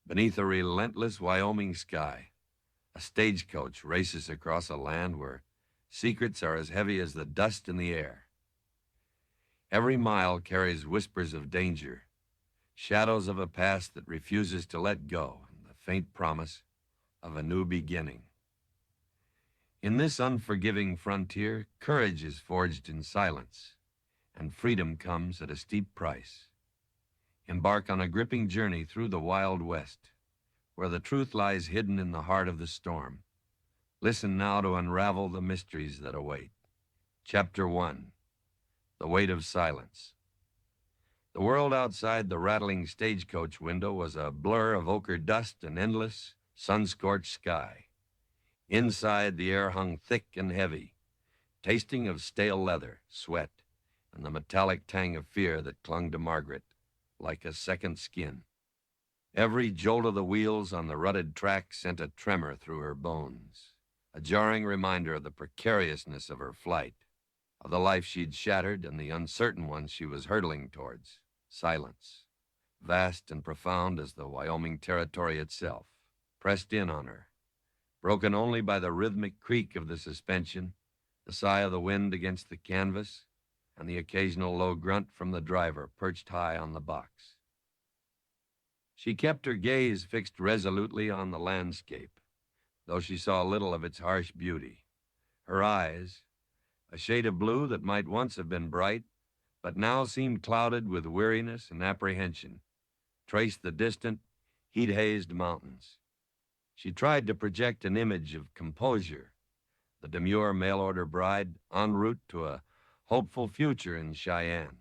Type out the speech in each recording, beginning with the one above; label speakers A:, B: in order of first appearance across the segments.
A: Beneath a relentless Wyoming sky, a stagecoach races across a land where secrets are as heavy as the dust in the air. Every mile carries whispers of danger, shadows of a past that refuses to let go, and the faint promise of a new beginning. In this unforgiving frontier, courage is forged in silence, and freedom comes at a steep price. Embark on a gripping journey through the Wild West, where the truth lies hidden in the heart of the storm. Listen now to unravel the mysteries that await. Chapter 1, The Weight of Silence. The world outside the rattling stagecoach window was a blur of ochre dust and endless, sun-scorched sky. Inside, the air hung thick and heavy, tasting of stale leather, sweat, and the metallic tang of fear that clung to Margaret like a second skin. Every jolt of the wheels on the rutted track sent a tremor through her bones, a jarring reminder of the precariousness of her flight, of the life she'd shattered and the uncertain one she was hurtling towards. Silence, vast and profound as the Wyoming territory itself, pressed in on her, broken only by the rhythmic creak of the suspension, the sigh of the wind against the canvas, and the occasional low grunt from the driver perched high on the box. She kept her gaze fixed resolutely on the landscape, though she saw little of its harsh beauty. Her eyes, a shade of blue that might once have been bright, but now seemed clouded with weariness and apprehension, traced the distant, heat-hazed mountains. She tried to project an image of composure, the demure mail-order bride en route to a hopeful future in Cheyenne.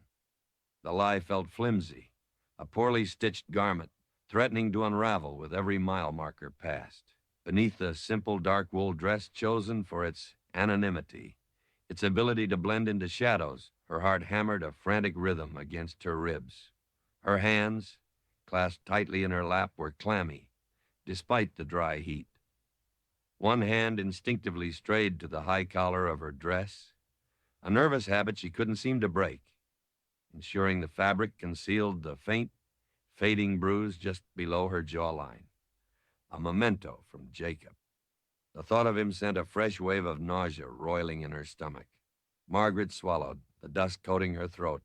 A: The lie felt flimsy, a poorly stitched garment threatening to unravel with every mile marker passed. Beneath the simple dark wool dress chosen for its anonymity, its ability to blend into shadows, her heart hammered a frantic rhythm against her ribs. Her hands, clasped tightly in her lap, were clammy, despite the dry heat. One hand instinctively strayed to the high collar of her dress, a nervous habit she couldn't seem to break, ensuring the fabric concealed the faint, fading bruise just below her jawline, a memento from Jacob. The thought of him sent a fresh wave of nausea roiling in her stomach. Margaret swallowed, the dust coating her throat,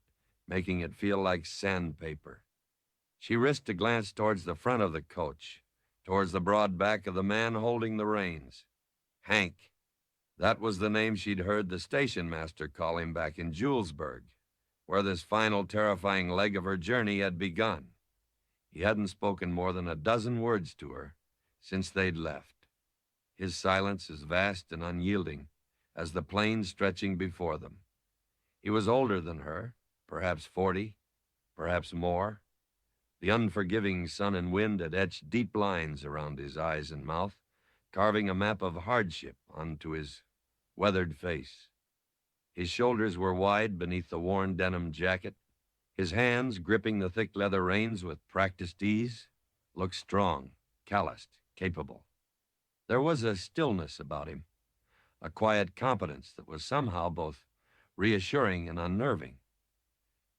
A: making it feel like sandpaper. She risked a glance towards the front of the coach, towards the broad back of the man holding the reins. Hank. That was the name she'd heard the station master call him back in Julesburg, where this final terrifying leg of her journey had begun. He hadn't spoken more than a dozen words to her since they'd left, his silence as vast and unyielding as the plain stretching before them. He was older than her, perhaps 40, perhaps more. The unforgiving sun and wind had etched deep lines around his eyes and mouth, carving a map of hardship onto his weathered face. His shoulders were wide beneath the worn denim jacket. His hands, gripping the thick leather reins with practiced ease, looked strong, calloused, capable. There was a stillness about him, a quiet competence that was somehow both reassuring and unnerving.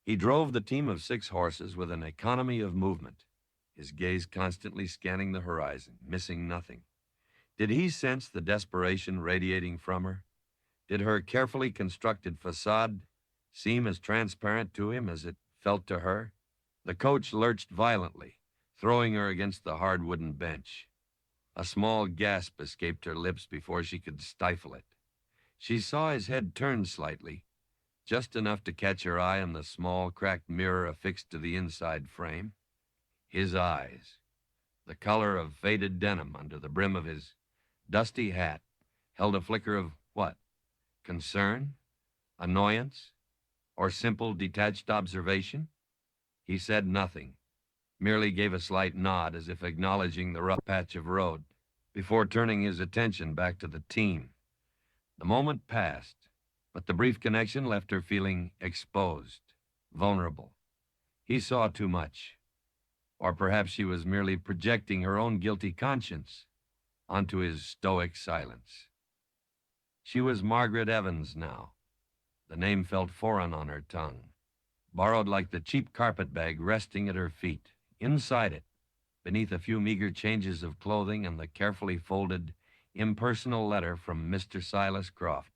A: He drove the team of 6 horses with an economy of movement, his gaze constantly scanning the horizon, missing nothing. Did he sense the desperation radiating from her? Did her carefully constructed facade seem as transparent to him as it felt to her? The coach lurched violently, throwing her against the hard wooden bench. A small gasp escaped her lips before she could stifle it. She saw his head turn slightly, just enough to catch her eye on the small, cracked mirror affixed to the inside frame. His eyes, the color of faded denim under the brim of his dusty hat, held a flicker of what? Concern? Annoyance? Or simple, detached observation? He said nothing, merely gave a slight nod as if acknowledging the rough patch of road, before turning his attention back to the team. The moment passed, but the brief connection left her feeling exposed, vulnerable. He saw too much. Or perhaps she was merely projecting her own guilty conscience onto his stoic silence. She was Margaret Evans now. The name felt foreign on her tongue, borrowed like the cheap carpetbag resting at her feet. Inside it, beneath a few meager changes of clothing and the carefully folded, impersonal letter from Mr. Silas Croft,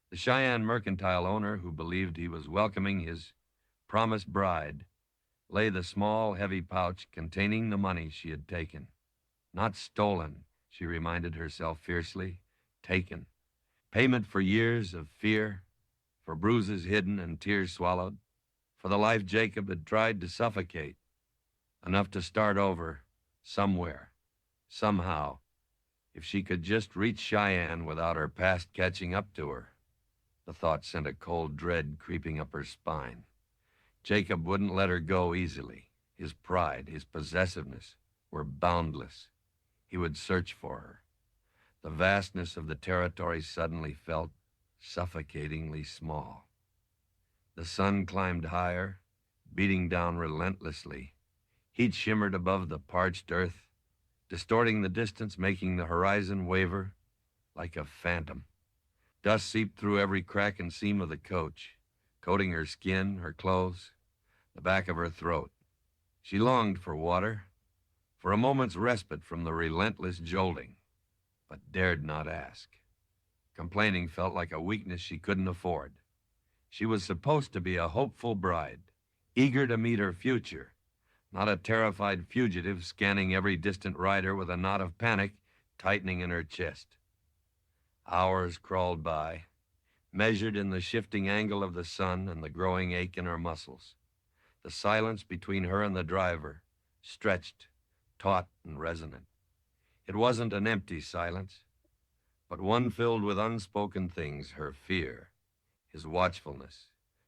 A: the Cheyenne mercantile owner who believed he was welcoming his promised bride, lay the small, heavy pouch containing the money she had taken. Not stolen, she reminded herself fiercely. Taken. Payment for years of fear, for bruises hidden and tears swallowed, for the life Jacob had tried to suffocate. Enough to start over, somewhere, somehow, if she could just reach Cheyenne without her past catching up to her. The thought sent a cold dread creeping up her spine. Jacob wouldn't let her go easily. His pride, his possessiveness were boundless. He would search for her. The vastness of the territory suddenly felt suffocatingly small. The sun climbed higher, beating down relentlessly. Heat shimmered above the parched earth, distorting the distance, making the horizon waver like a phantom. Dust seeped through every crack and seam of the coach, coating her skin, her clothes, the back of her throat. She longed for water, for a moment's respite from the relentless jolting, but dared not ask. Complaining felt like a weakness she couldn't afford. She was supposed to be a hopeful bride, eager to meet her future, not a terrified fugitive scanning every distant rider with a knot of panic tightening in her chest. Hours crawled by, measured in the shifting angle of the sun and the growing ache in her muscles. The silence between her and the driver stretched, taut and resonant. It wasn't an empty silence, but one filled with unspoken things, her fear, his watchfulness,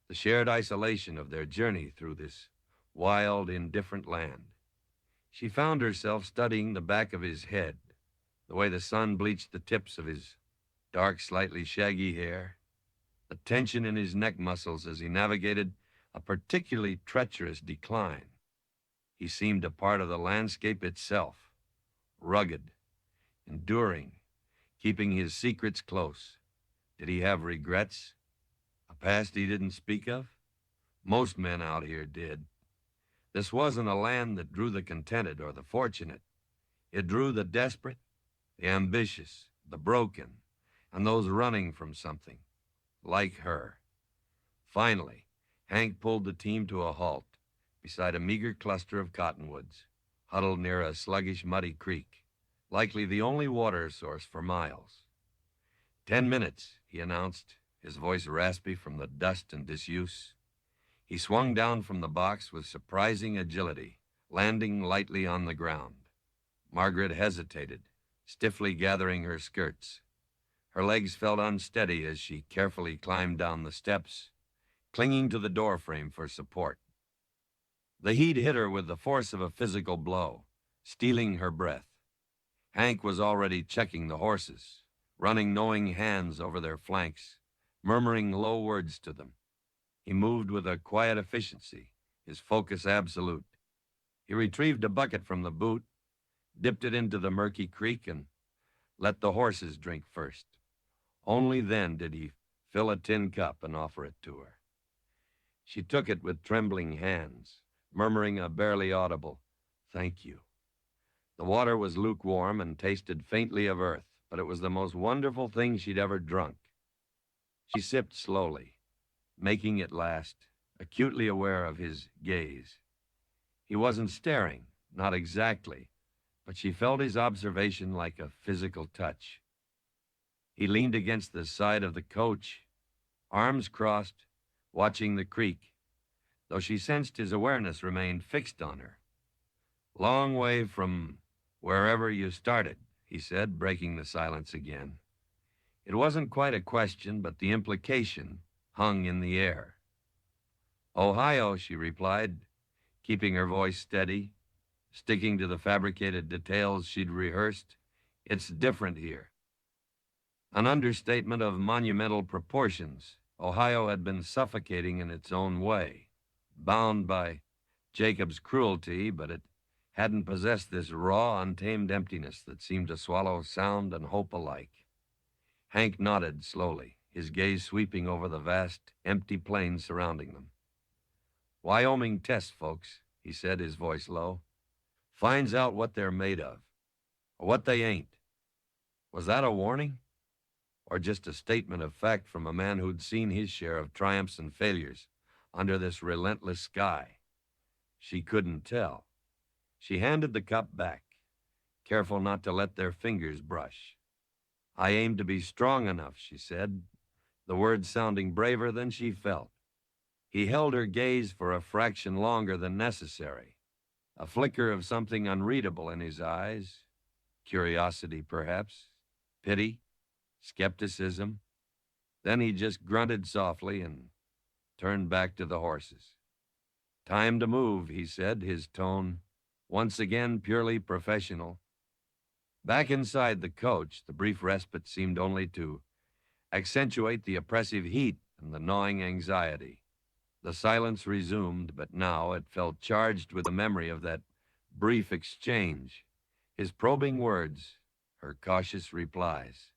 A: the shared isolation of their journey through this wild, indifferent land. She found herself studying the back of his head, the way the sun bleached the tips of his dark, slightly shaggy hair, the tension in his neck muscles as he navigated a particularly treacherous decline. He seemed a part of the landscape itself, rugged, enduring, keeping his secrets close. Did he have regrets? A past he didn't speak of? Most men out here did. This wasn't a land that drew the contented or the fortunate. It drew the desperate, the ambitious, the broken, and those running from something, like her. Finally, Hank pulled the team to a halt beside a meager cluster of cottonwoods, huddled near a sluggish, muddy creek, likely the only water source for miles. 10 minutes, he announced, his voice raspy from the dust and disuse. He swung down from the box with surprising agility, landing lightly on the ground. Margaret hesitated, stiffly gathering her skirts. Her legs felt unsteady as she carefully climbed down the steps, clinging to the doorframe for support. The heat hit her with the force of a physical blow, stealing her breath. Hank was already checking the horses, running knowing hands over their flanks, murmuring low words to them. He moved with a quiet efficiency, his focus absolute. He retrieved a bucket from the boot, dipped it into the murky creek, and let the horses drink first. Only then did he fill a tin cup and offer it to her. She took it with trembling hands, murmuring a barely audible, "Thank you." The water was lukewarm and tasted faintly of earth, but it was the most wonderful thing she'd ever drunk. She sipped slowly, making it last, acutely aware of his gaze. He wasn't staring, not exactly, but she felt his observation like a physical touch. He leaned against the side of the coach, arms crossed, watching the creek, though she sensed his awareness remained fixed on her. "Long way from wherever you started," he said, breaking the silence again. It wasn't quite a question, but the implication hung in the air. "Ohio," she replied, keeping her voice steady, sticking to the fabricated details she'd rehearsed. "It's different here." An understatement of monumental proportions. Ohio had been suffocating in its own way, bound by Jacob's cruelty, but it hadn't possessed this raw, untamed emptiness that seemed to swallow sound and hope alike. Hank nodded slowly, his gaze sweeping over the vast, empty plain surrounding them. "Wyoming test, folks," he said, his voice low. finds out what they're made of, or what they ain't. Was that a warning? Or just a statement of fact from a man who'd seen his share of triumphs and failures under this relentless sky? She couldn't tell. She handed the cup back, careful not to let their fingers brush. I aim to be strong enough, she said, the words sounding braver than she felt. He held her gaze for a fraction longer than necessary, a flicker of something unreadable in his eyes, curiosity perhaps, pity, skepticism. Then he just grunted softly and turned back to the horses. Time to move, he said, his tone once again purely professional. Back inside the coach, the brief respite seemed only to accentuate the oppressive heat and the gnawing anxiety. The silence resumed, but now it felt charged with the memory of that brief exchange, his probing words, her cautious replies.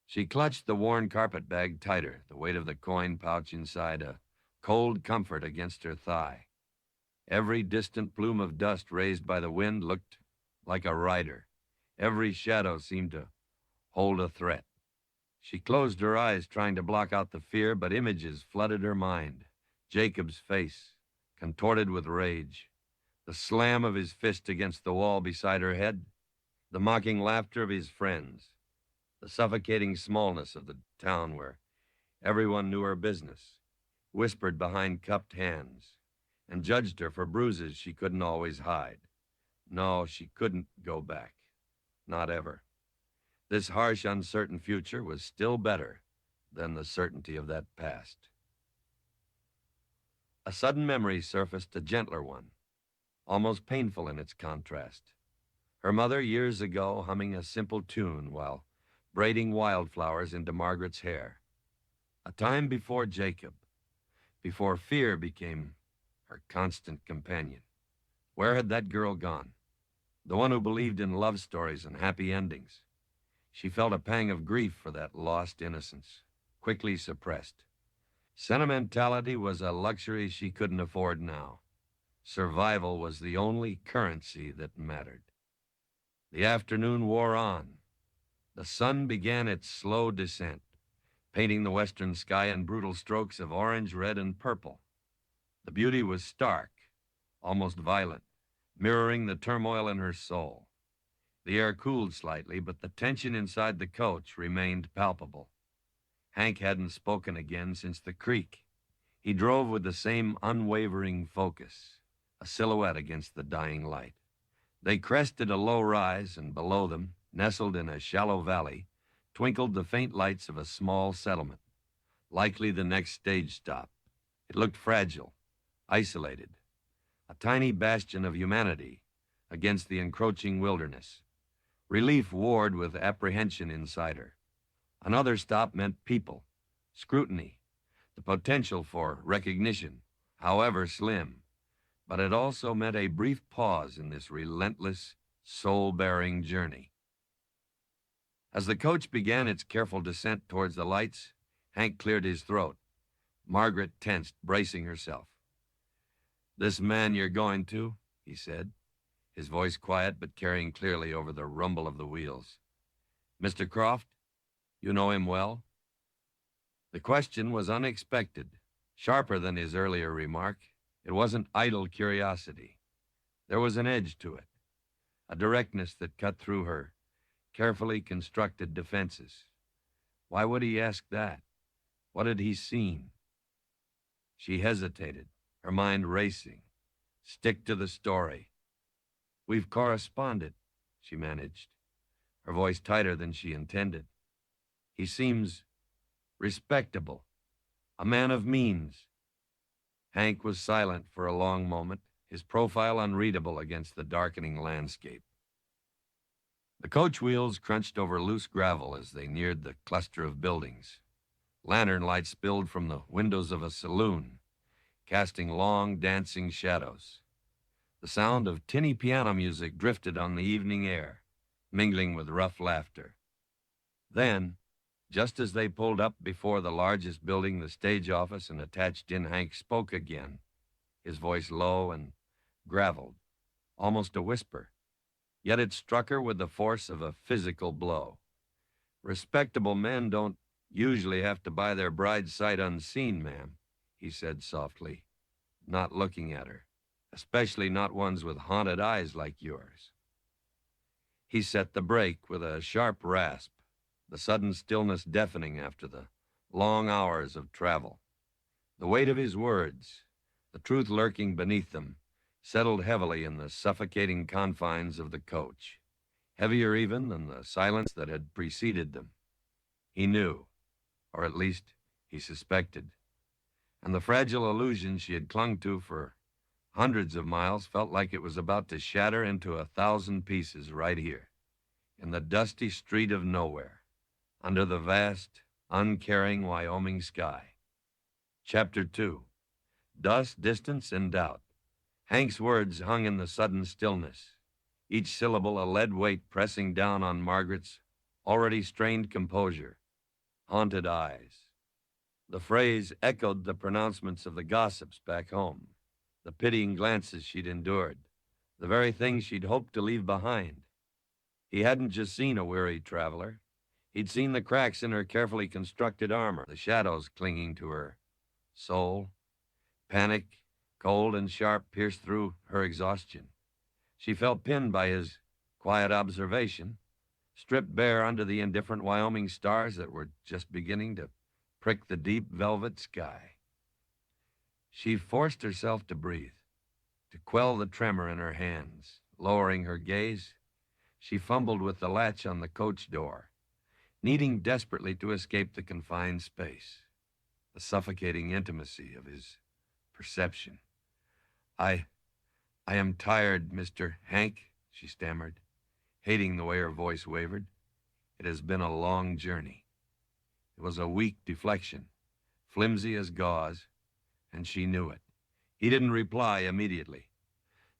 A: She clutched the worn carpetbag tighter, the weight of the coin pouch inside a cold comfort against her thigh. Every distant plume of dust raised by the wind looked like a rider. Every shadow seemed to hold a threat. She closed her eyes, trying to block out the fear, but images flooded her mind. Jacob's face, contorted with rage, the slam of his fist against the wall beside her head, the mocking laughter of his friends, the suffocating smallness of the town where everyone knew her business, whispered behind cupped hands, and judged her for bruises she couldn't always hide. No, she couldn't go back. Not ever. This harsh, uncertain future was still better than the certainty of that past. A sudden memory surfaced, a gentler one, almost painful in its contrast. Her mother, years ago, humming a simple tune while braiding wildflowers into Margaret's hair. A time before Jacob, before fear became her constant companion. Where had that girl gone? The one who believed in love stories and happy endings. She felt a pang of grief for that lost innocence, quickly suppressed. Sentimentality was a luxury she couldn't afford now. Survival was the only currency that mattered. The afternoon wore on. The sun began its slow descent, painting the western sky in brutal strokes of orange, red, and purple. The beauty was stark, almost violent, mirroring the turmoil in her soul. The air cooled slightly, but the tension inside the coach remained palpable. Hank hadn't spoken again since the creek. He drove with the same unwavering focus, a silhouette against the dying light. They crested a low rise, and below them, nestled in a shallow valley, twinkled the faint lights of a small settlement, likely the next stage stop. It looked fragile, isolated, a tiny bastion of humanity against the encroaching wilderness. Relief warred with apprehension inside her. Another stop meant people, scrutiny, the potential for recognition, however slim. But it also meant a brief pause in this relentless, soul-bearing journey. As the coach began its careful descent towards the lights, Hank cleared his throat. Margaret tensed, bracing herself. "This man you're going to," he said, his voice quiet but carrying clearly over the rumble of the wheels. "Mr. Croft? You know him well?" The question was unexpected, sharper than his earlier remark. It wasn't idle curiosity. There was an edge to it, a directness that cut through her carefully constructed defenses. Why would he ask that? What had he seen? She hesitated, her mind racing. Stick to the story. "We've corresponded," she managed, her voice tighter than she intended. "He seems respectable, a man of means." Hank was silent for a long moment, his profile unreadable against the darkening landscape. The coach wheels crunched over loose gravel as they neared the cluster of buildings. Lantern light spilled from the windows of a saloon, casting long, dancing shadows. The sound of tinny piano music drifted on the evening air, mingling with rough laughter. Then, just as they pulled up before the largest building, the stage office, and attached in, Hank spoke again, his voice low and graveled, almost a whisper, yet it struck her with the force of a physical blow. "Respectable men don't usually have to buy their bride sight unseen, ma'am," he said softly, not looking at her, "especially not ones with haunted eyes like yours." He set the brake with a sharp rasp, the sudden stillness deafening after the long hours of travel. The weight of his words, the truth lurking beneath them, settled heavily in the suffocating confines of the coach, heavier even than the silence that had preceded them. He knew, or at least he suspected, and the fragile illusion she had clung to for hundreds of miles felt like it was about to shatter into 1,000 pieces right here, in the dusty street of nowhere, under the vast, uncaring Wyoming sky. Chapter 2. Dust, Distance, and Doubt. Hank's words hung in the sudden stillness, each syllable a lead weight pressing down on Margaret's already strained composure, haunted eyes. The phrase echoed the pronouncements of the gossips back home, the pitying glances she'd endured, the very things she'd hoped to leave behind. He hadn't just seen a weary traveler. He'd seen the cracks in her carefully constructed armor, the shadows clinging to her soul. Panic, cold and sharp, pierced through her exhaustion. She felt pinned by his quiet observation, stripped bare under the indifferent Wyoming stars that were just beginning to prick the deep velvet sky. She forced herself to breathe, to quell the tremor in her hands. Lowering her gaze, she fumbled with the latch on the coach door, needing desperately to escape the confined space, the suffocating intimacy of his perception. I am tired, Mr. Hank," she stammered, hating the way her voice wavered. "It has been a long journey." It was a weak deflection, flimsy as gauze, and she knew it. He didn't reply immediately.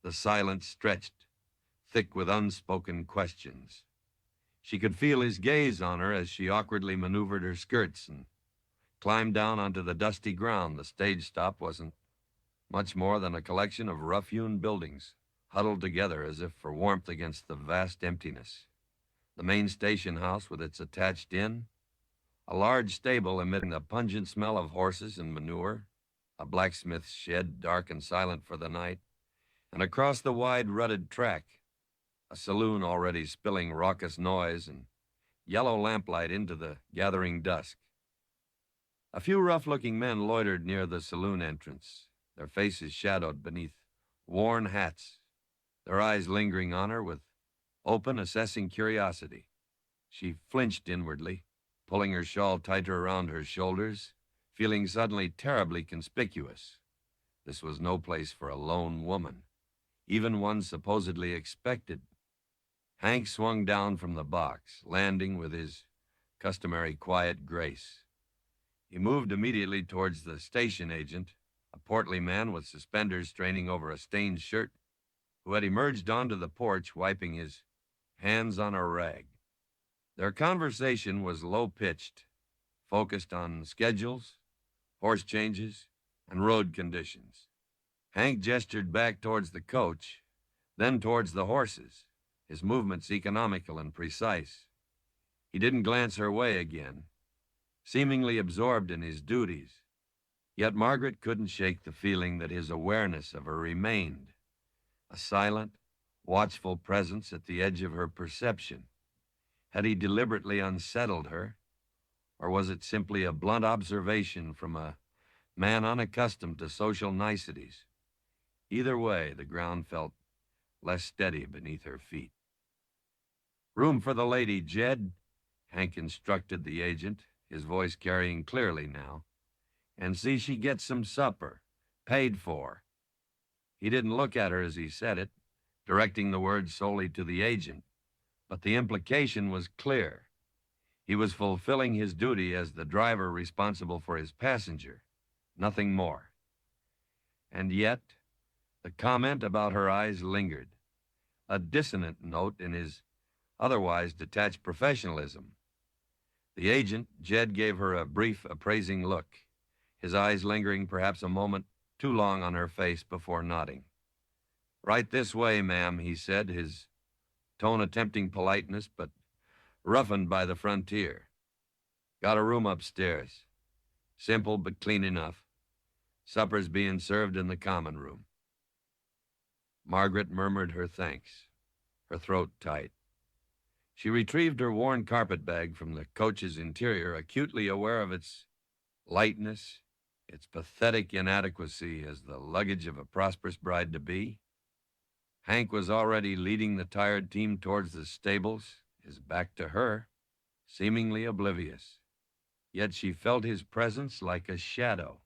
A: The silence stretched, thick with unspoken questions. She could feel his gaze on her as she awkwardly maneuvered her skirts and climbed down onto the dusty ground. The stage stop wasn't much more than a collection of rough-hewn buildings, huddled together as if for warmth against the vast emptiness. The main station house with its attached inn, a large stable emitting the pungent smell of horses and manure, a blacksmith's shed dark and silent for the night, and across the wide rutted track, a saloon already spilling raucous noise and yellow lamplight into the gathering dusk. A few rough-looking men loitered near the saloon entrance, their faces shadowed beneath worn hats, their eyes lingering on her with open, assessing curiosity. She flinched inwardly, pulling her shawl tighter around her shoulders, feeling suddenly terribly conspicuous. This was no place for a lone woman, even one supposedly expected. Hank swung down from the box, landing with his customary quiet grace. He moved immediately towards the station agent, a portly man with suspenders straining over a stained shirt, who had emerged onto the porch, wiping his hands on a rag. Their conversation was low-pitched, focused on schedules, horse changes, and road conditions. Hank gestured back towards the coach, then towards the horses, his movements economical and precise. He didn't glance her way again, seemingly absorbed in his duties. Yet Margaret couldn't shake the feeling that his awareness of her remained, a silent, watchful presence at the edge of her perception. Had he deliberately unsettled her, or was it simply a blunt observation from a man unaccustomed to social niceties? Either way, the ground felt less steady beneath her feet. "Room for the lady, Jed," Hank instructed the agent, his voice carrying clearly now. "And see she gets some supper, paid for." He didn't look at her as he said it, directing the words solely to the agent, but the implication was clear. He was fulfilling his duty as the driver responsible for his passenger, nothing more. And yet, the comment about her eyes lingered, a dissonant note in his otherwise detached professionalism. The agent, Jed, gave her a brief, appraising look, his eyes lingering perhaps a moment too long on her face before nodding. Right this way, ma'am, he said, his tone attempting politeness, but roughened by the frontier. Got a room upstairs. Simple but clean enough. Supper's being served in the common room. Margaret murmured her thanks, her throat tight. She retrieved her worn carpetbag from the coach's interior, acutely aware of its lightness, its pathetic inadequacy as the luggage of a prosperous bride-to-be. Hank was already leading the tired team towards the stables, his back to her, seemingly oblivious. Yet she felt his presence like a shadow,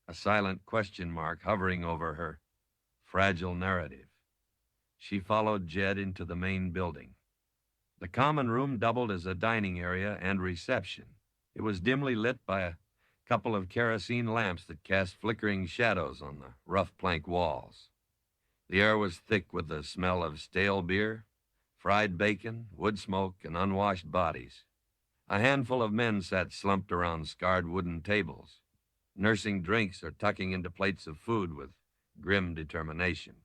A: a silent question mark hovering over her fragile narrative. She followed Jed into the main building. The common room doubled as a dining area and reception. It was dimly lit by a couple of kerosene lamps that cast flickering shadows on the rough plank walls. The air was thick with the smell of stale beer, fried bacon, wood smoke, and unwashed bodies. A handful of men sat slumped around scarred wooden tables, nursing drinks or tucking into plates of food with grim determination.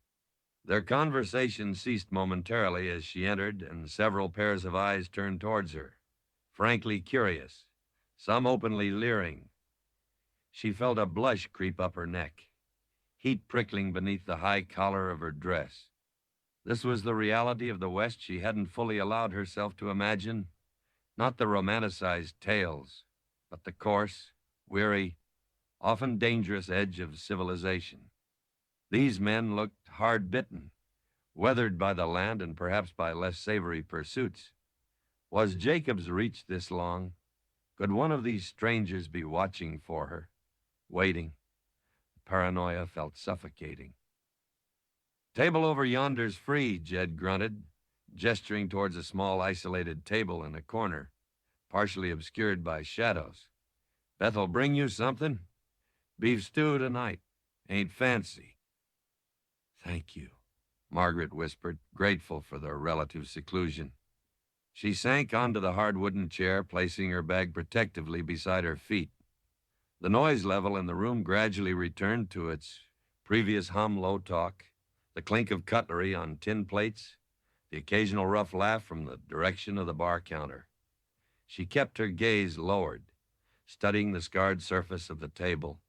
A: Their conversation ceased momentarily as she entered, and several pairs of eyes turned towards her, frankly curious, some openly leering. She felt a blush creep up her neck, heat prickling beneath the high collar of her dress. This was the reality of the West she hadn't fully allowed herself to imagine, not the romanticized tales, but the coarse, weary, often dangerous edge of civilization. These men looked hard-bitten, weathered by the land and perhaps by less savory pursuits. Was Jacob's reach this long? Could one of these strangers be watching for her, waiting? Paranoia felt suffocating. "Table over yonder's free," Jed grunted, gesturing towards a small isolated table in a corner, partially obscured by shadows. "Beth'll bring you something? Beef stew tonight. Ain't fancy." "Thank you," Margaret whispered, grateful for their relative seclusion. She sank onto the hard wooden chair, placing her bag protectively beside her feet. The noise level in the room gradually returned to its previous hum, low talk, the clink of cutlery on tin plates, the occasional rough laugh from the direction of the bar counter. She kept her gaze lowered, studying the scarred surface of the table,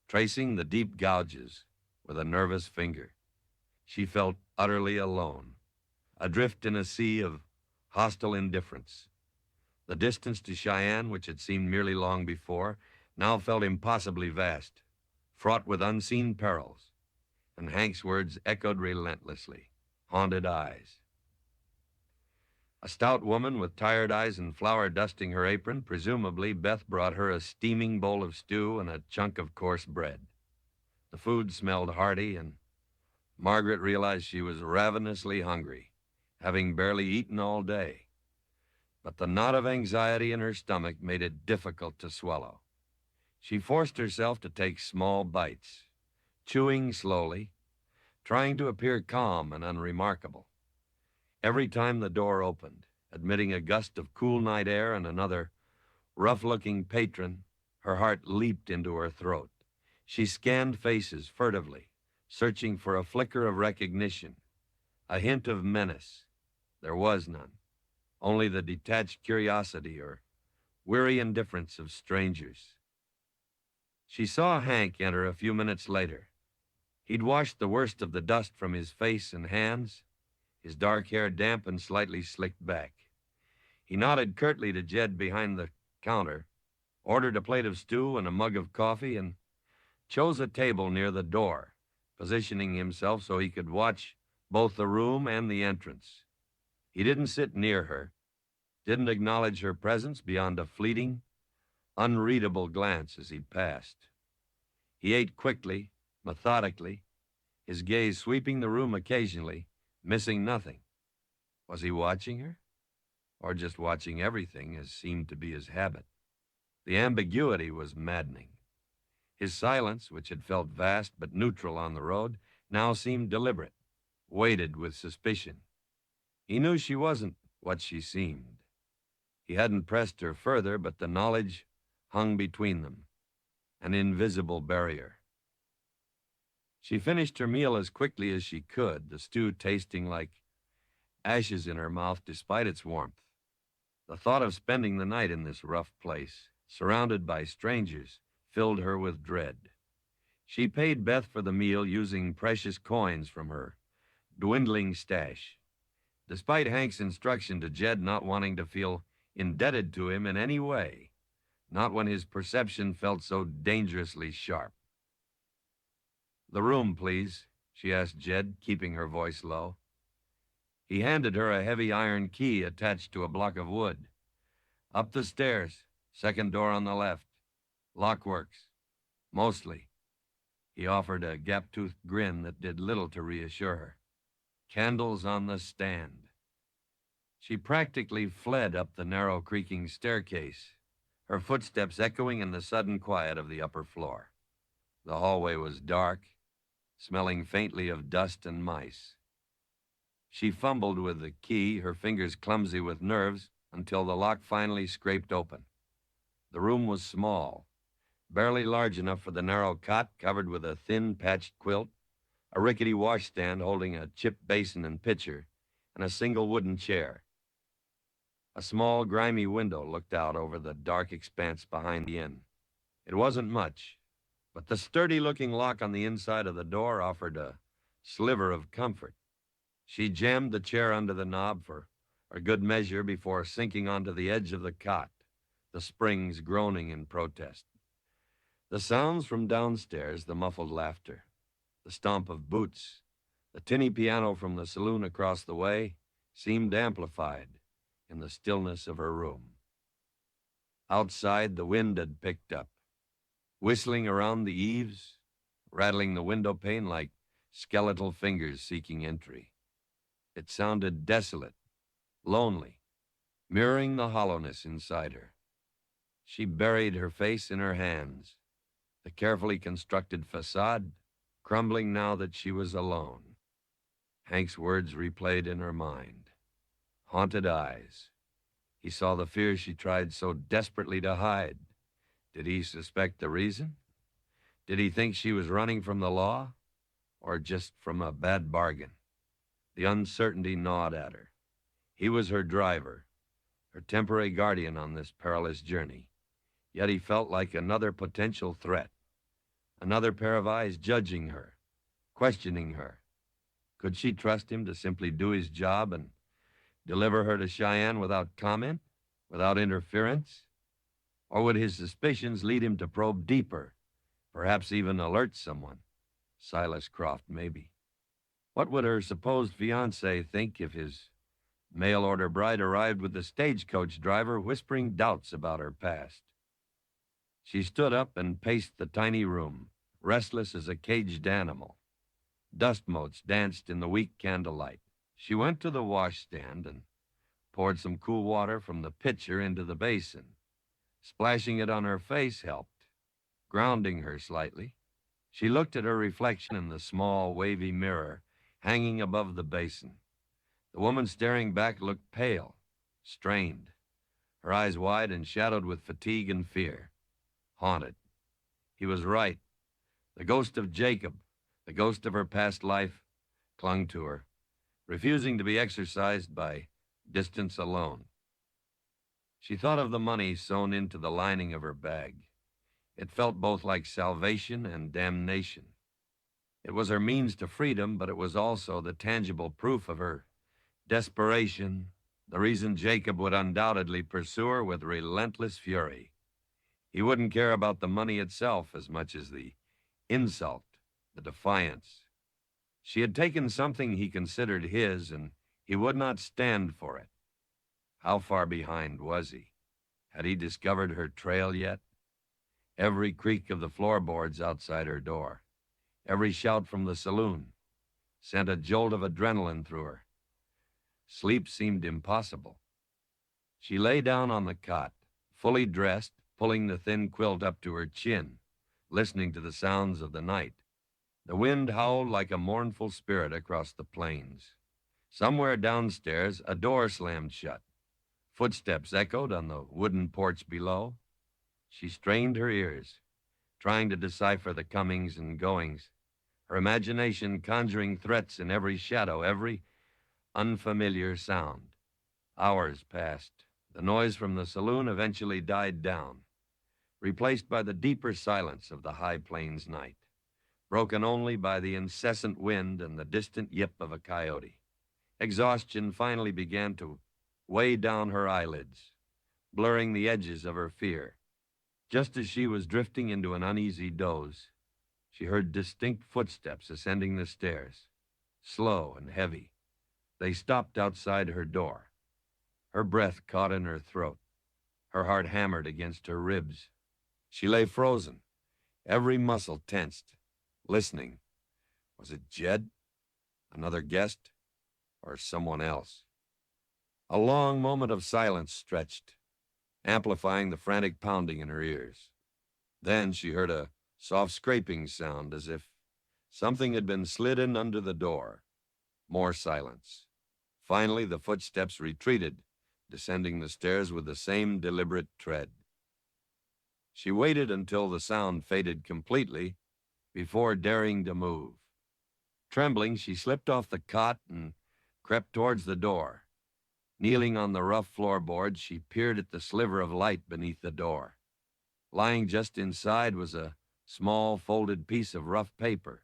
A: tracing the deep gouges with a nervous finger. She felt utterly alone, adrift in a sea of hostile indifference. The distance to Cheyenne, which had seemed merely long before, now felt impossibly vast, fraught with unseen perils, and Hank's words echoed relentlessly. Haunted eyes. A stout woman with tired eyes and flour dusting her apron, presumably Beth brought her a steaming bowl of stew and a chunk of coarse bread. The food smelled hearty, and Margaret realized she was ravenously hungry, having barely eaten all day. But the knot of anxiety in her stomach made it difficult to swallow. She forced herself to take small bites, chewing slowly, trying to appear calm and unremarkable. Every time the door opened, admitting a gust of cool night air and another rough-looking patron, her heart leaped into her throat. She scanned faces furtively, searching for a flicker of recognition, a hint of menace. There was none, only the detached curiosity or weary indifference of strangers. She saw Hank enter a few minutes later. He'd washed the worst of the dust from his face and hands, his dark hair damp and slightly slicked back. He nodded curtly to Jed behind the counter, ordered a plate of stew and a mug of coffee, and chose a table near the door, positioning himself so he could watch both the room and the entrance. He didn't sit near her, didn't acknowledge her presence beyond a fleeting, unreadable glance as he passed. He ate quickly, methodically, his gaze sweeping the room occasionally, missing nothing. Was he watching her? Or just watching everything, as seemed to be his habit? The ambiguity was maddening. His silence, which had felt vast but neutral on the road, now seemed deliberate, weighted with suspicion. He knew she wasn't what she seemed. He hadn't pressed her further, but the knowledge hung between them, an invisible barrier. She finished her meal as quickly as she could, the stew tasting like ashes in her mouth despite its warmth. The thought of spending the night in this rough place, surrounded by strangers, filled her with dread. She paid Beth for the meal using precious coins from her dwindling stash. Despite Hank's instruction to Jed not wanting to feel indebted to him in any way, not when his perception felt so dangerously sharp. "The room, please," she asked Jed, keeping her voice low. He handed her a heavy iron key attached to a block of wood. "Up the stairs, second door on the left. Lock works. Mostly." He offered a gap-toothed grin that did little to reassure her. "Candles on the stand." She practically fled up the narrow, creaking staircase, her footsteps echoing in the sudden quiet of the upper floor. The hallway was dark, smelling faintly of dust and mice. She fumbled with the key, her fingers clumsy with nerves, until the lock finally scraped open. The room was small, barely large enough for the narrow cot covered with a thin, patched quilt, a rickety washstand holding a chipped basin and pitcher, and a single wooden chair. A small, grimy window looked out over the dark expanse behind the inn. It wasn't much, but the sturdy-looking lock on the inside of the door offered a sliver of comfort. She jammed the chair under the knob for a good measure before sinking onto the edge of the cot, the springs groaning in protest. The sounds from downstairs, the muffled laughter, the stomp of boots, the tinny piano from the saloon across the way, seemed amplified in the stillness of her room. Outside, the wind had picked up, whistling around the eaves, rattling the window pane like skeletal fingers seeking entry. It sounded desolate, lonely, mirroring the hollowness inside her. She buried her face in her hands, the carefully constructed facade crumbling now that she was alone. Hank's words replayed in her mind. Haunted eyes. He saw the fear she tried so desperately to hide. Did he suspect the reason? Did he think she was running from the law, or just from a bad bargain? The uncertainty gnawed at her. He was her driver, her temporary guardian on this perilous journey. Yet he felt like another potential threat, another pair of eyes judging her, questioning her. Could she trust him to simply do his job and deliver her to Cheyenne without comment, without interference? Or would his suspicions lead him to probe deeper, perhaps even alert someone? Silas Croft, maybe. What would her supposed fiancé think if his mail-order bride arrived with the stagecoach driver whispering doubts about her past? She stood up and paced the tiny room, restless as a caged animal. Dust motes danced in the weak candlelight. She went to the washstand and poured some cool water from the pitcher into the basin. Splashing it on her face helped, grounding her slightly. She looked at her reflection in the small, wavy mirror hanging above the basin. The woman staring back looked pale, strained, her eyes wide and shadowed with fatigue and fear. Haunted. He was right. The ghost of Jacob, the ghost of her past life, clung to her, refusing to be exorcised by distance alone. She thought of the money sewn into the lining of her bag. It felt both like salvation and damnation. It was her means to freedom, but it was also the tangible proof of her desperation, the reason Jacob would undoubtedly pursue her with relentless fury. He wouldn't care about the money itself as much as the insult, the defiance. She had taken something he considered his, and he would not stand for it. How far behind was he? Had he discovered her trail yet? Every creak of the floorboards outside her door, every shout from the saloon, sent a jolt of adrenaline through her. Sleep seemed impossible. She lay down on the cot, fully dressed, pulling the thin quilt up to her chin, listening to the sounds of the night. The wind howled like a mournful spirit across the plains. Somewhere downstairs, a door slammed shut. Footsteps echoed on the wooden porch below. She strained her ears, trying to decipher the comings and goings, her imagination conjuring threats in every shadow, every unfamiliar sound. Hours passed. The noise from the saloon eventually died down, replaced by the deeper silence of the high plains night, broken only by the incessant wind and the distant yip of a coyote. Exhaustion finally began to weigh down her eyelids, blurring the edges of her fear. Just as she was drifting into an uneasy doze, she heard distinct footsteps ascending the stairs, slow and heavy. They stopped outside her door. Her breath caught in her throat. Her heart hammered against her ribs. She lay frozen, every muscle tensed, listening. Was it Jed? Another guest? Or someone else? A long moment of silence stretched, amplifying the frantic pounding in her ears. Then she heard a soft scraping sound as if something had been slid in under the door. More silence. Finally, the footsteps retreated, descending the stairs with the same deliberate tread. She waited until the sound faded completely before daring to move. Trembling, she slipped off the cot and crept towards the door. Kneeling on the rough floorboards, she peered at the sliver of light beneath the door. Lying just inside was a small folded piece of rough paper.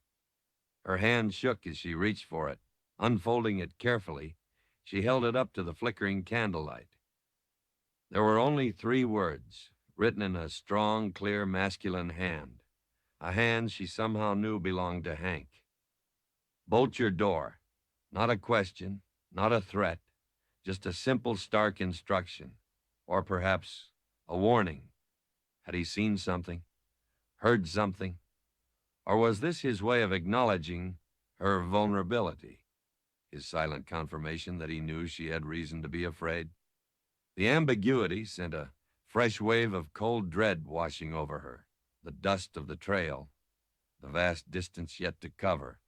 A: Her hand shook as she reached for it. Unfolding it carefully, she held it up to the flickering candlelight. There were only 3 words, written in a strong, clear, masculine hand, a hand she somehow knew belonged to Hank. Bolt your door. Not a question, not a threat, just a simple, stark instruction, or perhaps a warning. Had he seen something, heard something, or was this his way of acknowledging her vulnerability, his silent confirmation that he knew she had reason to be afraid? The ambiguity sent a fresh wave of cold dread washing over her, the dust of the trail, the vast distance yet to cover,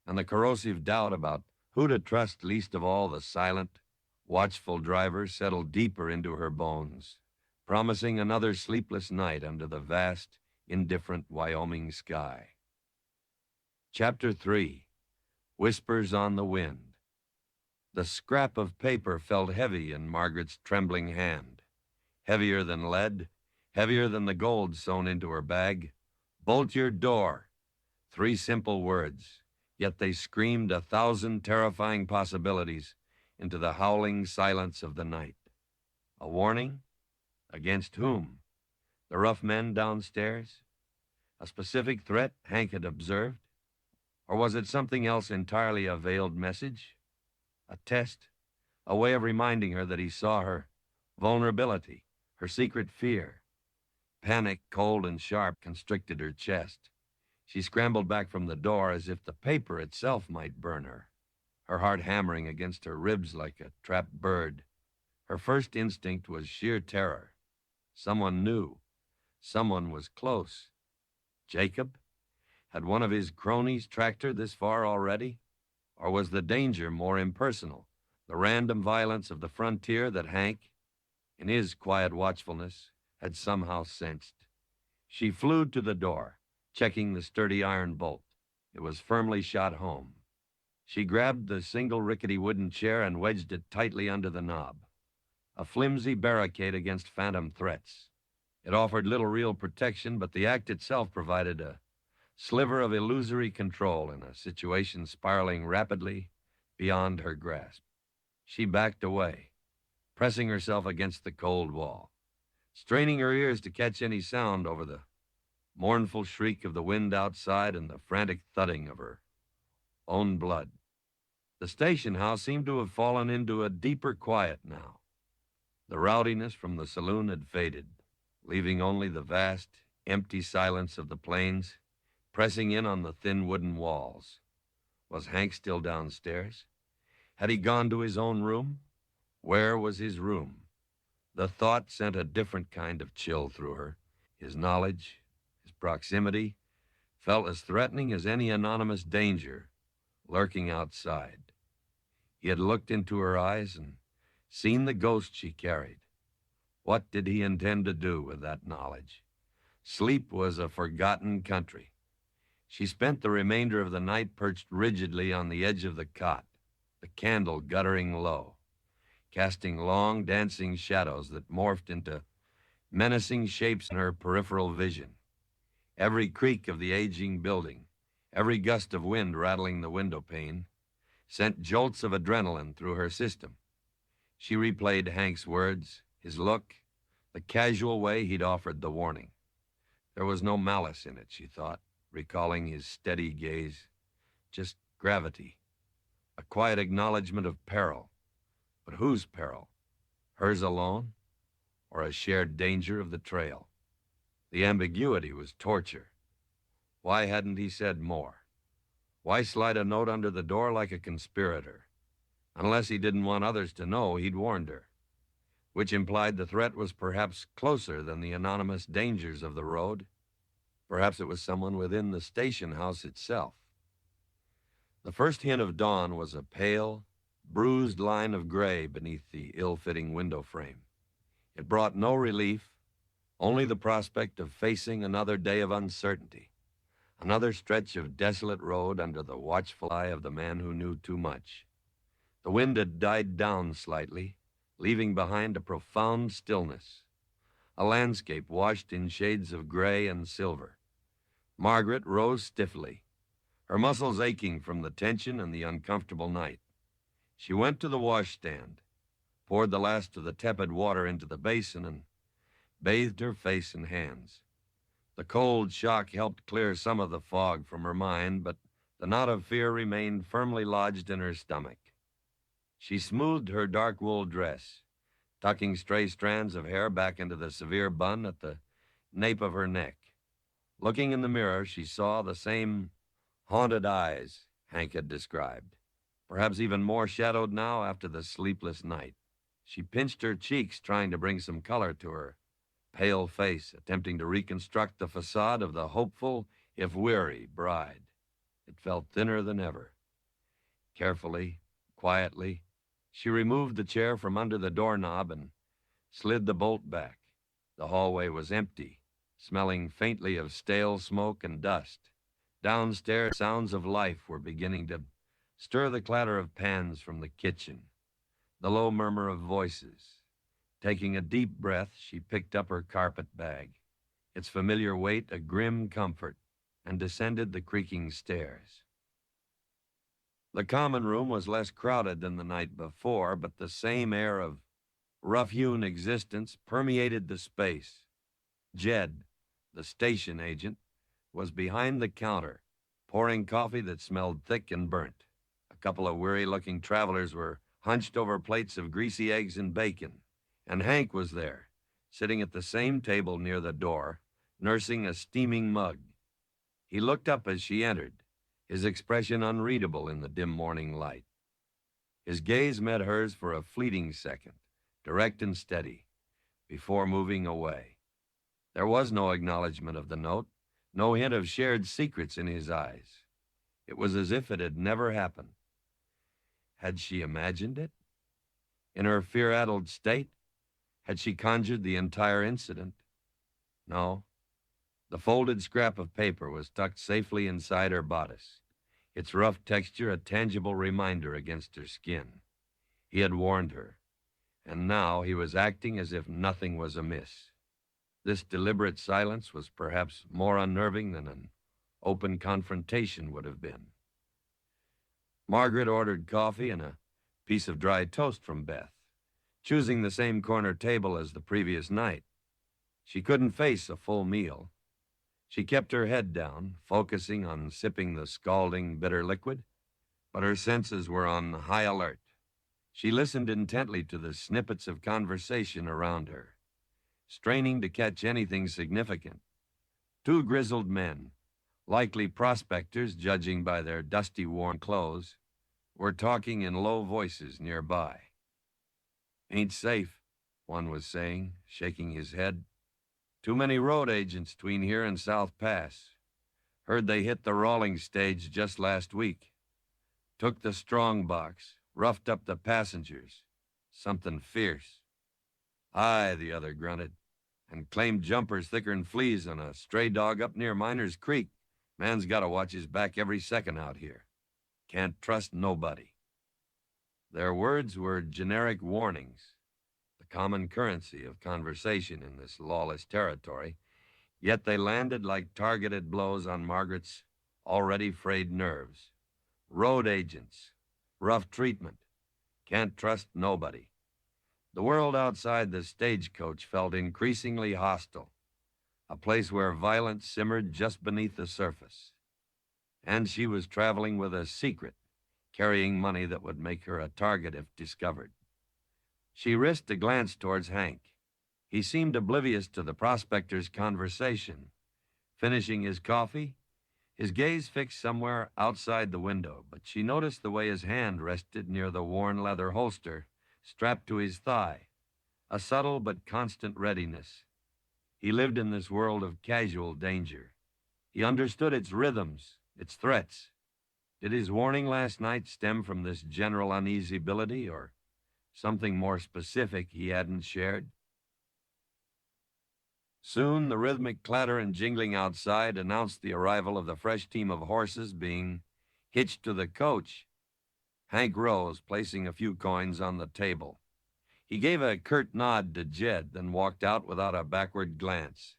A: and the corrosive doubt about who to trust least of all. The silent, watchful driver settled deeper into her bones, promising another sleepless night under the vast, indifferent Wyoming sky. Chapter 3. Whispers on the Wind. The scrap of paper felt heavy in Margaret's trembling hand. Heavier than lead, heavier than the gold sewn into her bag. Bolt your door. 3 simple words, yet they screamed 1,000 terrifying possibilities into the howling silence of the night. A warning? Against whom? The rough men downstairs? A specific threat Hank had observed? Or was it something else entirely, a veiled message? A test? A way of reminding her that he saw her vulnerability, her secret fear? Panic, cold and sharp, constricted her chest. She scrambled back from the door as if the paper itself might burn her, her heart hammering against her ribs like a trapped bird. Her first instinct was sheer terror. Someone knew. Someone was close. Jacob? Had one of his cronies tracked her this far already? Or was the danger more impersonal, the random violence of the frontier that Hank, in his quiet watchfulness, had somehow sensed? She flew to the door, checking the sturdy iron bolt. It was firmly shot home. She grabbed the single rickety wooden chair and wedged it tightly under the knob, a flimsy barricade against phantom threats. It offered little real protection, but the act itself provided a sliver of illusory control in a situation spiraling rapidly beyond her grasp. She backed away, pressing herself against the cold wall, straining her ears to catch any sound over the mournful shriek of the wind outside and the frantic thudding of her own blood. The station house seemed to have fallen into a deeper quiet now. The rowdiness from the saloon had faded, leaving only the vast, empty silence of the plains pressing in on the thin wooden walls. Was Hank still downstairs? Had he gone to his own room? Where was his room? The thought sent a different kind of chill through her. His knowledge, his proximity, felt as threatening as any anonymous danger lurking outside. He had looked into her eyes and seen the ghost she carried. What did he intend to do with that knowledge? Sleep was a forgotten country. She spent the remainder of the night perched rigidly on the edge of the cot, the candle guttering low, casting long, dancing shadows that morphed into menacing shapes in her peripheral vision. Every creak of the aging building, every gust of wind rattling the window pane, sent jolts of adrenaline through her system. She replayed Hank's words, his look, the casual way he'd offered the warning. There was no malice in it, she thought, recalling his steady gaze. Just gravity, a quiet acknowledgement of peril. But whose peril? Hers alone, or a shared danger of the trail? The ambiguity was torture. Why hadn't he said more? Why slide a note under the door like a conspirator? Unless he didn't want others to know, he'd warned her, which implied the threat was perhaps closer than the anonymous dangers of the road. Perhaps it was someone within the station house itself. The first hint of dawn was a pale, bruised line of gray beneath the ill-fitting window frame. It brought no relief, only the prospect of facing another day of uncertainty, another stretch of desolate road under the watchful eye of the man who knew too much. The wind had died down slightly, leaving behind a profound stillness, a landscape washed in shades of gray and silver. Margaret rose stiffly, her muscles aching from the tension and the uncomfortable night. She went to the washstand, poured the last of the tepid water into the basin, and bathed her face and hands. The cold shock helped clear some of the fog from her mind, but the knot of fear remained firmly lodged in her stomach. She smoothed her dark wool dress, tucking stray strands of hair back into the severe bun at the nape of her neck. Looking in the mirror, she saw the same haunted eyes Hank had described, perhaps even more shadowed now after the sleepless night. She pinched her cheeks, trying to bring some color to her pale face, attempting to reconstruct the facade of the hopeful, if weary, bride. It felt thinner than ever. Carefully, quietly, she removed the chair from under the doorknob and slid the bolt back. The hallway was empty, smelling faintly of stale smoke and dust. Downstairs, sounds of life were beginning to stir, the clatter of pans from the kitchen, the low murmur of voices. Taking a deep breath, she picked up her carpet bag, its familiar weight a grim comfort, and descended the creaking stairs. The common room was less crowded than the night before, but the same air of rough-hewn existence permeated the space. Jed, the station agent, was behind the counter, pouring coffee that smelled thick and burnt. A couple of weary-looking travelers were hunched over plates of greasy eggs and bacon, and Hank was there, sitting at the same table near the door, nursing a steaming mug. He looked up as she entered, his expression unreadable in the dim morning light. His gaze met hers for a fleeting second, direct and steady, before moving away. There was no acknowledgement of the note, no hint of shared secrets in his eyes. It was as if it had never happened. Had she imagined it? In her fear-addled state, had she conjured the entire incident? No. The folded scrap of paper was tucked safely inside her bodice, its rough texture a tangible reminder against her skin. He had warned her, and now he was acting as if nothing was amiss. This deliberate silence was perhaps more unnerving than an open confrontation would have been. Margaret ordered coffee and a piece of dry toast from Beth, choosing the same corner table as the previous night. She couldn't face a full meal. She kept her head down, focusing on sipping the scalding, bitter liquid, but her senses were on high alert. She listened intently to the snippets of conversation around her, straining to catch anything significant. Two grizzled men, likely prospectors judging by their dusty, worn clothes, were talking in low voices nearby. "Ain't safe," one was saying, shaking his head. "Too many road agents between here and South Pass. Heard they hit the Rawlings stage just last week. Took the strong box, roughed up the passengers. Something fierce." "Aye," the other grunted, "and claimed jumpers thicker'n fleas on a stray dog up near Miners Creek. Man's got to watch his back every second out here. Can't trust nobody. Their words were generic warnings, the common currency of conversation in this lawless territory, yet they landed like targeted blows on Margaret's already frayed nerves. Road agents, rough treatment, can't trust nobody. The world outside the stagecoach felt increasingly hostile, a place where violence simmered just beneath the surface. And she was traveling with a secret, carrying money that would make her a target if discovered. She risked a glance towards Hank. He seemed oblivious to the prospector's conversation. Finishing his coffee, his gaze fixed somewhere outside the window, but she noticed the way his hand rested near the worn leather holster strapped to his thigh, a subtle but constant readiness. He lived in this world of casual danger. He understood its rhythms, its threats. Did his warning last night stem from this general uneasyability or something more specific he hadn't shared? Soon, the rhythmic clatter and jingling outside announced the arrival of the fresh team of horses being hitched to the coach. Hank rose, placing a few coins on the table. He gave a curt nod to Jed, then walked out without a backward glance.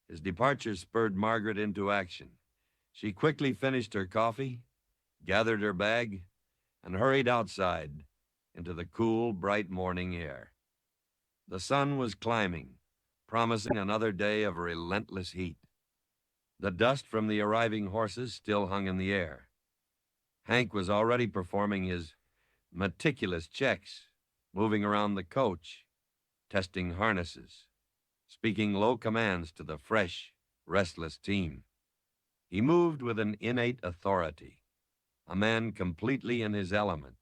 A: His departure spurred Margaret into action. She quickly finished her coffee, gathered her bag, and hurried outside into the cool, bright morning air. The sun was climbing, promising another day of relentless heat. The dust from the arriving horses still hung in the air. Hank was already performing his meticulous checks, moving around the coach, testing harnesses, speaking low commands to the fresh, restless team. He moved with an innate authority, a man completely in his element.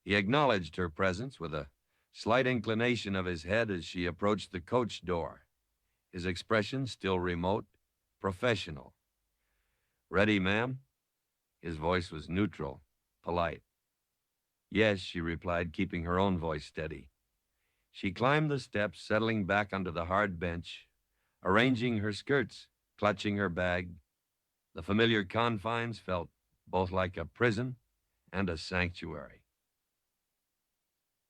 A: He acknowledged her presence with a slight inclination of his head as she approached the coach door, his expression still remote, professional. "Ready, ma'am?" His voice was neutral, polite. "Yes," she replied, keeping her own voice steady. She climbed the steps, settling back onto the hard bench, arranging her skirts, clutching her bag. The familiar confines felt both like a prison and a sanctuary.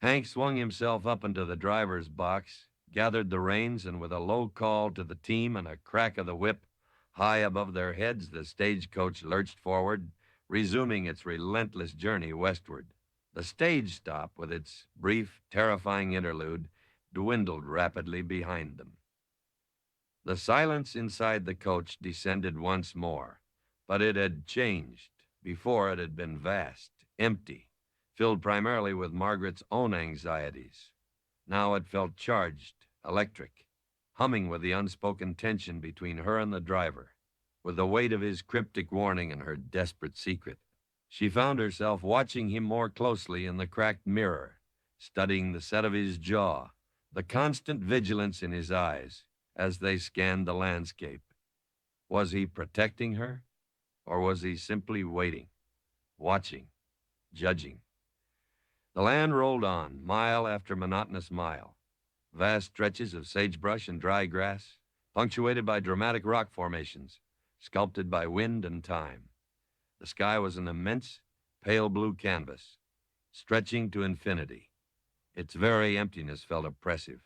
A: Hank swung himself up into the driver's box, gathered the reins, and with a low call to the team and a crack of the whip high above their heads, the stagecoach lurched forward, resuming its relentless journey westward. The stage stop, with its brief, terrifying interlude, dwindled rapidly behind them. The silence inside the coach descended once more, but it had changed. Before, it had been vast, empty, filled primarily with Margaret's own anxieties. Now it felt charged, electric, humming with the unspoken tension between her and the driver, with the weight of his cryptic warning and her desperate secret. She found herself watching him more closely in the cracked mirror, studying the set of his jaw, the constant vigilance in his eyes as they scanned the landscape. Was he protecting her, or was he simply waiting, watching, judging? The land rolled on, mile after monotonous mile, vast stretches of sagebrush and dry grass, punctuated by dramatic rock formations, sculpted by wind and time. The sky was an immense, pale blue canvas, stretching to infinity. Its very emptiness felt oppressive.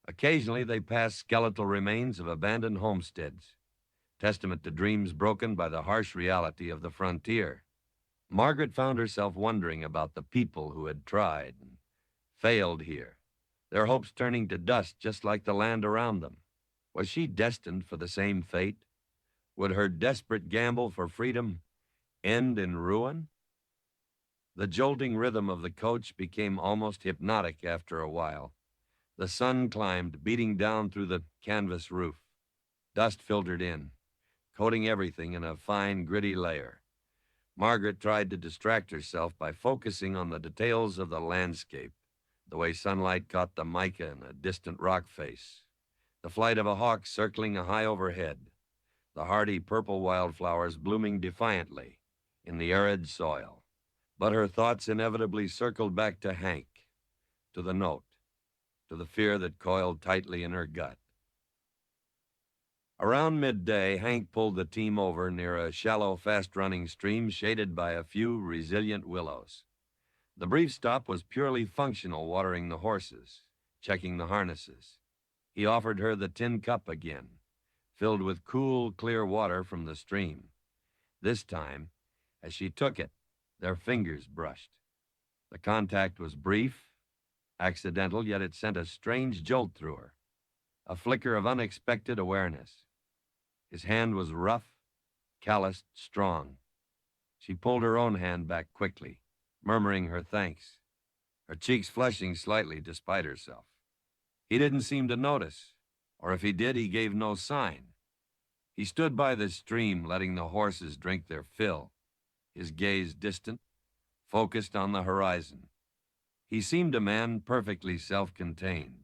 A: Occasionally, they passed skeletal remains of abandoned homesteads, testament to dreams broken by the harsh reality of the frontier. Margaret found herself wondering about the people who had tried and failed here, their hopes turning to dust just like the land around them. Was she destined for the same fate? Would her desperate gamble for freedom end in ruin? The jolting rhythm of the coach became almost hypnotic after a while. The sun climbed, beating down through the canvas roof. Dust filtered in, coating everything in a fine, gritty layer. Margaret tried to distract herself by focusing on the details of the landscape, the way sunlight caught the mica in a distant rock face, the flight of a hawk circling high overhead, the hardy purple wildflowers blooming defiantly in the arid soil. But her thoughts inevitably circled back to Hank, to the note, to the fear that coiled tightly in her gut. Around midday, Hank pulled the team over near a shallow, fast-running stream shaded by a few resilient willows. The brief stop was purely functional, watering the horses, checking the harnesses. He offered her the tin cup again, filled with cool, clear water from the stream. This time, as she took it, their fingers brushed. The contact was brief, accidental, yet it sent a strange jolt through her, a flicker of unexpected awareness. His hand was rough, calloused, strong. She pulled her own hand back quickly, murmuring her thanks, her cheeks flushing slightly despite herself. He didn't seem to notice, or if he did, he gave no sign. He stood by the stream, letting the horses drink their fill, his gaze distant, focused on the horizon. He seemed a man perfectly self-contained,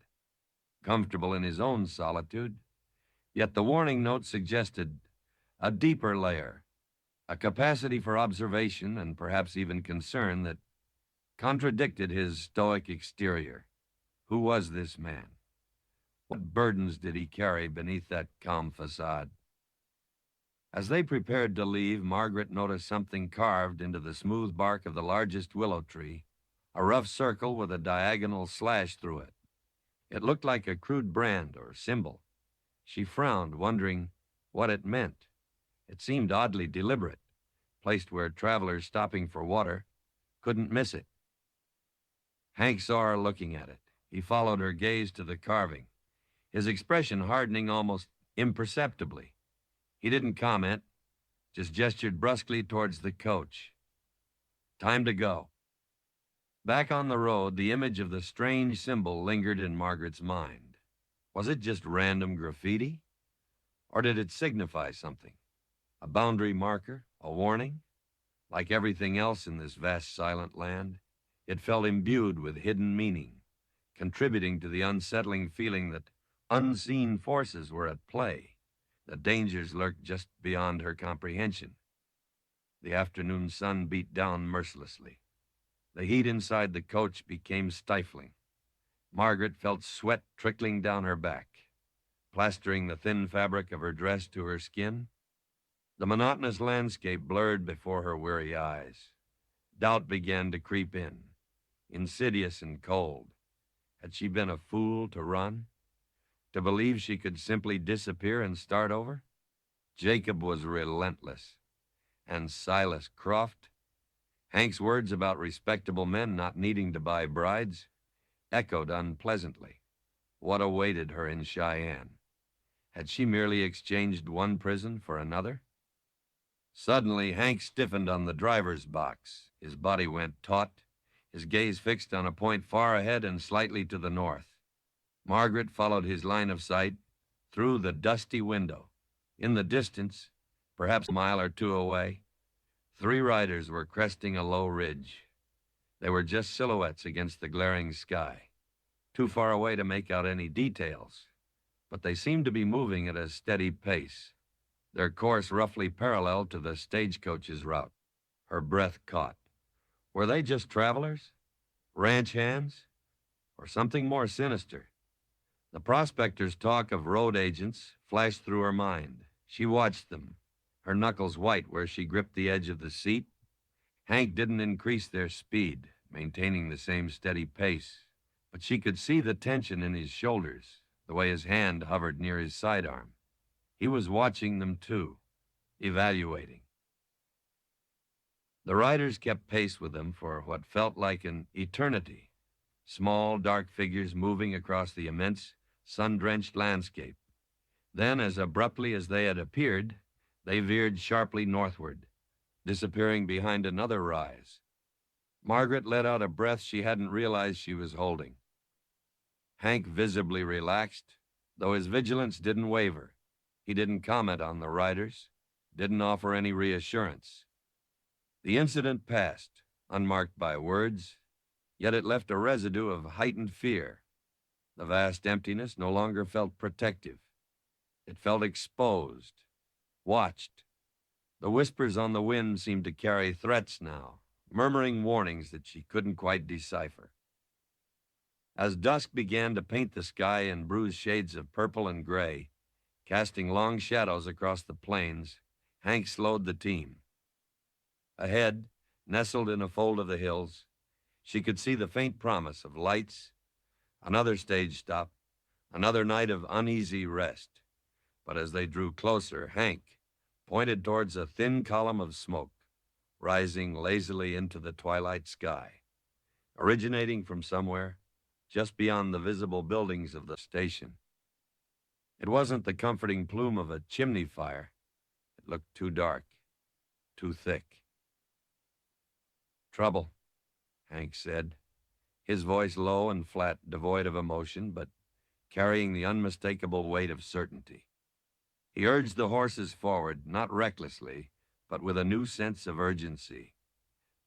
A: comfortable in his own solitude, yet the warning note suggested a deeper layer, a capacity for observation and perhaps even concern that contradicted his stoic exterior. Who was this man? What burdens did he carry beneath that calm facade? As they prepared to leave, Margaret noticed something carved into the smooth bark of the largest willow tree, a rough circle with a diagonal slash through it. It looked like a crude brand or symbol. She frowned, wondering what it meant. It seemed oddly deliberate, placed where travelers stopping for water couldn't miss it. Hank saw her looking at it. He followed her gaze to the carving, his expression hardening almost imperceptibly. He didn't comment, just gestured brusquely towards the coach. Time to go. Back on the road, the image of the strange symbol lingered in Margaret's mind. Was it just random graffiti? Or did it signify something? A boundary marker? A warning? Like everything else in this vast silent land, it felt imbued with hidden meaning, contributing to the unsettling feeling that unseen forces were at play. The dangers lurked just beyond her comprehension. The afternoon sun beat down mercilessly. The heat inside the coach became stifling. Margaret felt sweat trickling down her back, plastering the thin fabric of her dress to her skin. The monotonous landscape blurred before her weary eyes. Doubt began to creep in, insidious and cold. Had she been a fool to run? To believe she could simply disappear and start over? Jacob was relentless. And Silas Croft? Hank's words about respectable men not needing to buy brides echoed unpleasantly. What awaited her in Cheyenne? Had she merely exchanged one prison for another? Suddenly, Hank stiffened on the driver's box. His body went taut, his gaze fixed on a point far ahead and slightly to the north. Margaret followed his line of sight through the dusty window. In the distance, perhaps a mile or two away, 3 riders were cresting a low ridge. They were just silhouettes against the glaring sky, too far away to make out any details, but they seemed to be moving at a steady pace, their course roughly parallel to the stagecoach's route. Her breath caught. Were they just travelers? Ranch hands? Or something more sinister? The prospector's talk of road agents flashed through her mind. She watched them, her knuckles white where she gripped the edge of the seat. Hank didn't increase their speed, maintaining the same steady pace, but she could see the tension in his shoulders, the way his hand hovered near his sidearm. He was watching them too, evaluating. The riders kept pace with them for what felt like an eternity, small, dark figures moving across the immense, sun-drenched landscape. Then, as abruptly as they had appeared, they veered sharply northward, disappearing behind another rise. Margaret let out a breath she hadn't realized she was holding. Hank visibly relaxed, though his vigilance didn't waver. He didn't comment on the riders, didn't offer any reassurance. The incident passed, unmarked by words, yet it left a residue of heightened fear. The vast emptiness no longer felt protective. It felt exposed, watched. The whispers on the wind seemed to carry threats now, murmuring warnings that she couldn't quite decipher. As dusk began to paint the sky in bruised shades of purple and gray, Casting long shadows across the plains, Hank slowed the team. Ahead, nestled in a fold of the hills, she could see the faint promise of lights, another stage stop, another night of uneasy rest. But as they drew closer, Hank pointed towards a thin column of smoke, rising lazily into the twilight sky, originating from somewhere just beyond the visible buildings of the station. It wasn't the comforting plume of a chimney fire. It looked too dark, too thick. "Trouble," Hank said, his voice low and flat, devoid of emotion, but carrying the unmistakable weight of certainty. He urged the horses forward, not recklessly, but with a new sense of urgency.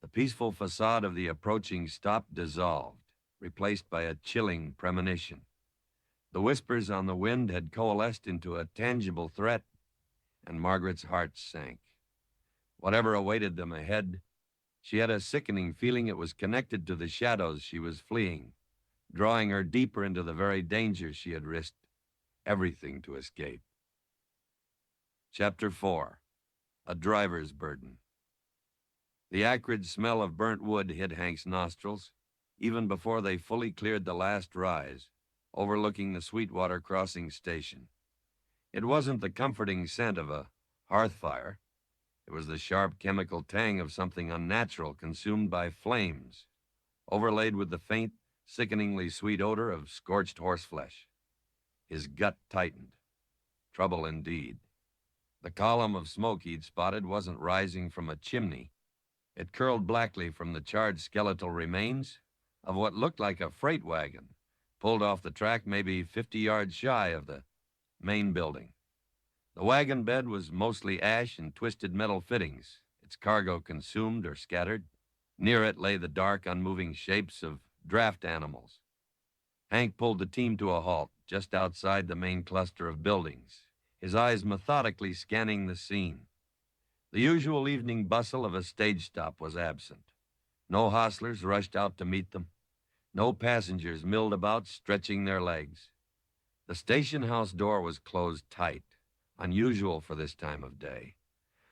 A: The peaceful facade of the approaching stop dissolved, replaced by a chilling premonition. The whispers on the wind had coalesced into a tangible threat, and Margaret's heart sank. Whatever awaited them ahead, she had a sickening feeling it was connected to the shadows she was fleeing, drawing her deeper into the very danger she had risked everything to escape. Chapter 4. A Driver's Burden. The acrid smell of burnt wood hit Hank's nostrils, even before they fully cleared the last rise, overlooking the Sweetwater Crossing station. It wasn't the comforting scent of a hearth fire. It was the sharp chemical tang of something unnatural consumed by flames, overlaid with the faint, sickeningly sweet odor of scorched horseflesh. His gut tightened. Trouble indeed. The column of smoke he'd spotted wasn't rising from a chimney. It curled blackly from the charred skeletal remains of what looked like a freight wagon, pulled off the track maybe 50 yards shy of the main building. The wagon bed was mostly ash and twisted metal fittings, its cargo consumed or scattered. Near it lay the dark, unmoving shapes of draft animals. Hank pulled the team to a halt just outside the main cluster of buildings, his eyes methodically scanning the scene. The usual evening bustle of a stage stop was absent. No hostlers rushed out to meet them. No passengers milled about, stretching their legs. The station house door was closed tight, unusual for this time of day.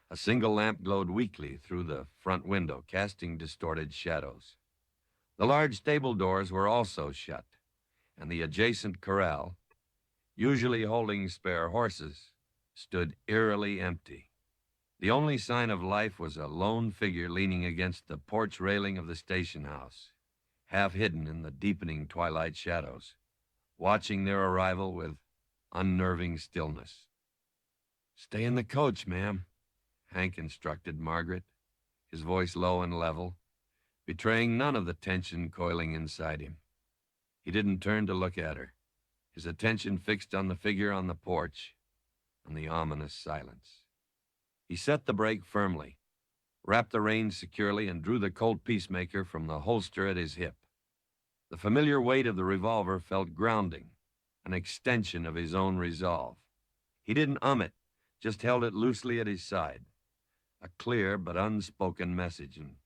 A: A single lamp glowed weakly through the front window, casting distorted shadows. The large stable doors were also shut, and the adjacent corral, usually holding spare horses, stood eerily empty. The only sign of life was a lone figure leaning against the porch railing of the station house, half hidden in the deepening twilight shadows, watching their arrival with unnerving stillness. "Stay in the coach, ma'am," Hank instructed Margaret, his voice low and level, betraying none of the tension coiling inside him. He didn't turn to look at her, his attention fixed on the figure on the porch, on the ominous silence. He set the brake firmly, wrapped the reins securely, and drew the Colt Peacemaker from the holster at his hip. The familiar weight of the revolver felt grounding, an extension of his own resolve. He didn't it, just held it loosely at his side, a clear but unspoken message. And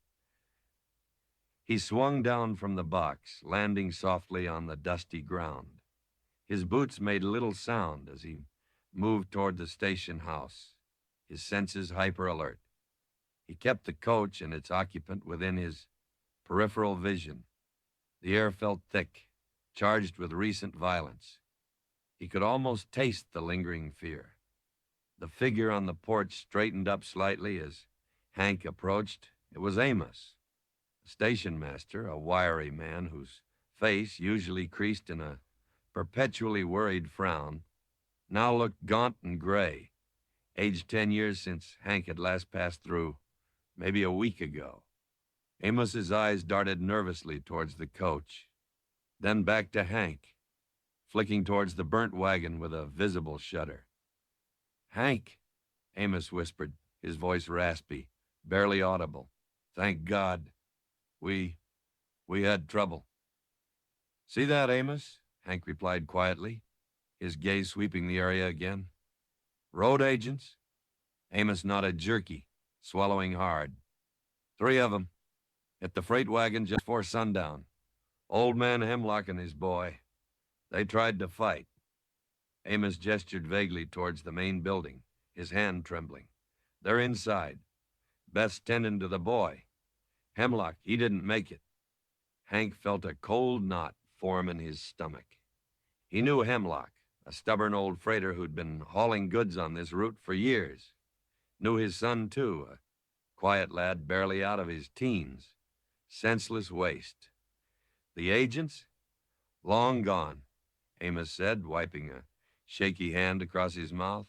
A: he swung down from the box, landing softly on the dusty ground. His boots made little sound as he moved toward the station house, his senses hyper-alert. He kept the coach and its occupant within his peripheral vision. The air felt thick, charged with recent violence. He could almost taste the lingering fear. The figure on the porch straightened up slightly as Hank approached. It was Amos, the station master, a wiry man whose face, usually creased in a perpetually worried frown, now looked gaunt and gray, aged 10 years since Hank had last passed through, maybe a week ago. Amos's eyes darted nervously towards the coach, then back to Hank, flicking towards the burnt wagon with a visible shudder. "Hank," Amos whispered, his voice raspy, barely audible. "Thank God. We had trouble." "See that, Amos?" Hank replied quietly, his gaze sweeping the area again. "Road agents?" Amos nodded jerky, swallowing hard. "3 of them. Hit the freight wagon just before sundown. Old man Hemlock and his boy. They tried to fight. Amos gestured vaguely towards the main building, his hand trembling. They're inside. Beth's tending to the boy. Hemlock, he didn't make it. Hank felt a cold knot form in his stomach. He knew Hemlock, a stubborn old freighter who'd been hauling goods on this route for years. Knew his son, too, a quiet lad barely out of his teens. Senseless waste. The agents? Long gone, Amos said, wiping a shaky hand across his mouth.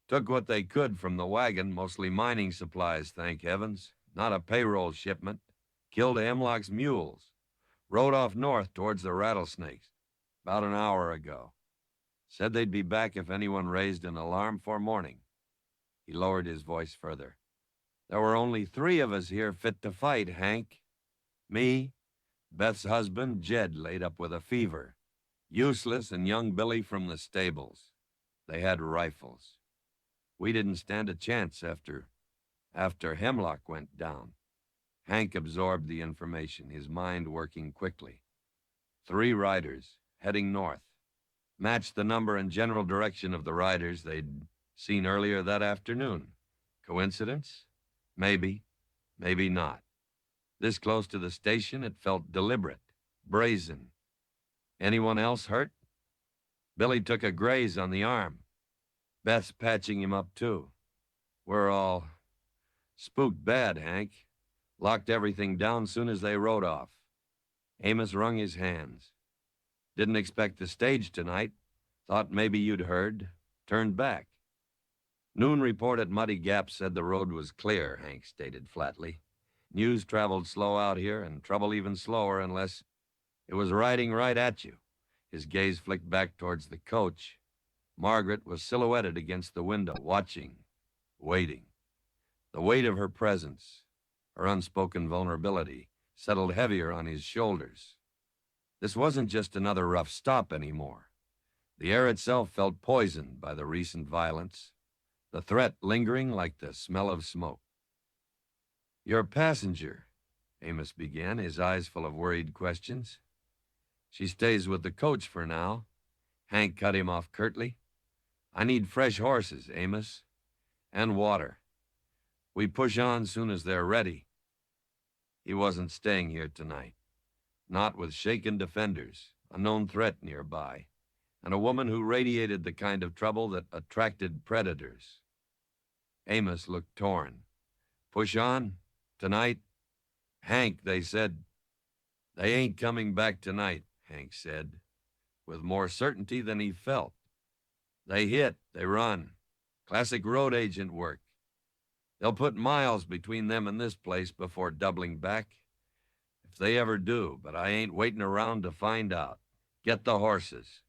A: Took what they could from the wagon, mostly mining supplies, thank heavens. Not a payroll shipment. Killed Hemlock's mules. Rode off north towards the rattlesnakes about an hour ago. Said they'd be back if anyone raised an alarm for morning. He lowered his voice further. There were only 3 of us here fit to fight, Hank. Me, Beth's husband, Jed, laid up with a fever. Useless, and young Billy from the stables. They had rifles. We didn't stand a chance after Hemlock went down. Hank absorbed the information, his mind working quickly. 3 riders, heading north. Matched the number and general direction of the riders they'd seen earlier that afternoon. Coincidence? Maybe. Maybe not. This close to the station, it felt deliberate, brazen. Anyone else hurt? Billy took a graze on the arm. Beth's patching him up, too. We're all spooked bad, Hank. Locked everything down soon as they rode off. Amos wrung his hands. Didn't expect the stage tonight. Thought maybe you'd heard. Turned back. Noon report at Muddy Gap said the road was clear, Hank stated flatly. News traveled slow out here, and trouble even slower unless it was riding right at you. His gaze flicked back towards the coach. Margaret was silhouetted against the window, watching, waiting. The weight of her presence, her unspoken vulnerability, settled heavier on his shoulders. This wasn't just another rough stop anymore. The air itself felt poisoned by the recent violence, the threat lingering like the smell of smoke. Your passenger, Amos began, his eyes full of worried questions. She stays with the coach for now. Hank cut him off curtly. I need fresh horses, Amos, and water. We push on soon as they're ready. He wasn't staying here tonight. Not with shaken defenders, a known threat nearby, and a woman who radiated the kind of trouble that attracted predators. Amos looked torn. Push on? Tonight? Hank, they said. They ain't coming back tonight, Hank said, with more certainty than he felt. They hit, they run. Classic road agent work. They'll put miles between them and this place before doubling back. If they ever do, but I ain't waiting around to find out. Get the horses.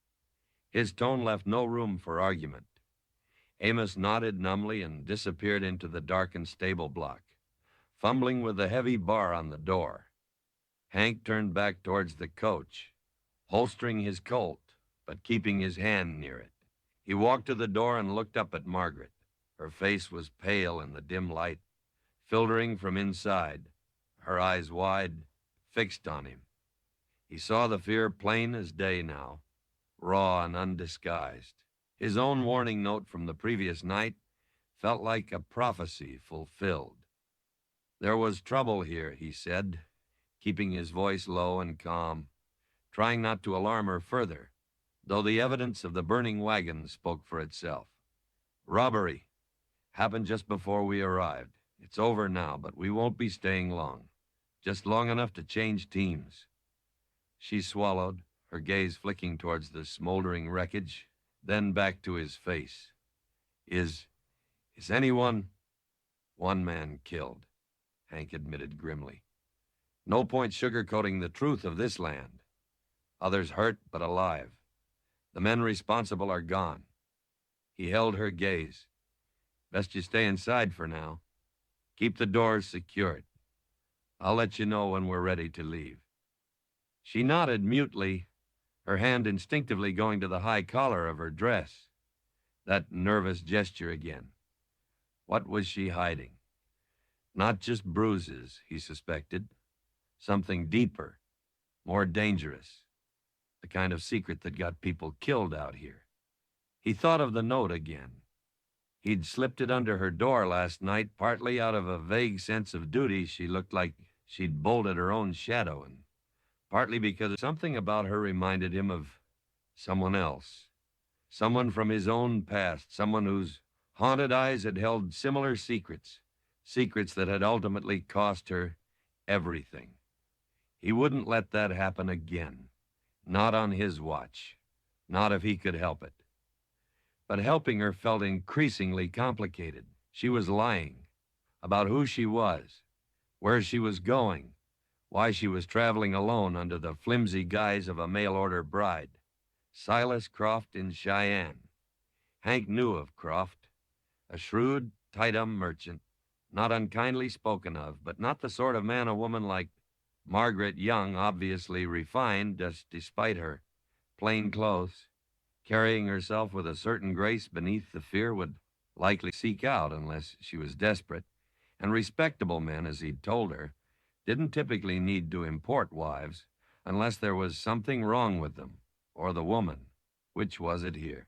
A: His tone left no room for argument. Amos nodded numbly and disappeared into the darkened stable block, fumbling with the heavy bar on the door. Hank turned back towards the coach, holstering his Colt, but keeping his hand near it. He walked to the door and looked up at Margaret. Her face was pale in the dim light, filtering from inside, her eyes wide, fixed on him. He saw the fear plain as day now, raw and undisguised. His own warning note from the previous night felt like a prophecy fulfilled. There was trouble here, he said, keeping his voice low and calm, trying not to alarm her further, though the evidence of the burning wagon spoke for itself. Robbery. Happened just before we arrived. It's over now, but we won't be staying long. Just long enough to change teams. She swallowed, her gaze flicking towards the smoldering wreckage, then back to his face. Is anyone... One man killed, Hank admitted grimly. No point sugarcoating the truth of this land. Others hurt but alive. The men responsible are gone. He held her gaze. Best you stay inside for now. Keep the doors secured. I'll let you know when we're ready to leave. She nodded mutely, her hand instinctively going to the high collar of her dress. That nervous gesture again. What was she hiding? Not just bruises, he suspected. Something deeper, more dangerous. The kind of secret that got people killed out here. He thought of the note again. He'd slipped it under her door last night, partly out of a vague sense of duty. She looked like she'd bolted her own shadow, and partly because something about her reminded him of someone else, someone from his own past, someone whose haunted eyes had held similar secrets, secrets that had ultimately cost her everything. He wouldn't let that happen again, not on his watch, not if he could help it. But helping her felt increasingly complicated. She was lying about who she was, where she was going, why she was traveling alone under the flimsy guise of a mail-order bride. Silas Croft in Cheyenne. Hank knew of Croft, a shrewd, tight-um merchant, not unkindly spoken of, but not the sort of man a woman like Margaret Young, obviously refined just despite her plain clothes, carrying herself with a certain grace beneath the fear, would likely seek out unless she was desperate. And respectable men, as he'd told her, didn't typically need to import wives unless there was something wrong with them, or the woman. Which was it here?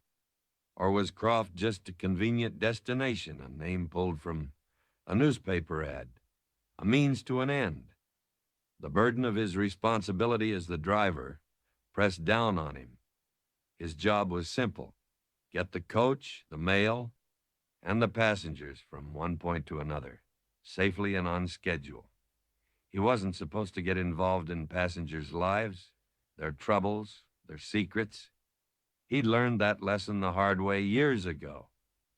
A: Or was Croft just a convenient destination, a name pulled from a newspaper ad, a means to an end? The burden of his responsibility as the driver pressed down on him. His job was simple: get the coach, the mail, and the passengers from one point to another, safely and on schedule. He wasn't supposed to get involved in passengers' lives, their troubles, their secrets. He'd learned that lesson the hard way years ago.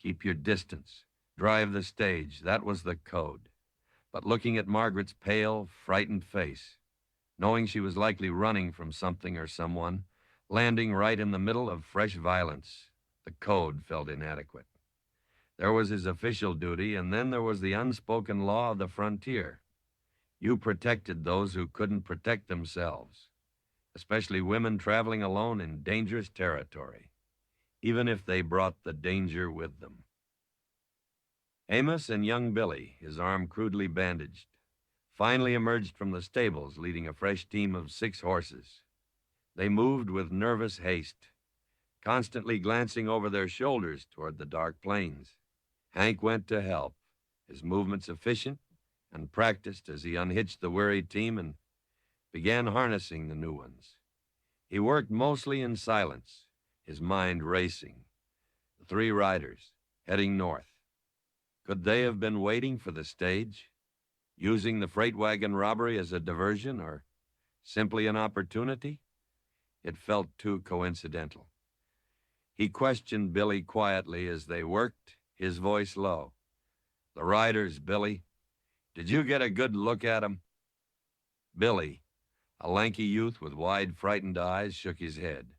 A: Keep your distance. Drive the stage. That was the code. But looking at Margaret's pale, frightened face, knowing she was likely running from something or someone, landing right in the middle of fresh violence, the code felt inadequate. There was his official duty, and then there was the unspoken law of the frontier. You protected those who couldn't protect themselves, especially women traveling alone in dangerous territory, even if they brought the danger with them. Amos and young Billy, his arm crudely bandaged, finally emerged from the stables leading a fresh team of 6 horses. They moved with nervous haste, constantly glancing over their shoulders toward the dark plains. Hank went to help, his movements efficient and practiced as he unhitched the weary team and began harnessing the new ones. He worked mostly in silence, his mind racing. The 3 riders, heading north. Could they have been waiting for the stage, using the freight wagon robbery as a diversion, or simply an opportunity? It felt too coincidental. He questioned Billy quietly as they worked, his voice low. "The riders, Billy. Did you get a good look at 'em?" Billy, a lanky youth with wide, frightened eyes, shook his head.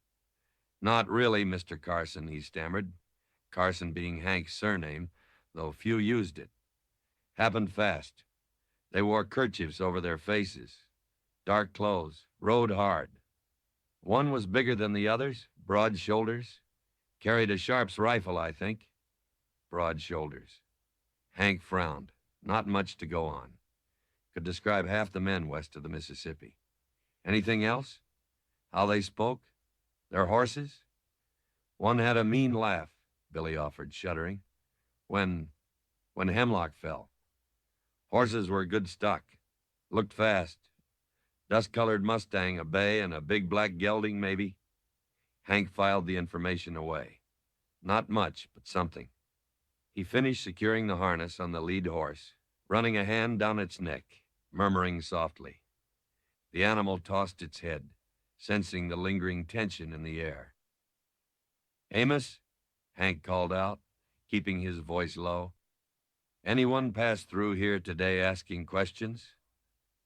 A: "Not really, Mr. Carson," he stammered, Carson being Hank's surname, though few used it. "Happened fast. They wore kerchiefs over their faces, dark clothes, rode hard. One was bigger than the others, broad shoulders. Carried a Sharp's rifle, I think." Broad shoulders. Hank frowned. Not much to go on. Could describe half the men west of the Mississippi. Anything else? How they spoke? Their horses? "One had a mean laugh," Billy offered, shuddering. When Hemlock fell. Horses were good stock. Looked fast. Dust-colored Mustang, a bay, and a big black gelding, maybe." Hank filed the information away. Not much, but something. He finished securing the harness on the lead horse, running a hand down its neck, murmuring softly. The animal tossed its head, sensing the lingering tension in the air. "Amos," Hank called out, keeping his voice low. "Anyone pass through here today asking questions?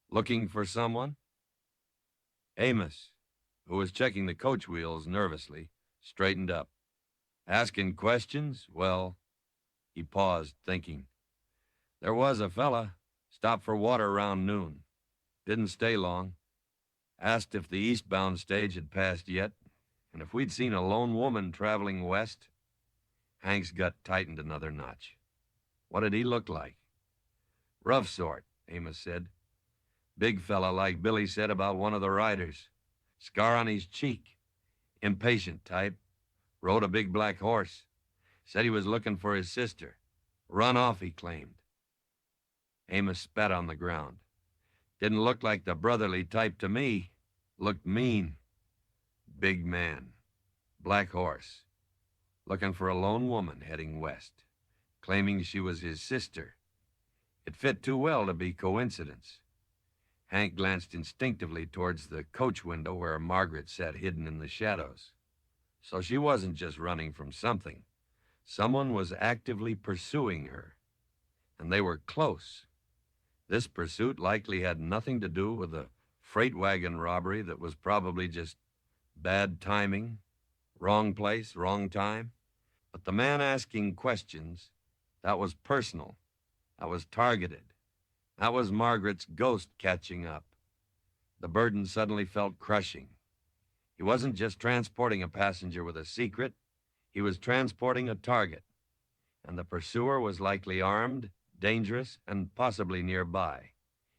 A: Looking for someone?" Amos, who was checking the coach wheels nervously, straightened up. "Asking questions? Well," he paused, thinking. "There was a fella. Stopped for water around noon. Didn't stay long. Asked if the eastbound stage had passed yet, and if we'd seen a lone woman traveling west." Hank's gut tightened another notch. What did he look like? "Rough sort," Amos said. "Big fella, like Billy said about one of the riders. Scar on his cheek. Impatient type. Rode a big black horse. Said he was looking for his sister. Run off, he claimed. Amos spat on the ground. Didn't look like the brotherly type to me. Looked mean. Big man. Black horse. Looking for a lone woman heading west. Claiming she was his sister. It fit too well to be coincidence. Hank glanced instinctively towards the coach window where Margaret sat hidden in the shadows. So she wasn't just running from something. Someone was actively pursuing her. And they were close. This pursuit likely had nothing to do with a freight wagon robbery that was probably just bad timing, wrong place, wrong time. But the man asking questions, that was personal. That was targeted. That was Margaret's ghost catching up. The burden suddenly felt crushing. He wasn't just transporting a passenger with a secret. He was transporting a target. And the pursuer was likely armed, dangerous, and possibly nearby.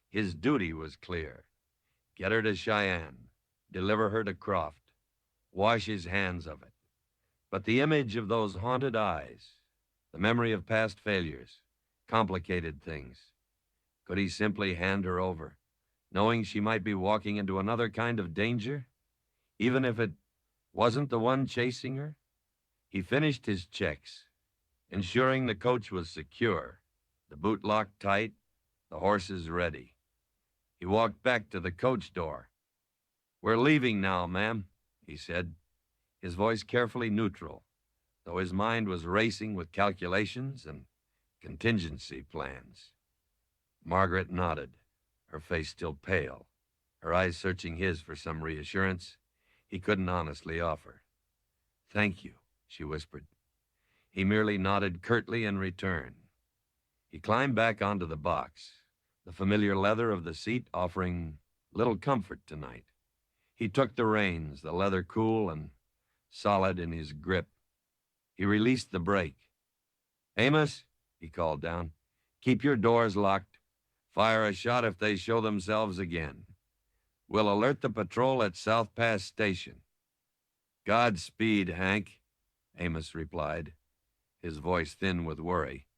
A: His duty was clear. Get her to Cheyenne. Deliver her to Croft. Wash his hands of it. But the image of those haunted eyes, the memory of past failures, complicated things. Could he simply hand her over, knowing she might be walking into another kind of danger, even if it wasn't the one chasing her? He finished his checks, ensuring the coach was secure, the boot locked tight, the horses ready. He walked back to the coach door. "We're leaving now, ma'am," he said, his voice carefully neutral, though his mind was racing with calculations and contingency plans. Margaret nodded, her face still pale, her eyes searching his for some reassurance he couldn't honestly offer. "Thank you," she whispered. He merely nodded curtly in return. He climbed back onto the box, the familiar leather of the seat offering little comfort tonight. He took the reins, the leather cool and solid in his grip. He released the brake. "Amos," he called down, "keep your doors locked. Fire a shot if they show themselves again. We'll alert the patrol at South Pass Station." "Godspeed, Hank," Amos replied, his voice thin with worry.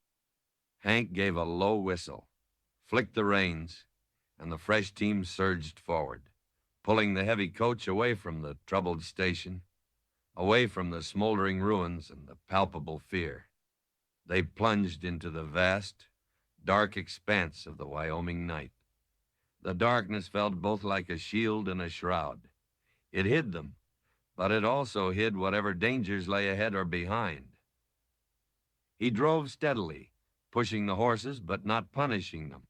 A: Hank gave a low whistle, flicked the reins, and the fresh team surged forward, pulling the heavy coach away from the troubled station, away from the smoldering ruins and the palpable fear. They plunged into the vast, dark expanse of the Wyoming night. The darkness felt both like a shield and a shroud. It hid them, but it also hid whatever dangers lay ahead or behind. He drove steadily, pushing the horses but not punishing them,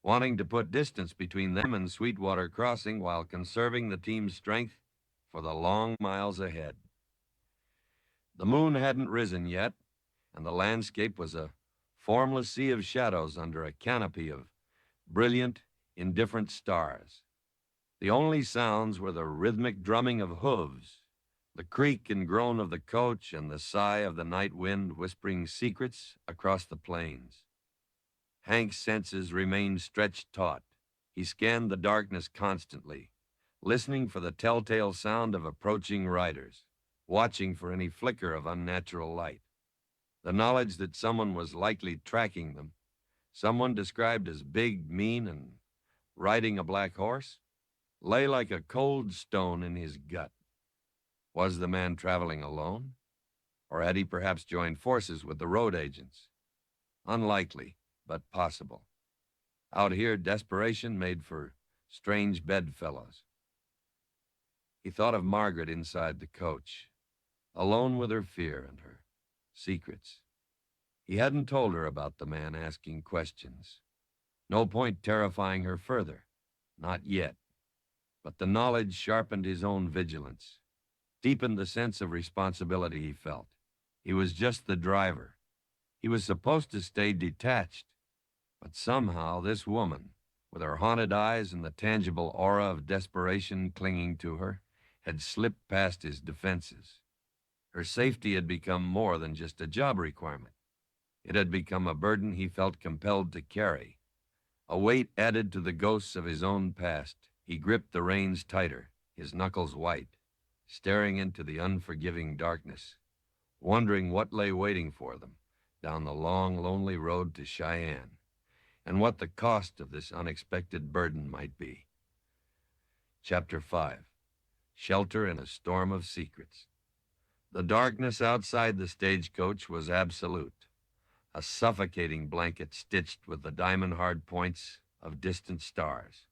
A: wanting to put distance between them and Sweetwater Crossing while conserving the team's strength for the long miles ahead. The moon hadn't risen yet, and the landscape was a formless sea of shadows under a canopy of brilliant, indifferent stars. The only sounds were the rhythmic drumming of hooves, the creak and groan of the coach, and the sigh of the night wind whispering secrets across the plains. Hank's senses remained stretched taut. He scanned the darkness constantly, listening for the telltale sound of approaching riders, watching for any flicker of unnatural light. The knowledge that someone was likely tracking them, someone described as big, mean, and riding a black horse, lay like a cold stone in his gut. Was the man traveling alone? Or had he perhaps joined forces with the road agents? Unlikely, but possible. Out here, desperation made for strange bedfellows. He thought of Margaret inside the coach, alone with her fear and her secrets. He hadn't told her about the man asking questions. No point terrifying her further. Not yet. But the knowledge sharpened his own vigilance, deepened the sense of responsibility he felt. He was just the driver. He was supposed to stay detached. But somehow this woman, with her haunted eyes and the tangible aura of desperation clinging to her, had slipped past his defenses. Her safety had become more than just a job requirement. It had become a burden he felt compelled to carry, a weight added to the ghosts of his own past. He gripped the reins tighter, his knuckles white, staring into the unforgiving darkness. wondering what lay waiting for them down the long, lonely road to Cheyenne, and what the cost of this unexpected burden might be. Chapter 5. Shelter in a Storm of Secrets. The darkness outside the stagecoach was absolute, a suffocating blanket stitched with the diamond-hard points of distant stars.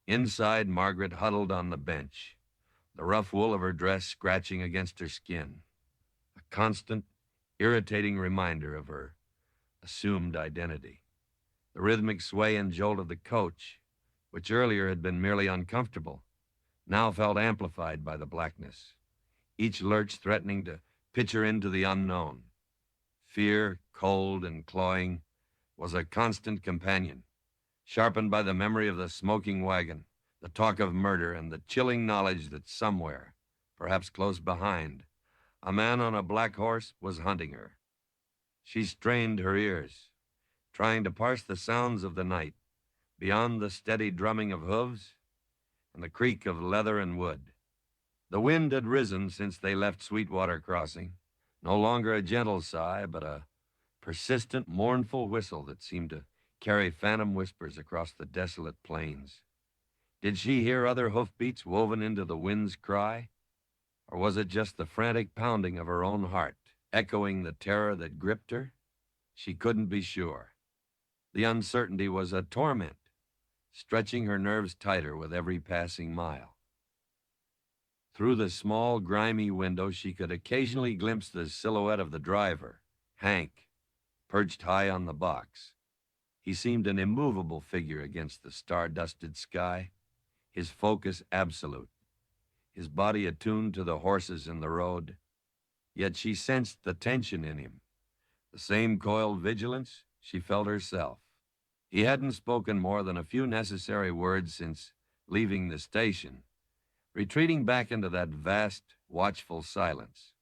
A: Inside, Margaret huddled on the bench, the rough wool of her dress scratching against her skin, a constant, irritating reminder of her assumed identity. The rhythmic sway and jolt of the coach, which earlier had been merely uncomfortable, now felt amplified by the blackness, each lurch threatening to pitch her into the unknown. Fear, cold and clawing, was a constant companion, sharpened by the memory of the smoking wagon, the talk of murder, and the chilling knowledge that somewhere, perhaps close behind, a man on a black horse was hunting her. She strained her ears, trying to parse the sounds of the night, beyond the steady drumming of hooves and the creak of leather and wood. The wind had risen since they left Sweetwater Crossing, no longer a gentle sigh, but a persistent, mournful whistle that seemed to carry phantom whispers across the desolate plains. Did she hear other hoofbeats woven into the wind's cry? Or was it just the frantic pounding of her own heart, echoing the terror that gripped her? She couldn't be sure. The uncertainty was a torment, stretching her nerves tighter with every passing mile. Through the small, grimy window, she could occasionally glimpse the silhouette of the driver, Hank, perched high on the box. He seemed an immovable figure against the star-dusted sky, his focus absolute, his body attuned to the horses in the road. Yet she sensed the tension in him, the same coiled vigilance she felt herself. He hadn't spoken more than a few necessary words since leaving the station, retreating back into that vast, watchful silence.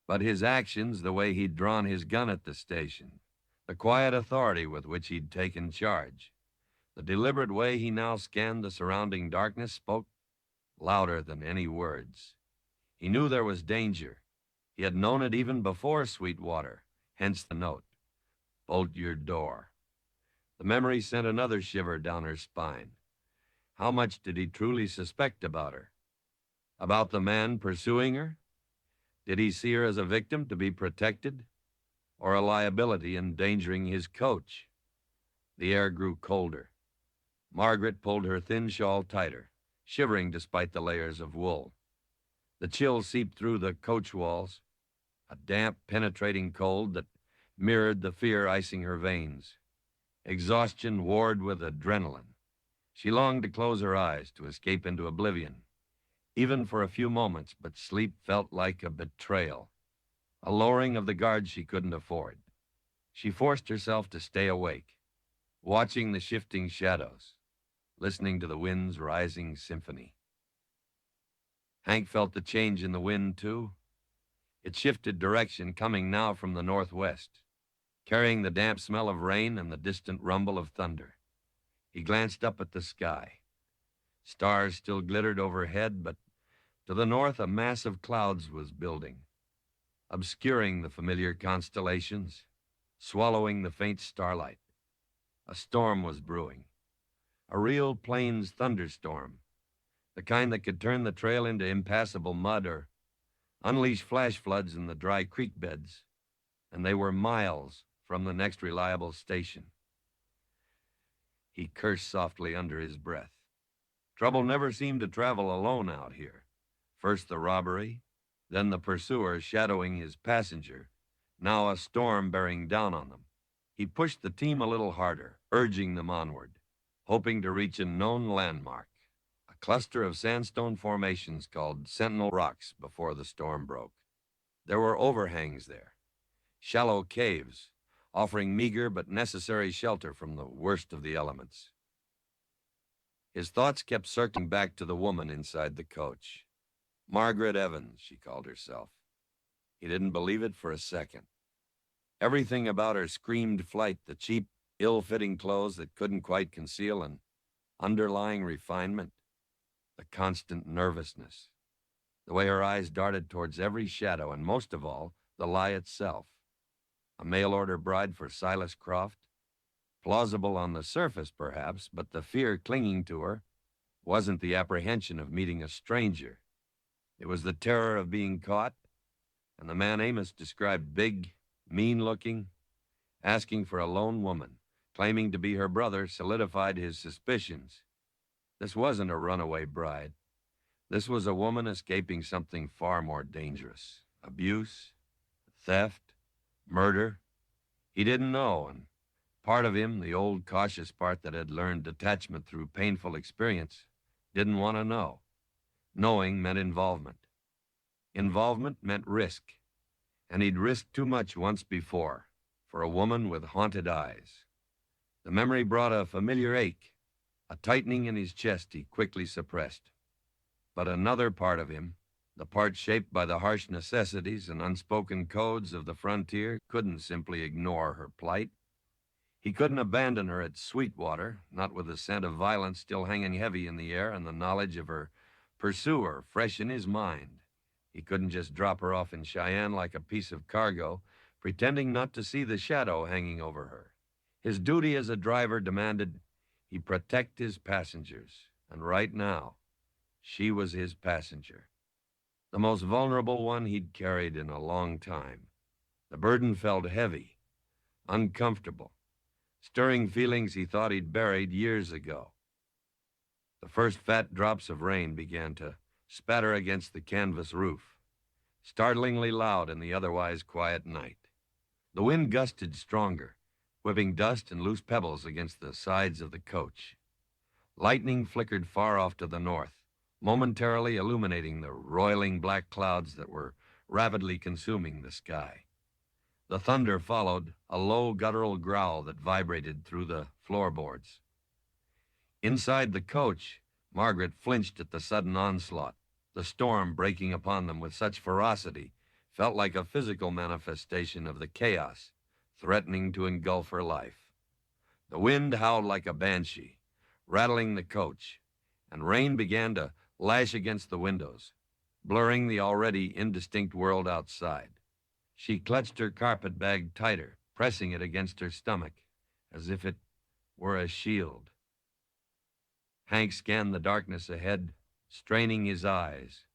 A: But his actions, the way he'd drawn his gun at the station, the quiet authority with which he'd taken charge, the deliberate way he now scanned the surrounding darkness spoke louder than any words. He knew there was danger. He had known it even before Sweetwater, hence the note, "Bolt your door." The memory sent another shiver down her spine. How much did he truly suspect about her? About the man pursuing her? Did he see her as a victim to be protected, or a liability endangering his coach? The air grew colder. Margaret pulled her thin shawl tighter, shivering despite the layers of wool. The chill seeped through the coach walls, a damp, penetrating cold that mirrored the fear icing her veins. Exhaustion warred with adrenaline. She longed to close her eyes, to escape into oblivion, even for a few moments, but sleep felt like a betrayal, a lowering of the guard she couldn't afford. She forced herself to stay awake, watching the shifting shadows, listening to the wind's rising symphony. Hank felt the change in the wind, too. It shifted direction, coming now from the northwest, carrying the damp smell of rain and the distant rumble of thunder. He glanced up at the sky. Stars still glittered overhead, but to the north a mass of clouds was building, obscuring the familiar constellations, swallowing the faint starlight. A storm was brewing, a real plains thunderstorm, the kind that could turn the trail into impassable mud or unleash flash floods in the dry creek beds, and they were miles from the next reliable station. He cursed softly under his breath. Trouble never seemed to travel alone out here. First the robbery, then the pursuer shadowing his passenger, now a storm bearing down on them. He pushed the team a little harder, urging them onward, hoping to reach a known landmark, a cluster of sandstone formations called Sentinel Rocks before the storm broke. There were overhangs there, shallow caves, offering meager but necessary shelter from the worst of the elements. His thoughts kept circling back to the woman inside the coach. Margaret Evans, she called herself. He didn't believe it for a second. Everything about her screamed flight, the cheap, ill-fitting clothes that couldn't quite conceal an underlying refinement, the constant nervousness, the way her eyes darted towards every shadow, and most of all, the lie itself. A mail-order bride for Silas Croft? Plausible on the surface, perhaps, but the fear clinging to her wasn't the apprehension of meeting a stranger. It was the terror of being caught, and the man Amos described big, mean-looking, asking for a lone woman, claiming to be her brother, solidified his suspicions. This wasn't a runaway bride. This was a woman escaping something far more dangerous. Abuse, theft, murder. He didn't know, and part of him, the old cautious part that had learned detachment through painful experience, didn't want to know. Knowing meant involvement. Involvement meant risk, and he'd risked too much once before for a woman with haunted eyes. The memory brought a familiar ache, a tightening in his chest he quickly suppressed. But another part of him, the part shaped by the harsh necessities and unspoken codes of the frontier, couldn't simply ignore her plight. He couldn't abandon her at Sweetwater, not with the scent of violence still hanging heavy in the air and the knowledge of her pursuer fresh in his mind. He couldn't just drop her off in Cheyenne like a piece of cargo, pretending not to see the shadow hanging over her. His duty as a driver demanded he protect his passengers, and right now, she was his passenger. The most vulnerable one he'd carried in a long time. The burden felt heavy, uncomfortable, stirring feelings he thought he'd buried years ago. The first fat drops of rain began to spatter against the canvas roof, startlingly loud in the otherwise quiet night. The wind gusted stronger, whipping dust and loose pebbles against the sides of the coach. Lightning flickered far off to the north, momentarily illuminating the roiling black clouds that were rapidly consuming the sky. The thunder followed, a low guttural growl that vibrated through the floorboards. Inside the coach, Margaret flinched at the sudden onslaught. The storm breaking upon them with such ferocity felt like a physical manifestation of the chaos threatening to engulf her life. The wind howled like a banshee, rattling the coach, and rain began to lash against the windows, blurring the already indistinct world outside. She clutched her carpet bag tighter, pressing it against her stomach, as if it were a shield. Hank scanned the darkness ahead, straining his eyes.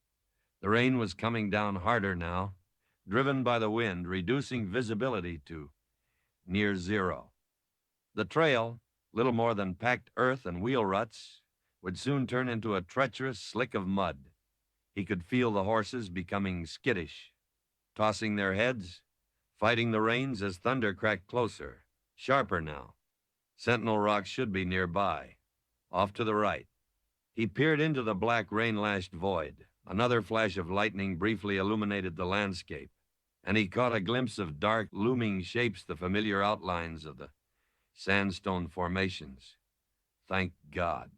A: The rain was coming down harder now, driven by the wind, reducing visibility to near zero. The trail, little more than packed earth and wheel ruts, would soon turn into a treacherous slick of mud. He could feel the horses becoming skittish, tossing their heads, fighting the reins as thunder cracked closer, sharper now. Sentinel Rock should be nearby, off to the right. He peered into the black rain-lashed void. Another flash of lightning briefly illuminated the landscape, and he caught a glimpse of dark, looming shapes, the familiar outlines of the sandstone formations. Thank God.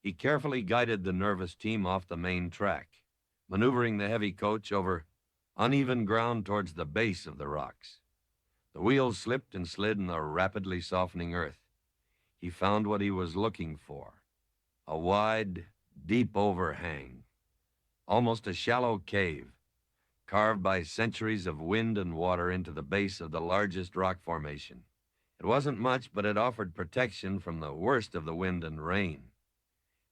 A: He carefully guided the nervous team off the main track, maneuvering the heavy coach over uneven ground towards the base of the rocks. The wheels slipped and slid in the rapidly softening earth. He found what he was looking for, a wide, deep overhang, almost a shallow cave, carved by centuries of wind and water into the base of the largest rock formation. It wasn't much, but it offered protection from the worst of the wind and rain.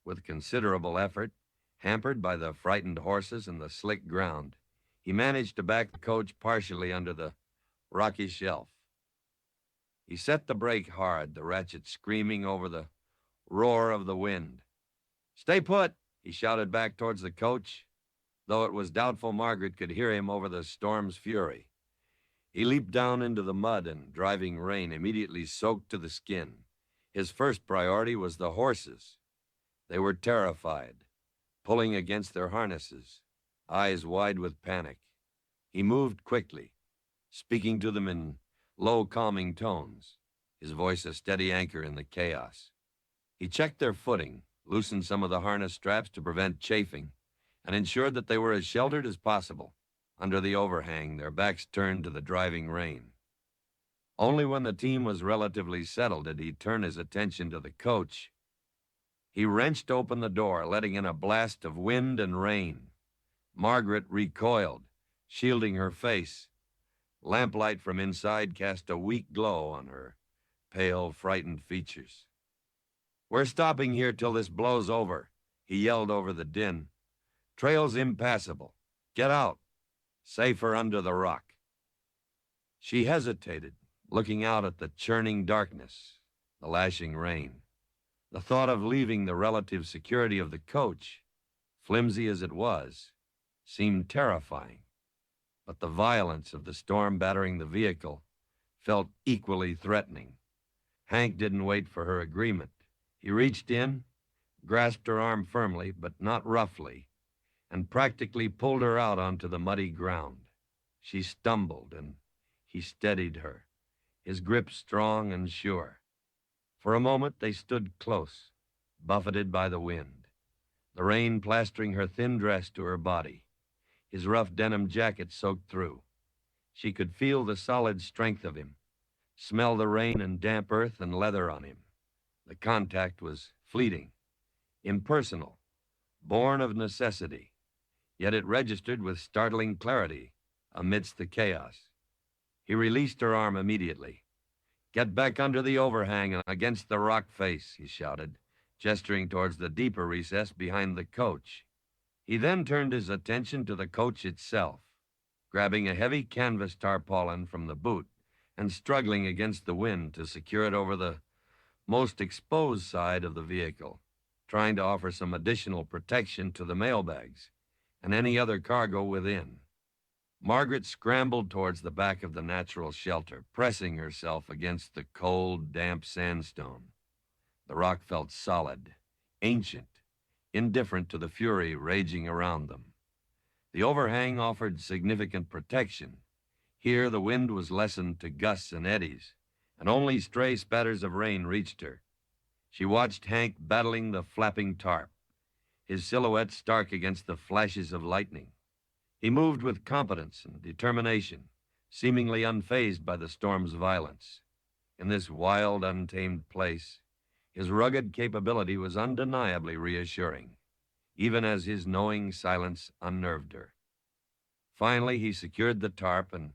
A: With considerable effort, hampered by the frightened horses and the slick ground, he managed to back the coach partially under the rocky shelf. He set the brake hard, the ratchet screaming over the roar of the wind. "Stay put," he shouted back towards the coach, though it was doubtful Margaret could hear him over the storm's fury. He leaped down into the mud and driving rain, immediately soaked to the skin. His first priority was the horses. They were terrified, pulling against their harnesses, eyes wide with panic. He moved quickly, speaking to them in low, calming tones, his voice a steady anchor in the chaos. He checked their footing, loosened some of the harness straps to prevent chafing, and ensured that they were as sheltered as possible. Under the overhang, their backs turned to the driving rain. Only when the team was relatively settled did he turn his attention to the coach. He wrenched open the door, letting in a blast of wind and rain. Margaret recoiled, shielding her face. Lamplight from inside cast a weak glow on her pale, frightened features. "We're stopping here till this blows over," he yelled over the din. "Trail's impassable. Get out. Safer under the rock." She hesitated, looking out at the churning darkness, the lashing rain. The thought of leaving the relative security of the coach, flimsy as it was, seemed terrifying. But the violence of the storm battering the vehicle felt equally threatening. Hank didn't wait for her agreement. He reached in, grasped her arm firmly, but not roughly, and practically pulled her out onto the muddy ground. She stumbled, and he steadied her, his grip strong and sure. For a moment, they stood close, buffeted by the wind, the rain plastering her thin dress to her body, his rough denim jacket soaked through. She could feel the solid strength of him, smell the rain and damp earth and leather on him. The contact was fleeting, impersonal, born of necessity, yet it registered with startling clarity amidst the chaos. He released her arm immediately. "Get back under the overhang and against the rock face," he shouted, gesturing towards the deeper recess behind the coach. He then turned his attention to the coach itself, grabbing a heavy canvas tarpaulin from the boot and struggling against the wind to secure it over the most exposed side of the vehicle, trying to offer some additional protection to the mailbags and any other cargo within. Margaret scrambled towards the back of the natural shelter, pressing herself against the cold, damp sandstone. The rock felt solid, ancient, indifferent to the fury raging around them. The overhang offered significant protection. Here the wind was lessened to gusts and eddies, and only stray spatters of rain reached her. She watched Hank battling the flapping tarp, his silhouette stark against the flashes of lightning. He moved with competence and determination, seemingly unfazed by the storm's violence. In this wild, untamed place, his rugged capability was undeniably reassuring, even as his knowing silence unnerved her. Finally, he secured the tarp and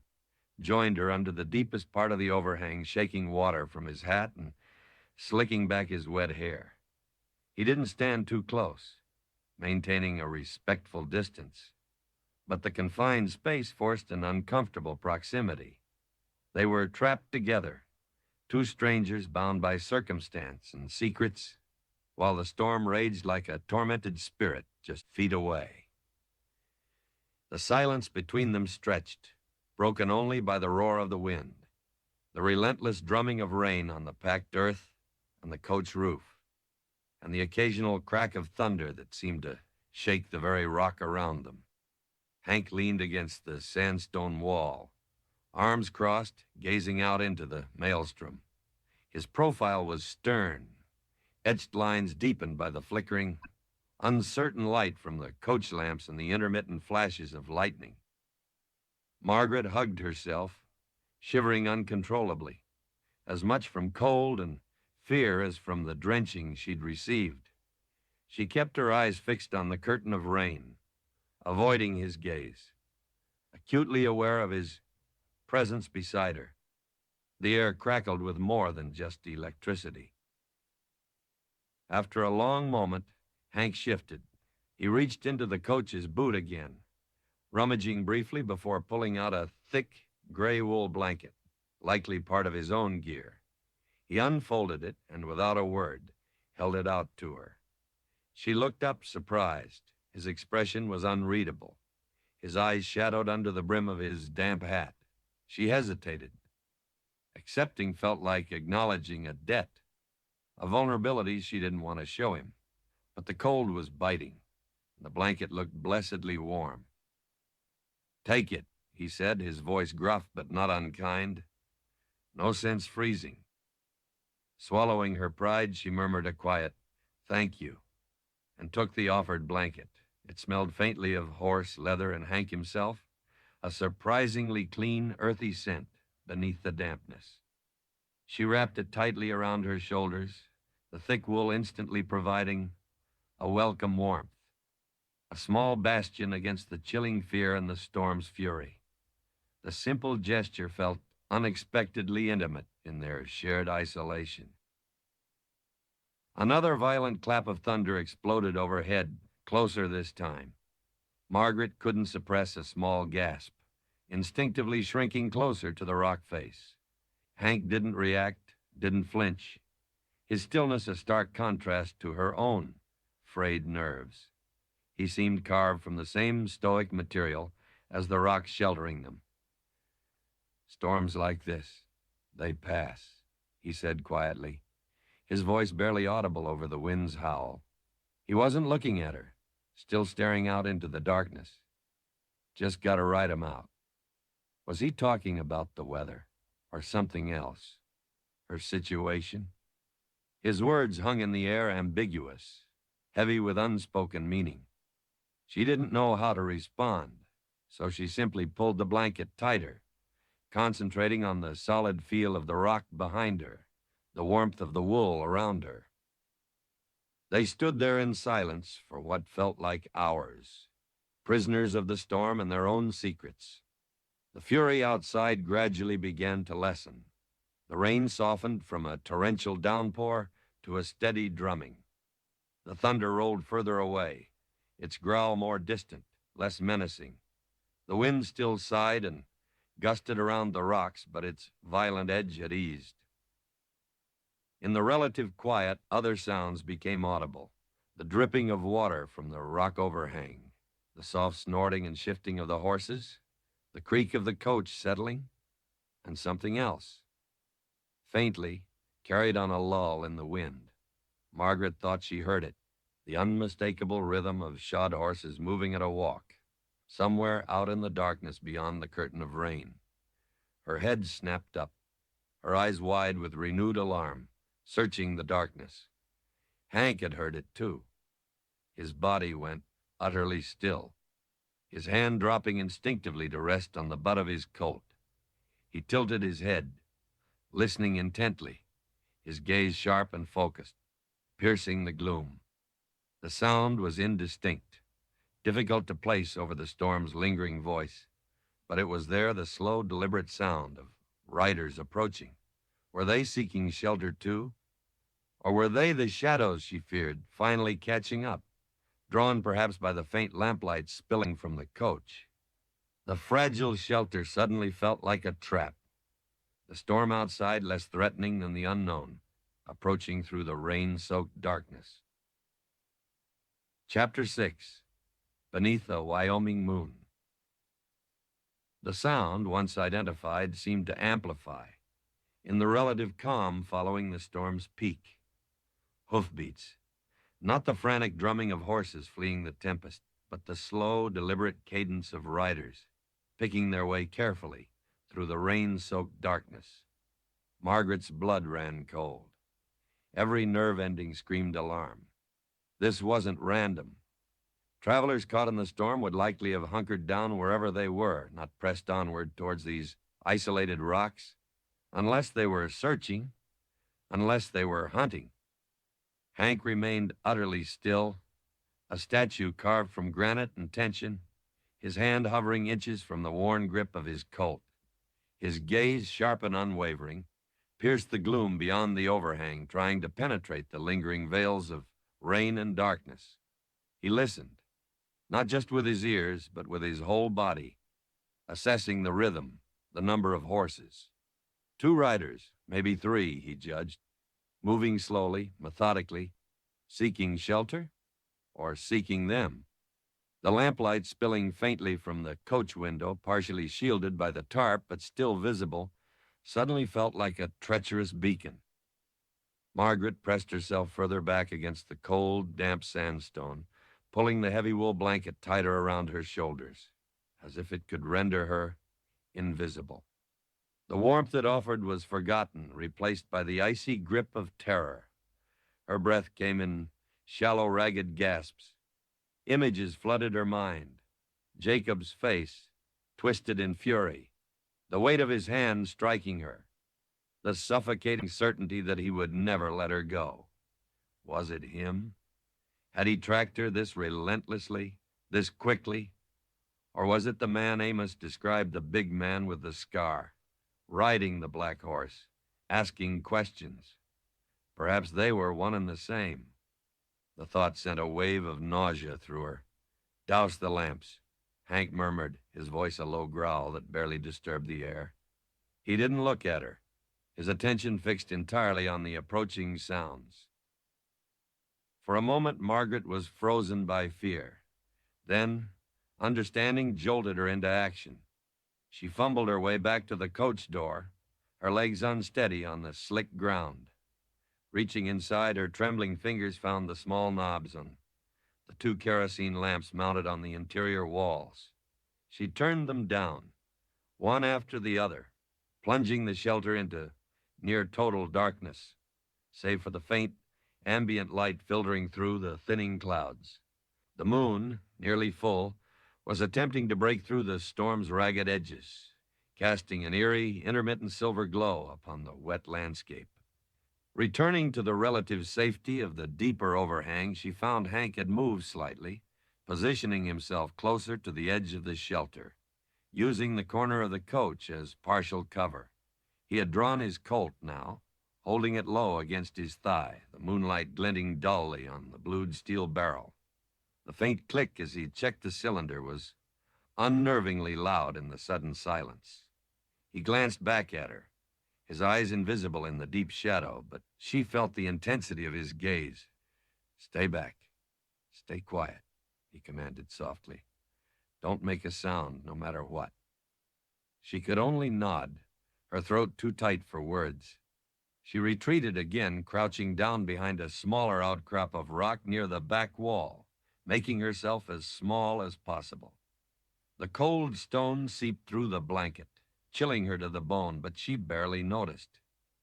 A: joined her under the deepest part of the overhang, shaking water from his hat and slicking back his wet hair. He didn't stand too close, maintaining a respectful distance, but the confined space forced an uncomfortable proximity. They were trapped together, two strangers bound by circumstance and secrets, while the storm raged like a tormented spirit just feet away. The silence between them stretched, broken only by the roar of the wind, the relentless drumming of rain on the packed earth and the coach roof, and the occasional crack of thunder that seemed to shake the very rock around them. Hank leaned against the sandstone wall, arms crossed, gazing out into the maelstrom. His profile was stern, etched lines deepened by the flickering, uncertain light from the coach lamps and the intermittent flashes of lightning. Margaret hugged herself, shivering uncontrollably, as much from cold and fear as from the drenching she'd received. She kept her eyes fixed on the curtain of rain, avoiding his gaze, acutely aware of his presence beside her. The air crackled with more than just electricity. After a long moment, Hank shifted. He reached into the coach's boot again, rummaging briefly before pulling out a thick gray wool blanket, likely part of his own gear. He unfolded it and, without a word, held it out to her. She looked up, surprised. His expression was unreadable, his eyes shadowed under the brim of his damp hat. She hesitated. Accepting felt like acknowledging a debt, a vulnerability she didn't want to show him. But the cold was biting, and the blanket looked blessedly warm. "Take it," he said, his voice gruff but not unkind. "No sense freezing." Swallowing her pride, she murmured a quiet, "Thank you," and took the offered blanket. It smelled faintly of horse, leather, and Hank himself, a surprisingly clean, earthy scent beneath the dampness. She wrapped it tightly around her shoulders, the thick wool instantly providing a welcome warmth. a small bastion against the chilling fear and the storm's fury. The simple gesture felt unexpectedly intimate in their shared isolation. Another violent clap of thunder exploded overhead, closer this time. Margaret couldn't suppress a small gasp, instinctively shrinking closer to the rock face. Hank didn't react, didn't flinch, his stillness a stark contrast to her own frayed nerves. He seemed carved from the same stoic material as the rocks sheltering them. "Storms like this, they pass," he said quietly, his voice barely audible over the wind's howl. He wasn't looking at her, still staring out into the darkness. "Just gotta ride 'em out." Was he talking about the weather, or something else? Her situation? His words hung in the air ambiguous, heavy with unspoken meaning. She didn't know how to respond, so she simply pulled the blanket tighter, concentrating on the solid feel of the rock behind her, the warmth of the wool around her. They stood there in silence for what felt like hours, prisoners of the storm and their own secrets. The fury outside gradually began to lessen. The rain softened from a torrential downpour to a steady drumming. The thunder rolled further away, its growl more distant, less menacing. The wind still sighed and gusted around the rocks, but its violent edge had eased. In the relative quiet, other sounds became audible. The dripping of water from the rock overhang, the soft snorting and shifting of the horses, the creak of the coach settling, and something else. Faintly, carried on a lull in the wind, Margaret thought she heard it, the unmistakable rhythm of shod horses moving at a walk, somewhere out in the darkness beyond the curtain of rain. Her head snapped up, her eyes wide with renewed alarm, searching the darkness. Hank had heard it, too. His body went utterly still, his hand dropping instinctively to rest on the butt of his coat. He tilted his head, listening intently, his gaze sharp and focused, piercing the gloom. The sound was indistinct, difficult to place over the storm's lingering voice, but it was there, the slow, deliberate sound of riders approaching. Were they seeking shelter too? Or were they the shadows she feared, finally catching up, drawn perhaps by the faint lamplight spilling from the coach? The fragile shelter suddenly felt like a trap. The storm outside less threatening than the unknown, approaching through the rain-soaked darkness. Chapter 6. Beneath a Wyoming Moon. The sound, once identified, seemed to amplify in the relative calm following the storm's peak. Hoofbeats, not the frantic drumming of horses fleeing the tempest, but the slow, deliberate cadence of riders, picking their way carefully through the rain-soaked darkness. Margaret's blood ran cold. Every nerve ending screamed alarm. This wasn't random. Travelers caught in the storm would likely have hunkered down wherever they were, not pressed onward towards these isolated rocks, unless they were searching, unless they were hunting. Hank remained utterly still, a statue carved from granite and tension, his hand hovering inches from the worn grip of his Colt. His gaze, sharp and unwavering, pierced the gloom beyond the overhang, trying to penetrate the lingering veils of rain and darkness. He listened, not just with his ears, but with his whole body, assessing the rhythm, the number of horses. 2 riders, maybe 3, he judged, moving slowly, methodically, seeking shelter or seeking them. The lamplight spilling faintly from the coach window, partially shielded by the tarp but still visible, suddenly felt like a treacherous beacon. Margaret pressed herself further back against the cold, damp sandstone, pulling the heavy wool blanket tighter around her shoulders, as if it could render her invisible. The warmth it offered was forgotten, replaced by the icy grip of terror. Her breath came in shallow, ragged gasps. Images flooded her mind. Jacob's face, twisted in fury, the weight of his hand striking her, the suffocating certainty that he would never let her go. Was it him? Had he tracked her this relentlessly, This quickly? Or was it the man Amos described, the big man with the scar, riding the black horse, asking questions? Perhaps they were one and the same. The thought sent a wave of nausea through her. Douse the lamps, Hank murmured, his voice a low growl that barely disturbed the air. He didn't look at her, his attention fixed entirely on the approaching sounds. For a moment, Margaret was frozen by fear. Then, understanding jolted her into action. She fumbled her way back to the coach door, her legs unsteady on the slick ground. Reaching inside, her trembling fingers found the small knobs on the 2 kerosene lamps mounted on the interior walls. She turned them down, one after the other, plunging the shelter into near total darkness, save for the faint, ambient light filtering through the thinning clouds. The moon, nearly full, was attempting to break through the storm's ragged edges, casting an eerie, intermittent silver glow upon the wet landscape. Returning to the relative safety of the deeper overhang, she found Hank had moved slightly, positioning himself closer to the edge of the shelter, using the corner of the coach as partial cover. He had drawn his Colt now, holding it low against his thigh, the moonlight glinting dully on the blued steel barrel. The faint click as he checked the cylinder was unnervingly loud in the sudden silence. He glanced back at her, his eyes invisible in the deep shadow, but she felt the intensity of his gaze. "Stay back. Stay quiet," he commanded softly. "Don't make a sound, no matter what." She could only nod, her throat too tight for words. She retreated again, crouching down behind a smaller outcrop of rock near the back wall, making herself as small as possible. The cold stone seeped through the blanket, chilling her to the bone, but she barely noticed.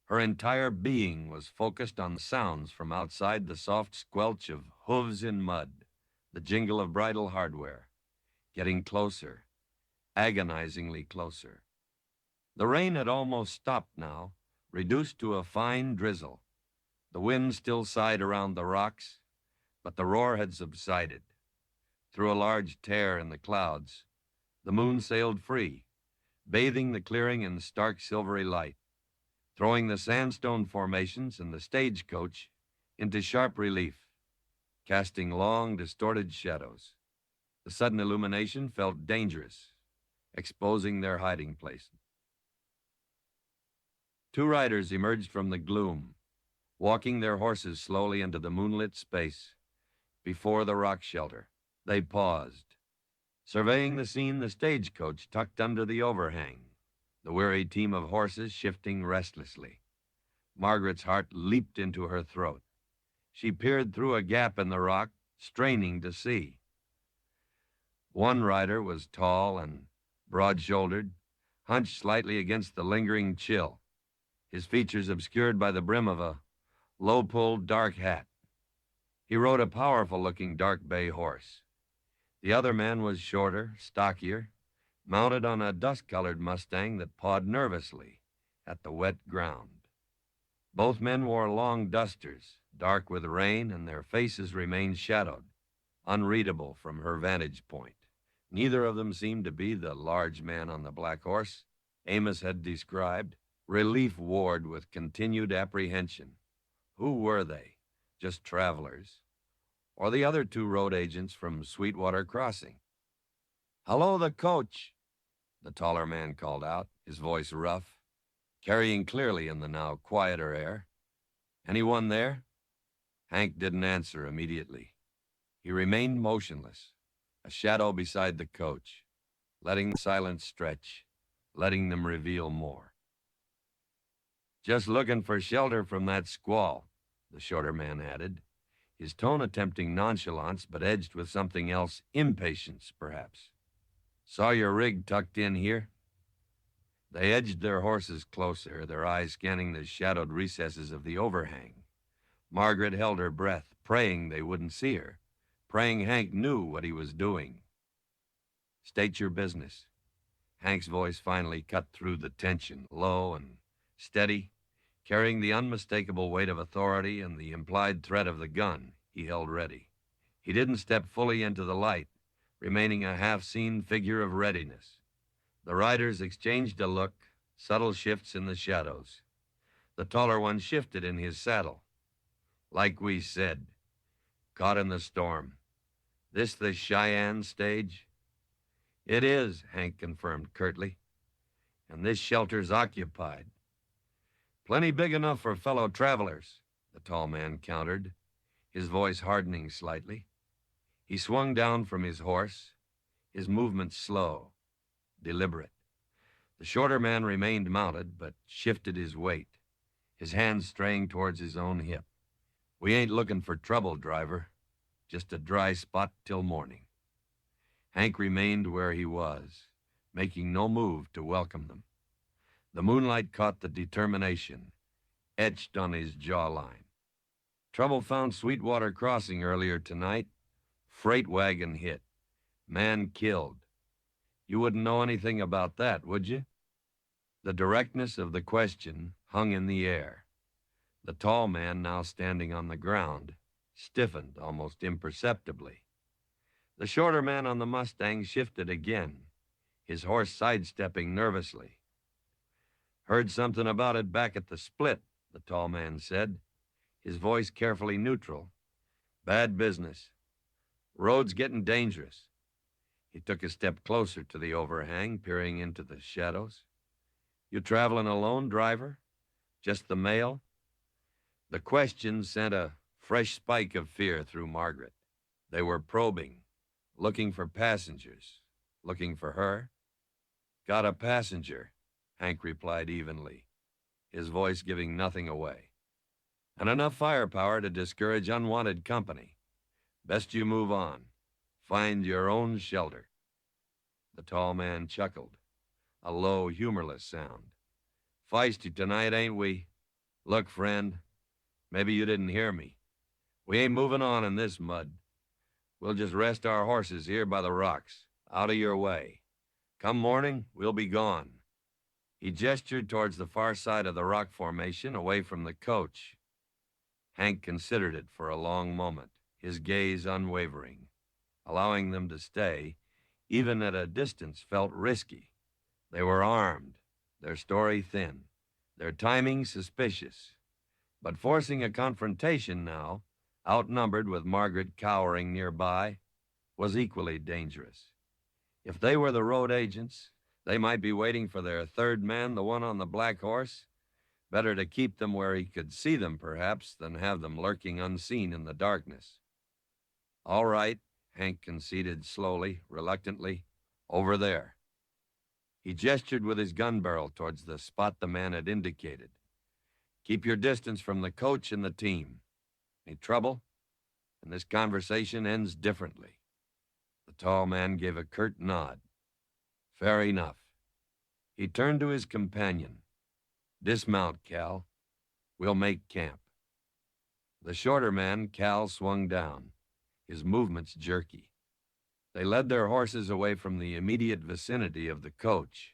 A: Her entire being was focused on sounds from outside, the soft squelch of hooves in mud, the jingle of bridle hardware, getting closer, agonizingly closer. The rain had almost stopped now, reduced to a fine drizzle. The wind still sighed around the rocks, but the roar had subsided. Through a large tear in the clouds, the moon sailed free, bathing the clearing in stark silvery light, throwing the sandstone formations and the stagecoach into sharp relief, casting long, distorted shadows. The sudden illumination felt dangerous, exposing their hiding place. 2 riders emerged from the gloom, walking their horses slowly into the moonlit space before the rock shelter. They paused, surveying the scene, the stagecoach tucked under the overhang, the weary team of horses shifting restlessly. Margaret's heart leaped into her throat. She peered through a gap in the rock, straining to see. One rider was tall and broad-shouldered, hunched slightly against the lingering chill, his features obscured by the brim of a low-pulled dark hat. He rode a powerful-looking dark bay horse. The other man was shorter, stockier, mounted on a dust-colored Mustang that pawed nervously at the wet ground. Both men wore long dusters, dark with rain, and their faces remained shadowed, unreadable from her vantage point. Neither of them seemed to be the large man on the black horse Amos had described. Relief warred with continued apprehension. Who were they? Just travelers? Or the other 2 road agents from Sweetwater Crossing? "Hello, the coach," the taller man called out, his voice rough, carrying clearly in the now quieter air. "Anyone there?" Hank didn't answer immediately. He remained motionless, a shadow beside the coach, letting the silence stretch, letting them reveal more. "Just looking for shelter from that squall," the shorter man added, his tone attempting nonchalance but edged with something else, impatience, perhaps. "Saw your rig tucked in here." They edged their horses closer, their eyes scanning the shadowed recesses of the overhang. Margaret held her breath, praying they wouldn't see her, praying Hank knew what he was doing. "State your business." Hank's voice finally cut through the tension, low and steady, carrying the unmistakable weight of authority and the implied threat of the gun he held ready. He didn't step fully into the light, remaining a half-seen figure of readiness. The riders exchanged a look, subtle shifts in the shadows. The taller one shifted in his saddle. Like we said, caught in the storm. This the Cheyenne stage? It is, Hank confirmed curtly. And this shelter's occupied. Plenty big enough for fellow travelers, the tall man countered, his voice hardening slightly. He swung down from his horse, his movements slow, deliberate. The shorter man remained mounted, but shifted his weight, his hands straying towards his own hip. We ain't looking for trouble, driver. Just a dry spot till morning. Hank remained where he was, making no move to welcome them. The moonlight caught the determination, etched on his jawline. Trouble found Sweetwater Crossing earlier tonight. Freight wagon hit. Man killed. You wouldn't know anything about that, would you? The directness of the question hung in the air. The tall man, now standing on the ground, stiffened almost imperceptibly. The shorter man on the Mustang shifted again, his horse sidestepping nervously. Heard something about it back at the split, the tall man said, his voice carefully neutral. Bad business. Road's getting dangerous. He took a step closer to the overhang, peering into the shadows. You traveling alone, driver? Just the mail? The question sent a fresh spike of fear through Margaret. They were probing, looking for passengers. Looking for her? Got a passenger, Hank replied evenly, his voice giving nothing away. And enough firepower to discourage unwanted company. Best you move on. Find your own shelter. The tall man chuckled, a low, humorless sound. Feisty tonight, ain't we? Look, friend, maybe you didn't hear me. We ain't moving on in this mud. We'll just rest our horses here by the rocks, out of your way. Come morning, we'll be gone. He gestured towards the far side of the rock formation, away from the coach. Hank considered it for a long moment, his gaze unwavering. Allowing them to stay, even at a distance, felt risky. They were armed, their story thin, their timing suspicious. But forcing a confrontation now, outnumbered with Margaret cowering nearby, was equally dangerous. If they were the road agents, they might be waiting for their third man, the one on the black horse. Better to keep them where he could see them, perhaps, than have them lurking unseen in the darkness. All right, Hank conceded slowly, reluctantly. Over there. He gestured with his gun barrel towards the spot the man had indicated. Keep your distance from the coach and the team. Any trouble? And this conversation ends differently. The tall man gave a curt nod. Fair enough. He turned to his companion. Dismount, Cal. We'll make camp. The shorter man, Cal, swung down, his movements jerky. They led their horses away from the immediate vicinity of the coach,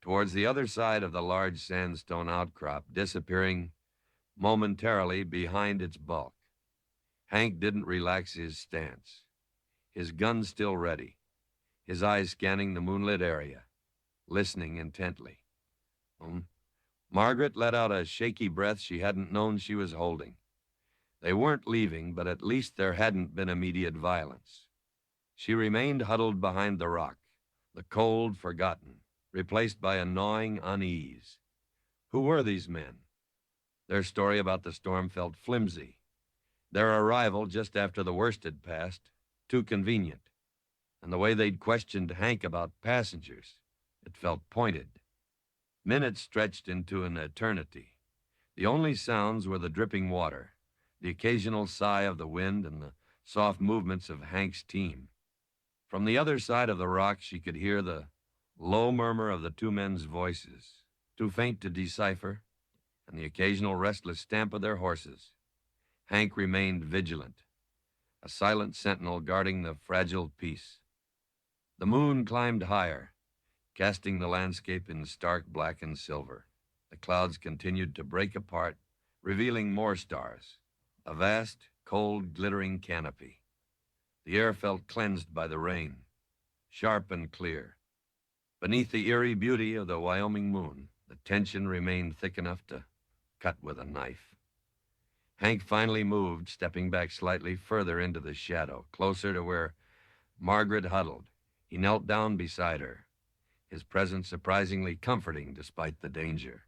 A: towards the other side of the large sandstone outcrop, disappearing momentarily behind its bulk. Hank didn't relax his stance, his gun still ready, his eyes scanning the moonlit area, listening intently. Margaret let out a shaky breath she hadn't known she was holding. They weren't leaving, but at least there hadn't been immediate violence. She remained huddled behind the rock, the cold forgotten, replaced by a gnawing unease. Who were these men? Their story about the storm felt flimsy. Their arrival just after the worst had passed, too convenient. And the way they'd questioned Hank about passengers, it felt pointed. Minutes stretched into an eternity. The only sounds were the dripping water, the occasional sigh of the wind, and the soft movements of Hank's team. From the other side of the rock, she could hear the low murmur of the two men's voices, too faint to decipher, and the occasional restless stamp of their horses. Hank remained vigilant, a silent sentinel guarding the fragile peace. The moon climbed higher, casting the landscape in stark black and silver. The clouds continued to break apart, revealing more stars, a vast, cold, glittering canopy. The air felt cleansed by the rain, sharp and clear. Beneath the eerie beauty of the Wyoming moon, the tension remained thick enough to cut with a knife. Hank finally moved, stepping back slightly further into the shadow, closer to where Margaret huddled. He knelt down beside her, his presence surprisingly comforting despite the danger.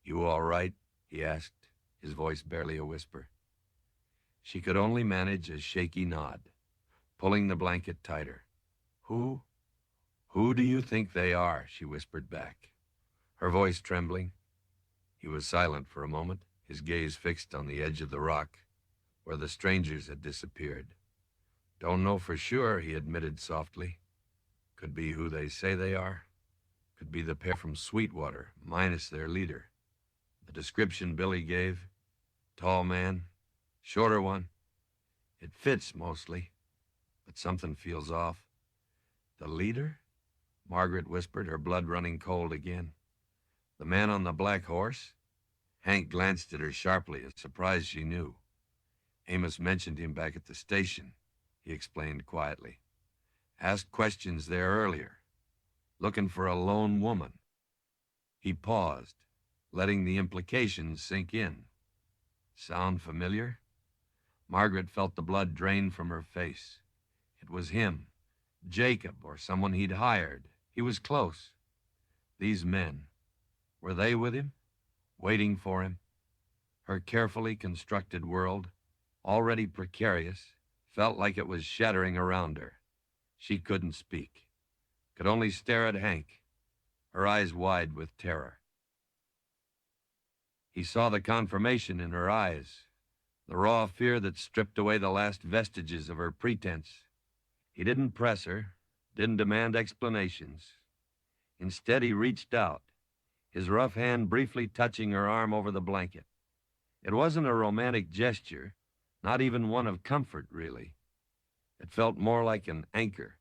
A: "You all right?" he asked, his voice barely a whisper. She could only manage a shaky nod, pulling the blanket tighter. Who do you think they are?" she whispered back, her voice trembling. He was silent for a moment, his gaze fixed on the edge of the rock where the strangers had disappeared. "Don't know for sure," he admitted softly. "Could be who they say they are. Could be the pair from Sweetwater, minus their leader. The description Billy gave, tall man, shorter one. It fits mostly, but something feels off." "The leader?" Margaret whispered, her blood running cold again. "The man on the black horse?" Hank glanced at her sharply, surprised she knew. "Amos mentioned him back at the station," he explained quietly. "Asked questions there earlier. Looking for a lone woman." He paused, letting the implications sink in. "Sound familiar?" Margaret felt the blood drain from her face. It was him, Jacob, or someone he'd hired. He was close. These men, were they with him? Waiting for him? Her carefully constructed world, already precarious, felt like it was shattering around her. She couldn't speak, could only stare at Hank, her eyes wide with terror. He saw the confirmation in her eyes, the raw fear that stripped away the last vestiges of her pretense. He didn't press her, didn't demand explanations. Instead, he reached out, his rough hand briefly touching her arm over the blanket. It wasn't a romantic gesture, not even one of comfort, really. It felt more like an anchor,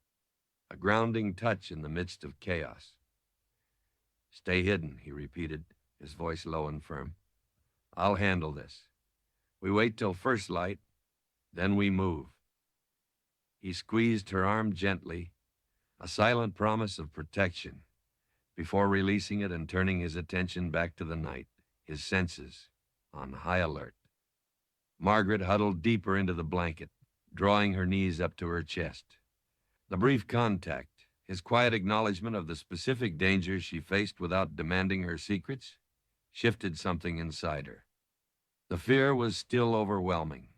A: a grounding touch in the midst of chaos. "Stay hidden," he repeated, his voice low and firm. "I'll handle this. We wait till first light, then we move." He squeezed her arm gently, a silent promise of protection, before releasing it and turning his attention back to the night, his senses on high alert. Margaret huddled deeper into the blanket, drawing her knees up to her chest. The brief contact, his quiet acknowledgement of the specific dangers she faced without demanding her secrets, shifted something inside her. The fear was still overwhelming,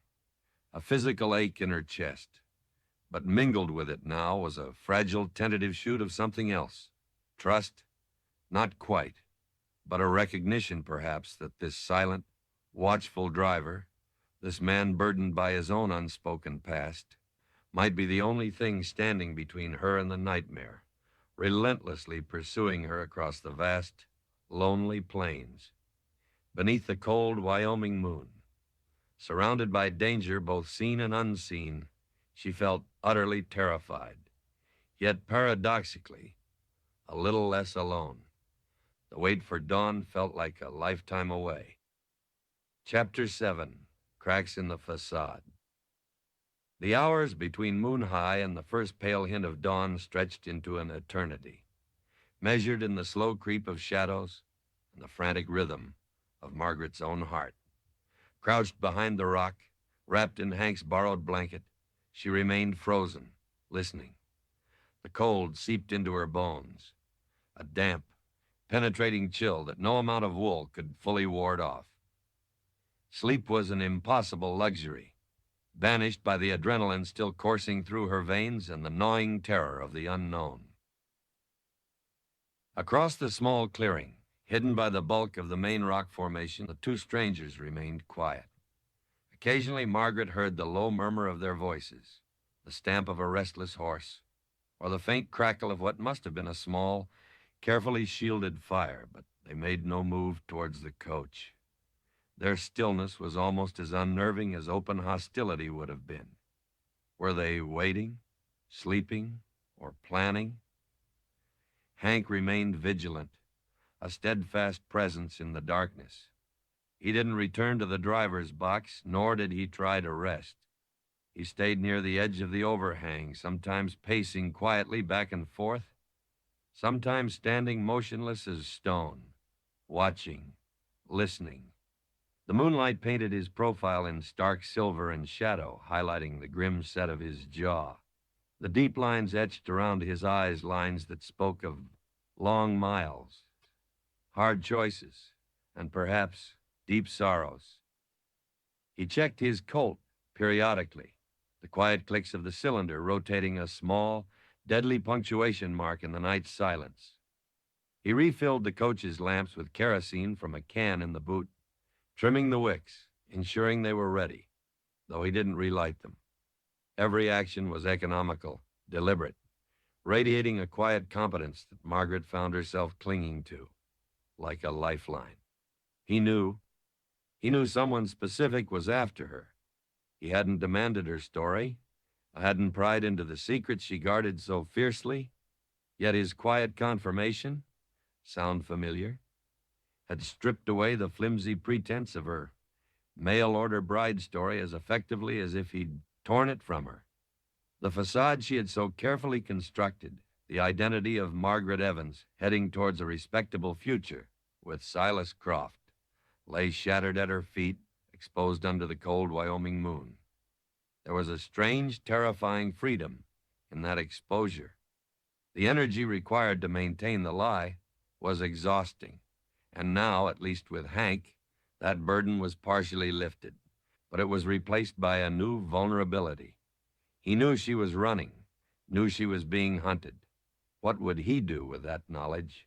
A: a physical ache in her chest, but mingled with it now was a fragile, tentative shoot of something else. Trust? Not quite, but a recognition, perhaps, that this silent, watchful driver, this man burdened by his own unspoken past, might be the only thing standing between her and the nightmare, relentlessly pursuing her across the vast, lonely plains, beneath the cold Wyoming moon. Surrounded by danger, both seen and unseen, she felt utterly terrified, yet paradoxically, a little less alone. The wait for dawn felt like a lifetime away. Chapter 7, Cracks in the Facade. The hours between moon high and the first pale hint of dawn stretched into an eternity, measured in the slow creep of shadows and the frantic rhythm of Margaret's own heart. Crouched behind the rock, wrapped in Hank's borrowed blanket, she remained frozen, listening. The cold seeped into her bones, a damp, penetrating chill that no amount of wool could fully ward off. Sleep was an impossible luxury, banished by the adrenaline still coursing through her veins and the gnawing terror of the unknown. Across the small clearing, hidden by the bulk of the main rock formation, the two strangers remained quiet. Occasionally, Margaret heard the low murmur of their voices, the stamp of a restless horse, or the faint crackle of what must have been a small, carefully shielded fire, but they made no move towards the coach. Their stillness was almost as unnerving as open hostility would have been. Were they waiting, sleeping, or planning? Hank remained vigilant, a steadfast presence in the darkness. He didn't return to the driver's box, nor did he try to rest. He stayed near the edge of the overhang, sometimes pacing quietly back and forth, sometimes standing motionless as stone, watching, listening. The moonlight painted his profile in stark silver and shadow, highlighting the grim set of his jaw. The deep lines etched around his eyes, lines that spoke of long miles, hard choices, and perhaps deep sorrows. He checked his Colt periodically, the quiet clicks of the cylinder rotating a small, deadly punctuation mark in the night silence. He refilled the coach's lamps with kerosene from a can in the boot, trimming the wicks, ensuring they were ready, though he didn't relight them. Every action was economical, deliberate, radiating a quiet competence that Margaret found herself clinging to, like a lifeline. He knew someone specific was after her. He hadn't demanded her story, hadn't pried into the secrets she guarded so fiercely, yet his quiet confirmation, sound familiar, had stripped away the flimsy pretense of her mail-order bride story as effectively as if he'd torn it from her. The facade she had so carefully constructed, the identity of Margaret Evans heading towards a respectable future with Silas Croft, lay shattered at her feet, exposed under the cold Wyoming moon. There was a strange, terrifying freedom in that exposure. The energy required to maintain the lie was exhausting, and now, at least with Hank, that burden was partially lifted, but it was replaced by a new vulnerability. He knew she was running, knew she was being hunted. What would he do with that knowledge?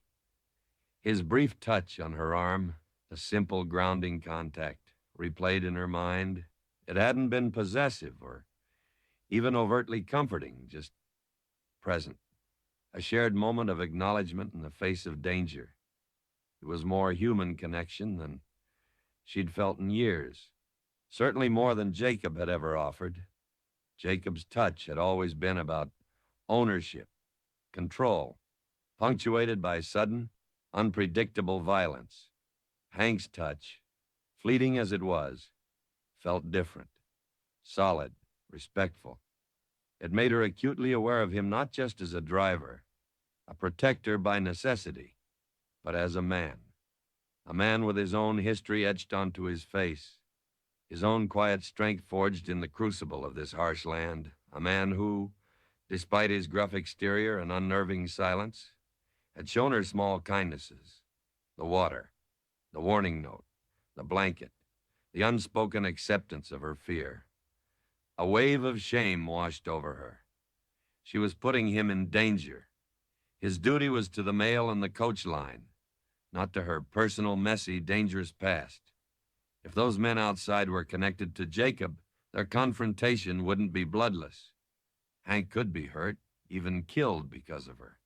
A: His brief touch on her arm, the simple grounding contact, replayed in her mind. It hadn't been possessive or even overtly comforting, just present. A shared moment of acknowledgement in the face of danger. It was more human connection than she'd felt in years. Certainly more than Jacob had ever offered. Jacob's touch had always been about ownership, control, punctuated by sudden, unpredictable violence. Hank's touch, fleeting as it was, felt different, solid, respectful. It made her acutely aware of him not just as a driver, a protector by necessity, but as a man with his own history etched onto his face, his own quiet strength forged in the crucible of this harsh land, a man who, despite his gruff exterior and unnerving silence, had shown her small kindnesses, the water, the warning note, the blanket, the unspoken acceptance of her fear. A wave of shame washed over her. She was putting him in danger. His duty was to the mail and the coach line, not to her personal, messy, dangerous past. If those men outside were connected to Jacob, their confrontation wouldn't be bloodless. Hank could be hurt, even killed because of her.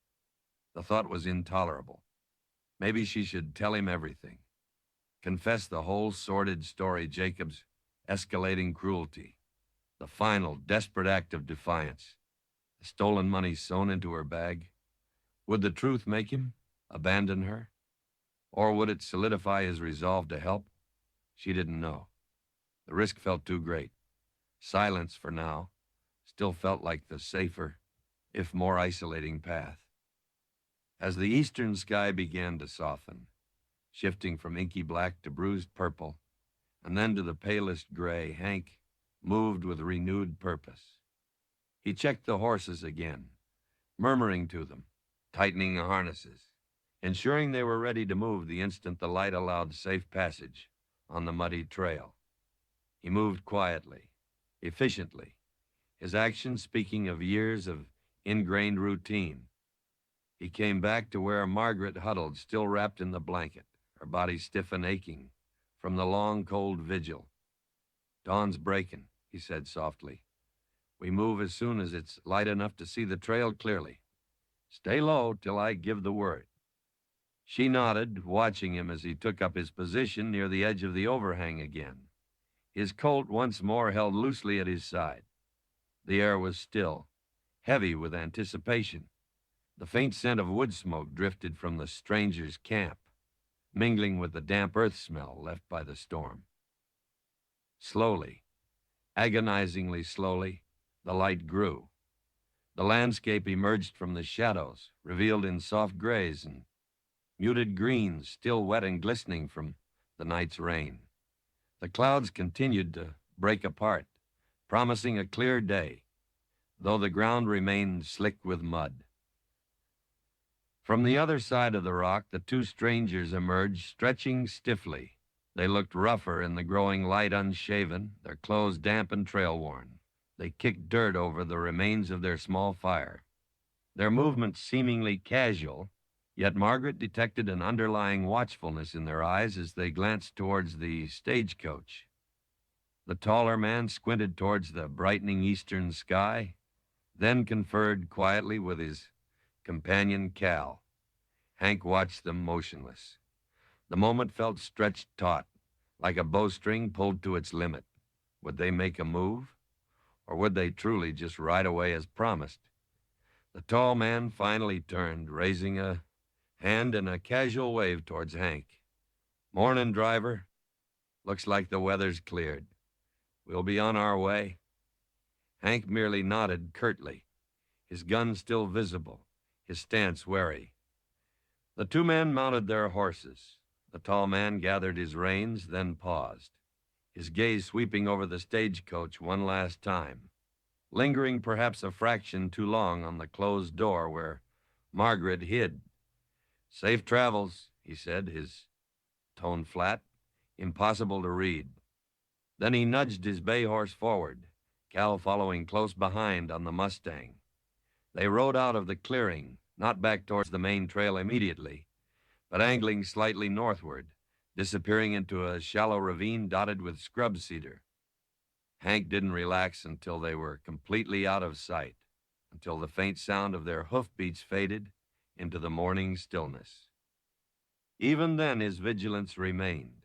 A: The thought was intolerable. Maybe she should tell him everything. Confess the whole sordid story, Jacob's escalating cruelty, the final, desperate act of defiance, the stolen money sewn into her bag. Would the truth make him abandon her? Or would it solidify his resolve to help? She didn't know. The risk felt too great. Silence, for now, still felt like the safer, if more isolating path. As the eastern sky began to soften, shifting from inky black to bruised purple, and then to the palest gray, Hank moved with renewed purpose. He checked the horses again, murmuring to them, tightening the harnesses, ensuring they were ready to move the instant the light allowed safe passage on the muddy trail. He moved quietly, efficiently, his actions speaking of years of ingrained routine. He came back to where Margaret huddled, still wrapped in the blanket, her body stiff and aching from the long, cold vigil. "Dawn's breaking," he said softly. "We move as soon as it's light enough to see the trail clearly. Stay low till I give the word." She nodded, watching him as he took up his position near the edge of the overhang again, his Colt once more held loosely at his side. The air was still, heavy with anticipation. The faint scent of wood smoke drifted from the stranger's camp, mingling with the damp earth smell left by the storm. Slowly, Agonizingly slowly, the light grew. The landscape emerged from the shadows, revealed in soft grays and muted greens, still wet and glistening from the night's rain. The clouds continued to break apart, promising a clear day, though the ground remained slick with mud. From the other side of the rock, the two strangers emerged, stretching stiffly. They looked rougher in the growing light, unshaven, their clothes damp and trail-worn. They kicked dirt over the remains of their small fire. Their movements seemingly casual, yet Margaret detected an underlying watchfulness in their eyes as they glanced towards the stagecoach. The taller man squinted towards the brightening eastern sky, then conferred quietly with his companion Cal. Hank watched them motionless. The moment felt stretched taut, like a bowstring pulled to its limit. Would they make a move? Or would they truly just ride away as promised? The tall man finally turned, raising a hand in a casual wave towards Hank. "Morning, driver. Looks like the weather's cleared. We'll be on our way." Hank merely nodded curtly, his gun still visible, his stance wary. The two men mounted their horses. The tall man gathered his reins, then paused, his gaze sweeping over the stagecoach one last time, lingering perhaps a fraction too long on the closed door where Margaret hid. "Safe travels," he said, his tone flat, impossible to read. Then he nudged his bay horse forward, Cal following close behind on the Mustang. They rode out of the clearing, not back towards the main trail immediately, but angling slightly northward, disappearing into a shallow ravine dotted with scrub cedar. Hank didn't relax until they were completely out of sight, until the faint sound of their hoofbeats faded into the morning stillness. Even then, his vigilance remained,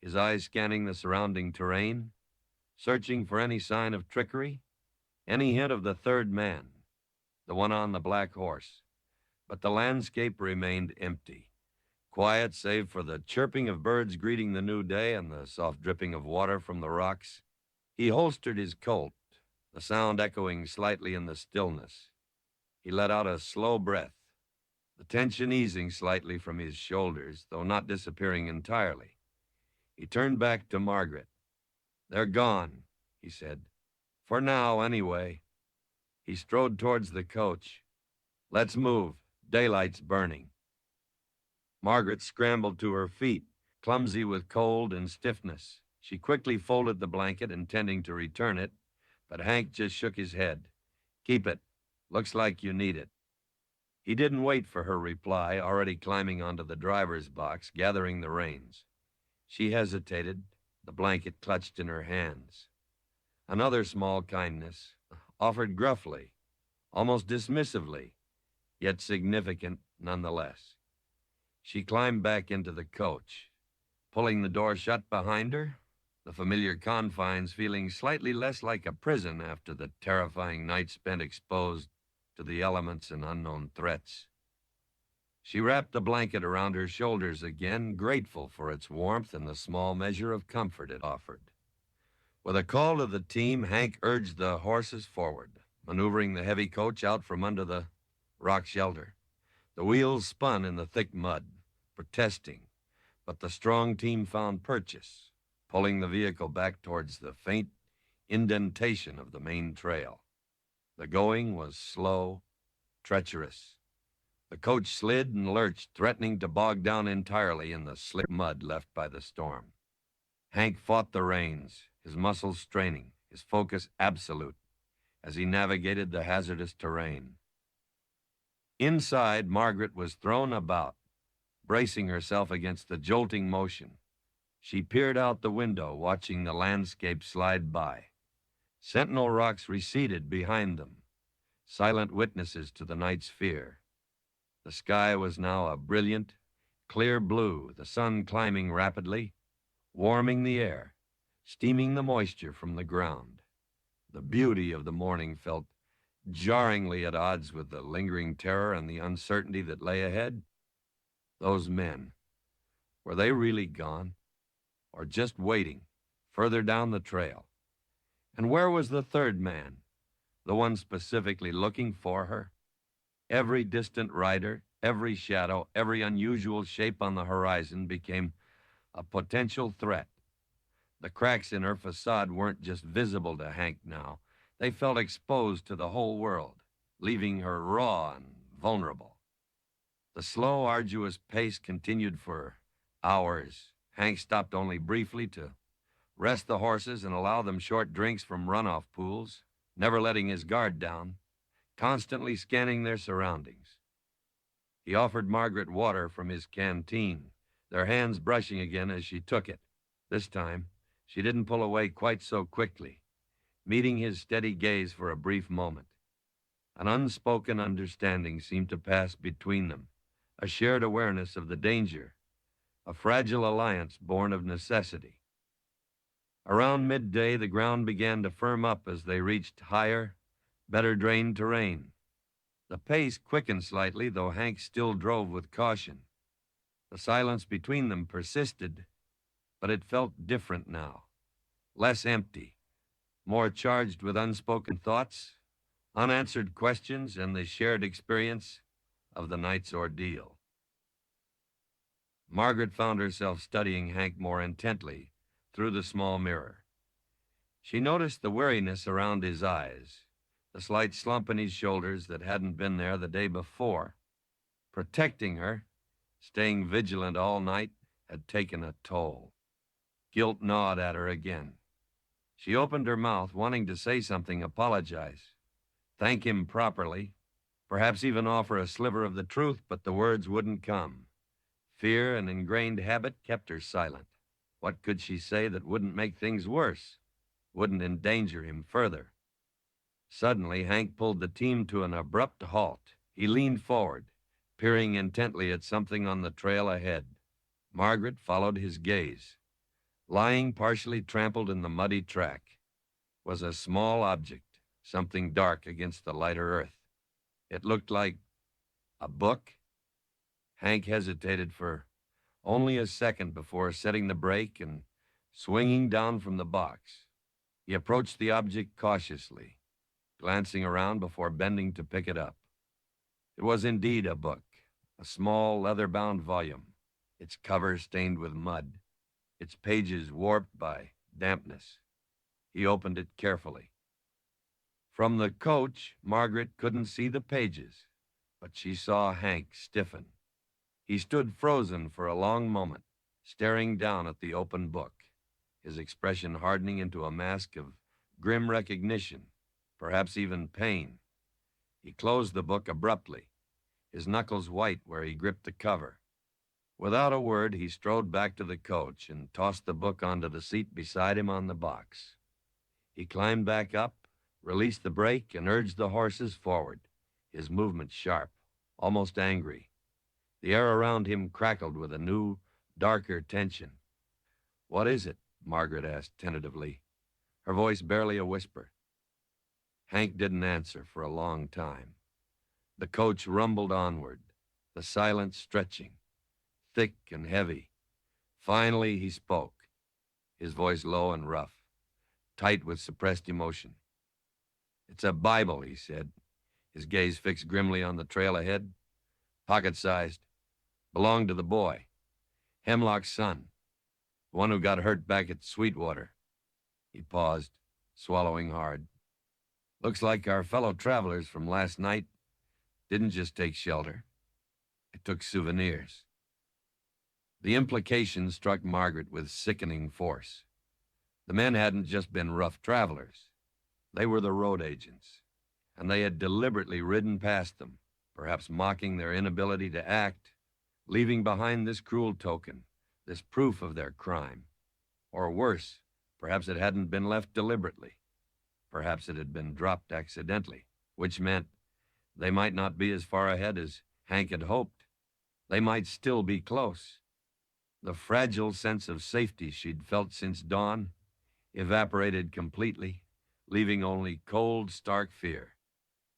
A: his eyes scanning the surrounding terrain, searching for any sign of trickery, any hint of the third man, the one on the black horse. But the landscape remained empty, quiet save for the chirping of birds greeting the new day and the soft dripping of water from the rocks. He holstered his Colt, the sound echoing slightly in the stillness. He let out a slow breath, the tension easing slightly from his shoulders, though not disappearing entirely. He turned back to Margaret. "They're gone," he said. "For now, anyway." He strode towards the coach. "Let's move. Daylight's burning." Margaret scrambled to her feet, clumsy with cold and stiffness. She quickly folded the blanket, intending to return it, but Hank just shook his head. "Keep it. Looks like you need it." He didn't wait for her reply, already climbing onto the driver's box, gathering the reins. She hesitated, the blanket clutched in her hands. Another small kindness, offered gruffly, almost dismissively, yet significant nonetheless. She climbed back into the coach, pulling the door shut behind her, the familiar confines feeling slightly less like a prison after the terrifying night spent exposed to the elements and unknown threats. She wrapped the blanket around her shoulders again, grateful for its warmth and the small measure of comfort it offered. With a call to the team, Hank urged the horses forward, maneuvering the heavy coach out from under the rock shelter. The wheels spun in the thick mud, protesting, but the strong team found purchase, pulling the vehicle back towards the faint indentation of the main trail. The going was slow, treacherous. The coach slid and lurched, threatening to bog down entirely in the slick mud left by the storm. Hank fought the reins, his muscles straining, his focus absolute, as he navigated the hazardous terrain. Inside, Margaret was thrown about, bracing herself against the jolting motion. She peered out the window, watching the landscape slide by. Sentinel rocks receded behind them, silent witnesses to the night's fear. The sky was now a brilliant, clear blue, the sun climbing rapidly, warming the air, steaming the moisture from the ground. The beauty of the morning felt jarringly at odds with the lingering terror and the uncertainty that lay ahead. Those men, were they really gone? Or just waiting, further down the trail? And where was the third man, the one specifically looking for her? Every distant rider, every shadow, every unusual shape on the horizon became a potential threat. The cracks in her facade weren't just visible to Hank now. They felt exposed to the whole world, leaving her raw and vulnerable. The slow, arduous pace continued for hours. Hank stopped only briefly to rest the horses and allow them short drinks from runoff pools, never letting his guard down, constantly scanning their surroundings. He offered Margaret water from his canteen, their hands brushing again as she took it. This time, she didn't pull away quite so quickly, meeting his steady gaze for a brief moment. An unspoken understanding seemed to pass between them, a shared awareness of the danger, a fragile alliance born of necessity. Around midday, the ground began to firm up as they reached higher, better drained terrain. The pace quickened slightly, though Hank still drove with caution. The silence between them persisted, but it felt different now, less empty, more charged with unspoken thoughts, unanswered questions, and the shared experience of the night's ordeal. Margaret found herself studying Hank more intently through the small mirror. She noticed the weariness around his eyes, the slight slump in his shoulders that hadn't been there the day before. Protecting her, staying vigilant all night, had taken a toll. Guilt gnawed at her again. She opened her mouth, wanting to say something, apologize, thank him properly, perhaps even offer a sliver of the truth, but the words wouldn't come. Fear and ingrained habit kept her silent. What could she say that wouldn't make things worse, wouldn't endanger him further? Suddenly, Hank pulled the team to an abrupt halt. He leaned forward, peering intently at something on the trail ahead. Margaret followed his gaze. Lying partially trampled in the muddy track was a small object, something dark against the lighter earth. It looked like a book. Hank hesitated for only a second before setting the brake and swinging down from the box. He approached the object cautiously, glancing around before bending to pick it up. It was indeed a book, a small leather-bound volume, its cover stained with mud, its pages warped by dampness. He opened it carefully. From the coach, Margaret couldn't see the pages, but she saw Hank stiffen. He stood frozen for a long moment, staring down at the open book, his expression hardening into a mask of grim recognition, perhaps even pain. He closed the book abruptly, his knuckles white where he gripped the cover. Without a word, he strode back to the coach and tossed the book onto the seat beside him on the box. He climbed back up, released the brake, and urged the horses forward, his movement sharp, almost angry. The air around him crackled with a new, darker tension. "What is it?" Margaret asked tentatively, her voice barely a whisper. Hank didn't answer for a long time. The coach rumbled onward, the silence stretching, thick and heavy. Finally, he spoke, his voice low and rough, tight with suppressed emotion. "It's a Bible," he said, his gaze fixed grimly on the trail ahead. "Pocket-sized. Belonged to the boy, Hemlock's son, the one who got hurt back at Sweetwater." He paused, swallowing hard. "Looks like our fellow travelers from last night didn't just take shelter. They took souvenirs." The implication struck Margaret with sickening force. The men hadn't just been rough travelers. They were the road agents, and they had deliberately ridden past them, perhaps mocking their inability to act, leaving behind this cruel token, this proof of their crime. Or worse, perhaps it hadn't been left deliberately. Perhaps it had been dropped accidentally, which meant they might not be as far ahead as Hank had hoped. They might still be close. The fragile sense of safety she'd felt since dawn evaporated completely, leaving only cold, stark fear.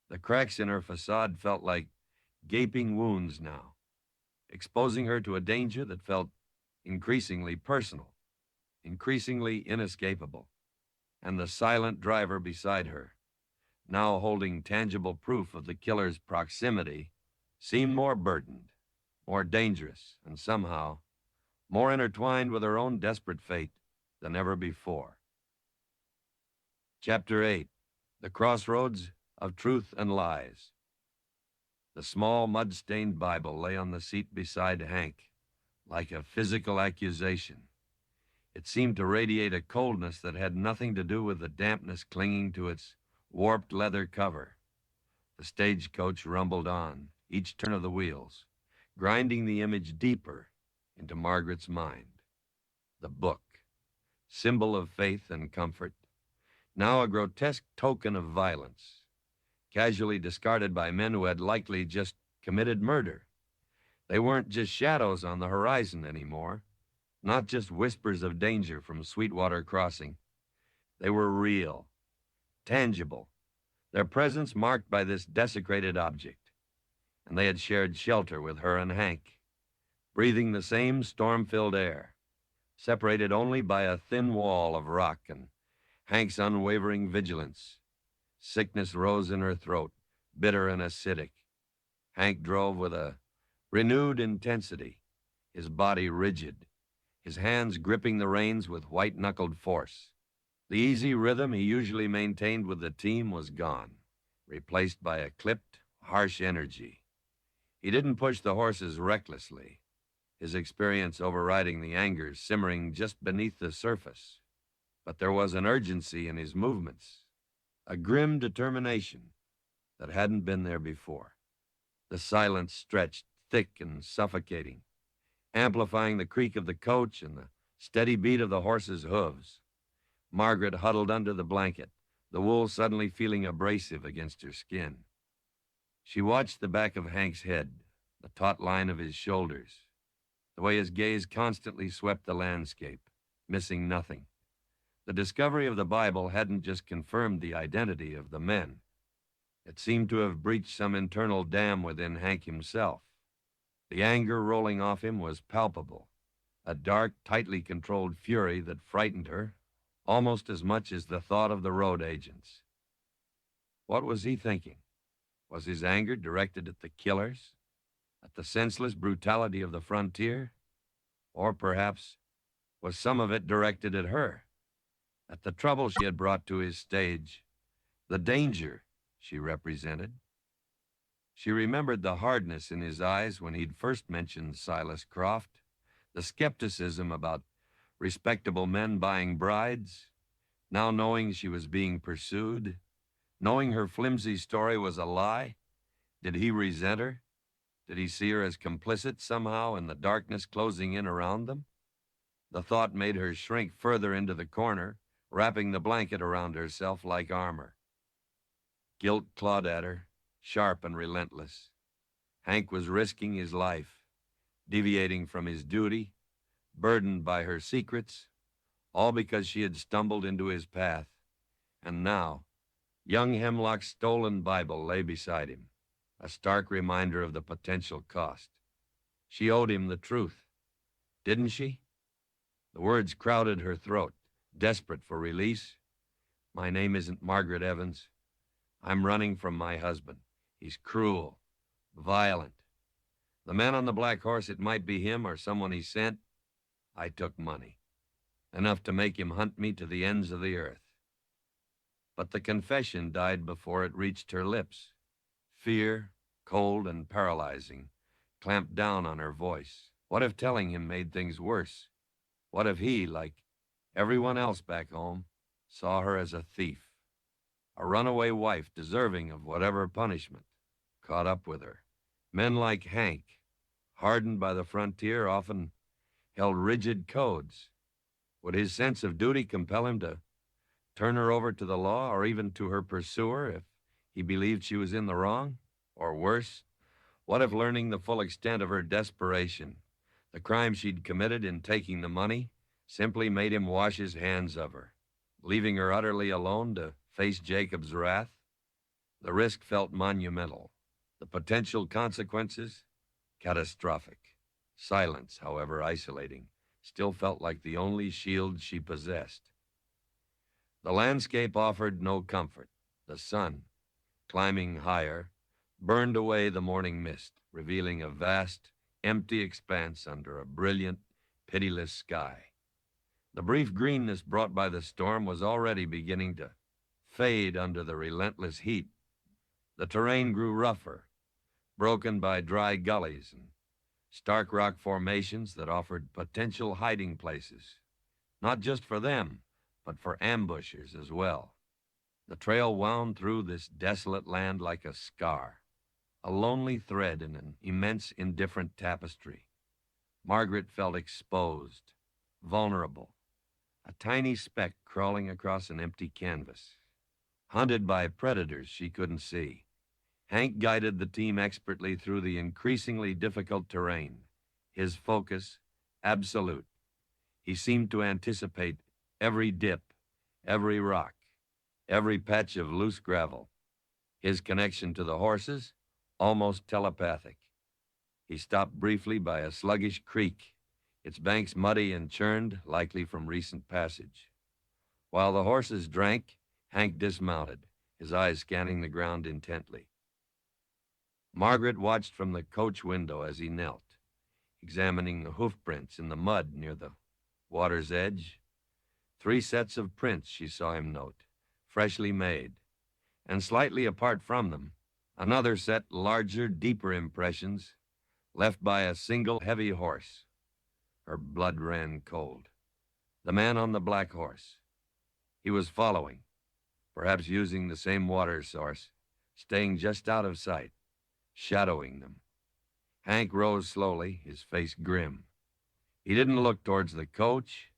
A: The cracks in her facade felt like gaping wounds now, exposing her to a danger that felt increasingly personal, increasingly inescapable. and the silent driver beside her, now holding tangible proof of the killer's proximity, seemed more burdened, more dangerous, and somehow more intertwined with her own desperate fate than ever before. Chapter 8. The Crossroads of Truth and Lies. The small, mud-stained Bible lay on the seat beside Hank, like a physical accusation. It seemed to radiate a coldness that had nothing to do with the dampness clinging to its warped leather cover. The stagecoach rumbled on, each turn of the wheels, grinding the image deeper into Margaret's mind. The book, symbol of faith and comfort, now a grotesque token of violence, casually discarded by men who had likely just committed murder. They weren't just shadows on the horizon anymore, not just whispers of danger from Sweetwater Crossing. They were real, tangible, their presence marked by this desecrated object, and they had shared shelter with her and Hank, breathing the same storm-filled air, separated only by a thin wall of rock and Hank's unwavering vigilance. Sickness rose in her throat, bitter and acidic. Hank drove with a renewed intensity, his body rigid, his hands gripping the reins with white-knuckled force. The easy rhythm he usually maintained with the team was gone, replaced by a clipped, harsh energy. He didn't push the horses recklessly, his experience overriding the anger simmering just beneath the surface. But there was an urgency in his movements, a grim determination that hadn't been there before. The silence stretched thick and suffocating, amplifying the creak of the coach and the steady beat of the horses' hooves. Margaret huddled under the blanket, the wool suddenly feeling abrasive against her skin. She watched the back of Hank's head, the taut line of his shoulders, the way his gaze constantly swept the landscape, missing nothing. The discovery of the Bible hadn't just confirmed the identity of the men. It seemed to have breached some internal dam within Hank himself. The anger rolling off him was palpable, a dark, tightly controlled fury that frightened her almost as much as the thought of the road agents. What was he thinking? Was his anger directed at the killers, at the senseless brutality of the frontier? Or perhaps was some of it directed at her, at the trouble she had brought to his stage, the danger she represented? She remembered the hardness in his eyes when he'd first mentioned Silas Croft, the skepticism about respectable men buying brides. Now knowing she was being pursued, knowing her flimsy story was a lie, did he resent her? Did he see her as complicit somehow in the darkness closing in around them? The thought made her shrink further into the corner, wrapping the blanket around herself like armor. Guilt clawed at her, sharp and relentless. Hank was risking his life, deviating from his duty, burdened by her secrets, all because she had stumbled into his path. And now, young Hemlock's stolen Bible lay beside him, a stark reminder of the potential cost. She owed him the truth, didn't she? The words crowded her throat, desperate for release. My name isn't Margaret Evans. I'm running from my husband. He's cruel, violent. The man on the black horse, it might be him or someone he sent. I took money, enough to make him hunt me to the ends of the earth. But the confession died before it reached her lips. Fear, cold and paralyzing, clamped down on her voice. What if telling him made things worse? What if he, like everyone else back home, saw her as a thief, a runaway wife deserving of whatever punishment caught up with her? Men like Hank, hardened by the frontier, often held rigid codes. Would his sense of duty compel him to turn her over to the law or even to her pursuer if he believed she was in the wrong? Or worse, what if learning the full extent of her desperation, the crime she'd committed in taking the money, simply made him wash his hands of her, leaving her utterly alone to face Jacob's wrath? The risk felt monumental. The potential consequences, catastrophic. Silence, however isolating, still felt like the only shield she possessed. The landscape offered no comfort. The sun, climbing higher, burned away the morning mist, revealing a vast, empty expanse under a brilliant, pitiless sky. The brief greenness brought by the storm was already beginning to fade under the relentless heat. The terrain grew rougher, broken by dry gullies and stark rock formations that offered potential hiding places, not just for them, but for ambushers as well. The trail wound through this desolate land like a scar, a lonely thread in an immense, indifferent tapestry. Margaret felt exposed, vulnerable, a tiny speck crawling across an empty canvas, hunted by predators she couldn't see. Hank guided the team expertly through the increasingly difficult terrain, his focus absolute. He seemed to anticipate every dip, every rock, every patch of loose gravel. His connection to the horses, almost telepathic. He stopped briefly by a sluggish creek, its banks muddy and churned, likely from recent passage. While the horses drank, Hank dismounted, his eyes scanning the ground intently. Margaret watched from the coach window as he knelt, examining the hoof prints in the mud near the water's edge. 3 sets of prints, she saw him note, freshly made, and slightly apart from them, another set, larger, deeper impressions, left by a single heavy horse. Her blood ran cold. The man on the black horse. He was following, perhaps using the same water source, staying just out of sight, shadowing them. Hank rose slowly, his face grim. He didn't look towards the coach,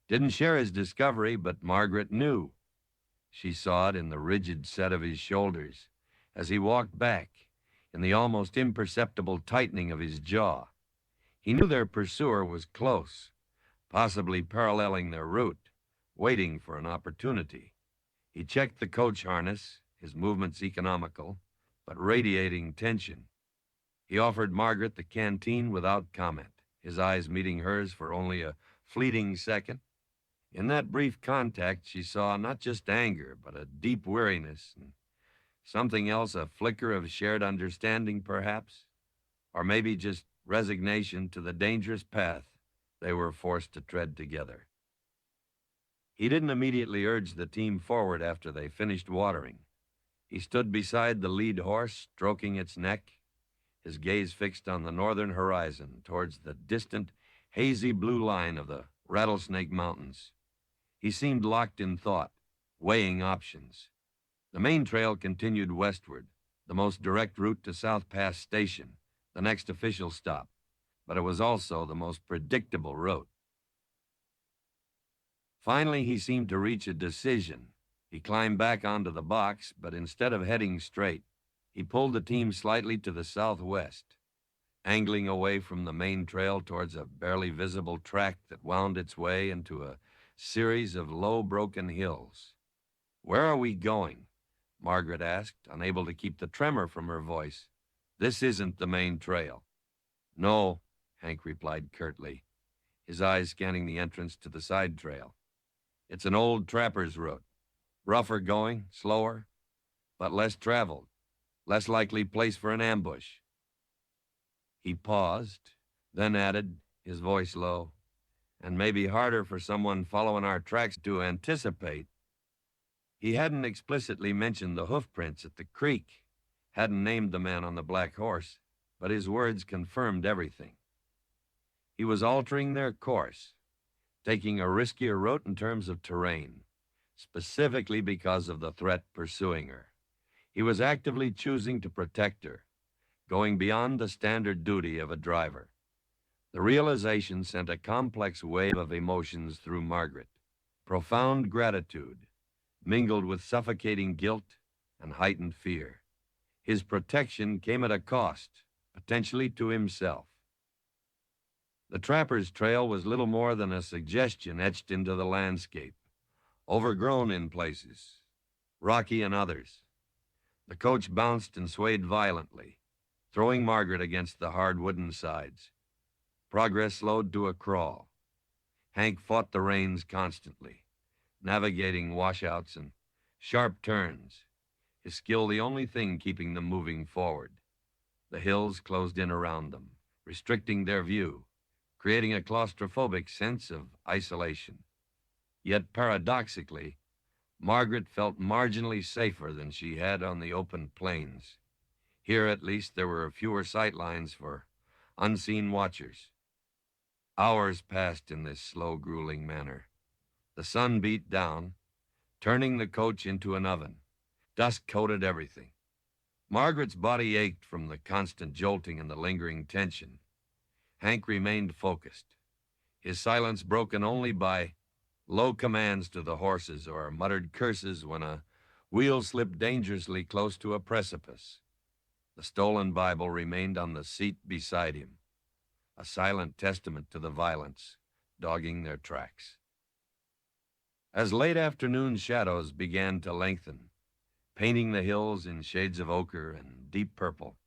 A: didn't share his discovery, but Margaret knew. She saw it in the rigid set of his shoulders as he walked back, in the almost imperceptible tightening of his jaw. He knew their pursuer was close, possibly paralleling their route, waiting for an opportunity. He checked the coach harness, his movements economical, but radiating tension. He offered Margaret the canteen without comment, his eyes meeting hers for only a fleeting second. In that brief contact, she saw not just anger, but a deep weariness, and something else, a flicker of shared understanding, perhaps, or maybe just resignation to the dangerous path they were forced to tread together. He didn't immediately urge the team forward after they finished watering. He stood beside the lead horse, stroking its neck, his gaze fixed on the northern horizon towards the distant, hazy blue line of the Rattlesnake Mountains. He seemed locked in thought, weighing options. The main trail continued westward, the most direct route to South Pass Station, the next official stop, but it was also the most predictable route. Finally, he seemed to reach a decision. He climbed back onto the box, but instead of heading straight, he pulled the team slightly to the southwest, angling away from the main trail towards a barely visible track that wound its way into a series of low, broken hills. "Where are we going?" Margaret asked, unable to keep the tremor from her voice. "This isn't the main trail." "No," Hank replied curtly, his eyes scanning the entrance to the side trail. "It's an old trapper's route. Rougher going, slower, but less traveled, less likely place for an ambush." He paused, then added, his voice low, "And maybe harder for someone following our tracks to anticipate." He hadn't explicitly mentioned the hoof prints at the creek, hadn't named the man on the black horse, but his words confirmed everything. He was altering their course, taking a riskier route in terms of terrain, specifically because of the threat pursuing her. He was actively choosing to protect her, going beyond the standard duty of a driver. The realization sent a complex wave of emotions through Margaret. Profound gratitude, mingled with suffocating guilt and heightened fear. His protection came at a cost, potentially to himself. The trapper's trail was little more than a suggestion etched into the landscape, overgrown in places, rocky in others. The coach bounced and swayed violently, throwing Margaret against the hard wooden sides. Progress slowed to a crawl. Hank fought the reins constantly, navigating washouts and sharp turns, his skill the only thing keeping them moving forward. The hills closed in around them, restricting their view, creating a claustrophobic sense of isolation. Yet paradoxically, Margaret felt marginally safer than she had on the open plains. Here, at least, there were fewer sight lines for unseen watchers. Hours passed in this slow, grueling manner. The sun beat down, turning the coach into an oven. Dust coated everything. Margaret's body ached from the constant jolting and the lingering tension. Hank remained focused, his silence broken only by low commands to the horses or muttered curses when a wheel slipped dangerously close to a precipice. The stolen Bible remained on the seat beside him, a silent testament to the violence dogging their tracks. As late afternoon shadows began to lengthen, painting the hills in shades of ochre and deep purple,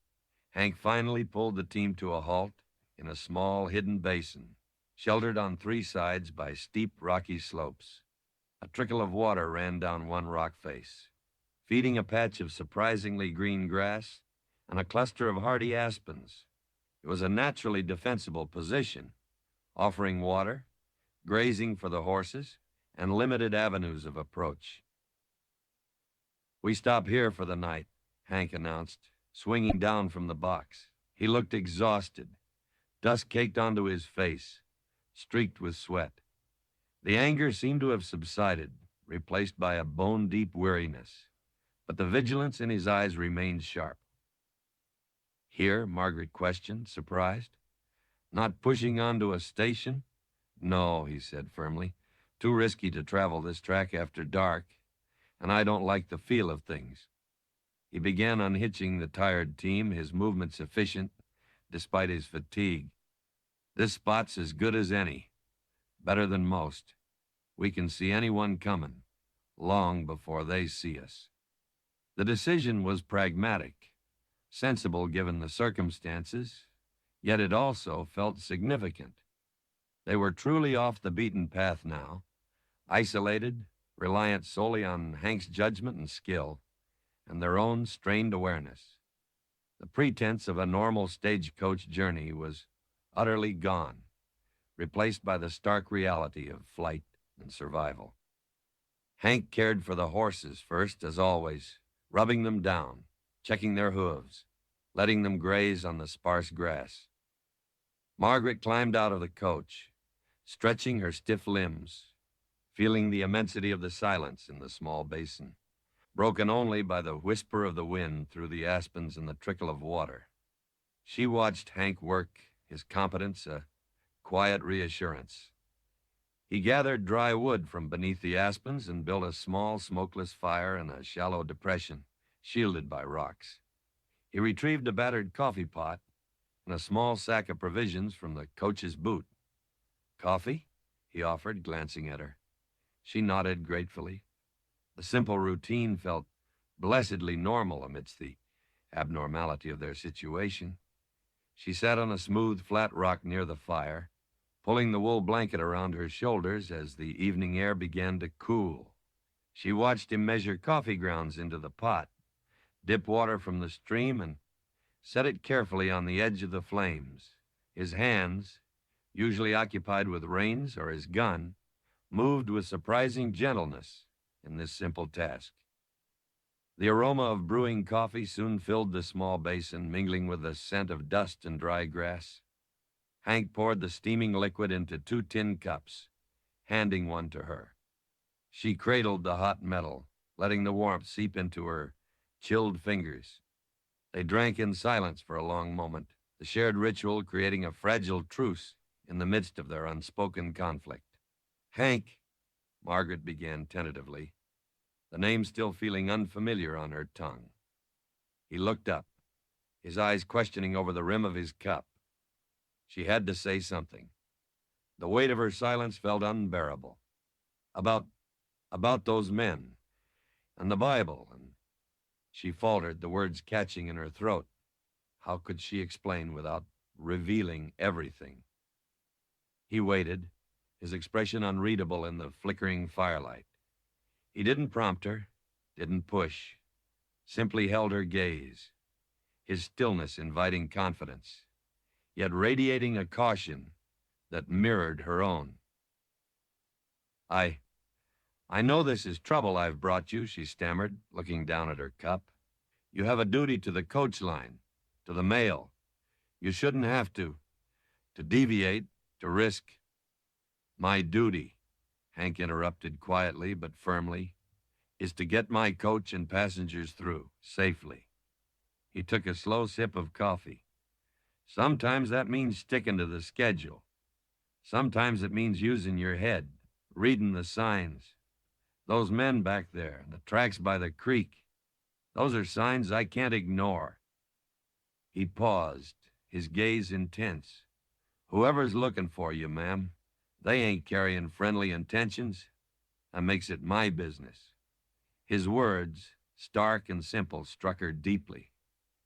A: Hank finally pulled the team to a halt in a small hidden basin, sheltered on three sides by steep rocky slopes. A trickle of water ran down one rock face, feeding a patch of surprisingly green grass and a cluster of hardy aspens. It was a naturally defensible position, offering water, grazing for the horses, and limited avenues of approach. "We stop here for the night," Hank announced, swinging down from the box. He looked exhausted, dust caked onto his face, streaked with sweat. The anger seemed to have subsided, replaced by a bone-deep weariness, but the vigilance in his eyes remained sharp. "Here?" Margaret questioned, surprised. "Not pushing onto a station?" "No," he said firmly. "Too risky to travel this track after dark, and I don't like the feel of things." He began unhitching the tired team, his movements efficient despite his fatigue. "This spot's as good as any, better than most. We can see anyone coming, long before they see us." The decision was pragmatic, sensible given the circumstances, yet it also felt significant. They were truly off the beaten path now, isolated, reliant solely on Hank's judgment and skill, and their own strained awareness. The pretense of a normal stagecoach journey was utterly gone, replaced by the stark reality of flight and survival. Hank cared for the horses first, as always, rubbing them down, checking their hooves, letting them graze on the sparse grass. Margaret climbed out of the coach, stretching her stiff limbs, feeling the immensity of the silence in the small basin, broken only by the whisper of the wind through the aspens and the trickle of water. She watched Hank work, his competence a quiet reassurance. He gathered dry wood from beneath the aspens and built a small, smokeless fire in a shallow depression, shielded by rocks. He retrieved a battered coffee pot and a small sack of provisions from the coach's boot. "Coffee?" he offered, glancing at her. She nodded gratefully. The simple routine felt blessedly normal amidst the abnormality of their situation. She sat on a smooth, flat rock near the fire, pulling the wool blanket around her shoulders as the evening air began to cool. She watched him measure coffee grounds into the pot, dip water from the stream, and set it carefully on the edge of the flames. His hands, usually occupied with reins or his gun, moved with surprising gentleness in this simple task. The aroma of brewing coffee soon filled the small basin, mingling with the scent of dust and dry grass. Hank poured the steaming liquid into 2 tin cups, handing one to her. She cradled the hot metal, letting the warmth seep into her chilled fingers. They drank in silence for a long moment, the shared ritual creating a fragile truce in the midst of their unspoken conflict. "Hank," Margaret began tentatively, the name still feeling unfamiliar on her tongue. He looked up, his eyes questioning over the rim of his cup. She had to say something. The weight of her silence felt unbearable. About those men, and the Bible, and she faltered, the words catching in her throat. How could she explain without revealing everything? He waited, his expression unreadable in the flickering firelight. He didn't prompt her, didn't push, simply held her gaze, his stillness inviting confidence, yet radiating a caution that mirrored her own. I know this is trouble I've brought you, she stammered, looking down at her cup. You have a duty to the coach line, to the mail. You shouldn't have to deviate, to risk. My duty, Hank interrupted quietly but firmly, is to get my coach and passengers through, safely. He took a slow sip of coffee. Sometimes that means sticking to the schedule. Sometimes it means using your head, reading the signs. Those men back there, the tracks by the creek, those are signs I can't ignore. He paused, his gaze intense. Whoever's looking for you, ma'am, they ain't carrying friendly intentions. That makes it my business. His words, stark and simple, struck her deeply.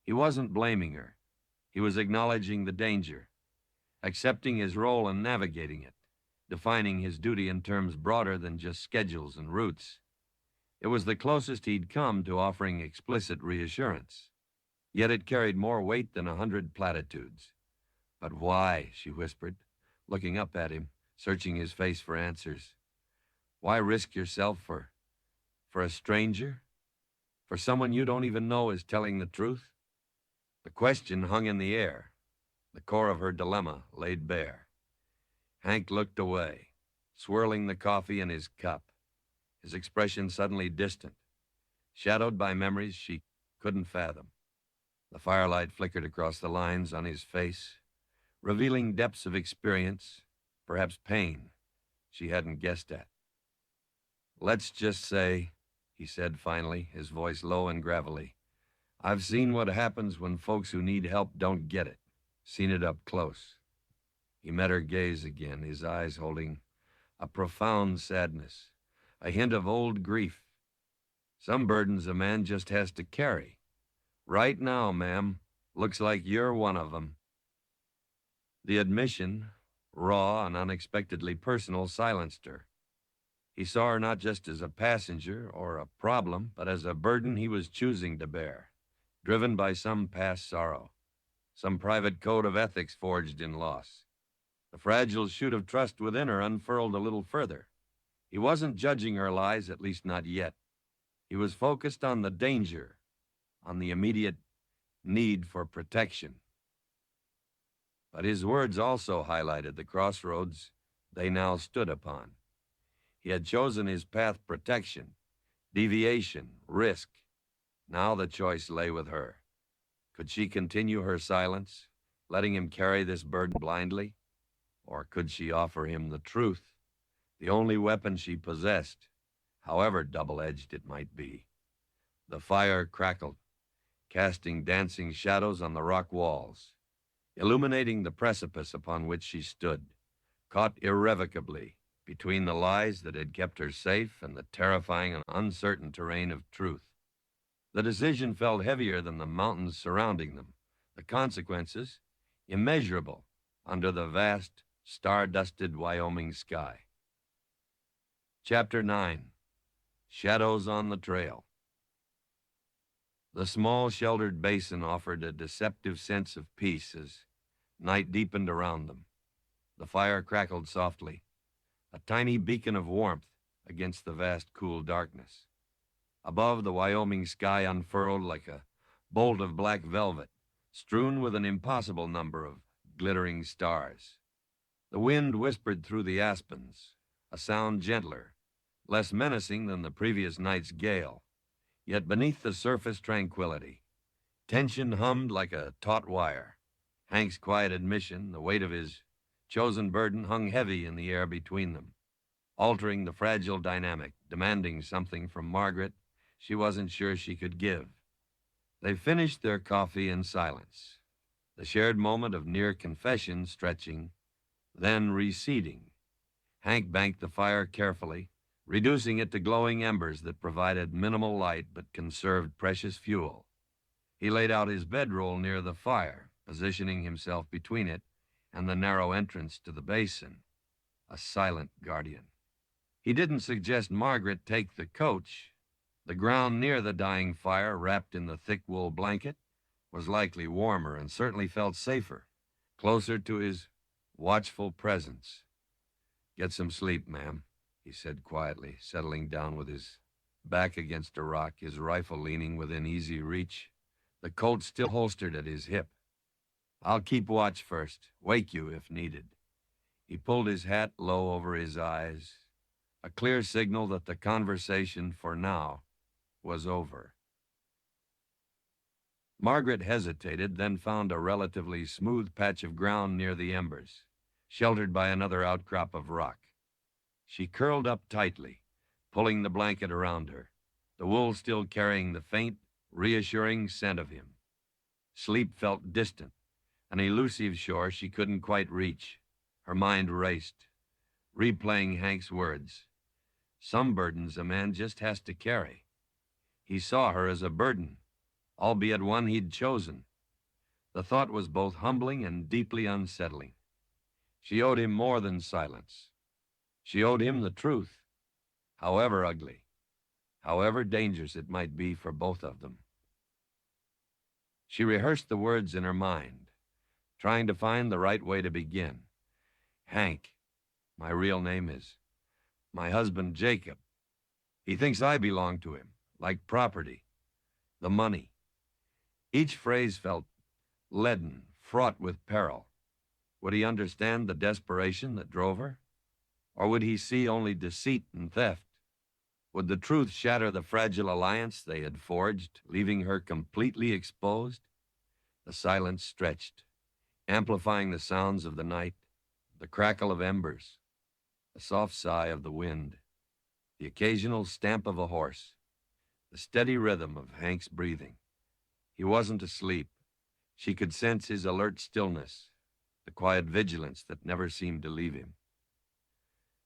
A: He wasn't blaming her. He was acknowledging the danger, accepting his role and navigating it, defining his duty in terms broader than just schedules and routes. It was the closest he'd come to offering explicit reassurance. Yet it carried more weight than 100 platitudes. But why, she whispered, looking up at him, searching his face for answers. Why risk yourself for a stranger? For someone you don't even know is telling the truth? The question hung in the air, the core of her dilemma laid bare. Hank looked away, swirling the coffee in his cup, his expression suddenly distant, shadowed by memories she couldn't fathom. The firelight flickered across the lines on his face, revealing depths of experience, perhaps pain, she hadn't guessed at. Let's just say, he said finally, his voice low and gravelly, I've seen what happens when folks who need help don't get it, seen it up close. He met her gaze again, his eyes holding a profound sadness, a hint of old grief. Some burdens a man just has to carry. Right now, ma'am, looks like you're one of them. The admission, raw and unexpectedly personal, silenced her. He saw her not just as a passenger or a problem, but as a burden he was choosing to bear, driven by some past sorrow, some private code of ethics forged in loss. The fragile shoot of trust within her unfurled a little further. He wasn't judging her lies, at least not yet. He was focused on the danger, on the immediate need for protection. But his words also highlighted the crossroads they now stood upon. He had chosen his path protection, deviation, risk. Now the choice lay with her. Could she continue her silence, letting him carry this burden blindly? Or could she offer him the truth, the only weapon she possessed, however double-edged it might be? The fire crackled, casting dancing shadows on the rock walls, illuminating the precipice upon which she stood, caught irrevocably between the lies that had kept her safe and the terrifying and uncertain terrain of truth. The decision felt heavier than the mountains surrounding them, the consequences immeasurable under the vast, star-dusted Wyoming sky. Chapter 9. Shadows on the Trail. The small, sheltered basin offered a deceptive sense of peace as night deepened around them. The fire crackled softly, a tiny beacon of warmth against the vast, cool darkness. Above, the Wyoming sky unfurled like a bolt of black velvet, strewn with an impossible number of glittering stars. The wind whispered through the aspens, a sound gentler, less menacing than the previous night's gale. Yet beneath the surface tranquility, tension hummed like a taut wire. Hank's quiet admission, the weight of his chosen burden, hung heavy in the air between them, altering the fragile dynamic, demanding something from Margaret she wasn't sure she could give. They finished their coffee in silence, the shared moment of near confession stretching, then receding. Hank banked the fire carefully, reducing it to glowing embers that provided minimal light but conserved precious fuel. He laid out his bedroll near the fire, positioning himself between it and the narrow entrance to the basin, a silent guardian. He didn't suggest Margaret take the coach. The ground near the dying fire, wrapped in the thick wool blanket, was likely warmer and certainly felt safer, closer to his watchful presence. "Get some sleep, ma'am," he said quietly, settling down with his back against a rock, his rifle leaning within easy reach, the Colt still holstered at his hip. "I'll keep watch first, wake you if needed." He pulled his hat low over his eyes, a clear signal that the conversation, for now, was over. Margaret hesitated, then found a relatively smooth patch of ground near the embers, sheltered by another outcrop of rock. She curled up tightly, pulling the blanket around her, the wool still carrying the faint, reassuring scent of him. Sleep felt distant, an elusive shore she couldn't quite reach. Her mind raced, replaying Hank's words. Some burdens a man just has to carry. He saw her as a burden, albeit one he'd chosen. The thought was both humbling and deeply unsettling. She owed him more than silence. She owed him the truth, however ugly, however dangerous it might be for both of them. She rehearsed the words in her mind, trying to find the right way to begin. "Hank, my real name is. My husband, Jacob. He thinks I belong to him, like property. The money." Each phrase felt leaden, fraught with peril. Would he understand the desperation that drove her? Or would he see only deceit and theft? Would the truth shatter the fragile alliance they had forged, leaving her completely exposed? The silence stretched, amplifying the sounds of the night, the crackle of embers, the soft sigh of the wind, the occasional stamp of a horse, the steady rhythm of Hank's breathing. He wasn't asleep. She could sense his alert stillness, the quiet vigilance that never seemed to leave him.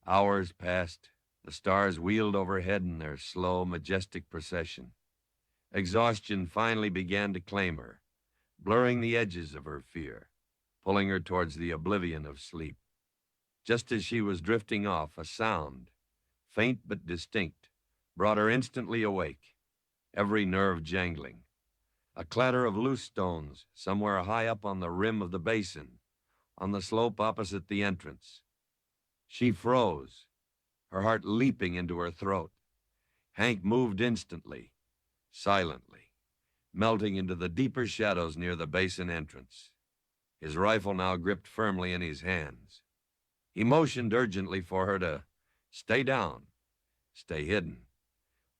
A: Hours passed. The stars wheeled overhead in their slow, majestic procession. Exhaustion finally began to claim her, blurring the edges of her fear, pulling her towards the oblivion of sleep. Just as she was drifting off, a sound, faint but distinct, brought her instantly awake, every nerve jangling. A clatter of loose stones somewhere high up on the rim of the basin, on the slope opposite the entrance. She froze, her heart leaping into her throat. Hank moved instantly, silently, melting into the deeper shadows near the basin entrance, his rifle now gripped firmly in his hands. He motioned urgently for her to stay down, stay hidden.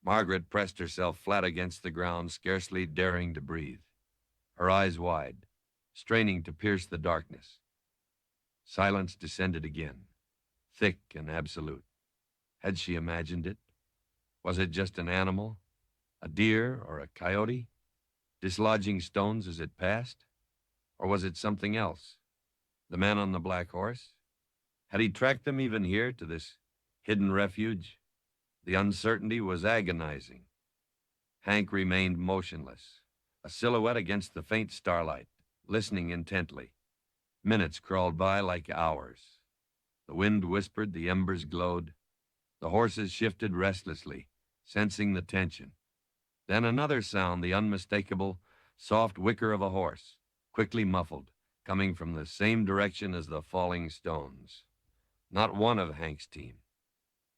A: Margaret pressed herself flat against the ground, scarcely daring to breathe, her eyes wide, straining to pierce the darkness. Silence descended again, thick and absolute. Had she imagined it? Was it just an animal, a deer or a coyote, dislodging stones as it passed? Or was it something else? The man on the black horse? Had he tracked them even here to this hidden refuge? The uncertainty was agonizing. Hank remained motionless, a silhouette against the faint starlight, listening intently. Minutes crawled by like hours. The wind whispered, the embers glowed. The horses shifted restlessly, sensing the tension. Then another sound, the unmistakable, soft whicker of a horse, quickly muffled, coming from the same direction as the falling stones. Not one of Hank's team.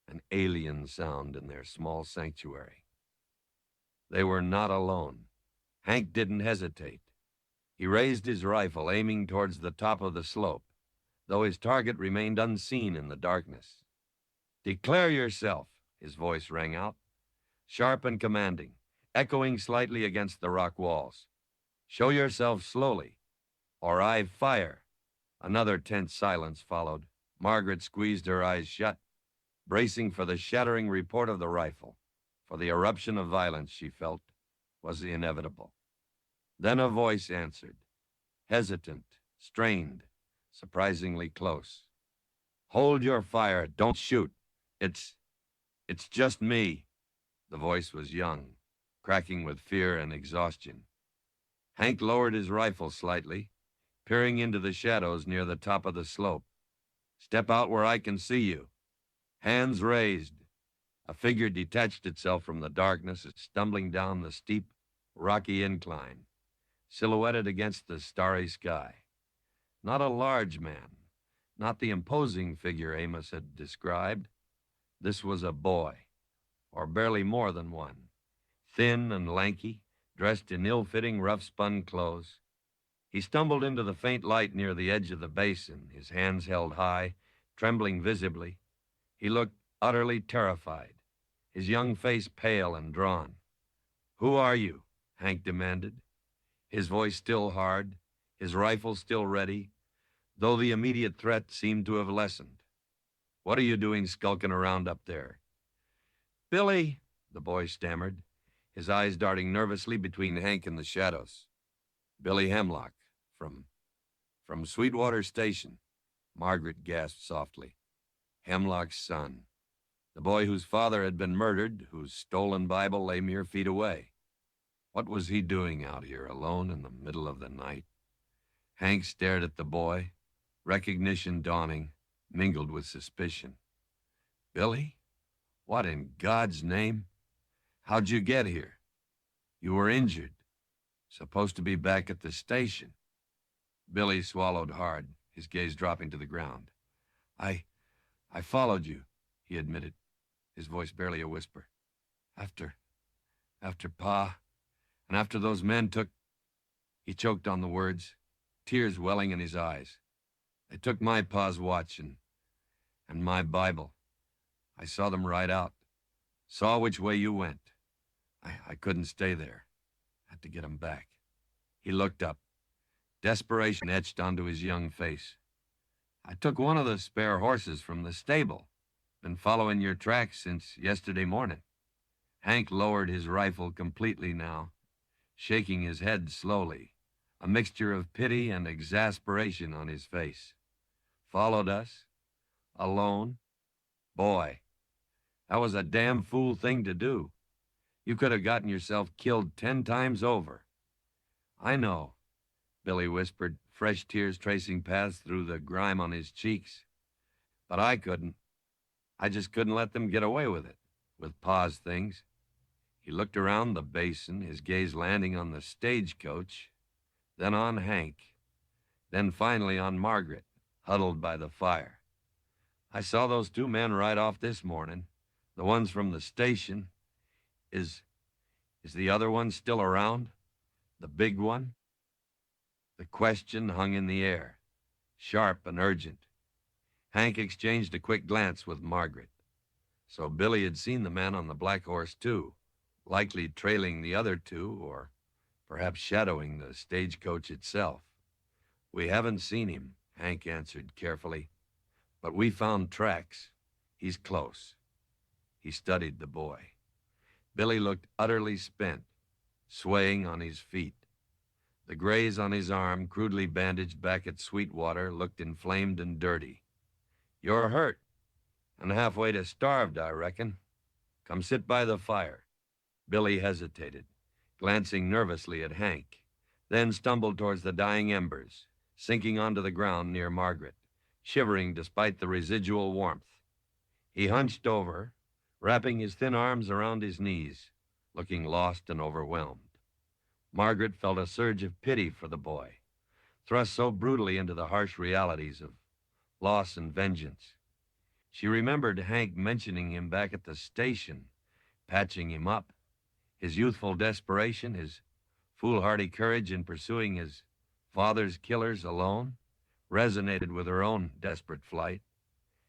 A: An alien sound in their small sanctuary. They were not alone. Hank didn't hesitate. He raised his rifle, aiming towards the top of the slope, though his target remained unseen in the darkness. "Declare yourself," his voice rang out, sharp and commanding, echoing slightly against the rock walls. "Show yourself slowly, or I fire." Another tense silence followed. Margaret squeezed her eyes shut, bracing for the shattering report of the rifle, for the eruption of violence she felt was inevitable. Then a voice answered, hesitant, strained, surprisingly close. "Hold your fire, don't shoot. It's just me." The voice was young, cracking with fear and exhaustion. Hank lowered his rifle slightly, peering into the shadows near the top of the slope. "Step out where I can see you." Hands raised, a figure detached itself from the darkness, stumbling down the steep, rocky incline, silhouetted against the starry sky. Not a large man, not the imposing figure Amos had described. This was a boy, or barely more than one, thin and lanky, dressed in ill-fitting, rough-spun clothes. He stumbled into the faint light near the edge of the basin, his hands held high, trembling visibly. He looked utterly terrified, his young face pale and drawn. "Who are you?" Hank demanded, his voice still hard, his rifle still ready, though the immediate threat seemed to have lessened. "What are you doing skulking around up there?" "Billy," the boy stammered, his eyes darting nervously between Hank and the shadows. "Billy Hemlock, from Sweetwater Station," Margaret gasped softly. Hemlock's son. The boy whose father had been murdered, whose stolen Bible lay mere feet away. What was he doing out here alone in the middle of the night? Hank stared at the boy, recognition dawning, mingled with suspicion. "Billy? What in God's name? How'd you get here? You were injured. Supposed to be back at the station." Billy swallowed hard, his gaze dropping to the ground. I followed you," he admitted, his voice barely a whisper. After Pa, and after those men took..." He choked on the words, tears welling in his eyes. "They took my Pa's watch and my Bible. I saw them ride out. Saw which way you went. I couldn't stay there. Had to get 'em back." He looked up. Desperation etched onto his young face. "I took one of the spare horses from the stable. Been following your tracks since yesterday morning." Hank lowered his rifle completely now, shaking his head slowly, a mixture of pity and exasperation on his face. "Followed us? Alone? Boy, that was a damn fool thing to do. You could have gotten yourself killed 10 times over." "I know," Billy whispered, fresh tears tracing paths through the grime on his cheeks. "But I couldn't. I just couldn't let them get away with it, with Pa's things." He looked around the basin, his gaze landing on the stagecoach, then on Hank, then finally on Margaret, huddled by the fire. "I saw those 2 men ride off this morning, the ones from the station. Is the other one still around? The big one?" The question hung in the air, sharp and urgent. Hank exchanged a quick glance with Margaret. So Billy had seen the man on the black horse, too, likely trailing the other 2, or perhaps shadowing the stagecoach itself. "We haven't seen him," Hank answered carefully. "But we found tracks. He's close." He studied the boy. Billy looked utterly spent, swaying on his feet. The graze on his arm, crudely bandaged back at Sweetwater, looked inflamed and dirty. "You're hurt, and halfway to starved, I reckon. Come sit by the fire." Billy hesitated, glancing nervously at Hank, then stumbled towards the dying embers, sinking onto the ground near Margaret, shivering despite the residual warmth. He hunched over, wrapping his thin arms around his knees, looking lost and overwhelmed. Margaret felt a surge of pity for the boy, thrust so brutally into the harsh realities of loss and vengeance. She remembered Hank mentioning him back at the station, patching him up. His youthful desperation, his foolhardy courage in pursuing his father's killers alone, resonated with her own desperate flight.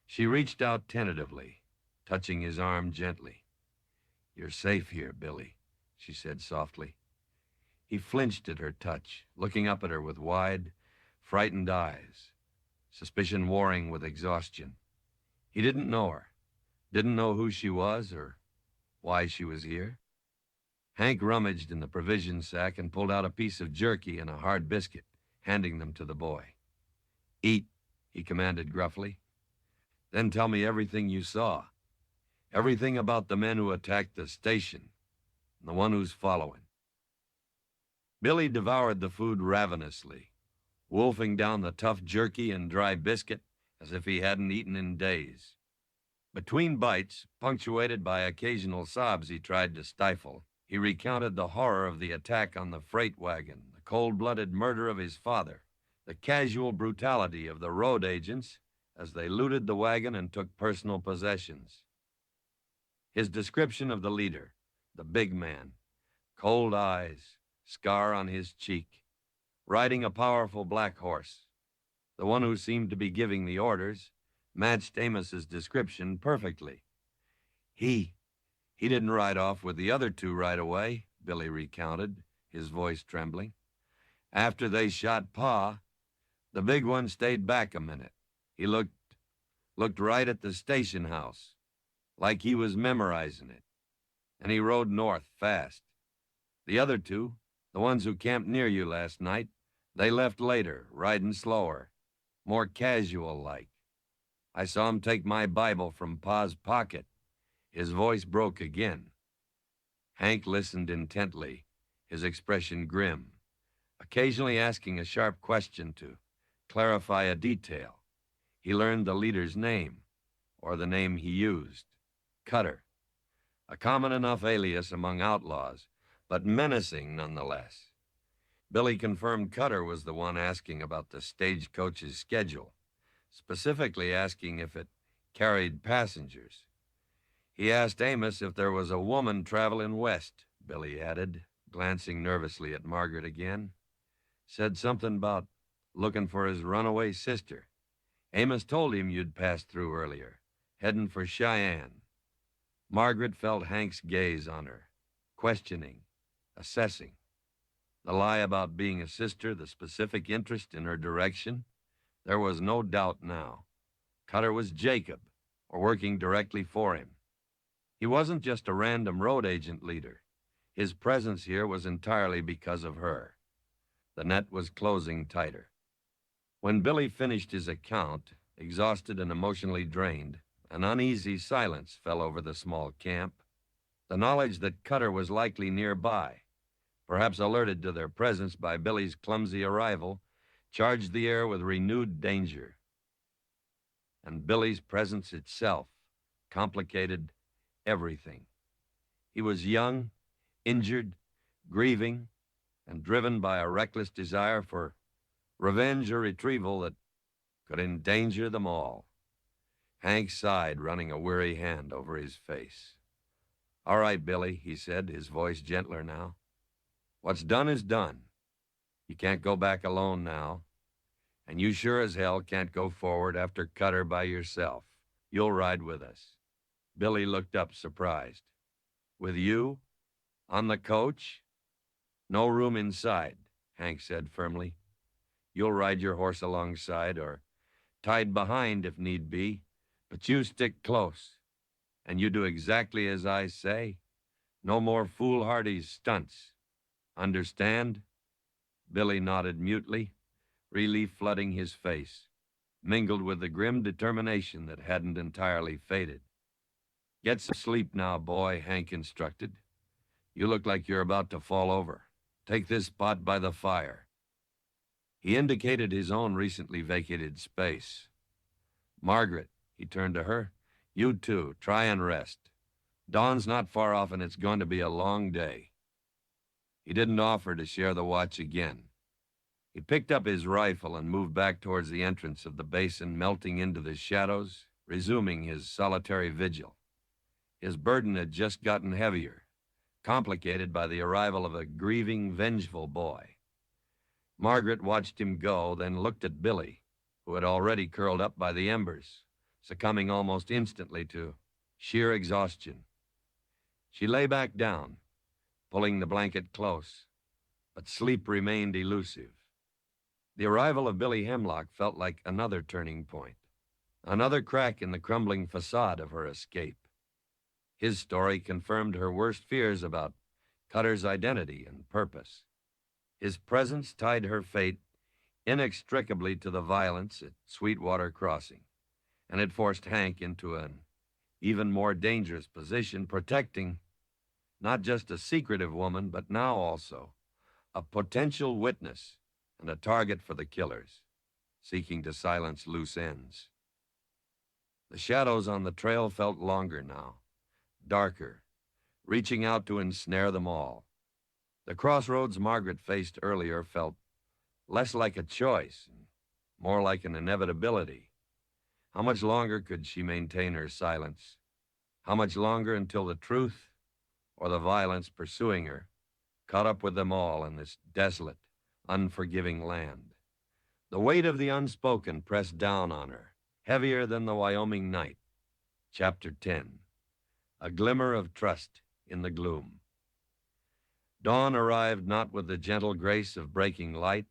A: She reached out tentatively, touching his arm gently. "You're safe here, Billy," she said softly. He flinched at her touch, looking up at her with wide, frightened eyes, suspicion warring with exhaustion. He didn't know her, didn't know who she was or why she was here. Hank rummaged in the provision sack and pulled out a piece of jerky and a hard biscuit, handing them to the boy. "Eat," he commanded gruffly. "Then tell me everything you saw. Everything about the men who attacked the station and the one who's following." Billy devoured the food ravenously, wolfing down the tough jerky and dry biscuit as if he hadn't eaten in days. Between bites, punctuated by occasional sobs he tried to stifle, he recounted the horror of the attack on the freight wagon, the cold-blooded murder of his father, the casual brutality of the road agents as they looted the wagon and took personal possessions. His description of the leader, the big man, cold eyes, scar on his cheek, riding a powerful black horse, the one who seemed to be giving the orders, matched Amos's description perfectly. He didn't ride off with the other two right away, Billy recounted, his voice trembling. After they shot Pa, the big one stayed back a minute. He looked right at the station house, like he was memorizing it, and he rode north fast. The other two, the ones who camped near you last night, they left later, riding slower, more casual-like. I saw him take my Bible from Pa's pocket. His voice broke again. Hank listened intently, his expression grim, occasionally asking a sharp question to clarify a detail. He learned the leader's name, or the name he used, Cutter, a common enough alias among outlaws, but menacing nonetheless. Billy confirmed Cutter was the one asking about the stagecoach's schedule, specifically asking if it carried passengers. He asked Amos if there was a woman traveling west, Billy added, glancing nervously at Margaret again. Said something about looking for his runaway sister. Amos told him you'd passed through earlier, heading for Cheyenne. Margaret felt Hank's gaze on her, questioning, assessing. The lie about being a sister, the specific interest in her direction. There was no doubt now. Cutter was Jacob, or working directly for him. He wasn't just a random road agent leader. His presence here was entirely because of her. The net was closing tighter. When Billy finished his account, exhausted and emotionally drained, an uneasy silence fell over the small camp. The knowledge that Cutter was likely nearby, perhaps alerted to their presence by Billy's clumsy arrival, charged the air with renewed danger. And Billy's presence itself complicated everything. He was young, injured, grieving, and driven by a reckless desire for revenge or retrieval that could endanger them all. Hank sighed, running a weary hand over his face. All right, Billy, he said, his voice gentler now. What's done is done. You can't go back alone now. And you sure as hell can't go forward after Cutter by yourself. You'll ride with us. Billy looked up, surprised. With you? On the coach? No room inside, Hank said firmly. You'll ride your horse alongside, or tied behind if need be, but you stick close. And you do exactly as I say. No more foolhardy stunts. Understand? Billy nodded mutely, relief flooding his face, mingled with the grim determination that hadn't entirely faded. Get some sleep now, boy, Hank instructed. You look like you're about to fall over. Take this spot by the fire. He indicated his own recently vacated space. Margaret, he turned to her, you too, try and rest. Dawn's not far off and it's going to be a long day. He didn't offer to share the watch again. He picked up his rifle and moved back towards the entrance of the basin, melting into the shadows, resuming his solitary vigil. His burden had just gotten heavier, complicated by the arrival of a grieving, vengeful boy. Margaret watched him go, then looked at Billy, who had already curled up by the embers, succumbing almost instantly to sheer exhaustion. She lay back down, pulling the blanket close, but sleep remained elusive. The arrival of Billy Hemlock felt like another turning point, another crack in the crumbling facade of her escape. His story confirmed her worst fears about Cutter's identity and purpose. His presence tied her fate inextricably to the violence at Sweetwater Crossing, and it forced Hank into an even more dangerous position, protecting not just a secretive woman, but now also a potential witness and a target for the killers, seeking to silence loose ends. The shadows on the trail felt longer now, darker, reaching out to ensnare them all. The crossroads Margaret faced earlier felt less like a choice, and more like an inevitability. How much longer could she maintain her silence? How much longer until the truth, or the violence pursuing her, caught up with them all in this desolate, unforgiving land? The weight of the unspoken pressed down on her, heavier than the Wyoming night. Chapter 10. A Glimmer of Trust in the Gloom. Dawn arrived not with the gentle grace of breaking light,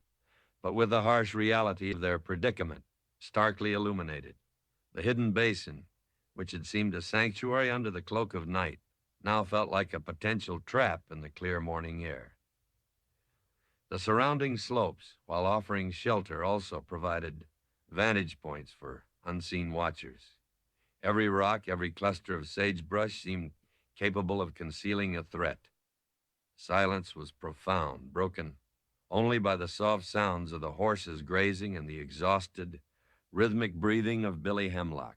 A: but with the harsh reality of their predicament, starkly illuminated. The hidden basin, which had seemed a sanctuary under the cloak of night, now felt like a potential trap in the clear morning air. The surrounding slopes, while offering shelter, also provided vantage points for unseen watchers. Every rock, every cluster of sagebrush seemed capable of concealing a threat. Silence was profound, broken only by the soft sounds of the horses grazing and the exhausted, rhythmic breathing of Billy Hemlock,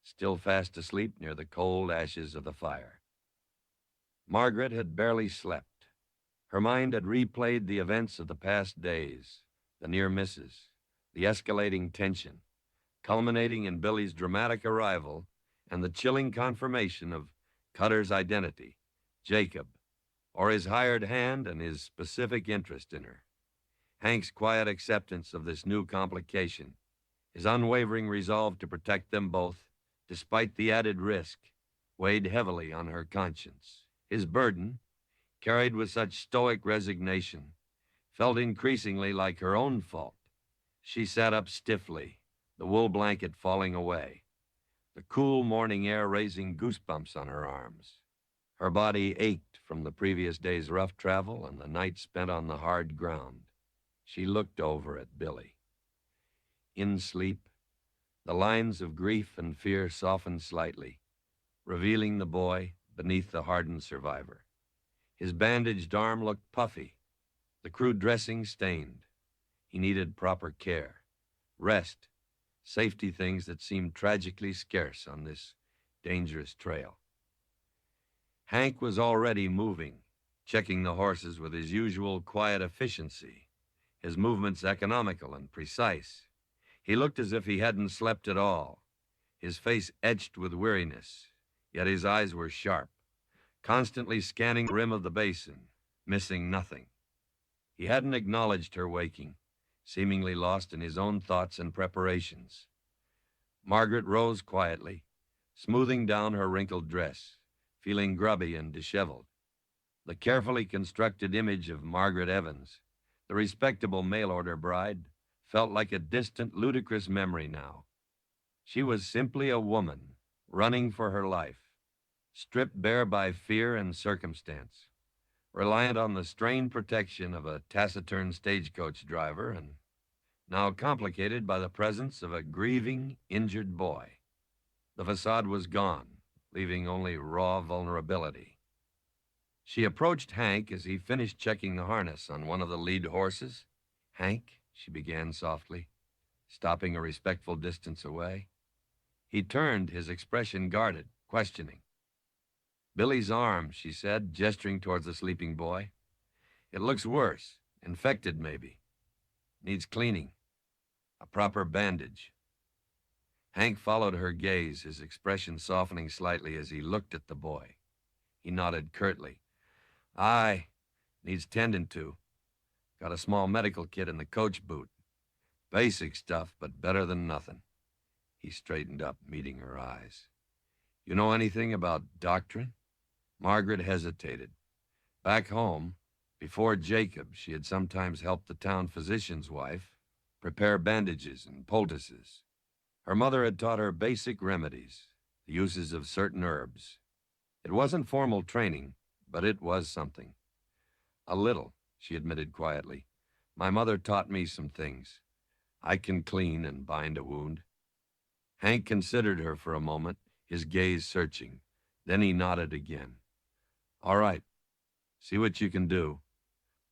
A: still fast asleep near the cold ashes of the fire. Margaret had barely slept. Her mind had replayed the events of the past days, the near misses, the escalating tension, culminating in Billy's dramatic arrival and the chilling confirmation of Cutter's identity, Jacob, or his hired hand and his specific interest in her. Hank's quiet acceptance of this new complication, his unwavering resolve to protect them both, despite the added risk, weighed heavily on her conscience. His burden, carried with such stoic resignation, felt increasingly like her own fault. She sat up stiffly, the wool blanket falling away, the cool morning air raising goosebumps on her arms. Her body ached from the previous day's rough travel and the night spent on the hard ground. She looked over at Billy. In sleep, the lines of grief and fear softened slightly, revealing the boy beneath the hardened survivor. His bandaged arm looked puffy, the crude dressing stained. He needed proper care, rest, safety things that seemed tragically scarce on this dangerous trail. Hank was already moving, checking the horses with his usual quiet efficiency, his movements economical and precise. He looked as if he hadn't slept at all, his face etched with weariness, yet his eyes were sharp, constantly scanning the rim of the basin, missing nothing. He hadn't acknowledged her waking, seemingly lost in his own thoughts and preparations. Margaret rose quietly, smoothing down her wrinkled dress, feeling grubby and disheveled. The carefully constructed image of Margaret Evans, the respectable mail-order bride, felt like a distant, ludicrous memory now. She was simply a woman, running for her life, stripped bare by fear and circumstance, reliant on the strained protection of a taciturn stagecoach driver, and now complicated by the presence of a grieving, injured boy. The facade was gone, leaving only raw vulnerability. She approached Hank as he finished checking the harness on one of the lead horses. "Hank," she began softly, stopping a respectful distance away. He turned, his expression guarded, questioning. "Billy's arm," she said, gesturing towards the sleeping boy. "It looks worse. Infected, maybe. Needs cleaning. A proper bandage." Hank followed her gaze, his expression softening slightly as he looked at the boy. He nodded curtly. "Aye, needs tending to. Got a small medical kit in the coach boot. Basic stuff, but better than nothing." He straightened up, meeting her eyes. "You know anything about doctrine?" Margaret hesitated. Back home, before Jacob, she had sometimes helped the town physician's wife prepare bandages and poultices. Her mother had taught her basic remedies, the uses of certain herbs. It wasn't formal training, but it was something. "A little," she admitted quietly. "My mother taught me some things. I can clean and bind a wound." Hank considered her for a moment, his gaze searching. Then he nodded again. "All right. See what you can do.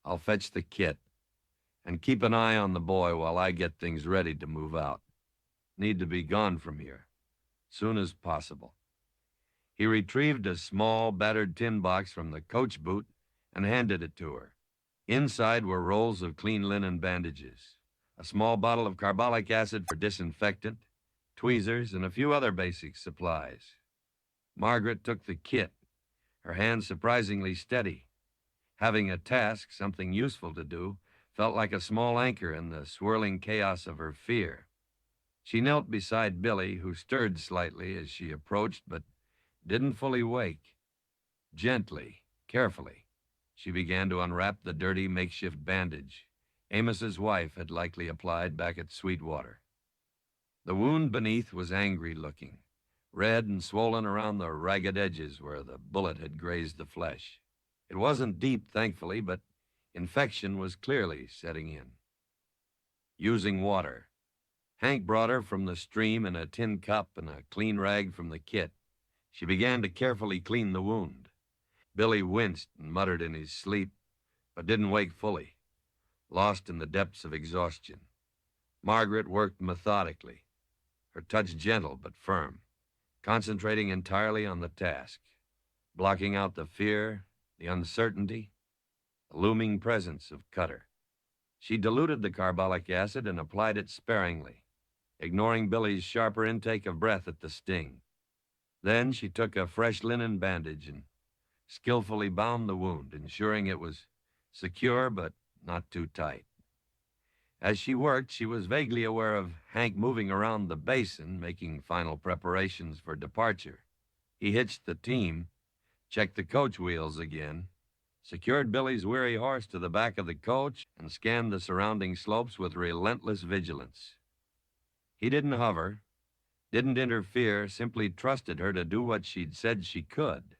A: I'll fetch the kit. And keep an eye on the boy while I get things ready to move out. Need to be gone from here. soon as possible. He retrieved a small, battered tin box from the coach boot and handed it to her. Inside were rolls of clean linen bandages, a small bottle of carbolic acid for disinfectant, tweezers, and a few other basic supplies. Margaret took the kit, her hand surprisingly steady. Having a task, something useful to do, felt like a small anchor in the swirling chaos of her fear. She knelt beside Billy, who stirred slightly as she approached, but didn't fully wake. Gently, carefully, she began to unwrap the dirty makeshift bandage Amos's wife had likely applied back at Sweetwater. The wound beneath was angry-looking, red and swollen around the ragged edges where the bullet had grazed the flesh. It wasn't deep, thankfully, but infection was clearly setting in. Using water, Hank brought her from the stream in a tin cup and a clean rag from the kit. She began to carefully clean the wound. Billy winced and muttered in his sleep, but didn't wake fully, lost in the depths of exhaustion. Margaret worked methodically, her touch gentle but firm, concentrating entirely on the task, blocking out the fear, the uncertainty, the looming presence of Cutter. She diluted the carbolic acid and applied it sparingly, ignoring Billy's sharper intake of breath at the sting. Then she took a fresh linen bandage and skillfully bound the wound, ensuring it was secure but not too tight. As she worked, she was vaguely aware of Hank moving around the basin, making final preparations for departure. He hitched the team, checked the coach wheels again, secured Billy's weary horse to the back of the coach, and scanned the surrounding slopes with relentless vigilance. He didn't hover, didn't interfere, simply trusted her to do what she'd said she could.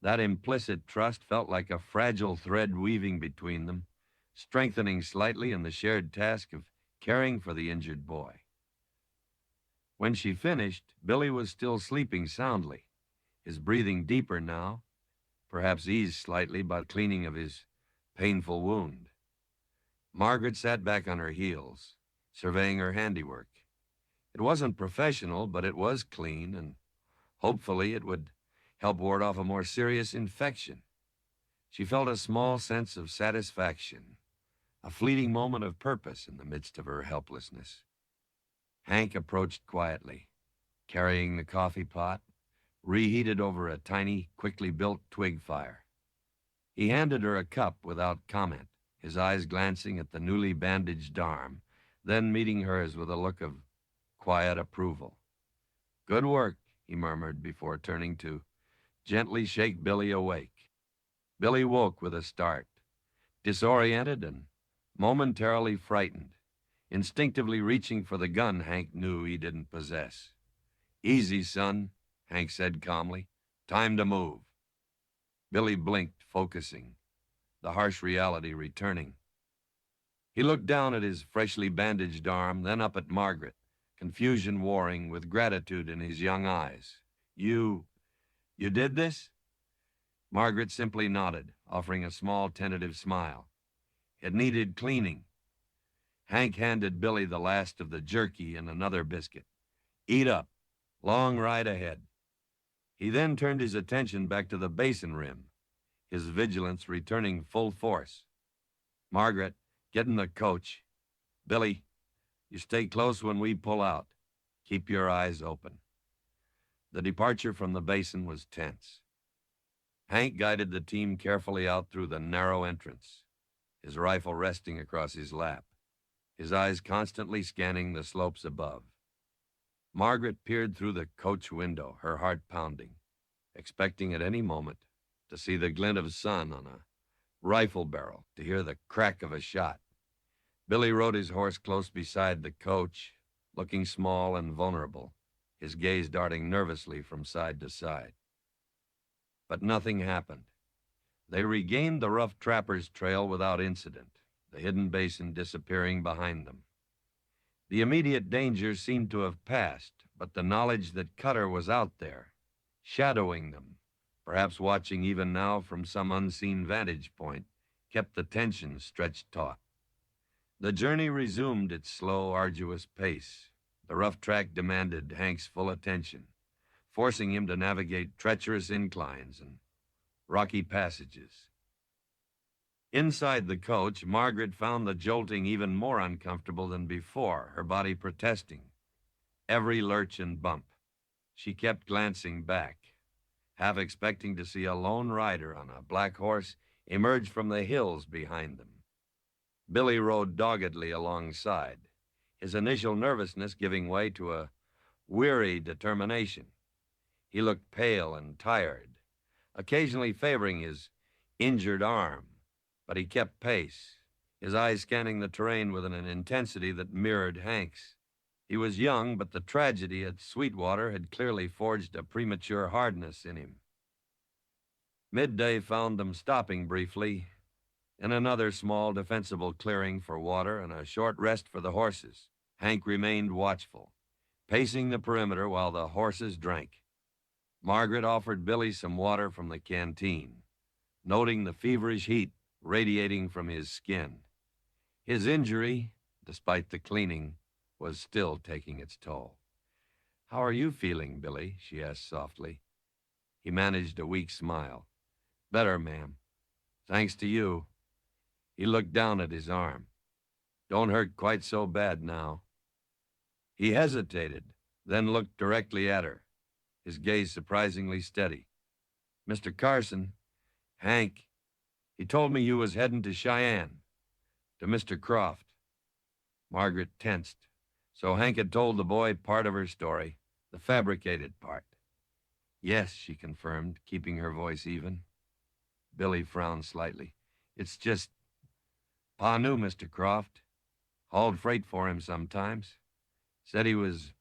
A: That implicit trust felt like a fragile thread weaving between them, strengthening slightly in the shared task of caring for the injured boy. When she finished, Billy was still sleeping soundly, his breathing deeper now, perhaps eased slightly by the cleaning of his painful wound. Margaret sat back on her heels, surveying her handiwork. It wasn't professional, but it was clean, and hopefully it would help ward off a more serious infection. She felt a small sense of satisfaction, a fleeting moment of purpose in the midst of her helplessness. Hank approached quietly, carrying the coffee pot, reheated over a tiny, quickly built twig fire. He handed her a cup without comment, his eyes glancing at the newly bandaged arm, then meeting hers with a look of quiet approval. "Good work," he murmured before turning to gently shake Billy awake. Billy woke with a start, disoriented and momentarily frightened, instinctively reaching for the gun Hank knew he didn't possess. "Easy, son," Hank said calmly. "Time to move." Billy blinked, focusing, the harsh reality returning. He looked down at his freshly bandaged arm, then up at Margaret, confusion warring with gratitude in his young eyes. You did this?" Margaret simply nodded, offering a small tentative smile. "It needed cleaning." Hank handed Billy the last of the jerky and another biscuit. "Eat up. Long ride ahead." He then turned his attention back to the basin rim, his vigilance returning full force. "Margaret, get in the coach. Billy, you stay close when we pull out. Keep your eyes open." The departure from the basin was tense. Hank guided the team carefully out through the narrow entrance, his rifle resting across his lap, his eyes constantly scanning the slopes above. Margaret peered through the coach window, her heart pounding, expecting at any moment to see the glint of sun on a rifle barrel, to hear the crack of a shot. Billy rode his horse close beside the coach, looking small and vulnerable, his gaze darting nervously from side to side. But nothing happened. They regained the rough trapper's trail without incident, the hidden basin disappearing behind them. The immediate danger seemed to have passed, but the knowledge that Cutter was out there, shadowing them, perhaps watching even now from some unseen vantage point, kept the tension stretched taut. The journey resumed its slow, arduous pace. The rough track demanded Hank's full attention, forcing him to navigate treacherous inclines and rocky passages. Inside the coach, Margaret found the jolting even more uncomfortable than before, her body protesting every lurch and bump. She kept glancing back, half expecting to see a lone rider on a black horse emerge from the hills behind them. Billy rode doggedly alongside, his initial nervousness giving way to a weary determination. He looked pale and tired, occasionally favoring his injured arm, but he kept pace, his eyes scanning the terrain with an intensity that mirrored Hank's. He was young, but the tragedy at Sweetwater had clearly forged a premature hardness in him. Midday found them stopping briefly in another small defensible clearing for water and a short rest for the horses. Hank remained watchful, pacing the perimeter while the horses drank. Margaret offered Billy some water from the canteen, noting the feverish heat radiating from his skin. His injury, despite the cleaning, was still taking its toll. "How are you feeling, Billy?" she asked softly. He managed a weak smile. "Better, ma'am. Thanks to you." He looked down at his arm. "Don't hurt quite so bad now." He hesitated, then looked directly at her, his gaze surprisingly steady. "Mr. Carson, Hank, he told me you was heading to Cheyenne, to Mr. Croft." Margaret tensed. So Hank had told the boy part of her story, the fabricated part. "Yes," she confirmed, keeping her voice even. Billy frowned slightly. "It's just, Pa knew Mr. Croft. Hauled freight for him sometimes. Said he was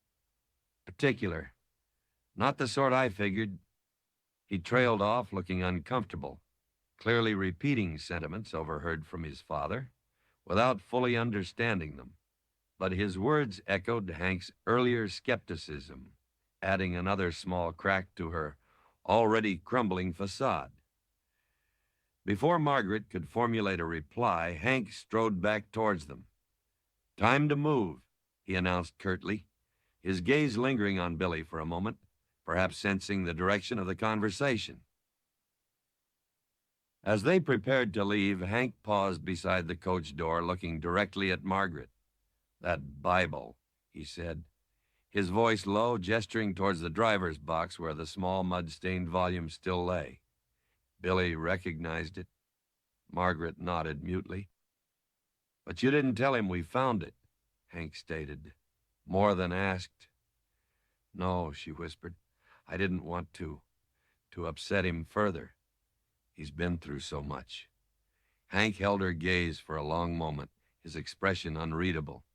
A: particular. Not the sort I figured." He trailed off, looking uncomfortable, clearly repeating sentiments overheard from his father, without fully understanding them. But his words echoed Hank's earlier skepticism, adding another small crack to her already crumbling facade. Before Margaret could formulate a reply, Hank strode back towards them. "Time to move," he announced curtly, his gaze lingering on Billy for a moment, perhaps sensing the direction of the conversation. As they prepared to leave, Hank paused beside the coach door, looking directly at Margaret. "That Bible," he said, his voice low, gesturing towards the driver's box where the small mud-stained volume still lay. Billy recognized it. Margaret nodded mutely. "But you didn't tell him we found it," Hank stated, more than asked. "No," she whispered. "I didn't want to upset him further. He's been through so much." Hank held her gaze for a long moment, his expression unreadable.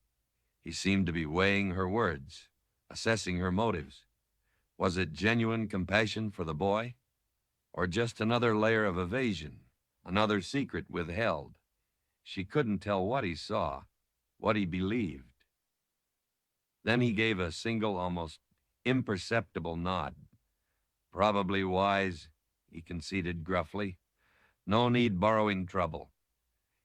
A: He seemed to be weighing her words, assessing her motives. Was it genuine compassion for the boy? Or just another layer of evasion, another secret withheld? She couldn't tell what he saw, what he believed. Then he gave a single, almost imperceptible nod. "Probably wise," he conceded gruffly. "No need borrowing trouble."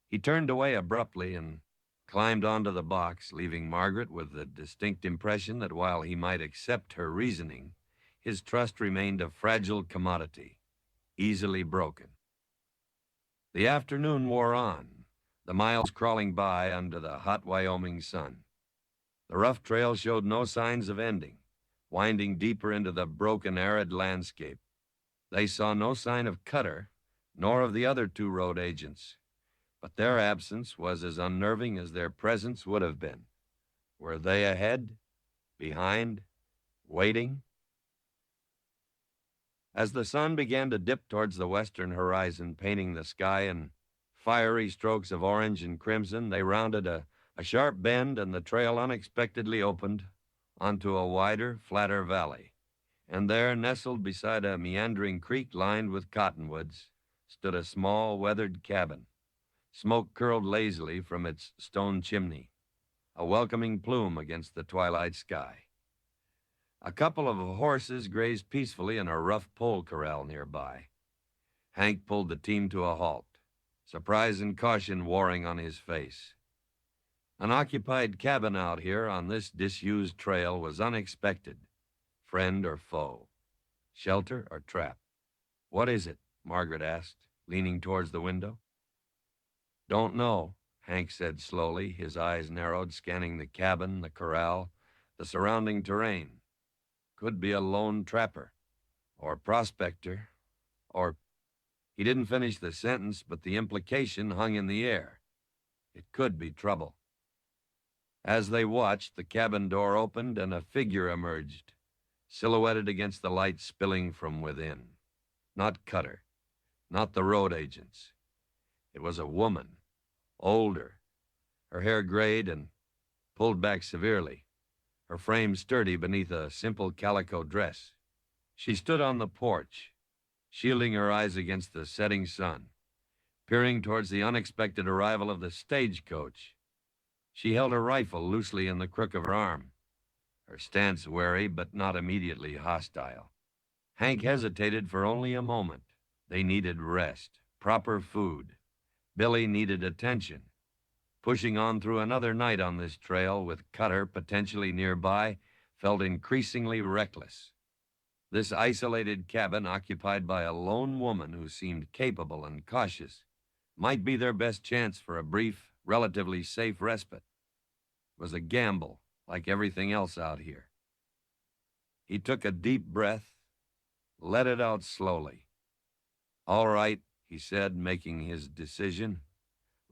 A: He turned away abruptly and climbed onto the box, leaving Margaret with the distinct impression that while he might accept her reasoning, his trust remained a fragile commodity, easily broken. The afternoon wore on, the miles crawling by under the hot Wyoming sun. The rough trail showed no signs of ending, winding deeper into the broken, arid landscape. They saw no sign of Cutter, nor of the other two road agents, but their absence was as unnerving as their presence would have been. Were they ahead, behind, waiting? As the sun began to dip towards the western horizon, painting the sky in fiery strokes of orange and crimson, they rounded a sharp bend, and the trail unexpectedly opened onto a wider, flatter valley. And there, nestled beside a meandering creek lined with cottonwoods, stood a small, weathered cabin. Smoke curled lazily from its stone chimney, a welcoming plume against the twilight sky. A couple of horses grazed peacefully in a rough pole corral nearby. Hank pulled the team to a halt, surprise and caution warring on his face. An occupied cabin out here on this disused trail was unexpected, friend or foe. Shelter or trap? What is it? Margaret asked, leaning towards the window. Don't know, Hank said slowly, his eyes narrowed, scanning the cabin, the corral, the surrounding terrain. Could be a lone trapper, or prospector, or... He didn't finish the sentence, but the implication hung in the air. It could be trouble. As they watched, the cabin door opened and a figure emerged, silhouetted against the light spilling from within. Not Cutter, not the road agents. It was a woman, older, her hair grayed and pulled back severely, her frame sturdy beneath a simple calico dress. She stood on the porch, shielding her eyes against the setting sun, peering towards the unexpected arrival of the stagecoach. She held her rifle loosely in the crook of her arm, her stance wary but not immediately hostile. Hank hesitated for only a moment. They needed rest, proper food. Billy needed attention. Pushing on through another night on this trail with Cutter potentially nearby felt increasingly reckless. This isolated cabin, occupied by a lone woman who seemed capable and cautious, might be their best chance for a brief, relatively safe respite. It was a gamble, like everything else out here. He took a deep breath, let it out slowly. All right, he said, making his decision.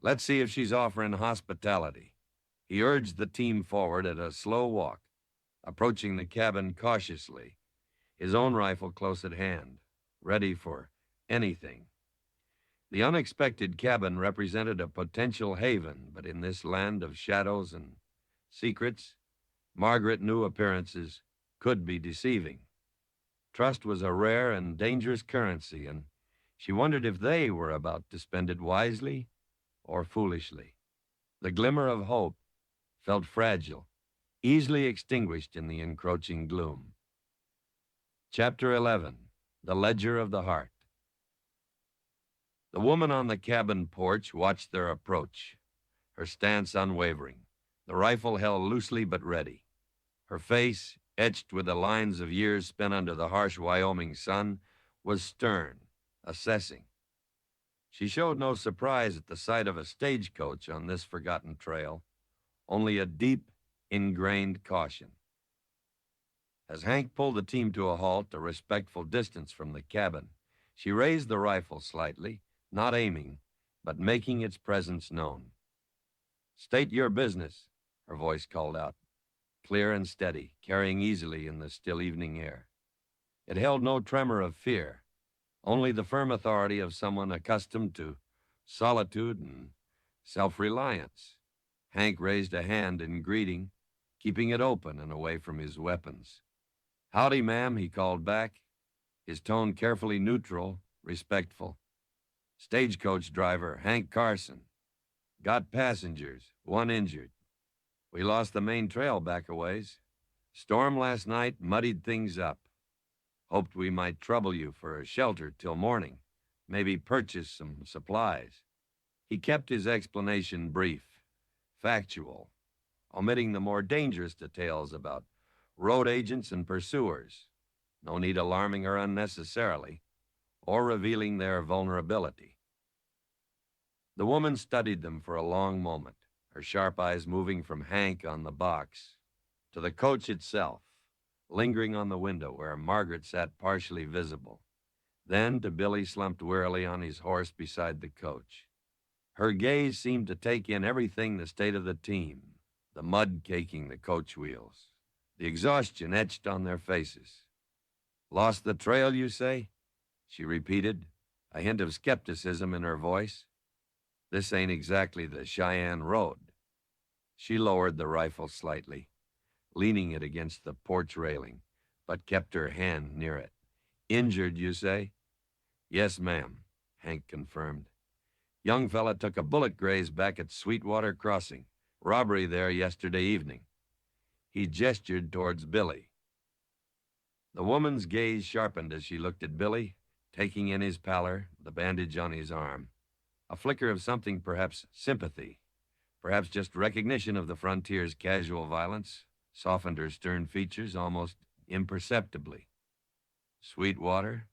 A: Let's see if she's offering hospitality. He urged the team forward at a slow walk, approaching the cabin cautiously, his own rifle close at hand, ready for anything. The unexpected cabin represented a potential haven, but in this land of shadows and secrets, Margaret knew appearances could be deceiving. Trust was a rare and dangerous currency, and she wondered if they were about to spend it wisely or foolishly. The glimmer of hope felt fragile, easily extinguished in the encroaching gloom. Chapter 11, The Ledger of the Heart. The woman on the cabin porch watched their approach, her stance unwavering, the rifle held loosely but ready. Her face, etched with the lines of years spent under the harsh Wyoming sun, was stern, assessing. She showed no surprise at the sight of a stagecoach on this forgotten trail, only a deep, ingrained caution. As Hank pulled the team to a halt, a respectful distance from the cabin, she raised the rifle slightly, not aiming, but making its presence known. State your business, her voice called out, clear and steady, carrying easily in the still evening air. It held no tremor of fear, only the firm authority of someone accustomed to solitude and self-reliance. Hank raised a hand in greeting, keeping it open and away from his weapons. Howdy, ma'am, he called back, his tone carefully neutral, respectful. Stagecoach driver, Hank Carson. Got passengers, one injured. We lost the main trail back a ways. Storm last night muddied things up. Hoped we might trouble you for a shelter till morning, maybe purchase some supplies. He kept his explanation brief, factual, omitting the more dangerous details about road agents and pursuers. No need alarming her unnecessarily or revealing their vulnerability. The woman studied them for a long moment, her sharp eyes moving from Hank on the box to the coach itself, lingering on the window where Margaret sat partially visible, then to Billy slumped wearily on his horse beside the coach. Her gaze seemed to take in everything the state of the team, the mud caking the coach wheels, the exhaustion etched on their faces. Lost the trail, you say? She repeated, a hint of skepticism in her voice. This ain't exactly the Cheyenne Road. She lowered the rifle slightly, leaning it against the porch railing, but kept her hand near it. Injured, you say? Yes, ma'am, Hank confirmed. Young fella took a bullet graze back at Sweetwater Crossing. Robbery there yesterday evening. He gestured towards Billy. The woman's gaze sharpened as she looked at Billy, taking in his pallor, the bandage on his arm. A flicker of something, perhaps sympathy, perhaps just recognition of the frontier's casual violence, softened her stern features almost imperceptibly. Sweet water?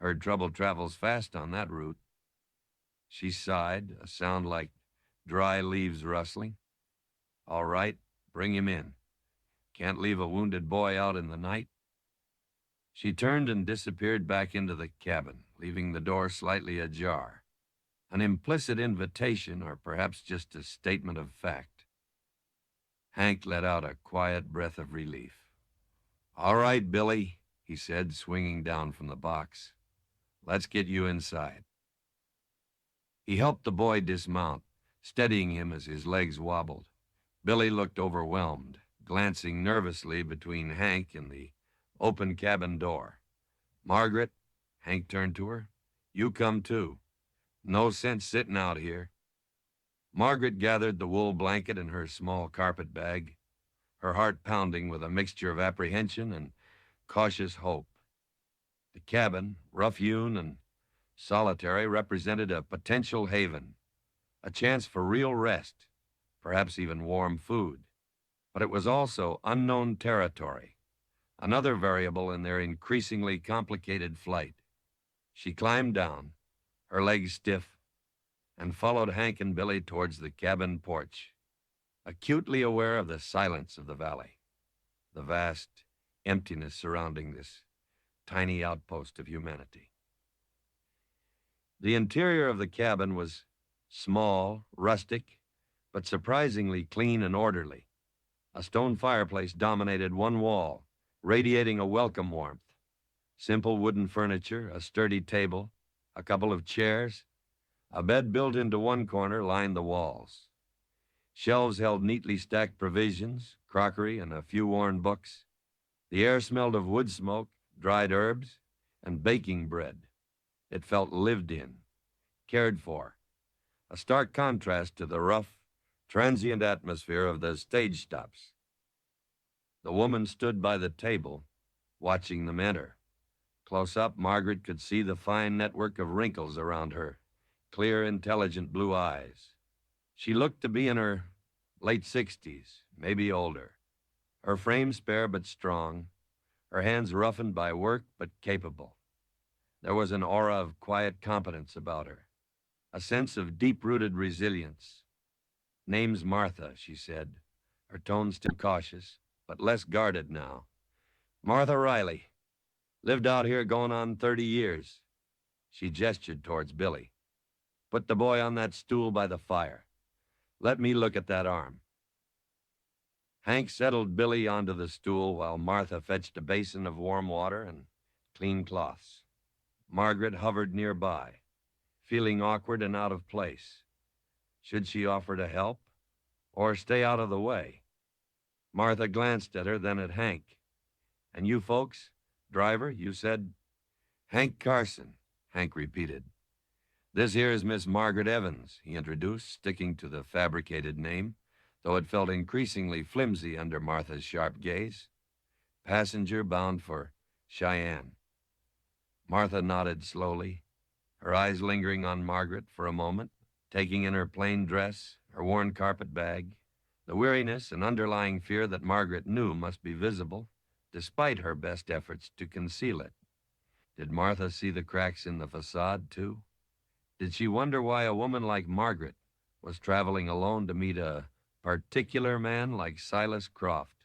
A: Heard trouble travels fast on that route. She sighed, a sound like dry leaves rustling. All right, bring him in. Can't leave a wounded boy out in the night. She turned and disappeared back into the cabin, leaving the door slightly ajar. An implicit invitation, or perhaps just a statement of fact. Hank let out a quiet breath of relief. All right, Billy, he said, swinging down from the box. Let's get you inside. He helped the boy dismount, steadying him as his legs wobbled. Billy looked overwhelmed, glancing nervously between Hank and the open cabin door. Margaret, Hank turned to her, you come too. No sense sitting out here. Margaret gathered the wool blanket in her small carpet bag, her heart pounding with a mixture of apprehension and cautious hope. The cabin, rough-hewn and solitary, represented a potential haven, a chance for real rest, perhaps even warm food. But it was also unknown territory, another variable in their increasingly complicated flight. She climbed down, her legs stiff, and followed Hank and Billy towards the cabin porch, acutely aware of the silence of the valley, the vast emptiness surrounding this tiny outpost of humanity. The interior of the cabin was small, rustic, but surprisingly clean and orderly. A stone fireplace dominated one wall, radiating a welcome warmth. Simple wooden furniture, a sturdy table, a couple of chairs, a bed built into one corner lined the walls. Shelves held neatly stacked provisions, crockery, and a few worn books. The air smelled of wood smoke, dried herbs, and baking bread. It felt lived in, cared for, a stark contrast to the rough, transient atmosphere of the stage stops. The woman stood by the table, watching them enter. Close up, Margaret could see the fine network of wrinkles around her clear, intelligent blue eyes. She looked to be in her late 60s, maybe older. Her frame spare but strong, her hands roughened by work but capable. There was an aura of quiet competence about her, a sense of deep-rooted resilience. Name's Martha, she said, her tone still cautious, but less guarded now. Martha Riley. Lived out here going on 30 years. She gestured towards Billy. Put the boy on that stool by the fire. Let me look at that arm. Hank settled Billy onto the stool while Martha fetched a basin of warm water and clean cloths. Margaret hovered nearby, feeling awkward and out of place. Should she offer to help or stay out of the way? Martha glanced at her, then at Hank. And you folks, driver, you said? Hank Carson, Hank repeated. This here is Miss Margaret Evans, he introduced, sticking to the fabricated name, though it felt increasingly flimsy under Martha's sharp gaze. Passenger bound for Cheyenne. Martha nodded slowly, her eyes lingering on Margaret for a moment, taking in her plain dress, her worn carpet bag, the weariness and underlying fear that Margaret knew must be visible, despite her best efforts to conceal it. Did Martha see the cracks in the facade, too? Did she wonder why a woman like Margaret was traveling alone to meet a particular man like Silas Croft?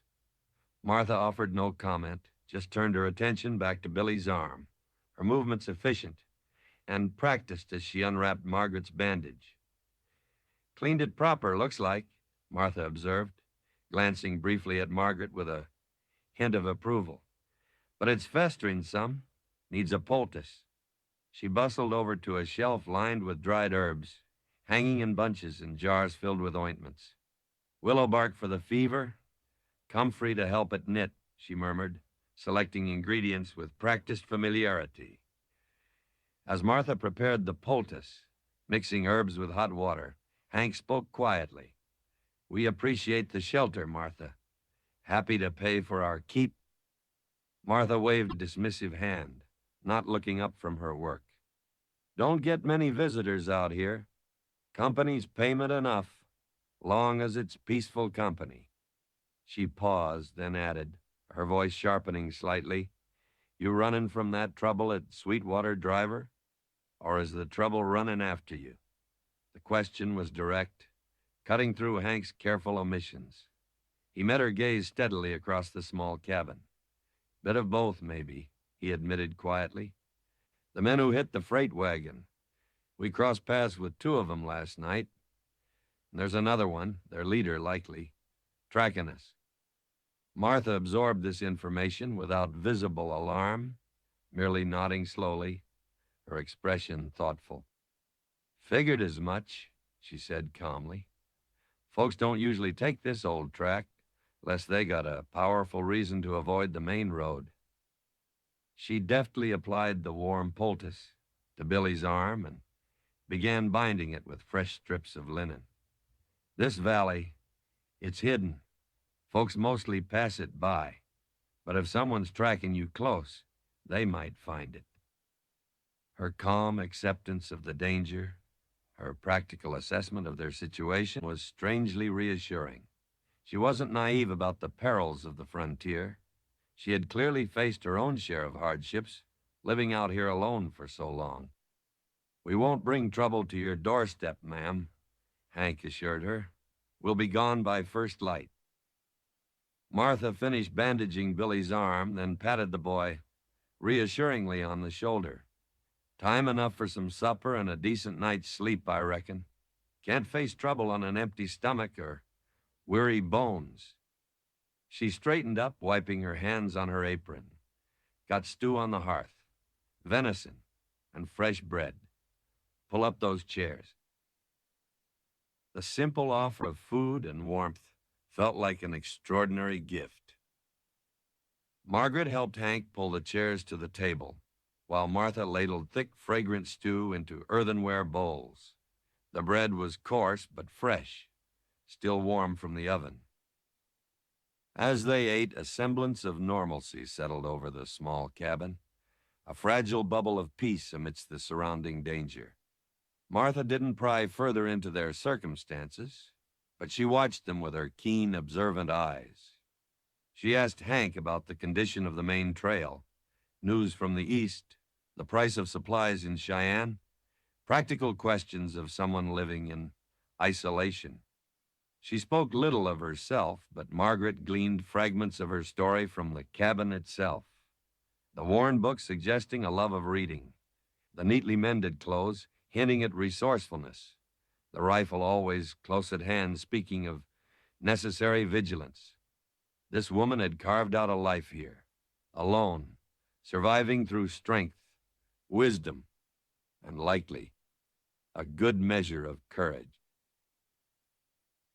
A: Martha offered no comment, just turned her attention back to Billy's arm, her movements efficient and practiced as she unwrapped Margaret's bandage. Cleaned it proper, looks like, Martha observed, glancing briefly at Margaret with a hint of approval. But it's festering some. Needs a poultice. She bustled over to a shelf lined with dried herbs, hanging in bunches in jars filled with ointments. Willow bark for the fever, comfrey to help it knit, she murmured, selecting ingredients with practiced familiarity. As Martha prepared the poultice, mixing herbs with hot water, Hank spoke quietly. We appreciate the shelter, Martha. Happy to pay for our keep. Martha waved a dismissive hand, not looking up from her work. Don't get many visitors out here. Company's payment enough, long as it's peaceful company. She paused, then added, her voice sharpening slightly. You running from that trouble at Sweetwater, driver? Or is the trouble running after you? The question was direct, cutting through Hank's careful omissions. He met her gaze steadily across the small cabin. Bit of both, maybe, he admitted quietly. The men who hit the freight wagon. We crossed paths with two of them last night. And there's another one, their leader likely, tracking us. Martha absorbed this information without visible alarm, merely nodding slowly, her expression thoughtful. Figured as much, she said calmly. Folks don't usually take this old track unless they got a powerful reason to avoid the main road. She deftly applied the warm poultice to Billy's arm and began binding it with fresh strips of linen. This valley, it's hidden. Folks mostly pass it by, but if someone's tracking you close, they might find it. Her calm acceptance of the danger, her practical assessment of their situation was strangely reassuring. She wasn't naive about the perils of the frontier. She had clearly faced her own share of hardships, living out here alone for so long. We won't bring trouble to your doorstep, ma'am, Hank assured her. We'll be gone by first light. Martha finished bandaging Billy's arm, then patted the boy reassuringly on the shoulder. Time enough for some supper and a decent night's sleep, I reckon. Can't face trouble on an empty stomach or weary bones. She straightened up, wiping her hands on her apron. Got stew on the hearth, venison, and fresh bread. Pull up those chairs. The simple offer of food and warmth felt like an extraordinary gift. Margaret helped Hank pull the chairs to the table, while Martha ladled thick, fragrant stew into earthenware bowls. The bread was coarse but fresh, still warm from the oven. As they ate, a semblance of normalcy settled over the small cabin, a fragile bubble of peace amidst the surrounding danger. Martha didn't pry further into their circumstances, but she watched them with her keen, observant eyes. She asked Hank about the condition of the main trail, news from the east, the price of supplies in Cheyenne, practical questions of someone living in isolation. She spoke little of herself, but Margaret gleaned fragments of her story from the cabin itself. The worn book suggesting a love of reading, the neatly mended clothes hinting at resourcefulness, the rifle always close at hand speaking of necessary vigilance. This woman had carved out a life here, alone, surviving through strength, wisdom, and likely a good measure of courage.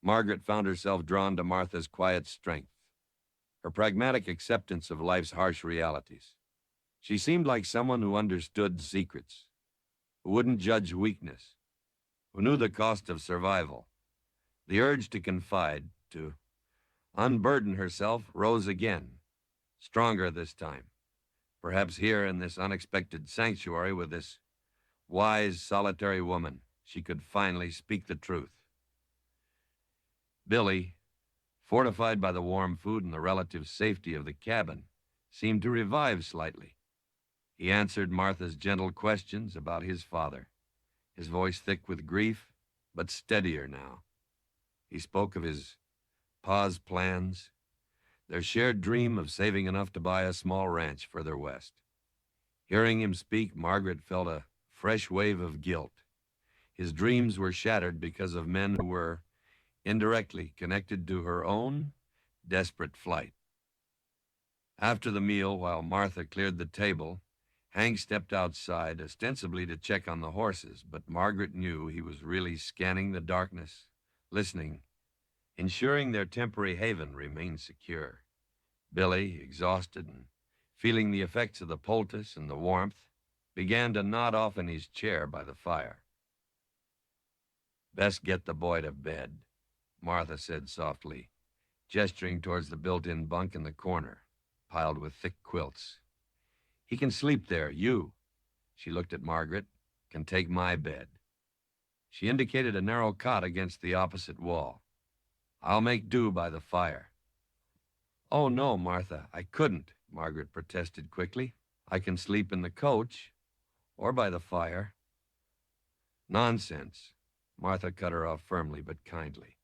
A: Margaret found herself drawn to Martha's quiet strength, her pragmatic acceptance of life's harsh realities. She seemed like someone who understood secrets, who wouldn't judge weakness, who knew the cost of survival. The urge to confide, to unburden herself, rose again, stronger this time. Perhaps here in this unexpected sanctuary with this wise, solitary woman, she could finally speak the truth. Billy, fortified by the warm food and the relative safety of the cabin, seemed to revive slightly. He answered Martha's gentle questions about his father, his voice thick with grief, but steadier now. He spoke of his pa's plans, their shared dream of saving enough to buy a small ranch further west. Hearing him speak, Margaret felt a fresh wave of guilt. His dreams were shattered because of men who were indirectly connected to her own desperate flight. After the meal, while Martha cleared the table, Hank stepped outside, ostensibly to check on the horses, but Margaret knew he was really scanning the darkness, listening, ensuring their temporary haven remained secure. Billy, exhausted and feeling the effects of the poultice and the warmth, began to nod off in his chair by the fire. "Best get the boy to bed," Martha said softly, gesturing towards the built-in bunk in the corner, piled with thick quilts. "He can sleep there. You," she looked at Margaret, "can take my bed." She indicated a narrow cot against the opposite wall. "I'll make do by the fire." "Oh, no, Martha, I couldn't," Margaret protested quickly. I can sleep in the coach or by the fire. Nonsense. Martha cut her off firmly but kindly.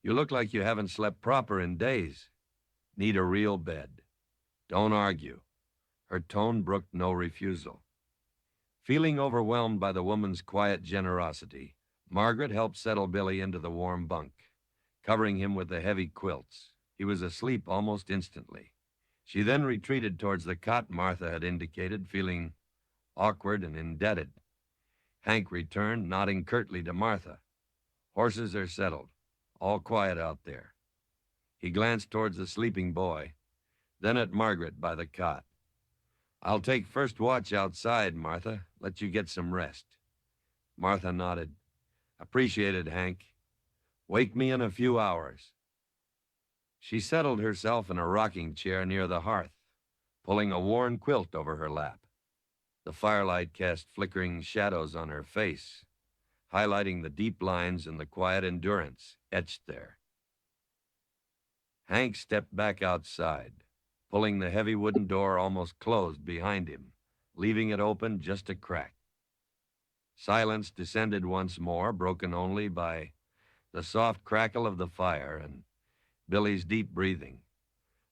A: You look like you haven't slept proper in days. Need a real bed. Don't argue. Her tone brooked no refusal. Feeling overwhelmed by the woman's quiet generosity, Margaret helped settle Billy into the warm bunk, covering him with the heavy quilts. He was asleep almost instantly. She then retreated towards the cot Martha had indicated, feeling awkward and indebted. Hank returned, nodding curtly to Martha. Horses are settled. All quiet out there. He glanced towards the sleeping boy, then at Margaret by the cot. I'll take first watch outside, Martha. Let you get some rest. Martha nodded. Appreciated, Hank. Wake me in a few hours. She settled herself in a rocking chair near the hearth, pulling a worn quilt over her lap. The firelight cast flickering shadows on her face, highlighting the deep lines and the quiet endurance etched there. Hank stepped back outside, pulling the heavy wooden door almost closed behind him, leaving it open just a crack. Silence descended once more, broken only by the soft crackle of the fire and Billy's deep breathing.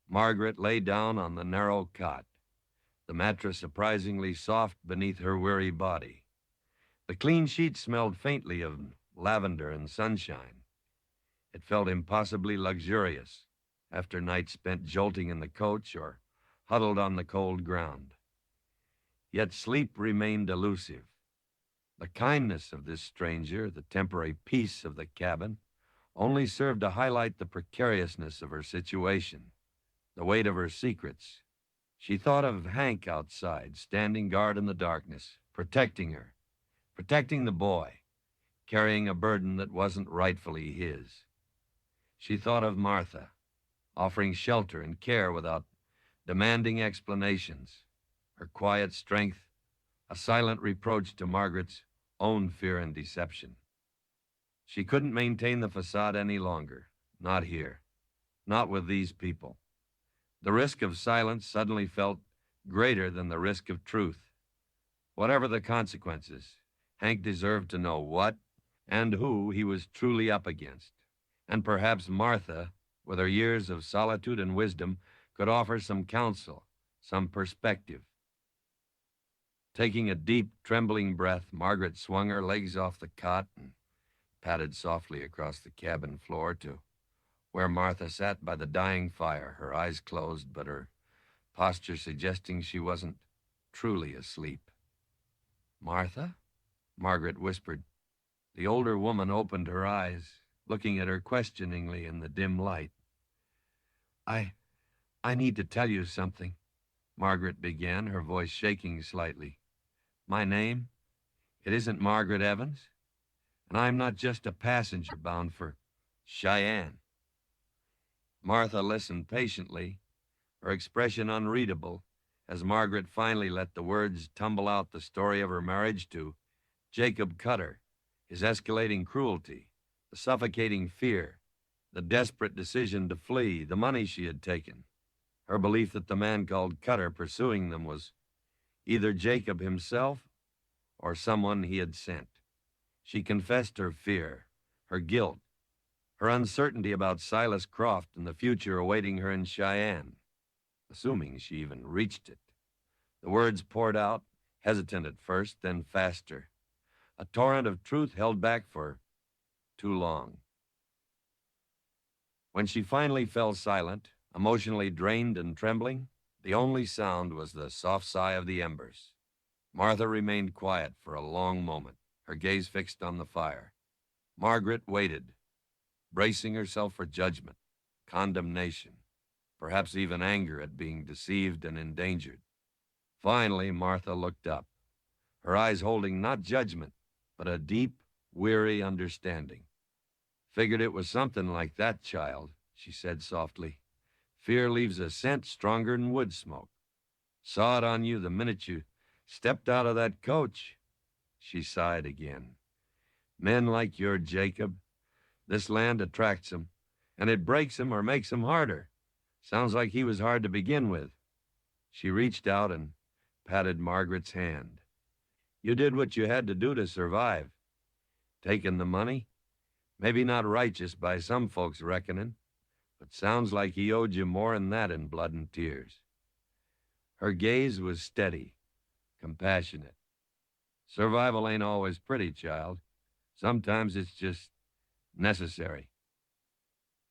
A: Margaret lay down on the narrow cot, the mattress surprisingly soft beneath her weary body. The clean sheets smelled faintly of lavender and sunshine. It felt impossibly luxurious after nights spent jolting in the coach or huddled on the cold ground. Yet sleep remained elusive. The kindness of this stranger, the temporary peace of the cabin, only served to highlight the precariousness of her situation, the weight of her secrets. She thought of Hank outside, standing guard in the darkness, protecting her, protecting the boy, carrying a burden that wasn't rightfully his. She thought of Martha, offering shelter and care without demanding explanations, her quiet strength, a silent reproach to Margaret's own fear and deception. She couldn't maintain the facade any longer, not here, not with these people. The risk of silence suddenly felt greater than the risk of truth. Whatever the consequences, Hank deserved to know what and who he was truly up against. And perhaps Martha, with her years of solitude and wisdom, could offer some counsel, some perspective. Taking a deep, trembling breath, Margaret swung her legs off the cot and padded softly across the cabin floor to where Martha sat by the dying fire, her eyes closed, but her posture suggesting she wasn't truly asleep. Martha? Margaret whispered. The older woman opened her eyes, looking at her questioningly in the dim light. I need to tell you something, Margaret began, her voice shaking slightly. My name? It isn't Margaret Evans, and I'm not just a passenger bound for Cheyenne. Martha listened patiently, her expression unreadable, as Margaret finally let the words tumble out the story of her marriage to Jacob Cutter, his escalating cruelty, the suffocating fear, the desperate decision to flee, the money she had taken, her belief that the man called Cutter pursuing them was either Jacob himself or someone he had sent. She confessed her fear, her guilt, her uncertainty about Silas Croft and the future awaiting her in Cheyenne, assuming she even reached it. The words poured out, hesitant at first, then faster. A torrent of truth held back for too long. When she finally fell silent, emotionally drained and trembling, the only sound was the soft sigh of the embers. Martha remained quiet for a long moment, her gaze fixed on the fire. Margaret waited, bracing herself for judgment, condemnation, perhaps even anger at being deceived and endangered. Finally, Martha looked up, her eyes holding not judgment, but a deep, weary understanding. Figured it was something like that, child, she said softly. Fear leaves a scent stronger than wood smoke. Saw it on you the minute you stepped out of that coach. She sighed again. Men like your Jacob, this land attracts 'em, and it breaks 'em or makes 'em harder. Sounds like he was hard to begin with. She reached out and patted Margaret's hand. You did what you had to do to survive. Taking the money? Maybe not righteous by some folks' reckoning, but sounds like he owed you more than that in blood and tears. Her gaze was steady, compassionate. Survival ain't always pretty, child. Sometimes it's just necessary.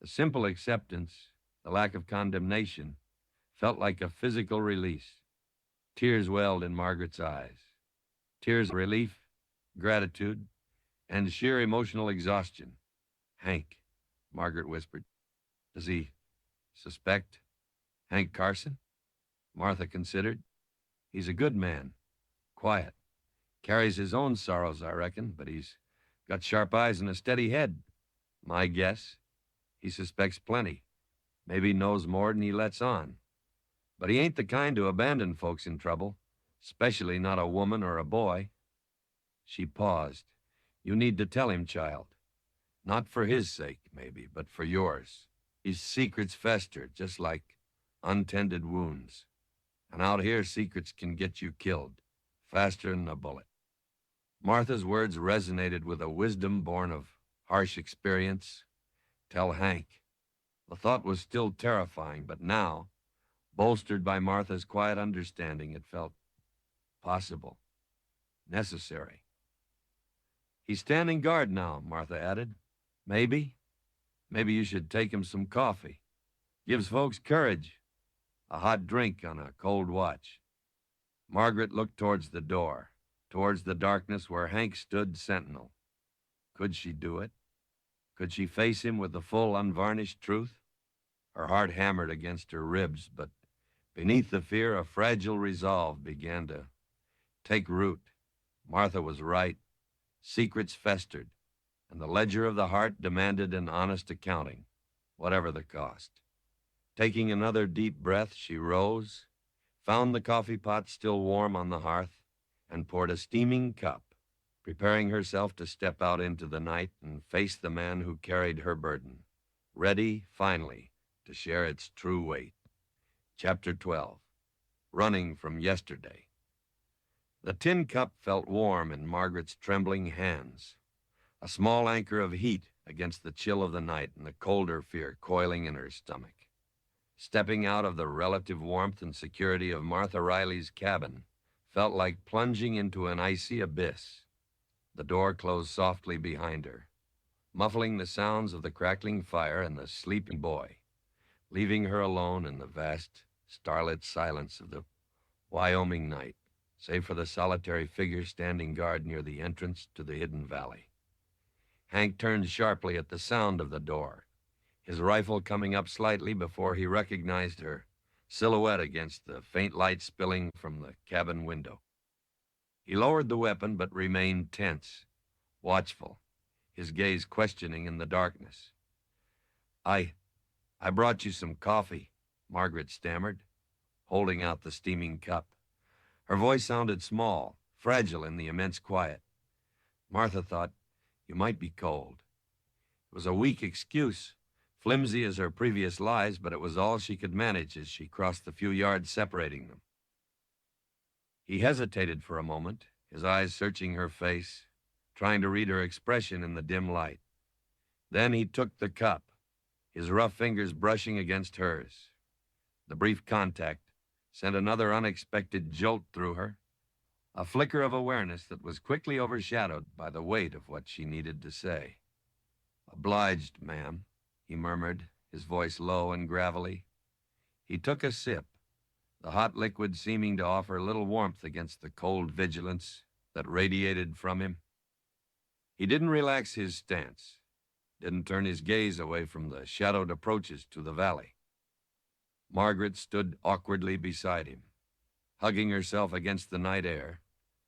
A: The simple acceptance, the lack of condemnation, felt like a physical release. Tears welled in Margaret's eyes. Tears of relief, gratitude, and sheer emotional exhaustion. Hank, Margaret whispered. Does he suspect Hank Carson? Martha considered. He's a good man, quiet. Carries his own sorrows, I reckon, but he's got sharp eyes and a steady head. My guess, he suspects plenty. Maybe knows more than he lets on. But he ain't the kind to abandon folks in trouble, especially not a woman or a boy. She paused. You need to tell him, child. Not for his sake, maybe, but for yours. His secrets fester, just like untended wounds. And out here, secrets can get you killed, faster than a bullet. Martha's words resonated with a wisdom born of harsh experience. Tell Hank. The thought was still terrifying, but now, bolstered by Martha's quiet understanding, it felt possible, necessary. He's standing guard now, Martha added. Maybe you should take him some coffee. Gives folks courage. A hot drink on a cold watch. Margaret looked towards the door, towards the darkness where Hank stood sentinel. Could she do it? Could she face him with the full, unvarnished truth? Her heart hammered against her ribs, but beneath the fear, a fragile resolve began to take root. Martha was right. Secrets festered, and the ledger of the heart demanded an honest accounting, whatever the cost. Taking another deep breath, she rose, found the coffee pot still warm on the hearth, and poured a steaming cup, preparing herself to step out into the night and face the man who carried her burden, ready, finally, to share its true weight. Chapter 12, Running from Yesterday. The tin cup felt warm in Margaret's trembling hands, a small anchor of heat against the chill of the night and the colder fear coiling in her stomach. Stepping out of the relative warmth and security of Martha Riley's cabin felt like plunging into an icy abyss. The door closed softly behind her, muffling the sounds of the crackling fire and the sleeping boy, leaving her alone in the vast, starlit silence of the Wyoming night, save for the solitary figure standing guard near the entrance to the hidden valley. Hank turned sharply at the sound of the door, his rifle coming up slightly before he recognized her silhouette against the faint light spilling from the cabin window. He lowered the weapon but remained tense, watchful, his gaze questioning in the darkness. I brought you some coffee," Margaret stammered, holding out the steaming cup. Her voice sounded small, fragile in the immense quiet. Martha thought, "You might be cold." It was a weak excuse, flimsy as her previous lies, but it was all she could manage as she crossed the few yards separating them. He hesitated for a moment, his eyes searching her face, trying to read her expression in the dim light. Then he took the cup, his rough fingers brushing against hers. The brief contact sent another unexpected jolt through her, a flicker of awareness that was quickly overshadowed by the weight of what she needed to say. "Obliged, ma'am," he murmured, his voice low and gravelly. He took a sip, the hot liquid seeming to offer little warmth against the cold vigilance that radiated from him. He didn't relax his stance, didn't turn his gaze away from the shadowed approaches to the valley. Margaret stood awkwardly beside him, hugging herself against the night air,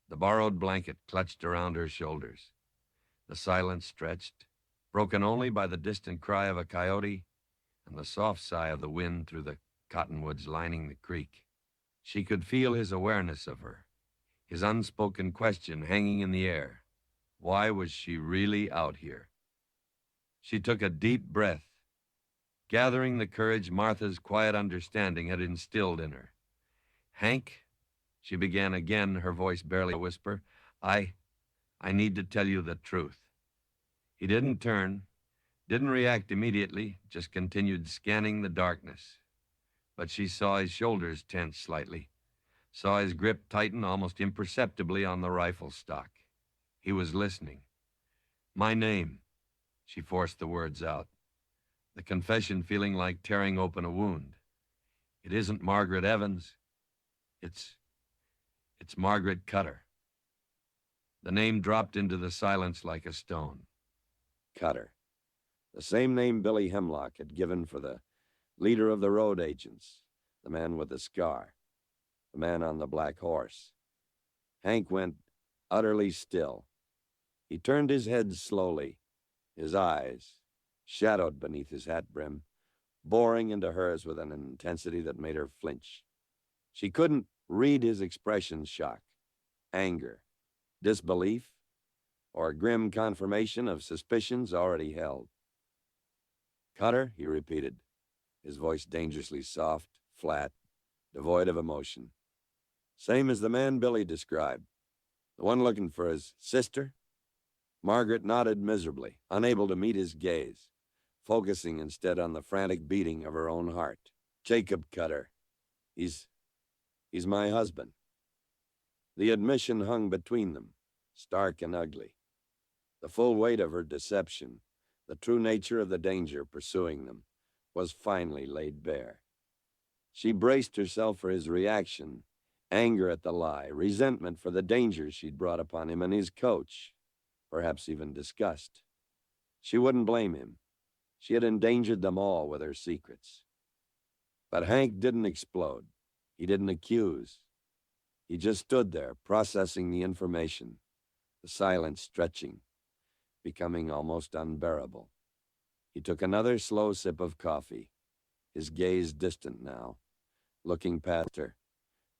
A: the borrowed blanket clutched around her shoulders. The silence stretched, broken only by the distant cry of a coyote and the soft sigh of the wind through the cottonwoods lining the creek. She could feel his awareness of her, his unspoken question hanging in the air. Why was she really out here? She took a deep breath, gathering the courage Martha's quiet understanding had instilled in her. Hank She began again, her voice barely a whisper. I need to tell you the truth. He didn't turn, didn't react immediately, just continued scanning the darkness. But she saw his shoulders tense slightly, saw his grip tighten almost imperceptibly on the rifle stock. He was listening. My name, she forced the words out, the confession feeling like tearing open a wound. It isn't Margaret Evans. It's Margaret Cutter. The name dropped into the silence like a stone.
B: Cutter. The same name Billy Hemlock had given for the leader of the road agents, the man with the scar, the man on the black horse. Hank went utterly still. He turned his head slowly, his eyes, shadowed beneath his hat brim, boring into hers with an intensity that made her flinch. She couldn't read his expression: shock, anger, disbelief, or grim confirmation of suspicions already held. Cutter, he repeated, his voice dangerously soft, flat, devoid of emotion. Same as the man Billy described, the one looking for his sister? Margaret nodded miserably, unable to meet his gaze, focusing instead on the frantic beating of her own heart. Jacob Cutter. He's my husband. The admission hung between them, stark and ugly. The full weight of her deception, the true nature of the danger pursuing them, was finally laid bare. She braced herself for his reaction, anger at the lie, resentment for the danger she'd brought upon him and his coach, perhaps even disgust. She wouldn't blame him. She had endangered them all with her secrets. But Hank didn't explode. He didn't accuse. He just stood there, processing the information, the silence stretching, becoming almost unbearable. He took another slow sip of coffee, his gaze distant now, looking past her,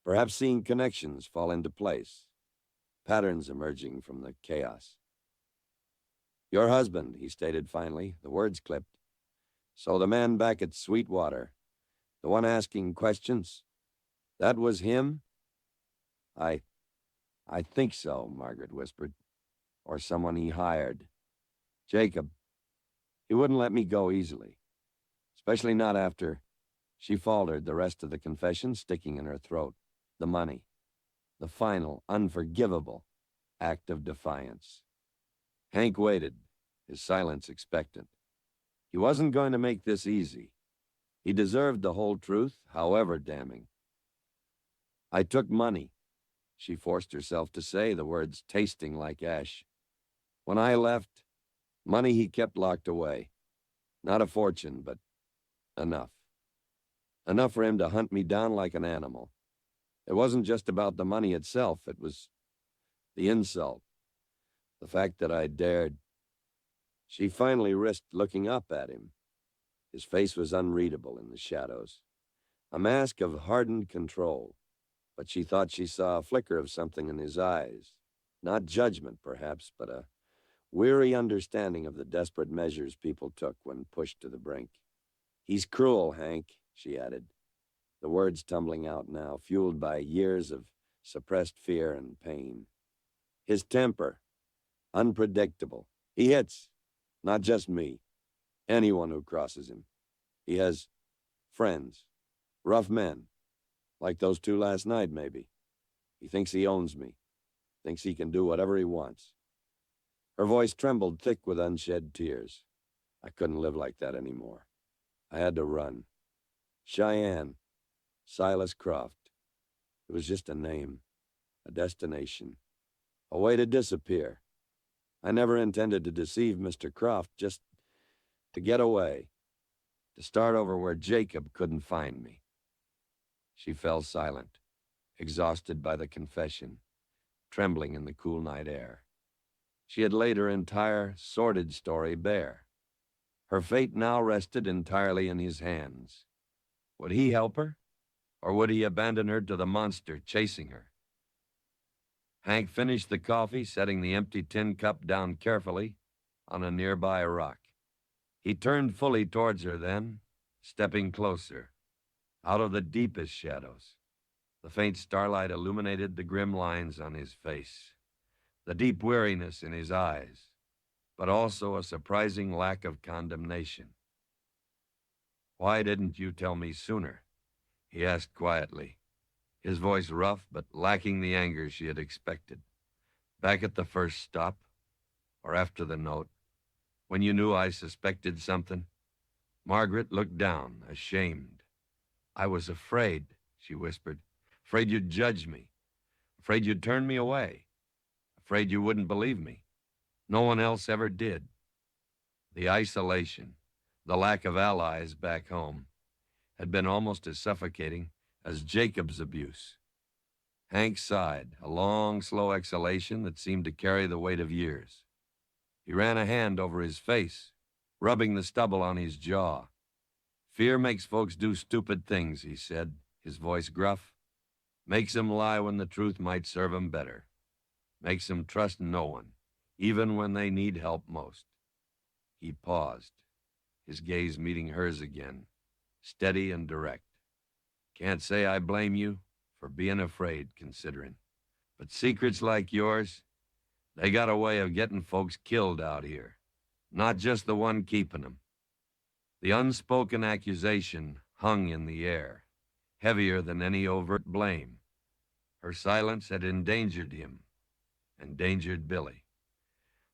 B: perhaps seeing connections fall into place, patterns emerging from the chaos. Your husband, he stated finally, the words clipped. So the man back at Sweetwater, the one asking questions, that was him? I think so, Margaret whispered. Or someone he hired. Jacob. He wouldn't let me go easily. Especially not after. She faltered, the rest of the confession sticking in her throat. The money. The final, unforgivable act of defiance. Hank waited, his silence expectant. He wasn't going to make this easy. He deserved the whole truth, however damning. I took money, she forced herself to say, the words tasting like ash. When I left, money he kept locked away. Not a fortune, but enough. Enough for him to hunt me down like an animal. It wasn't just about the money itself. It was the insult, the fact that I dared. She finally risked looking up at him. His face was unreadable in the shadows, a mask of hardened control, but she thought she saw a flicker of something in his eyes. Not judgment, perhaps, but a weary understanding of the desperate measures people took when pushed to the brink. He's cruel, Hank, she added, the words tumbling out now, fueled by years of suppressed fear and pain. His temper, unpredictable. He hits, not just me, anyone who crosses him. He has friends, rough men, like those two last night, maybe. He thinks he owns me, thinks he can do whatever he wants. Her voice trembled thick with unshed tears. I couldn't live like that anymore. I had to run. Cheyenne, Silas Croft. It was just a name, a destination, a way to disappear. I never intended to deceive Mr. Croft, just to get away, to start over where Jacob couldn't find me. She fell silent, exhausted by the confession, trembling in the cool night air. She had laid her entire, sordid story bare. Her fate now rested entirely in his hands. Would he help her, or would he abandon her to the monster chasing her? Hank finished the coffee, setting the empty tin cup down carefully on a nearby rock. He turned fully towards her then, stepping closer, out of the deepest shadows,
A: The faint starlight illuminated the grim lines on his face, the deep weariness in his eyes, but also a surprising lack of condemnation. "Why didn't you tell me sooner?" he asked quietly, his voice rough but lacking the anger she had expected. "Back at the first stop, or after the note, when you knew I suspected something?" Margaret looked down, ashamed. "I was afraid," she whispered. "Afraid you'd judge me. Afraid you'd turn me away. Afraid you wouldn't believe me. No one else ever did." The isolation, the lack of allies back home, had been almost as suffocating as Jacob's abuse. Hank sighed, a long, slow exhalation that seemed to carry the weight of years. He ran a hand over his face, rubbing the stubble on his jaw. "Fear makes folks do stupid things," he said, his voice gruff. "Makes 'em lie when the truth might serve 'em better. Makes 'em trust no one, even when they need help most." He paused, his gaze meeting hers again, steady and direct. "Can't say I blame you for being afraid, considering. But secrets like yours, they got a way of getting folks killed out here. Not just the one keeping them." The unspoken accusation hung in the air, heavier than any overt blame. Her silence had endangered him, endangered Billy.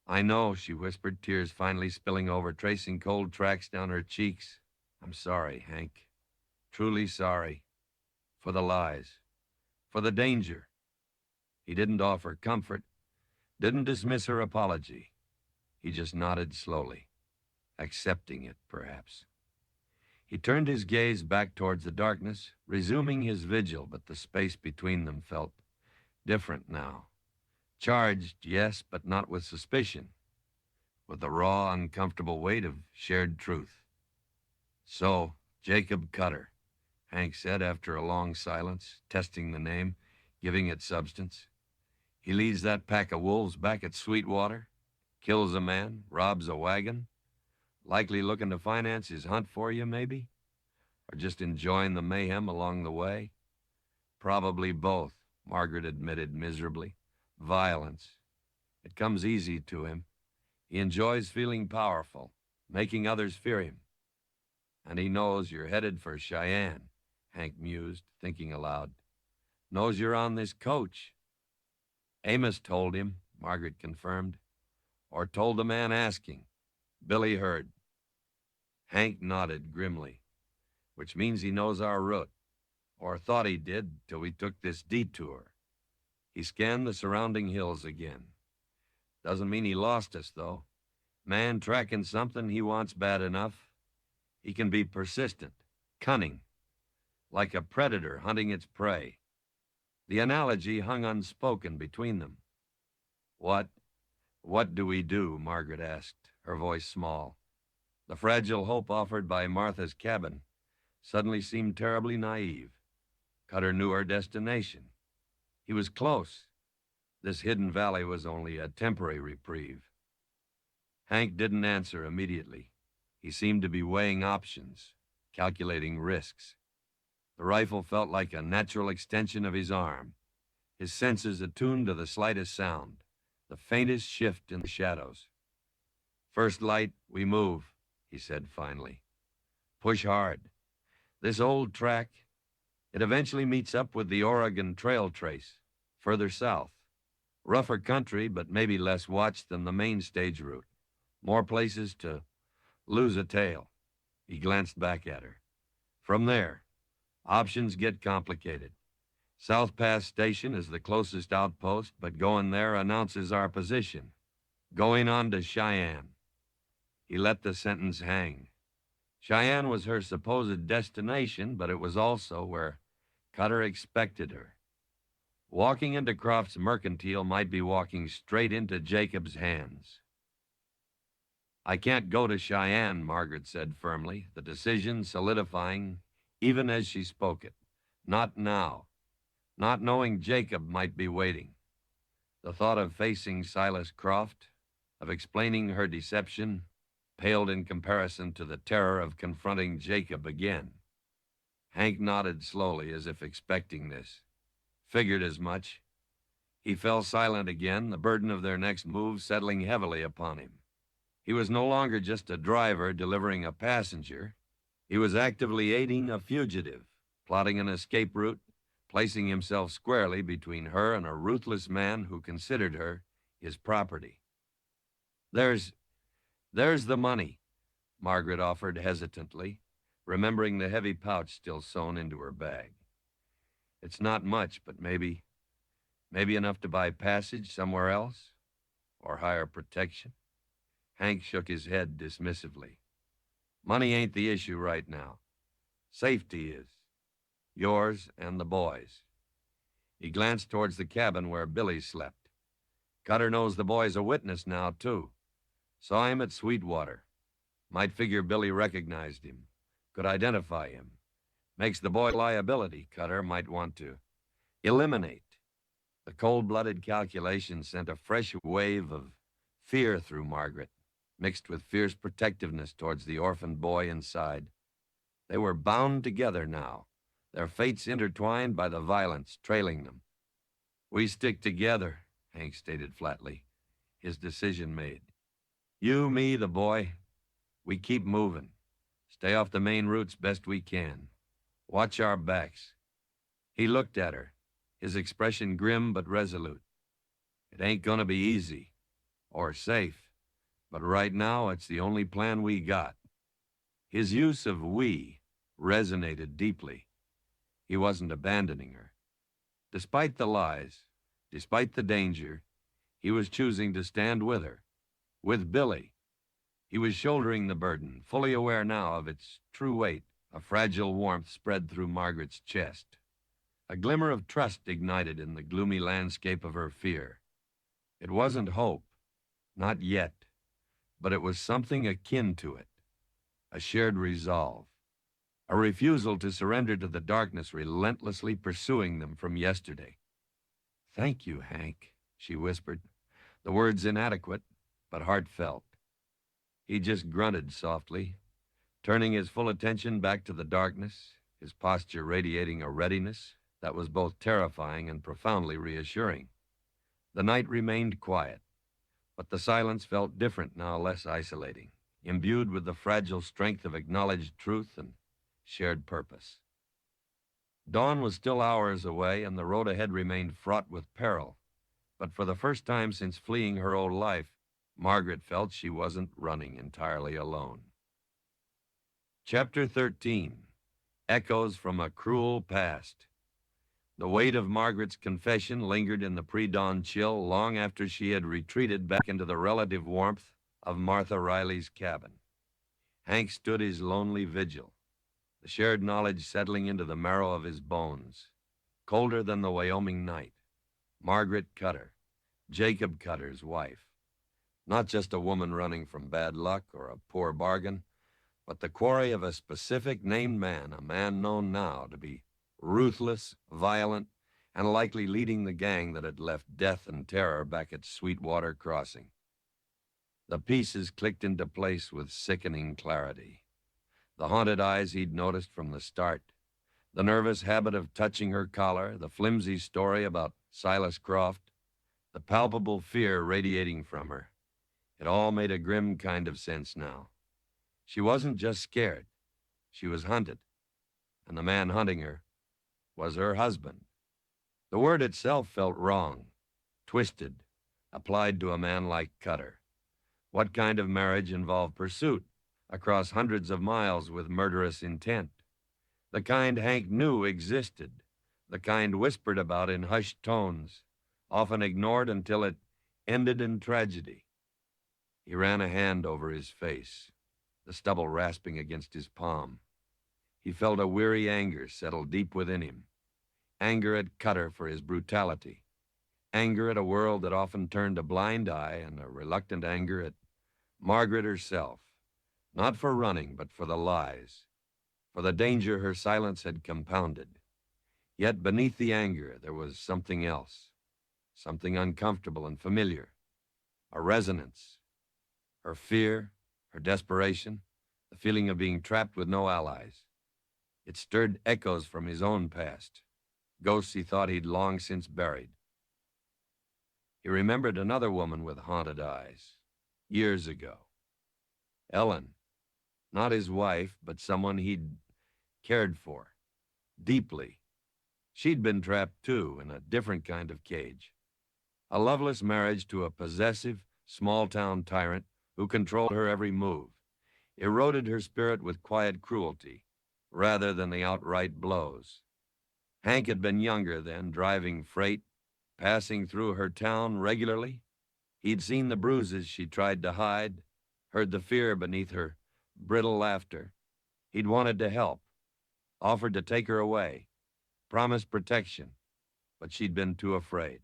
A: "I know," she whispered, tears finally spilling over, tracing cold tracks down her cheeks. "I'm sorry, Hank. Truly sorry. For the lies. For the danger." He didn't offer comfort, didn't dismiss her apology. He just nodded slowly, accepting it, perhaps. He turned his gaze back towards the darkness, resuming his vigil, but the space between them felt different now. Charged, yes, but not with suspicion, with the raw, uncomfortable weight of shared truth. "So, Jacob Cutter," Hank said after a long silence, testing the name, giving it substance. "He leads that pack of wolves back at Sweetwater, kills a man, robs a wagon, likely looking to finance his hunt for you, maybe? Or just enjoying the mayhem along the way?" "Probably both," Margaret admitted miserably. "Violence. It comes easy to him. He enjoys feeling powerful, making others fear him. And he knows you're headed for Cheyenne," Hank mused, thinking aloud. "Knows you're on this coach." "Amos told him," Margaret confirmed. "Or told the man asking. Billy heard." Hank nodded grimly. "Which means he knows our route. Or thought he did till we took this detour." He scanned the surrounding hills again. "Doesn't mean he lost us, though. Man tracking something he wants bad enough. He can be persistent, cunning, like a predator hunting its prey." The analogy hung unspoken between them. What do we do?" Margaret asked, her voice small. The fragile hope offered by Martha's cabin suddenly seemed terribly naive. Cutter knew her destination. He was close. This hidden valley was only a temporary reprieve. Hank didn't answer immediately. He seemed to be weighing options, calculating risks. The rifle felt like a natural extension of his arm, his senses attuned to the slightest sound, the faintest shift in the shadows. "First light, we move," he said finally. "Push hard. This old track, it eventually meets up with the Oregon Trail trace, further south. Rougher country, but maybe less watched than the main stage route. More places to lose a tail." He glanced back at her. "From there, options get complicated. South Pass Station is the closest outpost, but going there announces our position. Going on to Cheyenne." He let the sentence hang. Cheyenne was her supposed destination, but it was also where Cutter expected her. Walking into Croft's mercantile might be walking straight into Jacob's hands. "I can't go to Cheyenne," Margaret said firmly, the decision solidifying even as she spoke it. "Not now. Not knowing Jacob might be waiting." The thought of facing Silas Croft, of explaining her deception, paled in comparison to the terror of confronting Jacob again. Hank nodded slowly as if expecting this. Figured as much. He fell silent again, the burden of their next move settling heavily upon him. He was no longer just a driver delivering a passenger. He was actively aiding a fugitive, plotting an escape route, placing himself squarely between her and a ruthless man who considered her his property. There's the money, Margaret offered hesitantly, remembering the heavy pouch still sewn into her bag. It's not much, but maybe enough to buy passage somewhere else, or hire protection. Hank shook his head dismissively. Money ain't the issue right now. Safety is. Yours and the boys. He glanced towards the cabin where Billy slept. Cutter knows the boy's a witness now, too. Saw him at Sweetwater. Might figure Billy recognized him. Could identify him. Makes the boy a liability Cutter might want to eliminate. The cold-blooded calculation sent a fresh wave of fear through Margaret, mixed with fierce protectiveness towards the orphaned boy inside. They were bound together now, their fates intertwined by the violence trailing them. We stick together, Hank stated flatly, his decision made. You, me, the boy, we keep moving. Stay off the main routes best we can. Watch our backs. He looked at her, his expression grim but resolute. It ain't gonna be easy, or safe, but right now it's the only plan we got. His use of we resonated deeply. He wasn't abandoning her. Despite the lies, despite the danger, he was choosing to stand with her, with Billy. He was shouldering the burden, fully aware now of its true weight. A fragile warmth spread through Margaret's chest. A glimmer of trust ignited in the gloomy landscape of her fear. It wasn't hope, not yet, but it was something akin to it. A shared resolve. A refusal to surrender to the darkness relentlessly pursuing them from yesterday. Thank you, Hank, she whispered, the words inadequate, but heartfelt. He just grunted softly, turning his full attention back to the darkness, his posture radiating a readiness that was both terrifying and profoundly reassuring. The night remained quiet, but the silence felt different now, less isolating, imbued with the fragile strength of acknowledged truth and shared purpose. Dawn was still hours away, and the road ahead remained fraught with peril. But for the first time since fleeing her old life, Margaret felt she wasn't running entirely alone. Chapter 13, Echoes from a Cruel Past. The weight of Margaret's confession lingered in the pre-dawn chill long after she had retreated back into the relative warmth of Martha Riley's cabin. Hank stood his lonely vigil, the shared knowledge settling into the marrow of his bones. Colder than the Wyoming night. Margaret Cutter, Jacob Cutter's wife. Not just a woman running from bad luck or a poor bargain, but the quarry of a specific named man, a man known now to be ruthless, violent, and likely leading the gang that had left death and terror back at Sweetwater Crossing. The pieces clicked into place with sickening clarity. The haunted eyes he'd noticed from the start, the nervous habit of touching her collar, the flimsy story about Silas Croft, the palpable fear radiating from her. It all made a grim kind of sense now. She wasn't just scared. She was hunted. And the man hunting her was her husband. The word itself felt wrong, twisted, applied to a man like Cutter. What kind of marriage involved pursuit across hundreds of miles with murderous intent? The kind Hank knew existed, the kind whispered about in hushed tones, often ignored until it ended in tragedy. He ran a hand over his face, the stubble rasping against his palm. He felt a weary anger settle deep within him. Anger at Cutter for his brutality. Anger at a world that often turned a blind eye, and a reluctant anger at Margaret herself. Not for running, but for the lies. For the danger her silence had compounded. Yet beneath the anger, there was something else. Something uncomfortable and familiar. A resonance. Her fear, her desperation, the feeling of being trapped with no allies. It stirred echoes from his own past. ghosts he thought he'd long since buried. He remembered another woman with haunted eyes, years ago. Ellen, not his wife, but someone he'd cared for, deeply. She'd been trapped, too, in a different kind of cage. A loveless marriage to a possessive, small-town tyrant who controlled her every move, eroded her spirit with quiet cruelty, rather than the outright blows. Hank had been younger then, driving freight, passing through her town regularly. He'd seen the bruises she tried to hide, heard the fear beneath her brittle laughter. He'd wanted to help, offered to take her away, promised protection, but she'd been too afraid.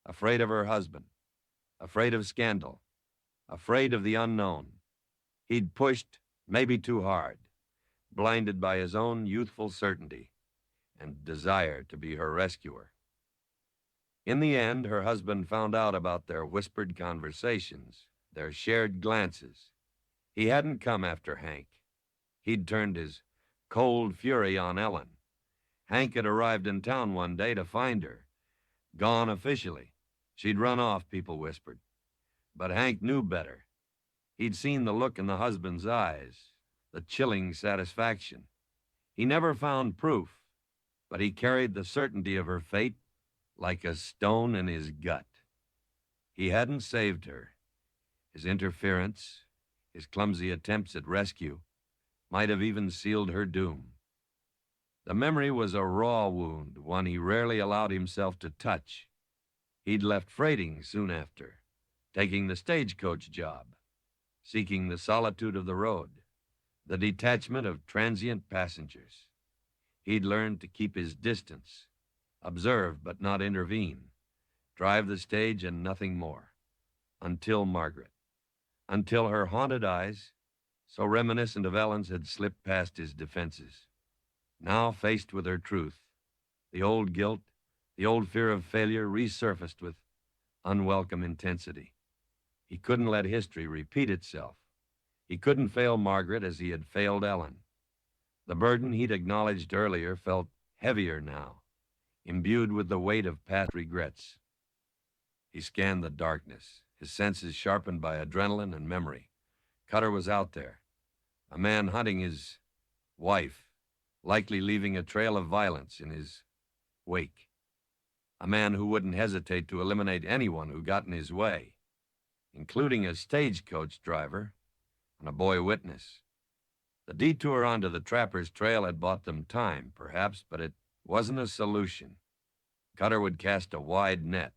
A: Afraid of her husband, afraid of scandal, afraid of the unknown. He'd pushed, maybe too hard, blinded by his own youthful certainty and desire to be her rescuer. In the end, her husband found out about their whispered conversations, their shared glances. He hadn't come after Hank. He'd turned his cold fury on Ellen. Hank had arrived in town one day to find her, gone officially. She'd run off, people whispered. But Hank knew better. He'd seen the look in the husband's eyes, the chilling satisfaction. He never found proof, but he carried the certainty of her fate like a stone in his gut. He hadn't saved her. His interference, his clumsy attempts at rescue, might have even sealed her doom. The memory was a raw wound, one he rarely allowed himself to touch. He'd left freighting soon after, taking the stagecoach job, seeking the solitude of the road, the detachment of transient passengers. He'd learned to keep his distance, observe but not intervene, drive the stage and nothing more, until Margaret, until her haunted eyes, so reminiscent of Ellen's, had slipped past his defenses. Now faced with her truth, the old guilt, the old fear of failure resurfaced with unwelcome intensity. He couldn't let history repeat itself. He couldn't fail Margaret as he had failed Ellen. The burden he'd acknowledged earlier felt heavier now, imbued with the weight of past regrets. He scanned the darkness, his senses sharpened by adrenaline and memory. Cutter was out there, a man hunting his wife, likely leaving a trail of violence in his wake. A man who wouldn't hesitate to eliminate anyone who got in his way, including a stagecoach driver and a boy witness. The detour onto the trapper's trail had bought them time, perhaps, but it wasn't a solution. Cutter would cast a wide net,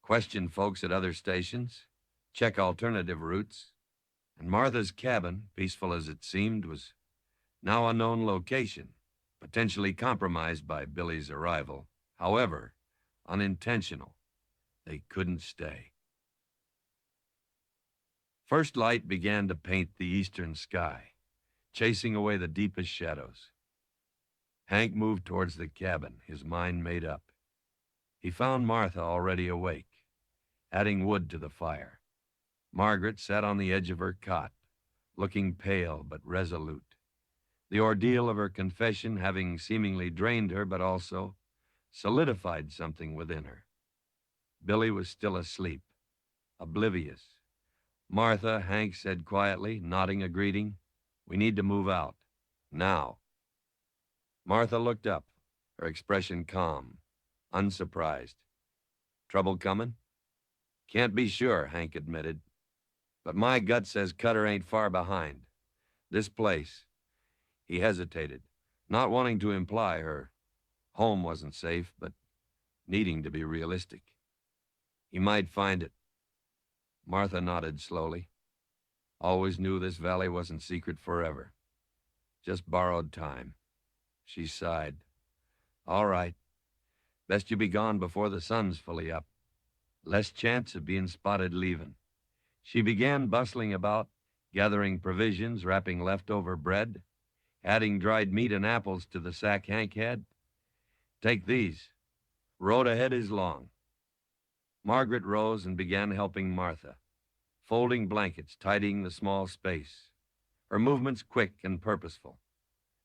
A: question folks at other stations, check alternative routes, and Martha's cabin, peaceful as it seemed, was now a known location, potentially compromised by Billy's arrival. However, unintentional. They couldn't stay. First light began to paint the eastern sky, chasing away the deepest shadows. Hank moved towards the cabin, his mind made up. He found Martha already awake, adding wood to the fire. Margaret sat on the edge of her cot, looking pale but resolute. The ordeal of her confession having seemingly drained her, but also solidified something within her. Billy was still asleep, oblivious. Martha, Hank said quietly, nodding a greeting, "We need to move out. Now." Martha looked up, her expression calm, unsurprised. "Trouble coming?" "Can't be sure," Hank admitted. "But my gut says Cutter ain't far behind. This place." He hesitated, not wanting to imply her home wasn't safe, but needing to be realistic. "He might find it." Martha nodded slowly. "Always knew this valley wasn't secret forever. Just borrowed time." She sighed. "All right. Best you be gone before the sun's fully up. Less chance of being spotted leaving." She began bustling about, gathering provisions, wrapping leftover bread, adding dried meat and apples to the sack Hank had. "Take these. Road ahead is long." Margaret rose and began helping Martha, folding blankets, tidying the small space, her movements quick and purposeful.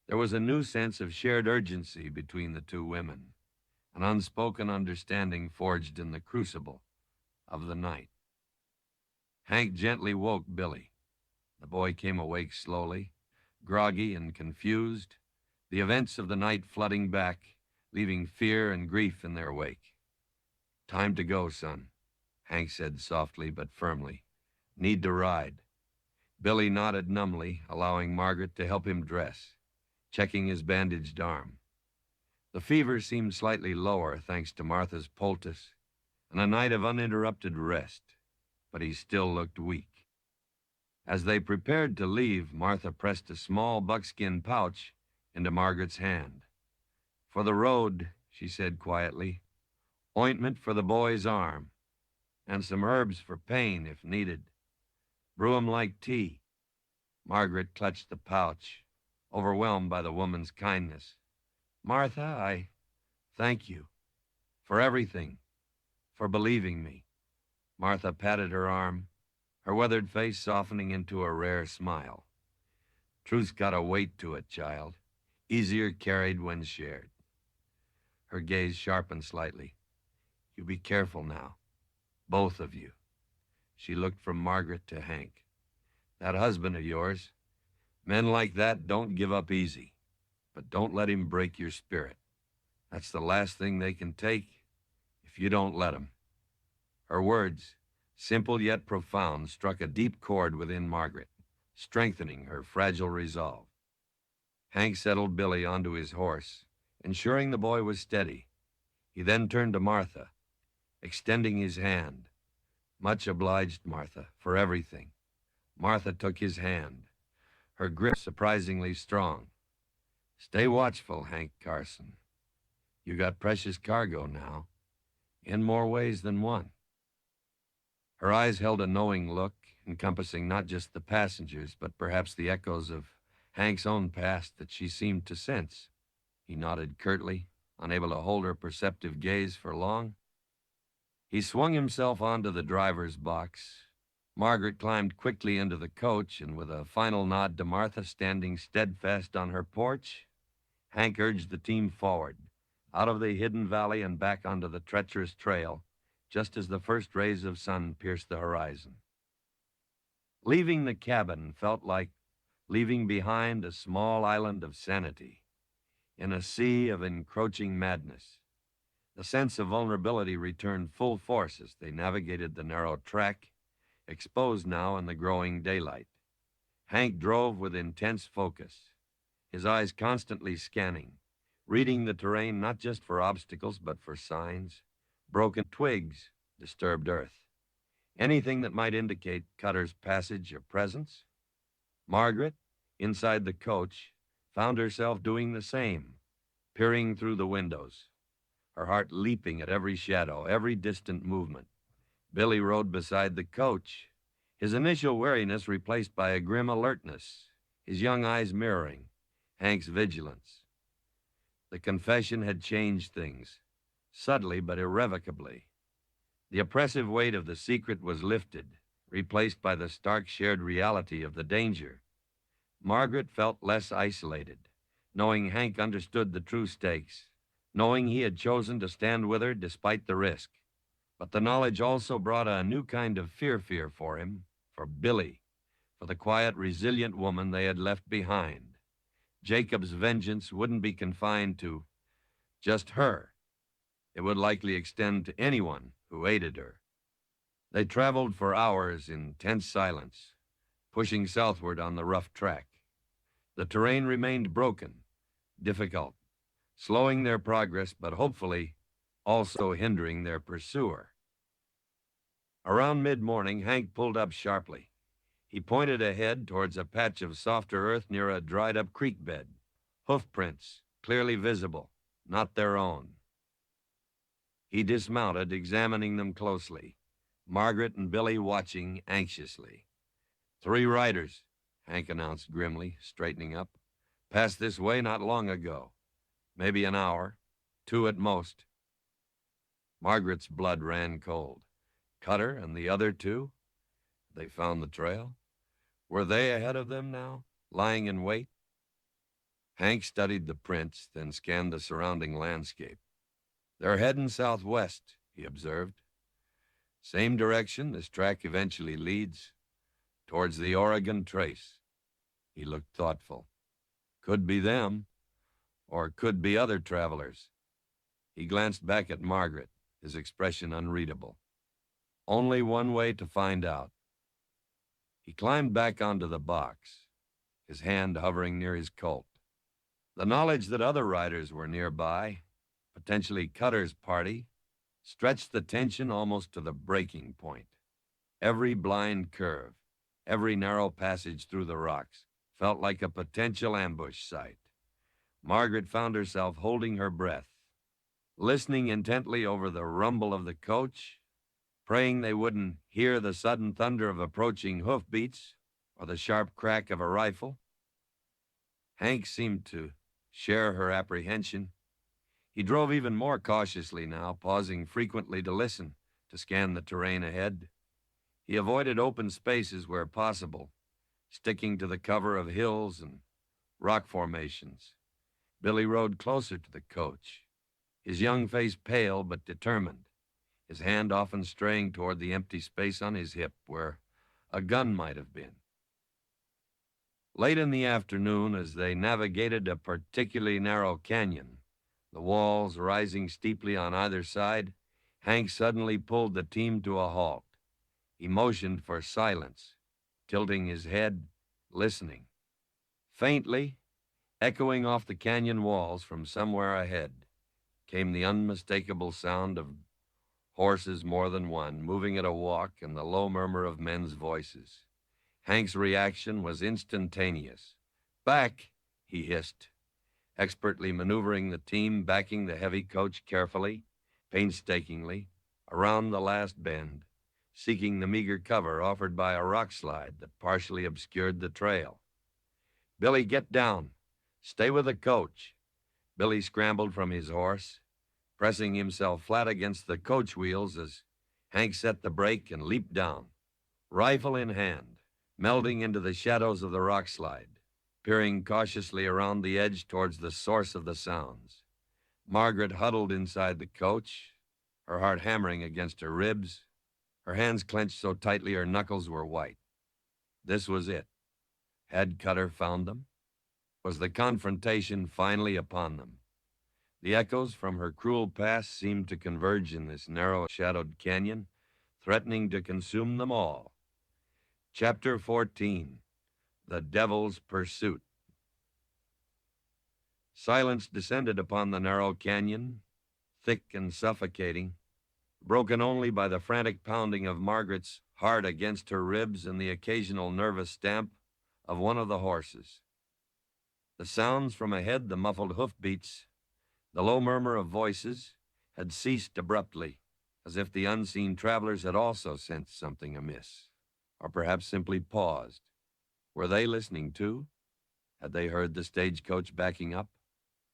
A: There was a new sense of shared urgency between the two women. an unspoken understanding forged in the crucible of the night. Hank gently woke Billy. The boy came awake slowly, groggy and confused, the events of the night flooding back, leaving fear and grief in their wake. "Time to go, son," Hank said softly but firmly. "Need to ride." Billy nodded numbly, allowing Margaret to help him dress, checking his bandaged arm. The fever seemed slightly lower thanks to Martha's poultice and a night of uninterrupted rest, but he still looked weak. As they prepared to leave, Martha pressed a small buckskin pouch into Margaret's hand. "For the road," she said quietly. "Ointment for the boy's arm, and some herbs for pain if needed. Brew 'em like tea." Margaret clutched the pouch, overwhelmed by the woman's kindness. "Martha, I thank you for everything, for believing me." Martha patted her arm, her weathered face softening into a rare smile. "Truth's got a weight to it, child, easier carried when shared." Her gaze sharpened slightly. "You be careful now, both of you." She looked from Margaret to Hank. "That husband of yours, men like that don't give up easy, but don't let him break your spirit. That's the last thing they can take if you don't let 'em." Her words, simple yet profound, struck a deep chord within Margaret, strengthening her fragile resolve. Hank settled Billy onto his horse, ensuring the boy was steady. He then turned to Martha, extending his hand. "Much obliged, Martha, for everything." Martha took his hand, her grip surprisingly strong. "Stay watchful, Hank Carson. You got precious cargo now, in more ways than one." Her eyes held a knowing look, encompassing not just the passengers, but perhaps the echoes of Hank's own past that she seemed to sense. He nodded curtly, unable to hold her perceptive gaze for long. He swung himself onto the driver's box. Margaret climbed quickly into the coach, and with a final nod to Martha standing steadfast on her porch, Hank urged the team forward, out of the hidden valley and back onto the treacherous trail, just as the first rays of sun pierced the horizon. Leaving the cabin felt like leaving behind a small island of sanity in a sea of encroaching madness. The sense of vulnerability returned full force as they navigated the narrow track, exposed now in the growing daylight. Hank drove with intense focus, his eyes constantly scanning, reading the terrain not just for obstacles but for signs, broken twigs, disturbed earth, anything that might indicate Cutter's passage or presence. Margaret, inside the coach, found herself doing the same, peering through the windows, her heart leaping at every shadow, every distant movement. Billy rode beside the coach, his initial wariness replaced by a grim alertness, his young eyes mirroring Hank's vigilance. The confession had changed things, subtly but irrevocably. The oppressive weight of the secret was lifted, replaced by the stark shared reality of the danger. Margaret felt less isolated, knowing Hank understood the true stakes, knowing he had chosen to stand with her despite the risk. But the knowledge also brought a new kind of fear for him, for Billy, for the quiet, resilient woman they had left behind. Jacob's vengeance wouldn't be confined to just her. It would likely extend to anyone who aided her. They traveled for hours in tense silence, pushing southward on the rough track. The terrain remained broken, difficult, slowing their progress, but hopefully also hindering their pursuer. Around mid-morning, Hank pulled up sharply. He pointed ahead towards a patch of softer earth near a dried-up creek bed. Hoof prints, clearly visible, not their own. He dismounted, examining them closely, Margaret and Billy watching anxiously. "3 riders," Hank announced grimly, straightening up. "Passed this way not long ago. Maybe an hour, 2 at most." Margaret's blood ran cold. Cutter and the other 2? They found the trail? Were they ahead of them now, lying in wait? Hank studied the prints, then scanned the surrounding landscape. "They're heading southwest," he observed. "Same direction this track eventually leads, towards the Oregon Trace." He looked thoughtful. "Could be them, or could be other travelers." He glanced back at Margaret, his expression unreadable. Only one way to find out. He climbed back onto the box, his hand hovering near his Colt. The knowledge that other riders were nearby, potentially Cutter's party, stretched the tension almost to the breaking point. Every blind curve, every narrow passage through the rocks, felt like a potential ambush site. Margaret found herself holding her breath, listening intently over the rumble of the coach, praying they wouldn't hear the sudden thunder of approaching hoofbeats or the sharp crack of a rifle. Hank seemed to share her apprehension. He drove even more cautiously now, pausing frequently to listen, to scan the terrain ahead. He avoided open spaces where possible, sticking to the cover of hills and rock formations. Billy rode closer to the coach, his young face pale but determined, his hand often straying toward the empty space on his hip where a gun might have been. Late in the afternoon, as they navigated a particularly narrow canyon, the walls rising steeply on either side, Hank suddenly pulled the team to a halt. He motioned for silence, tilting his head, listening. Faintly, echoing off the canyon walls from somewhere ahead, came the unmistakable sound of horses more than one, moving at a walk, and the low murmur of men's voices. Hank's reaction was instantaneous. "Back," he hissed, expertly maneuvering the team, backing the heavy coach carefully, painstakingly, around the last bend, seeking the meager cover offered by a rock slide that partially obscured the trail. "Billy, get down. Stay with the coach." Billy scrambled from his horse, pressing himself flat against the coach wheels as Hank set the brake and leaped down, rifle in hand, melding into the shadows of the rock slide, peering cautiously around the edge towards the source of the sounds. Margaret huddled inside the coach, her heart hammering against her ribs, her hands clenched so tightly her knuckles were white. This was it. Had Cutter found them? Was the confrontation finally upon them? The echoes from her cruel past seemed to converge in this narrow, shadowed canyon, threatening to consume them all. Chapter 14, The Devil's Pursuit. Silence descended upon the narrow canyon, thick and suffocating, broken only by the frantic pounding of Margaret's heart against her ribs and the occasional nervous stamp of one of the horses. The sounds from ahead, the muffled hoofbeats, the low murmur of voices, had ceased abruptly, as if the unseen travelers had also sensed something amiss, or perhaps simply paused. Were they listening too? Had they heard the stagecoach backing up,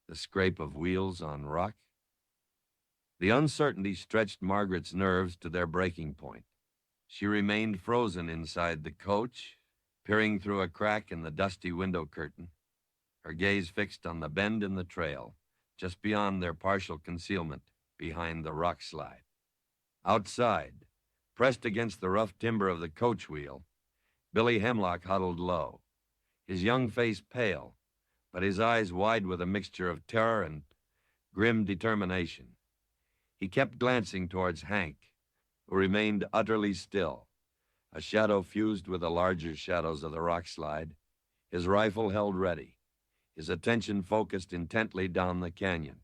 A: the scrape of wheels on rock? The uncertainty stretched Margaret's nerves to their breaking point. She remained frozen inside the coach, peering through a crack in the dusty window curtain, her gaze fixed on the bend in the trail, just beyond their partial concealment behind the rock slide. Outside, pressed against the rough timber of the coach wheel, Billy Hemlock huddled low, his young face pale, but his eyes wide with a mixture of terror and grim determination. He kept glancing towards Hank, who remained utterly still, a shadow fused with the larger shadows of the rock slide, his rifle held ready, his attention focused intently down the canyon.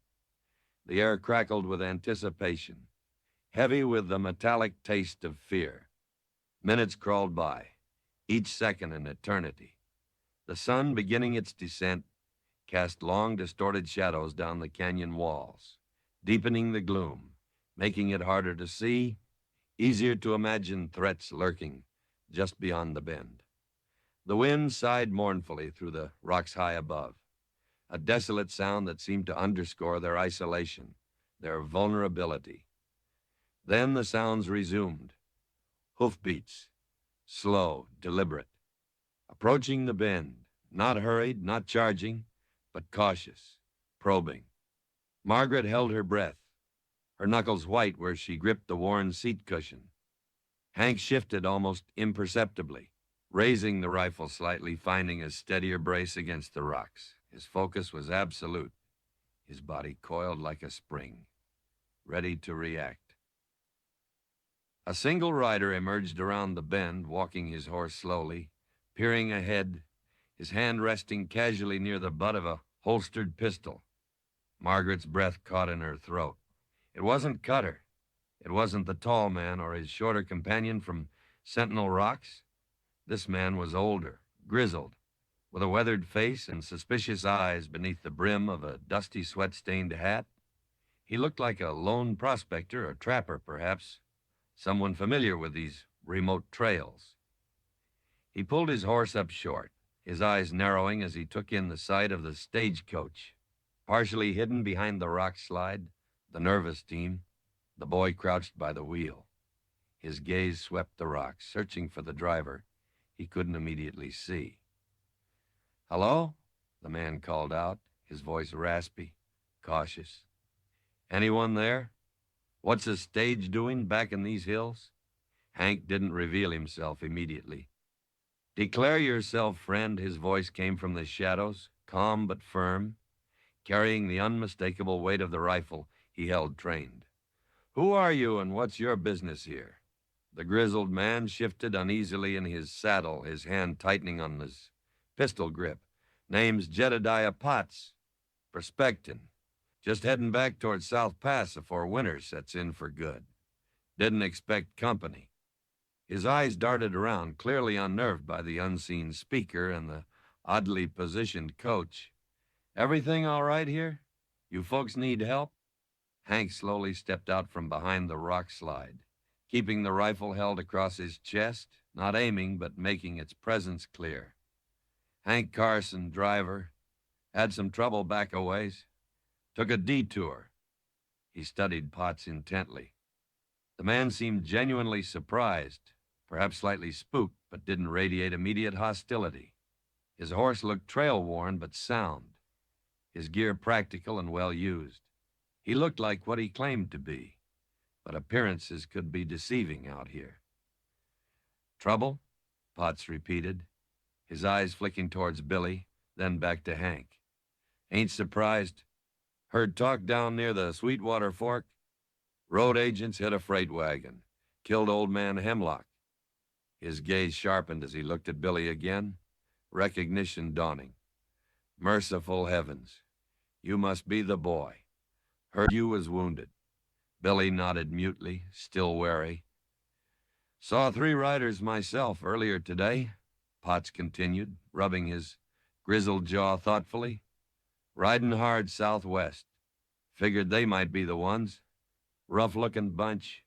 A: The air crackled with anticipation, heavy with the metallic taste of fear. Minutes crawled by, each second an eternity. The sun, beginning its descent, cast long, distorted shadows down the canyon walls, deepening the gloom, making it harder to see, easier to imagine threats lurking just beyond the bend. The wind sighed mournfully through the rocks high above, a desolate sound that seemed to underscore their isolation, their vulnerability. Then the sounds resumed. Hoofbeats, slow, deliberate, approaching the bend, not hurried, not charging, but cautious, probing. Margaret held her breath, her knuckles white where she gripped the worn seat cushion. Hank shifted almost imperceptibly, raising the rifle slightly, finding a steadier brace against the rocks. His focus was absolute, his body coiled like a spring, ready to react. A single rider emerged around the bend, walking his horse slowly, peering ahead, his hand resting casually near the butt of a holstered pistol. Margaret's breath caught in her throat. It wasn't Cutter. It wasn't the tall man or his shorter companion from Sentinel Rocks. This man was older, grizzled, with a weathered face and suspicious eyes beneath the brim of a dusty sweat-stained hat. He looked like a lone prospector or trapper, perhaps, someone familiar with these remote trails. He pulled his horse up short, his eyes narrowing as he took in the sight of the stagecoach. Partially hidden behind the rock slide, the nervous team, the boy crouched by the wheel. His gaze swept the rocks, searching for the driver he couldn't immediately see. "Hello?" the man called out, his voice raspy, cautious. "Anyone there? What's a stage doing back in these hills?" Hank didn't reveal himself immediately. "Declare yourself, friend," his voice came from the shadows, calm but firm, carrying the unmistakable weight of the rifle he held trained. "Who are you and what's your business here?" The grizzled man shifted uneasily in his saddle, his hand tightening on his pistol grip. "Name's Jedediah Potts. Prospectin'. Just heading back towards South Pass before winter sets in for good. Didn't expect company." His eyes darted around, clearly unnerved by the unseen speaker and the oddly positioned coach. "Everything all right here? You folks need help?" Hank slowly stepped out from behind the rock slide, keeping the rifle held across his chest, not aiming but making its presence clear. "Hank Carson, driver. Had some trouble back a ways. Took a detour." He studied Potts intently. The man seemed genuinely surprised, perhaps slightly spooked, but didn't radiate immediate hostility. His horse looked trail-worn but sound, his gear practical and well used. He looked like what he claimed to be, but appearances could be deceiving out here. "Trouble?" Potts repeated, his eyes flicking towards Billy, then back to Hank. "Ain't surprised. Heard talk down near the Sweetwater Fork. Road agents hit a freight wagon. Killed old man Hemlock." His gaze sharpened as he looked at Billy again, recognition dawning. "Merciful heavens. You must be the boy. Heard you was wounded." Billy nodded mutely, still wary. "Saw 3 riders myself earlier today," Potts continued, rubbing his grizzled jaw thoughtfully. "Riding hard southwest. Figured they might be the ones. Rough-looking bunch.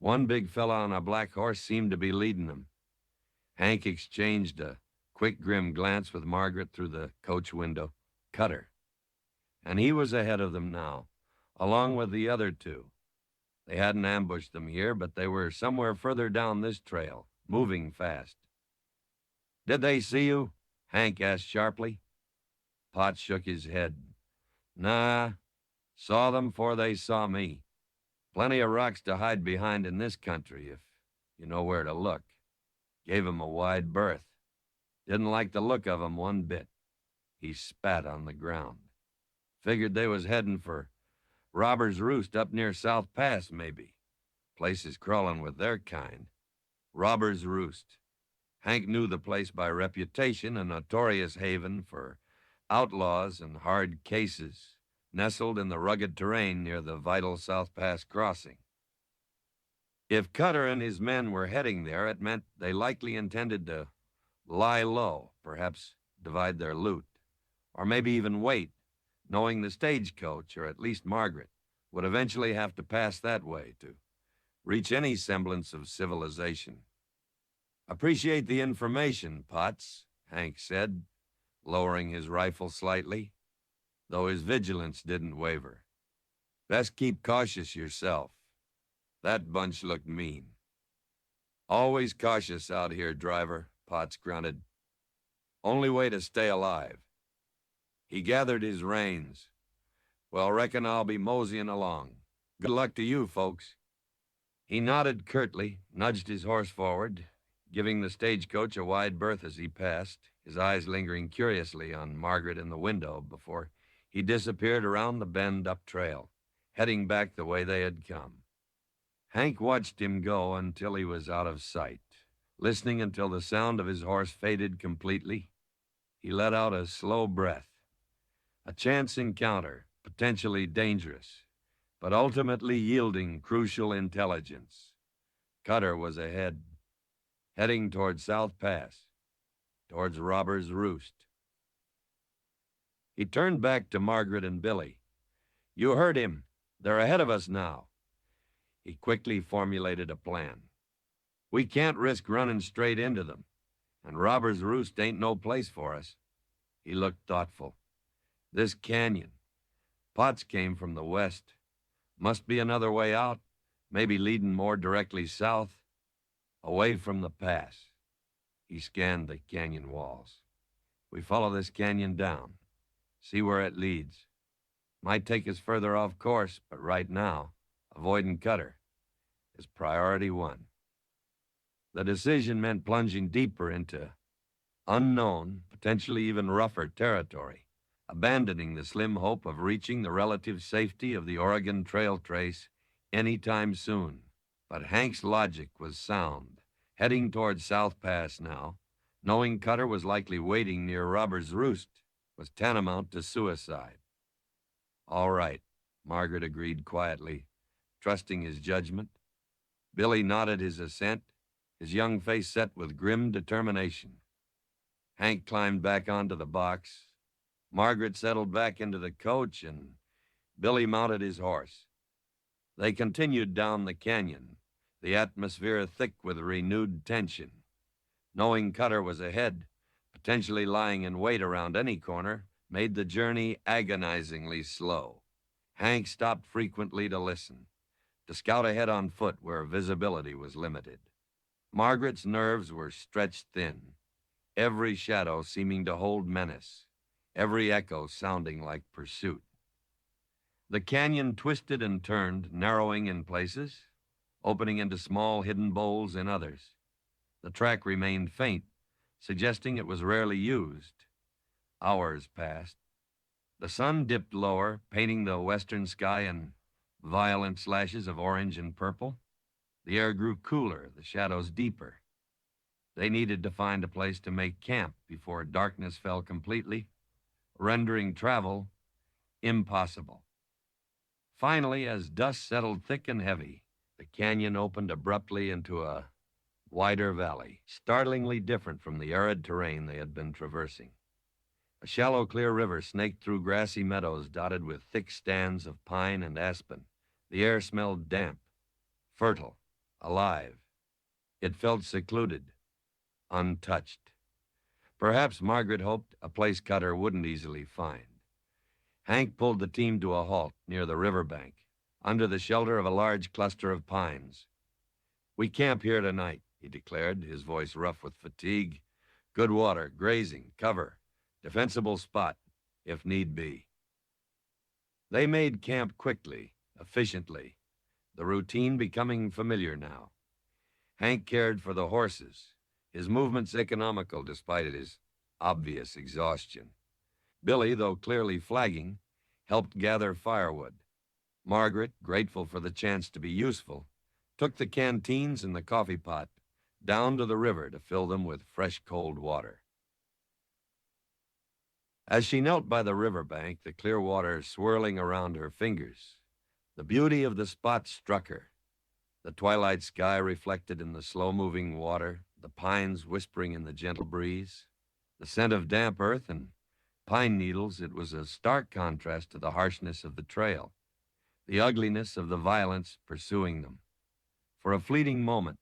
A: One big fella on a black horse seemed to be leading them." Hank exchanged a quick, grim glance with Margaret through the coach window. Cutter. And he was ahead of them now, along with the other 2. They hadn't ambushed them here, but they were somewhere further down this trail, moving fast. "Did they see you?" Hank asked sharply. Potts shook his head. "Nah, saw them 'fore they saw me. Plenty of rocks to hide behind in this country, if you know where to look. Gave 'em a wide berth. Didn't like the look of 'em one bit." He spat on the ground. "Figured they was heading for Robber's Roost up near South Pass, maybe. Place is crawling with their kind. Robber's Roost." Hank knew the place by reputation, a notorious haven for outlaws and hard cases, nestled in the rugged terrain near the vital South Pass crossing. If Cutter and his men were heading there, it meant they likely intended to lie low, perhaps divide their loot, or maybe even wait, knowing the stagecoach, or at least Margaret, would eventually have to pass that way to reach any semblance of civilization. "Appreciate the information, Potts," Hank said, lowering his rifle slightly, though his vigilance didn't waver. "Best keep cautious yourself. That bunch looked mean." "Always cautious out here, driver," Potts grunted. "Only way to stay alive." He gathered his reins. "Well, reckon I'll be moseying along. Good luck to you, folks." He nodded curtly, nudged his horse forward, giving the stagecoach a wide berth as he passed, his eyes lingering curiously on Margaret in the window before he disappeared around the bend up trail, heading back the way they had come. Hank watched him go until he was out of sight, listening until the sound of his horse faded completely. He let out a slow breath. A chance encounter, potentially dangerous, but ultimately yielding crucial intelligence. Cutter was ahead, heading toward South Pass, towards Robber's Roost. He turned back to Margaret and Billy. "You heard him. They're ahead of us now." He quickly formulated a plan. "We can't risk running straight into them, and Robber's Roost ain't no place for us." He looked thoughtful. "This canyon. Potts came from the west. Must be another way out, maybe leading more directly south, away from the pass." He scanned the canyon walls. "We follow this canyon down, see where it leads. Might take us further off course, but right now, avoiding Cutter is priority one." The decision meant plunging deeper into unknown, potentially even rougher territory, abandoning the slim hope of reaching the relative safety of the Oregon Trail trace any time soon. But Hank's logic was sound. Heading toward South Pass now, knowing Cutter was likely waiting near Robber's Roost, was tantamount to suicide. "All right," Margaret agreed quietly, trusting his judgment. Billy nodded his assent, his young face set with grim determination. Hank climbed back onto the box. Margaret settled back into the coach, and Billy mounted his horse. They continued down the canyon, the atmosphere thick with renewed tension. Knowing Cutter was ahead, potentially lying in wait around any corner, made the journey agonizingly slow. Hank stopped frequently to listen, to scout ahead on foot where visibility was limited. Margaret's nerves were stretched thin, every shadow seeming to hold menace, every echo sounding like pursuit. The canyon twisted and turned, narrowing in places, opening into small hidden bowls in others. The track remained faint, suggesting it was rarely used. Hours passed. The sun dipped lower, painting the western sky in violent slashes of orange and purple. The air grew cooler, the shadows deeper. They needed to find a place to make camp before darkness fell completely, rendering travel impossible. Finally, as dust settled thick and heavy, the canyon opened abruptly into a wider valley, startlingly different from the arid terrain they had been traversing. A shallow, clear river snaked through grassy meadows dotted with thick stands of pine and aspen. The air smelled damp, fertile, alive. It felt secluded, untouched. Perhaps Margaret hoped a place Cutter wouldn't easily find. Hank pulled the team to a halt near the riverbank, under the shelter of a large cluster of pines. "We camp here tonight," he declared, his voice rough with fatigue. "Good water, grazing, cover, defensible spot, if need be." They made camp quickly, efficiently, the routine becoming familiar now. Hank cared for the horses, his movements economical despite his obvious exhaustion. Billy, though clearly flagging, helped gather firewood. Margaret, grateful for the chance to be useful, took the canteens and the coffee pot down to the river to fill them with fresh, cold water. As she knelt by the riverbank, the clear water swirling around her fingers, the beauty of the spot struck her. The twilight sky reflected in the slow-moving water, the pines whispering in the gentle breeze, the scent of damp earth and pine needles. It was a stark contrast to the harshness of the trail, the ugliness of the violence pursuing them. For a fleeting moment,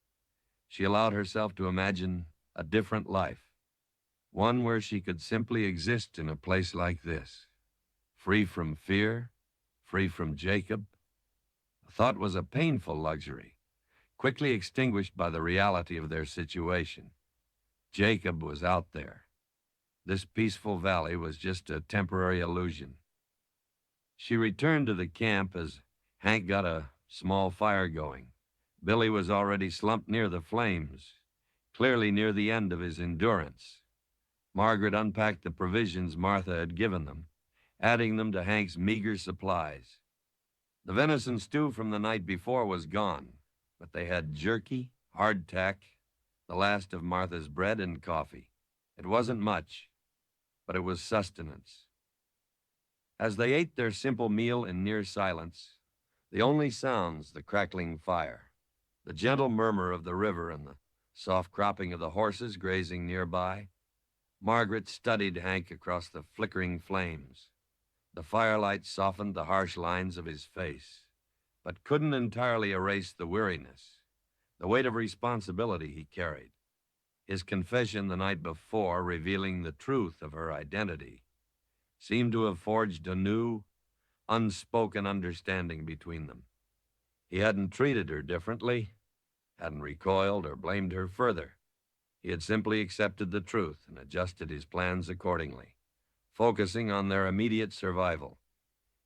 A: she allowed herself to imagine a different life, one where she could simply exist in a place like this, free from fear, free from Jacob. The thought was a painful luxury, quickly extinguished by the reality of their situation. Jacob was out there. This peaceful valley was just a temporary illusion. She returned to the camp as Hank got a small fire going. Billy was already slumped near the flames, clearly near the end of his endurance. Margaret unpacked the provisions Martha had given them, adding them to Hank's meager supplies. The venison stew from the night before was gone, but they had jerky, hardtack, the last of Martha's bread and coffee. It wasn't much, but it was sustenance. As they ate their simple meal in near silence, the only sounds the crackling fire, the gentle murmur of the river, and the soft cropping of the horses grazing nearby, Margaret studied Hank across the flickering flames. The firelight softened the harsh lines of his face, but couldn't entirely erase the weariness, the weight of responsibility he carried. His confession the night before, revealing the truth of her identity, seemed to have forged a new, unspoken understanding between them. He hadn't treated her differently, hadn't recoiled or blamed her further. He had simply accepted the truth and adjusted his plans accordingly, focusing on their immediate survival.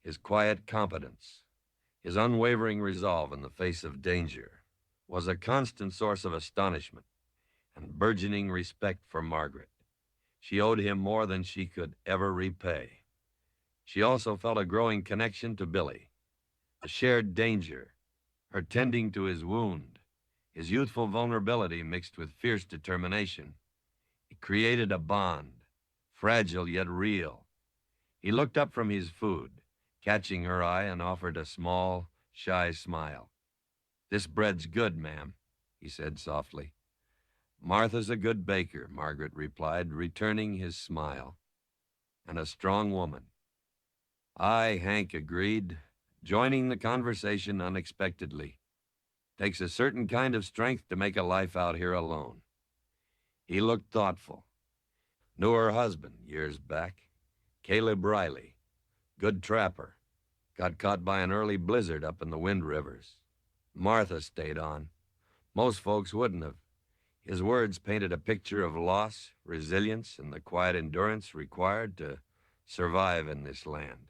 A: His quiet competence, his unwavering resolve in the face of danger, was a constant source of astonishment and burgeoning respect for Margaret. She owed him more than she could ever repay. She also felt a growing connection to Billy, a shared danger, her tending to his wound, his youthful vulnerability mixed with fierce determination. It created a bond, fragile yet real. He looked up from his food, catching her eye, and offered a small, shy smile. "This bread's good, ma'am," he said softly. "Martha's a good baker," Margaret replied, returning his smile. "And a strong woman." "Aye," Hank agreed, joining the conversation unexpectedly. "Takes a certain kind of strength to make a life out here alone." He looked thoughtful. Knew her husband years back, Caleb Riley. Good trapper. Got caught by an early blizzard up in the Wind Rivers. Martha stayed on. Most folks wouldn't have. His words painted a picture of loss, resilience, and the quiet endurance required to survive in this land.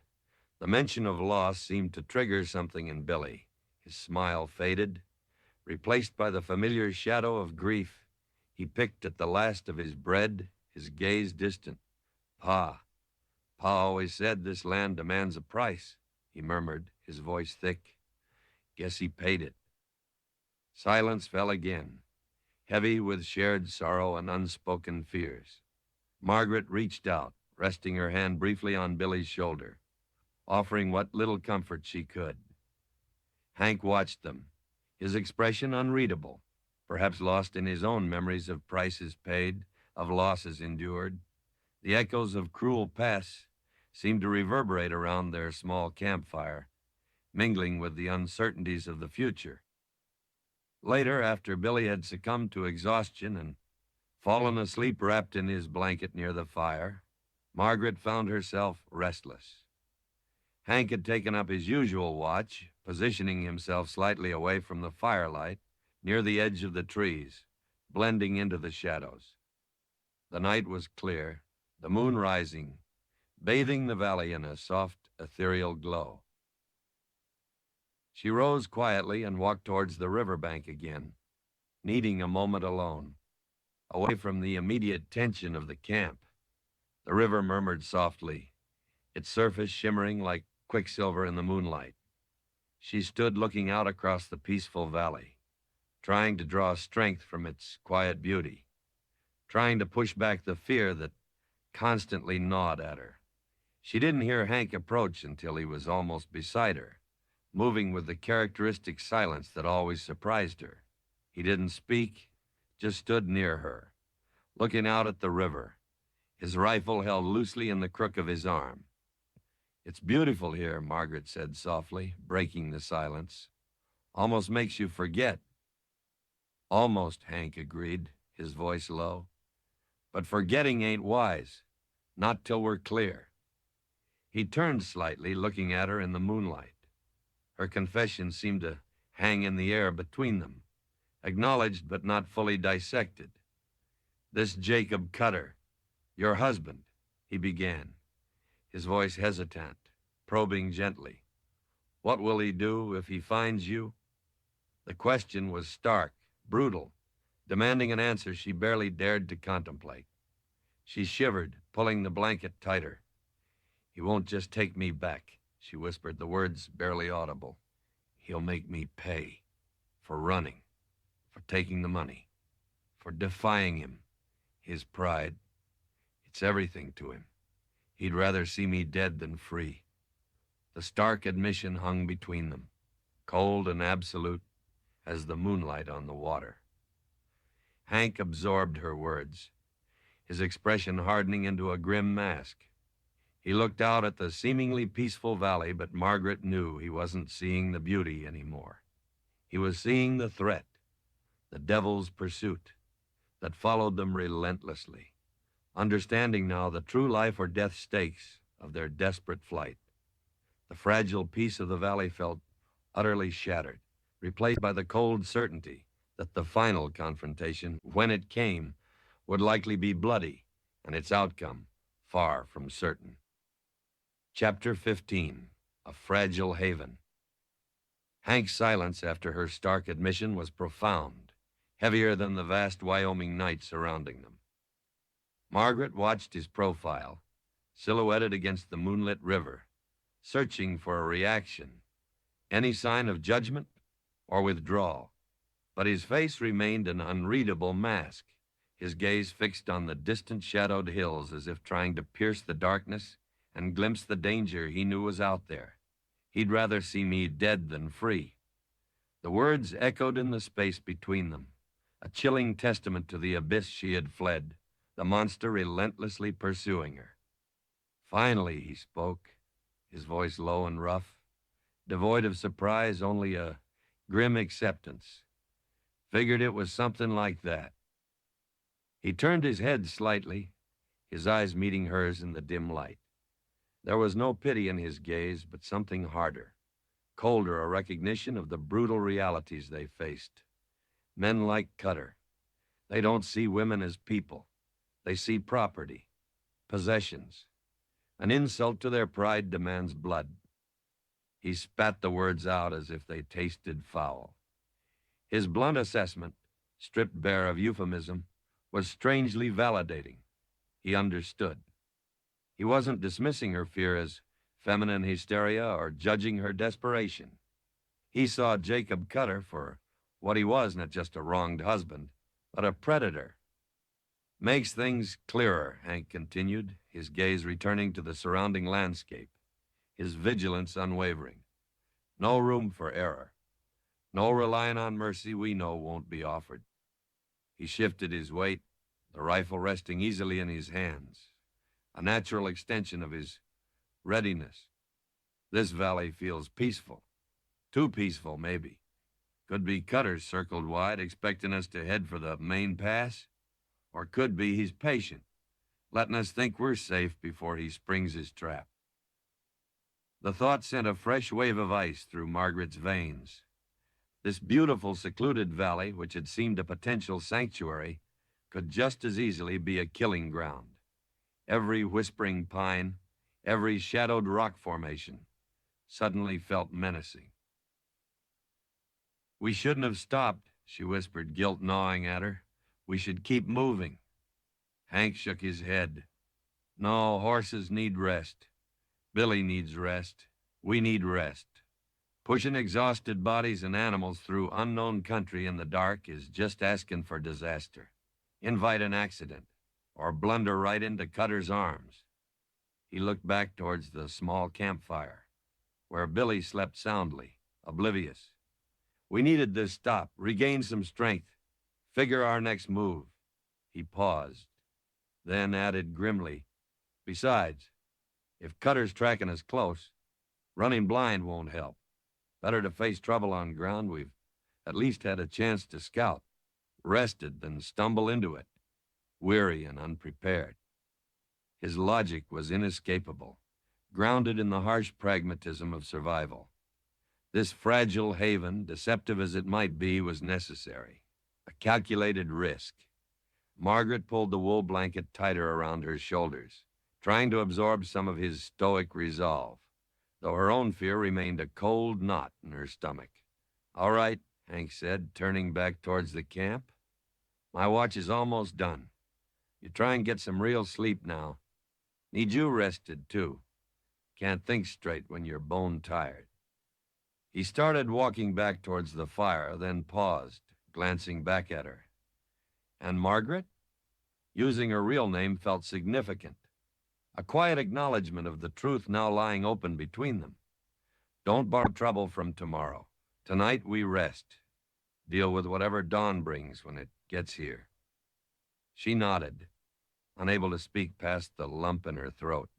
A: The mention of loss seemed to trigger something in Billy. His smile faded, replaced by the familiar shadow of grief. He picked at the last of his bread, his gaze distant. Pa always said this land demands a price," he murmured, his voice thick. "Guess he paid it." Silence fell again, heavy with shared sorrow and unspoken fears. Margaret reached out, resting her hand briefly on Billy's shoulder, offering what little comfort she could. Hank watched them, his expression unreadable, perhaps lost in his own memories of prices paid, of losses endured. The echoes of cruel pasts seemed to reverberate around their small campfire, mingling with the uncertainties of the future. Later, after Billy had succumbed to exhaustion and fallen asleep wrapped in his blanket near the fire, Margaret found herself restless. Hank had taken up his usual watch, positioning himself slightly away from the firelight, near the edge of the trees, blending into the shadows. The night was clear, the moon rising, bathing the valley in a soft, ethereal glow. She rose quietly and walked towards the riverbank again, needing a moment alone, away from the immediate tension of the camp. The river murmured softly, its surface shimmering like quicksilver in the moonlight. She stood looking out across the peaceful valley, trying to draw strength from its quiet beauty, trying to push back the fear that constantly gnawed at her. She didn't hear Hank approach until he was almost beside her, moving with the characteristic silence that always surprised her. He didn't speak, just stood near her, looking out at the river, his rifle held loosely in the crook of his arm. "It's beautiful here," Margaret said softly, breaking the silence. "Almost makes you forget." "Almost," Hank agreed, his voice low. "But forgetting ain't wise, not till we're clear." He turned slightly, looking at her in the moonlight. Her confession seemed to hang in the air between them, acknowledged but not fully dissected. "This Jacob Cutter, your husband," he began, his voice hesitant, probing gently. What will he do if he finds you? The question was stark, brutal, demanding an answer she barely dared to contemplate. She shivered, pulling the blanket tighter. He won't just take me back, she whispered, the words barely audible. He'll make me pay for running, for taking the money, for defying him, his pride. It's everything to him. He'd rather see me dead than free. The stark admission hung between them, cold and absolute as the moonlight on the water. Hank absorbed her words, his expression hardening into a grim mask. He looked out at the seemingly peaceful valley, but Margaret knew he wasn't seeing the beauty anymore. He was seeing the threat, the devil's pursuit that followed them relentlessly, understanding now the true life or death stakes of their desperate flight. The fragile peace of the valley felt utterly shattered, replaced by the cold certainty that the final confrontation, when it came, would likely be bloody, and its outcome far from certain. Chapter 15, A Fragile Haven. Hank's silence after her stark admission was profound, heavier than the vast Wyoming night surrounding them. Margaret watched his profile, silhouetted against the moonlit river, searching for a reaction, any sign of judgment or withdrawal. But his face remained an unreadable mask, his gaze fixed on the distant shadowed hills as if trying to pierce the darkness and glimpse the danger he knew was out there. He'd rather see me dead than free. The words echoed in the space between them, a chilling testament to the abyss she had fled, the monster relentlessly pursuing her. Finally, he spoke, his voice low and rough, devoid of surprise, only a grim acceptance. Figured it was something like that. He turned his head slightly, his eyes meeting hers in the dim light. There was no pity in his gaze, but something harder, colder, a recognition of the brutal realities they faced. Men like Cutter. They don't see women as people. They see property, possessions. An insult to their pride demands blood. He spat the words out as if they tasted foul. His blunt assessment, stripped bare of euphemism, was strangely validating. He understood. He wasn't dismissing her fear as feminine hysteria or judging her desperation. He saw Jacob Cutter for what he was, not just a wronged husband, but a predator. Makes things clearer, Hank continued, his gaze returning to the surrounding landscape, his vigilance unwavering. No room for error. No relying on mercy we know won't be offered. He shifted his weight, the rifle resting easily in his hands, a natural extension of his readiness. This valley feels peaceful. Too peaceful, maybe. Could be Cutters circled wide, expecting us to head for the main pass. Or could be he's patient, letting us think we're safe before he springs his trap. The thought sent a fresh wave of ice through Margaret's veins. This beautiful, secluded valley, which had seemed a potential sanctuary, could just as easily be a killing ground. Every whispering pine, every shadowed rock formation, suddenly felt menacing. We shouldn't have stopped, she whispered, guilt gnawing at her. We should keep moving. Hank shook his head. No, horses need rest. Billy needs rest. We need rest. Pushing exhausted bodies and animals through unknown country in the dark is just asking for disaster. Invite an accident, or blunder right into Cutter's arms. He looked back towards the small campfire, where Billy slept soundly, oblivious. We needed this stop, regain some strength, figure our next move. He paused, then added grimly, besides, if Cutter's tracking us close, running blind won't help. Better to face trouble on ground we've at least had a chance to scout, rested than stumble into it, weary and unprepared. His logic was inescapable, grounded in the harsh pragmatism of survival. This fragile haven, deceptive as it might be, was necessary. A calculated risk. Margaret pulled the wool blanket tighter around her shoulders, trying to absorb some of his stoic resolve. though her own fear remained a cold knot in her stomach. "All right," Hank said, turning back towards the camp. "My watch is almost done. You try and get some real sleep now. Need you rested, too. Can't think straight when you're bone tired." He started walking back towards the fire, then paused, glancing back at her. And Margaret? Using her real name felt significant. A quiet acknowledgement of the truth now lying open between them. Don't borrow trouble from tomorrow. Tonight we rest. Deal with whatever dawn brings when it gets here. She nodded, unable to speak past the lump in her throat.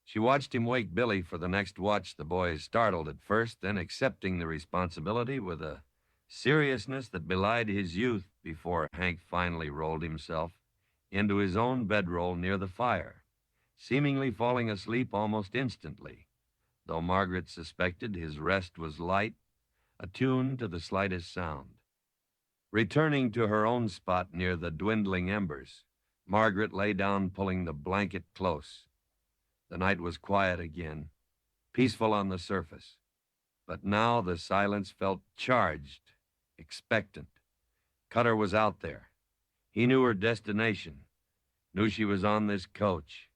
A: She watched him wake Billy for the next watch, the boy startled at first, then accepting the responsibility with a seriousness that belied his youth before Hank finally rolled himself into his own bedroll near the fire, seemingly falling asleep almost instantly, though Margaret suspected his rest was light, attuned to the slightest sound. Returning to her own spot near the dwindling embers, Margaret lay down, pulling the blanket close. The night was quiet again, peaceful on the surface, but now the silence felt charged, expectant. Cutter was out there. He knew her destination, knew she was on this coach.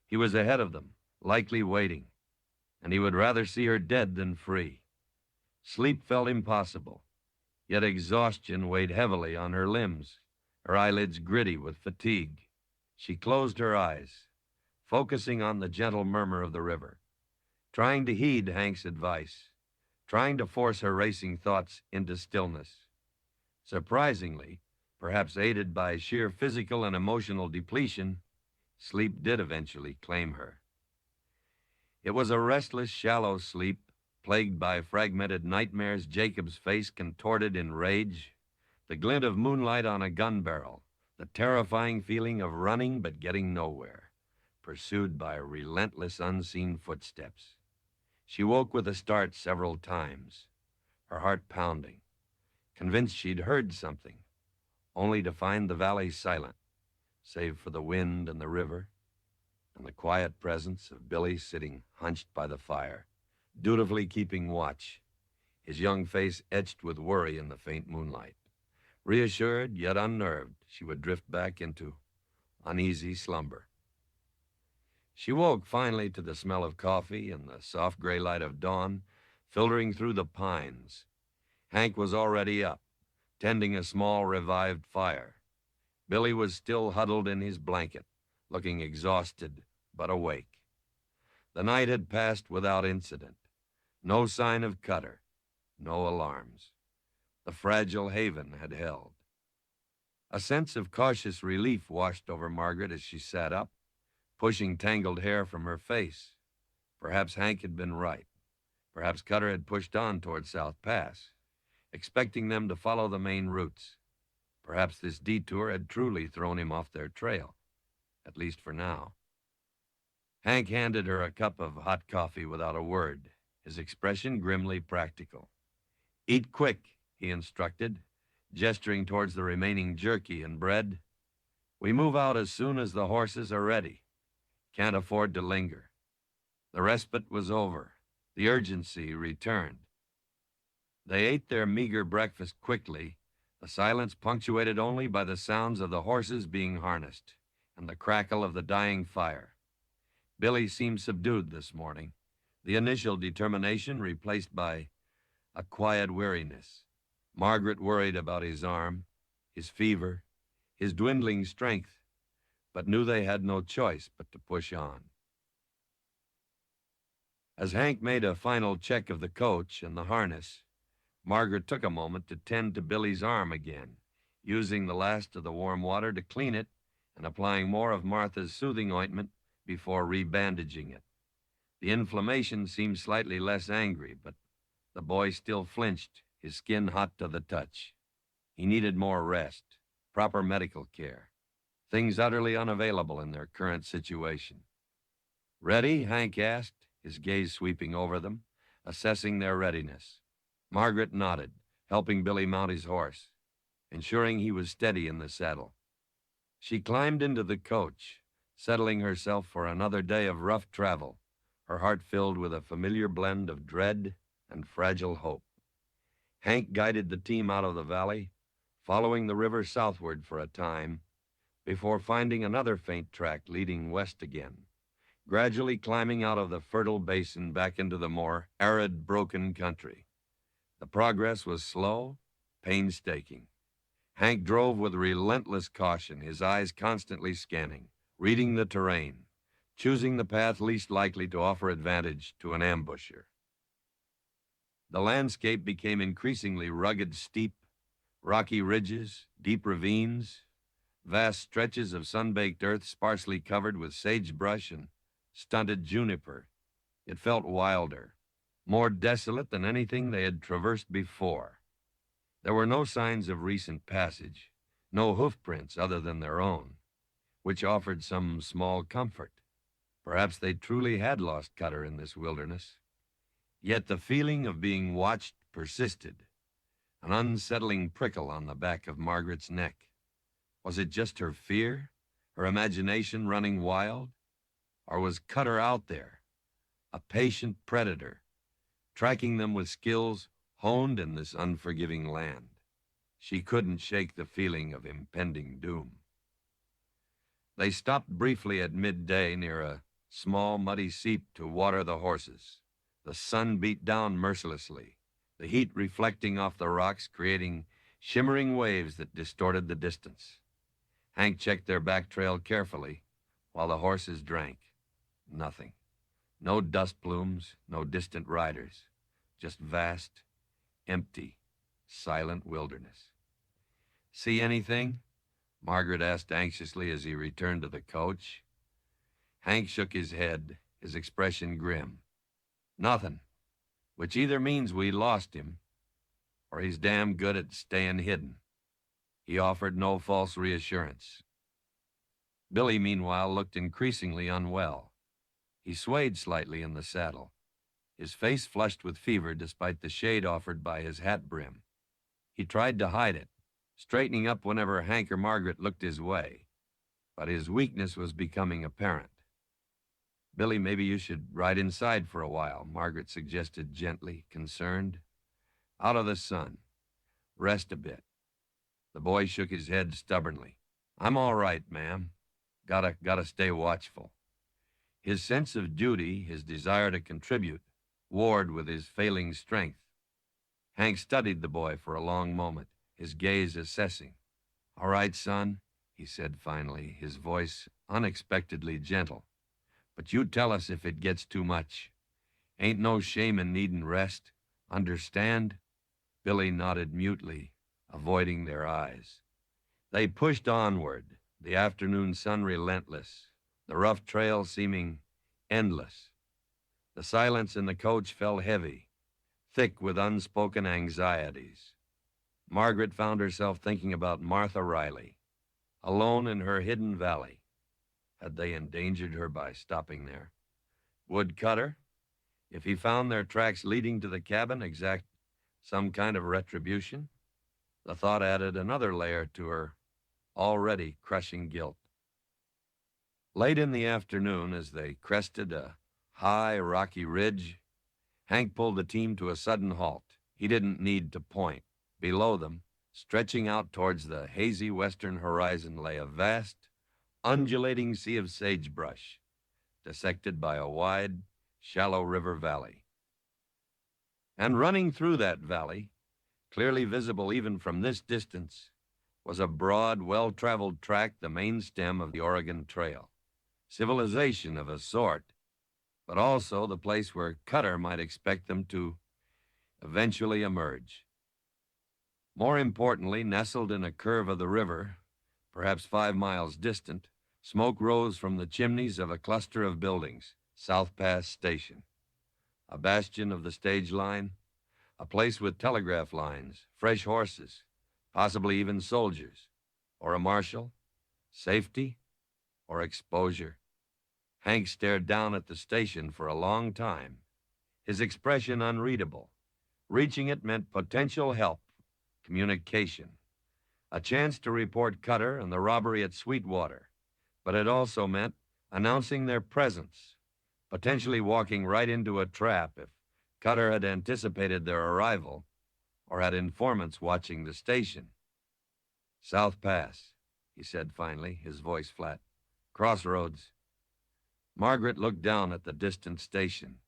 A: He was ahead of them, likely waiting, and he would rather see her dead than free. Sleep felt impossible, yet exhaustion weighed heavily on her limbs, her eyelids gritty with fatigue. She closed her eyes, focusing on the gentle murmur of the river, trying to heed Hank's advice, trying to force her racing thoughts into stillness. Surprisingly, perhaps aided by sheer physical and emotional depletion, sleep did eventually claim her. It was a restless, shallow sleep, plagued by fragmented nightmares, Jacob's face contorted in rage, the glint of moonlight on a gun barrel, the terrifying feeling of running but getting nowhere, pursued by relentless, unseen footsteps. She woke with a start several times, her heart pounding, convinced she'd heard something, only to find the valley silent, save for the wind and the river, and the quiet presence of Billy sitting hunched by the fire, dutifully keeping watch, his young face etched with worry in the faint moonlight. Reassured, yet unnerved, she would drift back into uneasy slumber. She woke finally to the smell of coffee and the soft gray light of dawn filtering through the pines. Hank was already up, tending a small revived fire. Billy was still huddled in his blanket, looking exhausted but awake. The night had passed without incident. No sign of Cutter, no alarms. The fragile haven had held. A sense of cautious relief washed over Margaret as she sat up, pushing tangled hair from her face. Perhaps Hank had been right. Perhaps Cutter had pushed on toward South Pass, expecting them to follow the main routes. Perhaps this detour had truly thrown him off their trail, at least for now. Hank handed her a cup of hot coffee without a word, his expression grimly practical. "Eat quick," he instructed, gesturing towards the remaining jerky and bread. "We move out as soon as the horses are ready. Can't afford to linger." The respite was over. The urgency returned. They ate their meager breakfast quickly, the silence punctuated only by the sounds of the horses being harnessed and the crackle of the dying fire. Billy seemed subdued this morning, the initial determination replaced by a quiet weariness. Margaret worried about his arm, his fever, his dwindling strength, but knew they had no choice but to push on. As Hank made a final check of the coach and the harness, Margaret took a moment to tend to Billy's arm again, using the last of the warm water to clean it and applying more of Martha's soothing ointment before rebandaging it. The inflammation seemed slightly less angry, but the boy still flinched, his skin hot to the touch. He needed more rest, proper medical care, things utterly unavailable in their current situation. "Ready?" Hank asked, his gaze sweeping over them, assessing their readiness. Margaret nodded, helping Billy mount his horse, ensuring he was steady in the saddle. She climbed into the coach, settling herself for another day of rough travel, her heart filled with a familiar blend of dread and fragile hope. Hank guided the team out of the valley, following the river southward for a time, before finding another faint track leading west again, gradually climbing out of the fertile basin back into the more arid, broken country. The progress was slow, painstaking. Hank drove with relentless caution, his eyes constantly scanning, reading the terrain, choosing the path least likely to offer advantage to an ambusher. The landscape became increasingly rugged, steep, rocky ridges, deep ravines, vast stretches of sun-baked earth sparsely covered with sagebrush and stunted juniper. It felt wilder, more desolate than anything they had traversed before. There were no signs of recent passage, no hoofprints other than their own, which offered some small comfort. Perhaps they truly had lost Cutter in this wilderness. Yet the feeling of being watched persisted, an unsettling prickle on the back of Margaret's neck. Was it just her fear, her imagination running wild? Or was Cutter out there, a patient predator, tracking them with skills honed in this unforgiving land? She couldn't shake the feeling of impending doom. They stopped briefly at midday near a small, muddy seep to water the horses. The sun beat down mercilessly, the heat reflecting off the rocks, creating shimmering waves that distorted the distance. Hank checked their back trail carefully while the horses drank. Nothing. No dust plumes, no distant riders. Just vast, empty, silent wilderness. See anything? Margaret asked anxiously as he returned to the coach. Hank shook his head, his expression grim. Nothing, which either means we lost him or he's damn good at staying hidden. He offered no false reassurance. Billy, meanwhile, looked increasingly unwell. He swayed slightly in the saddle, his face flushed with fever despite the shade offered by his hat brim. He tried to hide it, straightening up whenever Hank or Margaret looked his way, but his weakness was becoming apparent. Billy, maybe you should ride inside for a while, Margaret suggested gently, concerned. Out of the sun. Rest a bit. The boy shook his head stubbornly. I'm all right, ma'am. Gotta stay watchful. His sense of duty, his desire to contribute, warred with his failing strength. Hank studied the boy for a long moment, his gaze assessing. All right, son, he said finally, his voice unexpectedly gentle. But you tell us if it gets too much. Ain't no shame in needin' rest. Understand? Billy nodded mutely, avoiding their eyes. They pushed onward, the afternoon sun relentless, the rough trail seeming endless. The silence in the coach fell heavy, thick with unspoken anxieties. Margaret found herself thinking about Martha Riley, alone in her hidden valley. Had they endangered her by stopping there? Would Cutter, if he found their tracks leading to the cabin, exact some kind of retribution? The thought added another layer to her already crushing guilt. Late in the afternoon, as they crested a high, rocky ridge, Hank pulled the team to a sudden halt. He didn't need to point. Below them, stretching out towards the hazy western horizon, lay a vast, undulating sea of sagebrush, dissected by a wide, shallow river valley. And running through that valley, clearly visible even from this distance, was a broad, well-traveled track, the main stem of the Oregon Trail. Civilization of a sort, but also the place where Cutter might expect them to eventually emerge. More importantly, nestled in a curve of the river, perhaps 5 miles distant, smoke rose from the chimneys of a cluster of buildings, South Pass Station. A bastion of the stage line, a place with telegraph lines, fresh horses, possibly even soldiers, or a marshal, safety, or exposure. Hank stared down at the station for a long time, his expression unreadable. Reaching it meant potential help, communication, a chance to report Cutter and the robbery at Sweetwater, but it also meant announcing their presence, potentially walking right into a trap if Cutter had anticipated their arrival or had informants watching the station. "South Pass," he said finally, his voice flat. "Crossroads." Margaret looked down at the distant station,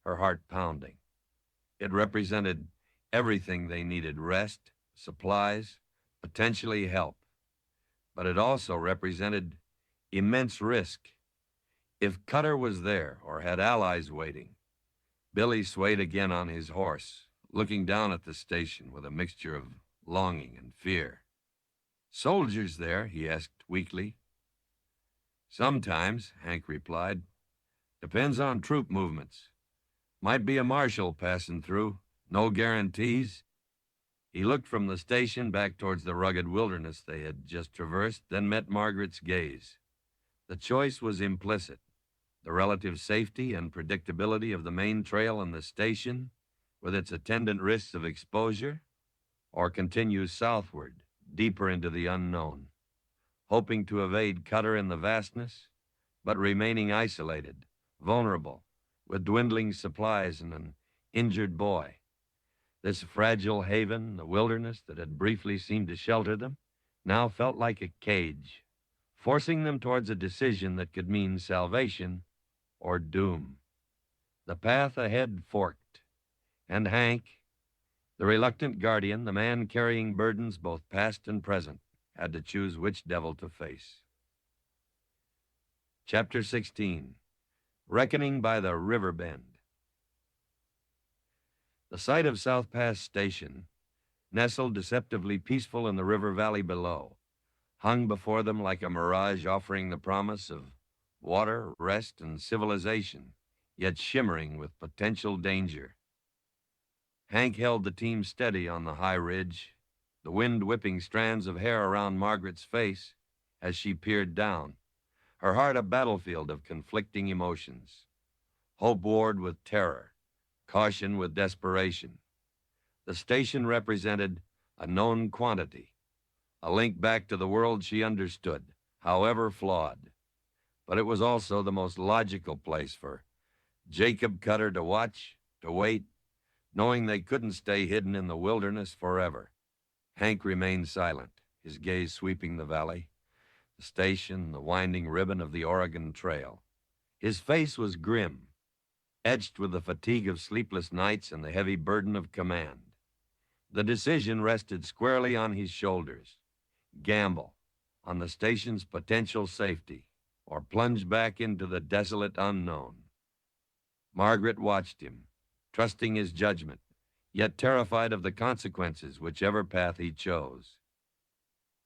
A: her heart pounding. It represented everything they needed: rest, supplies, potentially help. But it also represented immense risk. If Cutter was there or had allies waiting, Billy swayed again on his horse, looking down at the station with a mixture of longing and fear. "Soldiers there?" he asked weakly. "Sometimes," Hank replied. "Depends on troop movements. Might be a marshal passing through. No guarantees." He looked from the station back towards the rugged wilderness they had just traversed, then met Margaret's gaze. The choice was implicit: the relative safety and predictability of the main trail and the station, with its attendant risks of exposure, or continue southward, deeper into the unknown, hoping to evade Cutter in the vastness, but remaining isolated, vulnerable, with dwindling supplies and an injured boy. This fragile haven, the wilderness that had briefly seemed to shelter them, now felt like a cage, forcing them towards a decision that could mean salvation or doom. The path ahead forked, and Hank, the reluctant guardian, the man carrying burdens both past and present, had to choose which devil to face. Chapter 16, Reckoning by the River Bend. The site of South Pass Station, nestled deceptively peaceful in the river valley below, hung before them like a mirage offering the promise of water, rest, and civilization, yet shimmering with potential danger. Hank held the team steady on the high ridge, the wind whipping strands of hair around Margaret's face as she peered down, her heart a battlefield of conflicting emotions. Hope warred with terror, caution with desperation. The station represented a known quantity, a link back to the world she understood, however flawed. But it was also the most logical place for Jacob Cutter to watch, to wait, knowing they couldn't stay hidden in the wilderness forever. Hank remained silent, his gaze sweeping the valley, the station, the winding ribbon of the Oregon Trail. His face was grim, etched with the fatigue of sleepless nights and the heavy burden of command. The decision rested squarely on his shoulders: gamble on the station's potential safety, or plunge back into the desolate unknown. Margaret watched him, trusting his judgment, yet terrified of the consequences whichever path he chose.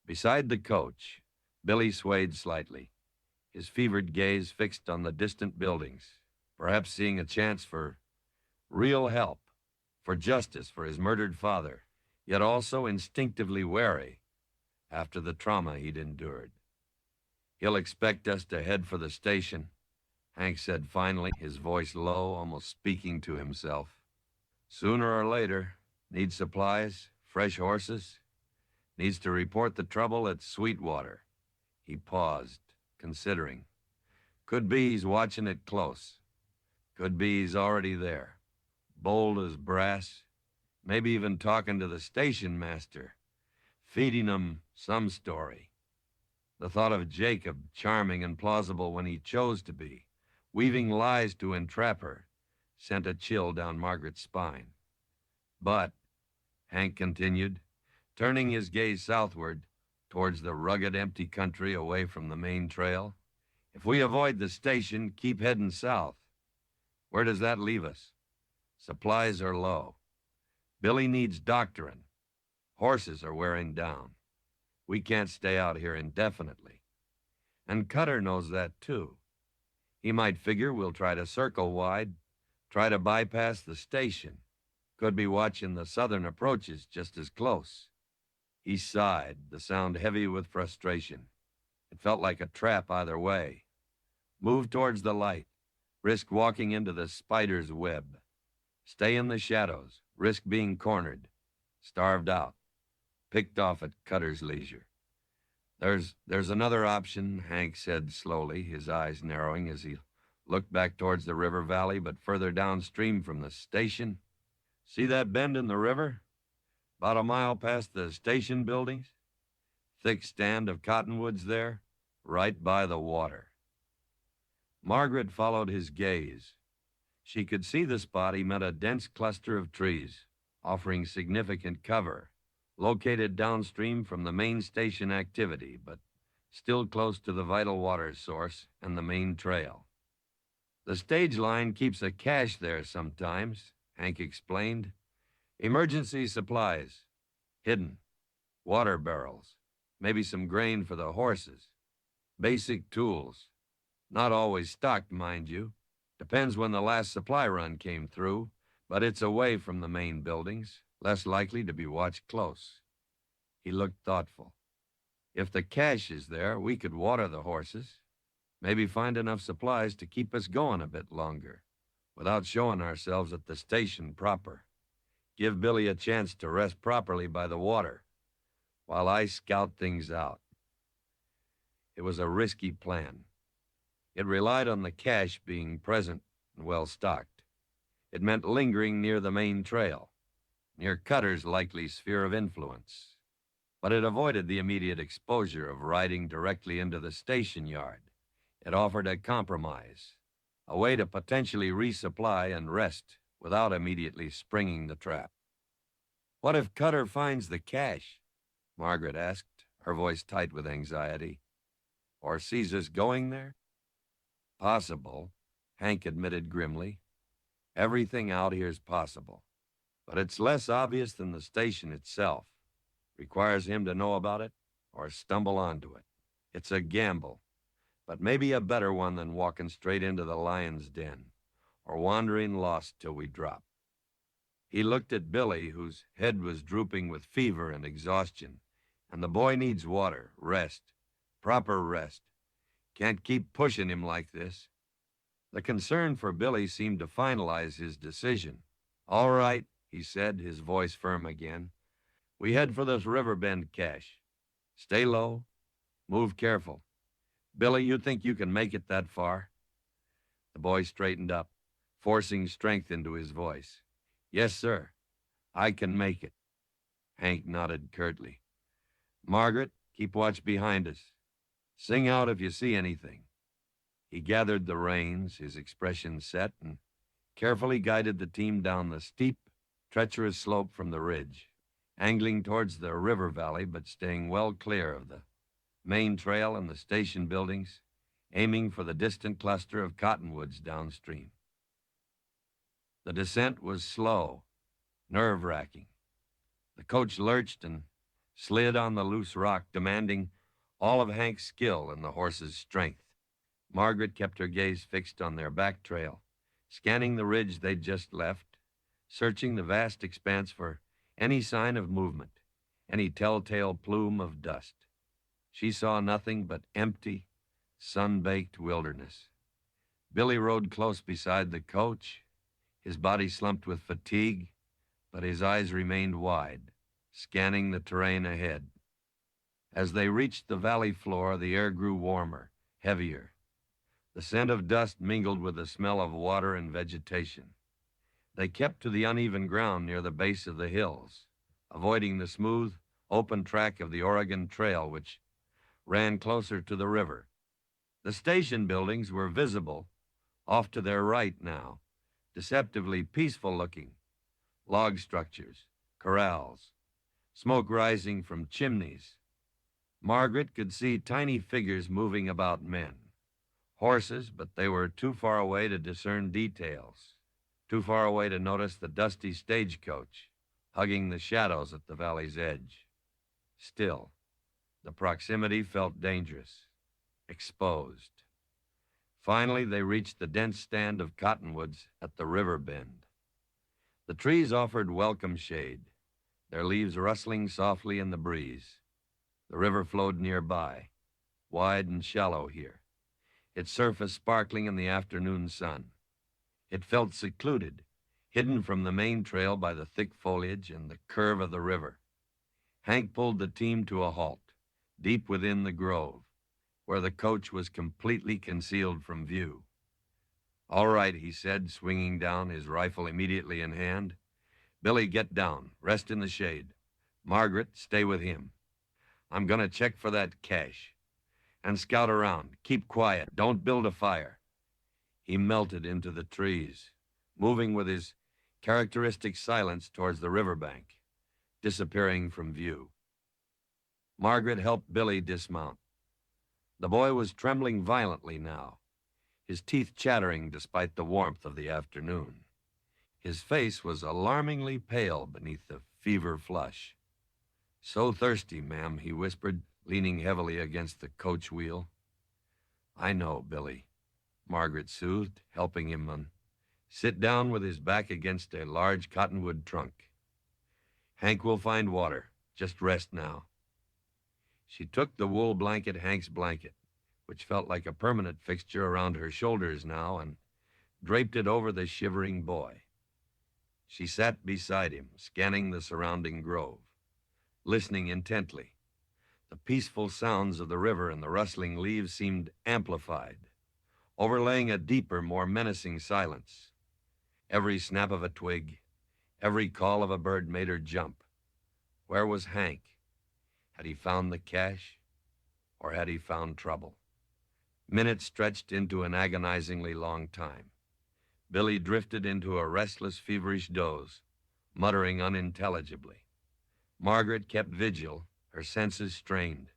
A: Beside the coach, Billy swayed slightly, his fevered gaze fixed on the distant buildings, perhaps seeing a chance for real help, for justice for his murdered father, yet also instinctively wary after the trauma he'd endured. "He'll expect us to head for the station," Hank said finally, his voice low, almost speaking to himself. "Sooner or later. Need supplies, fresh horses. Needs to report the trouble at Sweetwater." He paused, considering. Could be he's watching it close. Could be he's already there, bold as brass, maybe even talking to the station master, feeding him some story. The thought of Jacob, charming and plausible when he chose to be, weaving lies to entrap her, sent a chill down Margaret's spine. "But," Hank continued, turning his gaze southward, towards the rugged, empty country away from the main trail, "if we avoid the station, keep heading south, where does that leave us? Supplies are low. Billy needs doctoring. Horses are wearing down. We can't stay out here indefinitely. And Cutter knows that, too. He might figure we'll try to circle wide, try to bypass the station. Could be watching the southern approaches just as close." He sighed, the sound heavy with frustration. It felt like a trap either way. Move towards the light, risk walking into the spider's web. Stay in the shadows, risk being cornered, starved out, picked off at Cutter's leisure. There's another option," Hank said slowly, his eyes narrowing as he looked back towards the river valley, but further downstream from the station. See that bend in the river? About a mile past the station buildings? Thick stand of cottonwoods there, right by the water. Margaret followed his gaze. She could see the spot he meant a dense cluster of trees, offering significant cover, located downstream from the main station activity, but still close to the vital water source and the main trail. The stage line keeps a cache there sometimes, Hank explained. Emergency supplies, hidden, water barrels, maybe some grain for the horses, basic tools. Not always stocked, mind you. Depends when the last supply run came through, but it's away from the main buildings, less likely to be watched close. He looked thoughtful. If the cache is there, we could water the horses, maybe find enough supplies to keep us going a bit longer, without showing ourselves at the station proper. Give Billy a chance to rest properly by the water, while I scout things out. It was a risky plan. It relied on the cache being present and well-stocked. It meant lingering near the main trail, near Cutter's likely sphere of influence. But it avoided the immediate exposure of riding directly into the station yard. It offered a compromise, a way to potentially resupply and rest without immediately springing the trap. What if Cutter finds the cache? Margaret asked, her voice tight with anxiety. Or sees us going there? Possible, Hank admitted grimly. Everything out here's possible. But it's less obvious than the station itself. Requires him to know about it or stumble onto it. It's a gamble, but maybe a better one than walking straight into the lion's den or wandering lost till we drop. He looked at Billy, whose head was drooping with fever and exhaustion, and the boy needs water, rest, proper rest. Can't keep pushing him like this. The concern for Billy seemed to finalize his decision. All right, he said, his voice firm again. We head for this river bend cache. Stay low. Move careful. Billy, you think you can make it that far? The boy straightened up, forcing strength into his voice. Yes, sir. I can make it. Hank nodded curtly. Margaret, keep watch behind us. Sing out if you see anything. He gathered the reins, his expression set, and carefully guided the team down the steep, treacherous slope from the ridge, angling towards the river valley but staying well clear of the main trail and the station buildings, aiming for the distant cluster of cottonwoods downstream. The descent was slow, nerve-wracking. The coach lurched and slid on the loose rock, demanding all of Hank's skill and the horse's strength. Margaret kept her gaze fixed on their back trail, scanning the ridge they'd just left, searching the vast expanse for any sign of movement, any telltale plume of dust. She saw nothing but empty, sun-baked wilderness. Billy rode close beside the coach, his body slumped with fatigue, but his eyes remained wide, scanning the terrain ahead. As they reached the valley floor, the air grew warmer, heavier. The scent of dust mingled with the smell of water and vegetation. They kept to the uneven ground near the base of the hills, avoiding the smooth, open track of the Oregon Trail, which ran closer to the river. The station buildings were visible, off to their right now, deceptively peaceful-looking. Log structures, corrals, smoke rising from chimneys. Margaret could see tiny figures moving about men. Horses, but they were too far away to discern details, too far away to notice the dusty stagecoach, hugging the shadows at the valley's edge. Still, the proximity felt dangerous, exposed. Finally, they reached the dense stand of cottonwoods at the river bend. The trees offered welcome shade, their leaves rustling softly in the breeze. The river flowed nearby, wide and shallow here, its surface sparkling in the afternoon sun. It felt secluded, hidden from the main trail by the thick foliage and the curve of the river. Hank pulled the team to a halt, deep within the grove, where the coach was completely concealed from view. All right, he said, swinging down, his rifle immediately in hand. Billy, get down. Rest in the shade. Margaret, stay with him. I'm going to check for that cache. And scout around. Keep quiet. Don't build a fire. He melted into the trees, moving with his characteristic silence towards the riverbank, disappearing from view. Margaret helped Billy dismount. The boy was trembling violently now, his teeth chattering despite the warmth of the afternoon. His face was alarmingly pale beneath the fever flush. So thirsty, ma'am, he whispered, leaning heavily against the coach wheel. I know, Billy, Margaret soothed, helping him sit down with his back against a large cottonwood trunk. Hank will find water. Just rest now. She took the wool blanket, Hank's blanket, which felt like a permanent fixture around her shoulders now, and draped it over the shivering boy. She sat beside him, scanning the surrounding grove, listening intently. The peaceful sounds of the river and the rustling leaves seemed amplified, overlaying a deeper, more menacing silence. Every snap of a twig, every call of a bird made her jump. Where was Hank? Had he found the cache, or had he found trouble? Minutes stretched into an agonizingly long time. Billy drifted into a restless, feverish doze, muttering unintelligibly. Margaret kept vigil, her senses strained,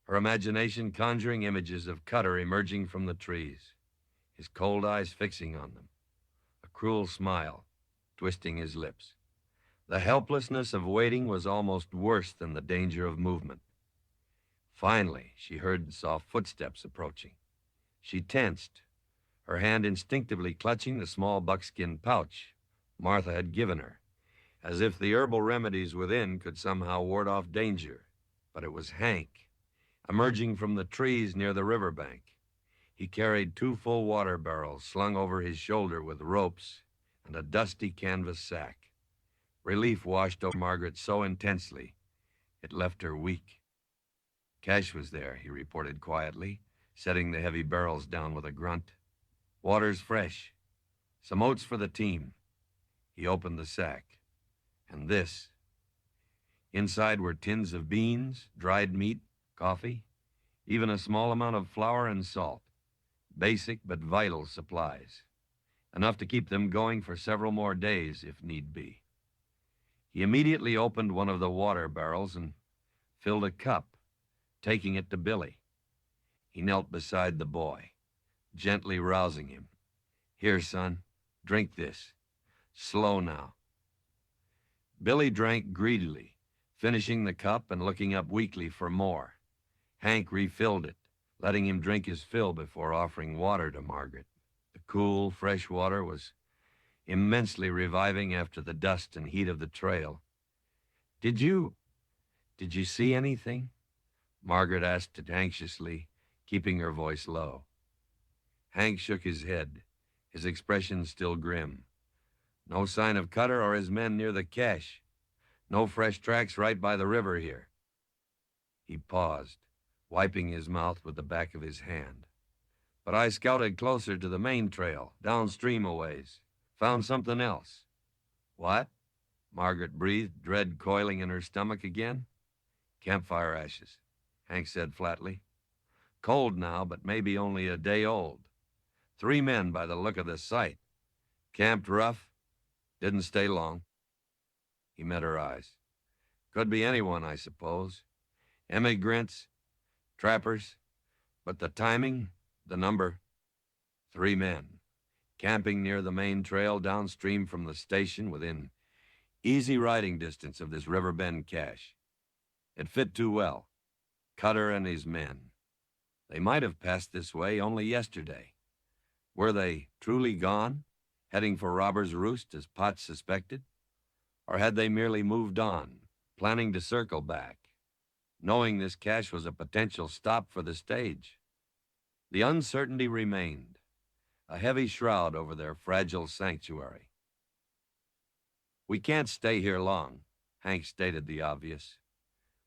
A: her imagination conjuring images of Cutter emerging from the trees, his cold eyes fixing on them, a cruel smile twisting his lips. The helplessness of waiting was almost worse than the danger of movement. Finally, she heard soft footsteps approaching. She tensed, her hand instinctively clutching the small buckskin pouch Martha had given her, as if the herbal remedies within could somehow ward off danger. But it was Hank, emerging from the trees near the riverbank. He carried 2 full water barrels slung over his shoulder with ropes and a dusty canvas sack. Relief washed over Margaret so intensely, it left her weak. Cash was there, he reported quietly, setting the heavy barrels down with a grunt. Water's fresh. Some oats for the team. He opened the sack. And this. Inside were tins of beans, dried meat, coffee, even a small amount of flour and salt. Basic but vital supplies. Enough to keep them going for several more days, if need be. He immediately opened one of the water barrels and filled a cup, taking it to Billy. He knelt beside the boy, gently rousing him. Here, son, drink this. Slow now. Billy drank greedily, finishing the cup and looking up weakly for more. Hank refilled it, letting him drink his fill before offering water to Margaret. The cool, fresh water was immensely reviving after the dust and heat of the trail. Did you see anything? Margaret asked it anxiously, keeping her voice low. Hank shook his head, his expression still grim. No sign of Cutter or his men near the cache. No fresh tracks right by the river here. He paused, wiping his mouth with the back of his hand. But I scouted closer to the main trail, downstream a ways. Found something else. What? Margaret breathed, dread coiling in her stomach again. Campfire ashes, Hank said flatly. Cold now, but maybe only a day old. 3 men by the look of the site. Camped rough, didn't stay long. He met her eyes. Could be anyone, I suppose. Immigrants, trappers, but the timing, the number, 3 men, camping near the main trail downstream from the station within easy riding distance of this river bend cache. It fit too well. Cutter and his men. They might have passed this way only yesterday. Were they truly gone, heading for Robber's Roost as Potts suspected? Or had they merely moved on, planning to circle back, knowing this cache was a potential stop for the stage? The uncertainty remained, a heavy shroud over their fragile sanctuary. We can't stay here long, Hank stated the obvious.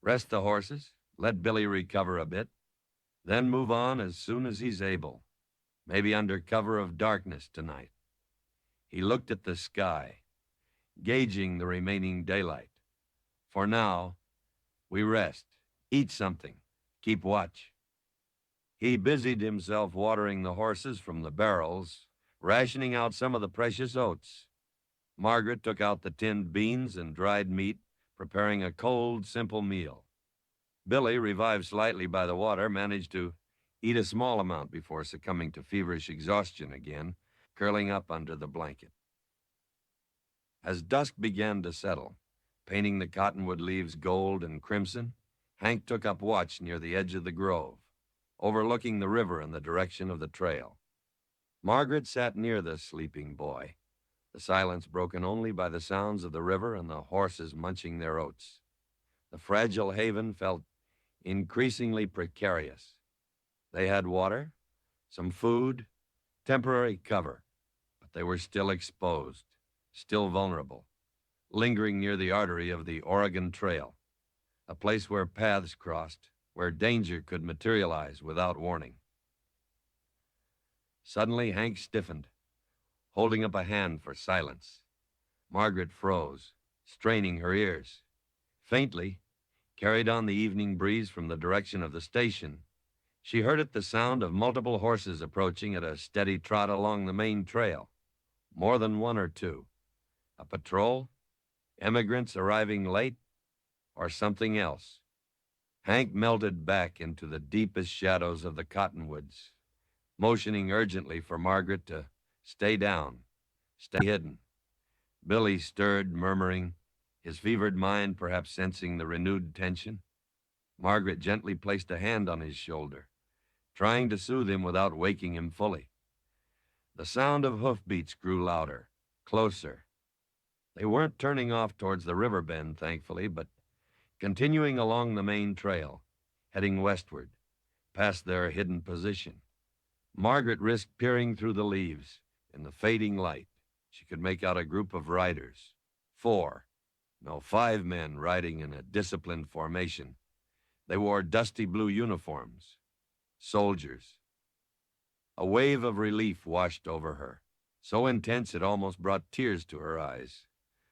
A: Rest the horses, let Billy recover a bit, then move on as soon as he's able. maybe under cover of darkness tonight. He looked at the sky, gauging the remaining daylight. For now, we rest, eat something, keep watch. He busied himself watering the horses from the barrels, rationing out some of the precious oats. Margaret took out the tinned beans and dried meat, preparing a cold, simple meal. Billy, revived slightly by the water, managed to eat a small amount before succumbing to feverish exhaustion again, curling up under the blanket. As dusk began to settle, painting the cottonwood leaves gold and crimson, Hank took up watch near the edge of the grove, overlooking the river in the direction of the trail. Margaret sat near the sleeping boy, the silence broken only by the sounds of the river and the horses munching their oats. The fragile haven felt increasingly precarious. They had water, some food, temporary cover, but they were still exposed, still vulnerable, lingering near the artery of the Oregon Trail, a place where paths crossed, where danger could materialize without warning. Suddenly, Hank stiffened, holding up a hand for silence. Margaret froze, straining her ears. Faintly, carried on the evening breeze from the direction of the station, she heard it the sound of multiple horses approaching at a steady trot along the main trail. More than one or two. A patrol? Immigrants arriving late? Or something else? Hank melted back into the deepest shadows of the cottonwoods, motioning urgently for Margaret to stay down, stay hidden. Billy stirred, murmuring, his fevered mind perhaps sensing the renewed tension. Margaret gently placed a hand on his shoulder, trying to soothe him without waking him fully. The sound of hoofbeats grew louder, closer. They weren't turning off towards the river bend, thankfully, but continuing along the main trail, heading westward, past their hidden position. Margaret risked peering through the leaves. In the fading light, she could make out a group of riders. 4, no, 5 men riding in a disciplined formation. They wore dusty blue uniforms. Soldiers. A wave of relief washed over her, so intense it almost brought tears to her eyes.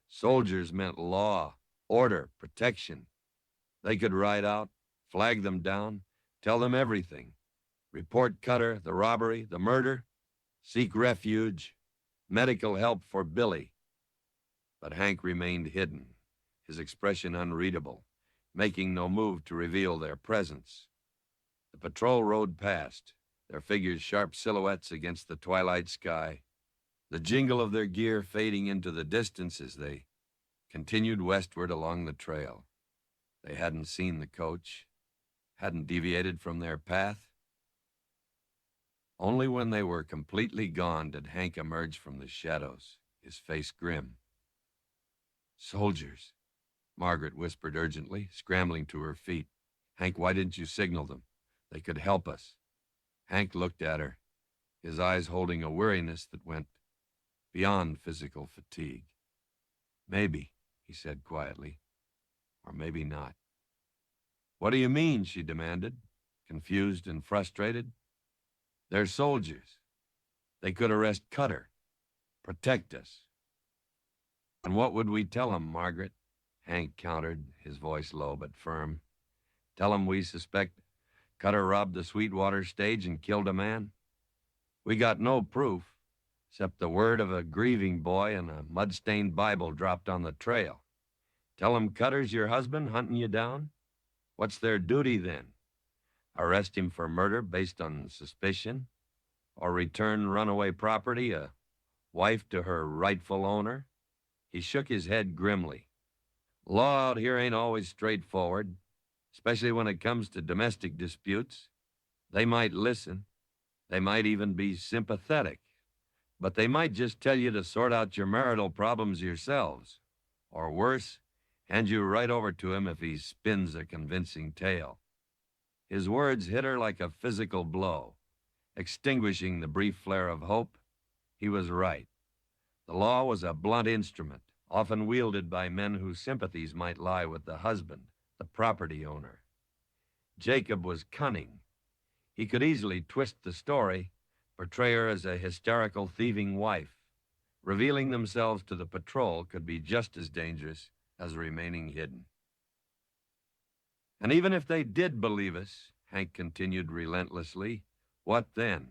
A: Soldiers meant law, order, protection. They could ride out, flag them down, tell them everything. Report Cutter, the robbery, the murder, seek refuge, medical help for Billy. But Hank remained hidden, his expression unreadable, making no move to reveal their presence. The patrol rode past, their figures sharp silhouettes against the twilight sky, the jingle of their gear fading into the distance as they continued westward along the trail. They hadn't seen the coach, hadn't deviated from their path. Only when they were completely gone did Hank emerge from the shadows, his face grim. "Soldiers," Margaret whispered urgently, scrambling to her feet. "Hank, why didn't you signal them? They could help us." Hank looked at her, his eyes holding a weariness that went beyond physical fatigue. "Maybe," he said quietly, "or maybe not." "What do you mean?" she demanded, confused and frustrated. "They're soldiers. They could arrest Cutter, protect us." "And what would we tell them, Margaret?" Hank countered, his voice low but firm. "Tell them we suspect Cutter robbed the Sweetwater stage and killed a man? We got no proof, except the word of a grieving boy and a mud-stained Bible dropped on the trail. Tell them Cutter's your husband hunting you down? What's their duty then? Arrest him for murder based on suspicion? Or return runaway property, a wife to her rightful owner?" He shook his head grimly. "Law out here ain't always straightforward, especially when it comes to domestic disputes. They might listen. They might even be sympathetic. But they might just tell you to sort out your marital problems yourselves. Or worse, hand you right over to him if he spins a convincing tale." His words hit her like a physical blow, extinguishing the brief flare of hope. He was right. The law was a blunt instrument, often wielded by men whose sympathies might lie with the husband, the property owner. Jacob was cunning. He could easily twist the story, portray her as a hysterical, thieving wife. Revealing themselves to the patrol could be just as dangerous as remaining hidden. And even if they did believe us, Hank continued relentlessly, what then?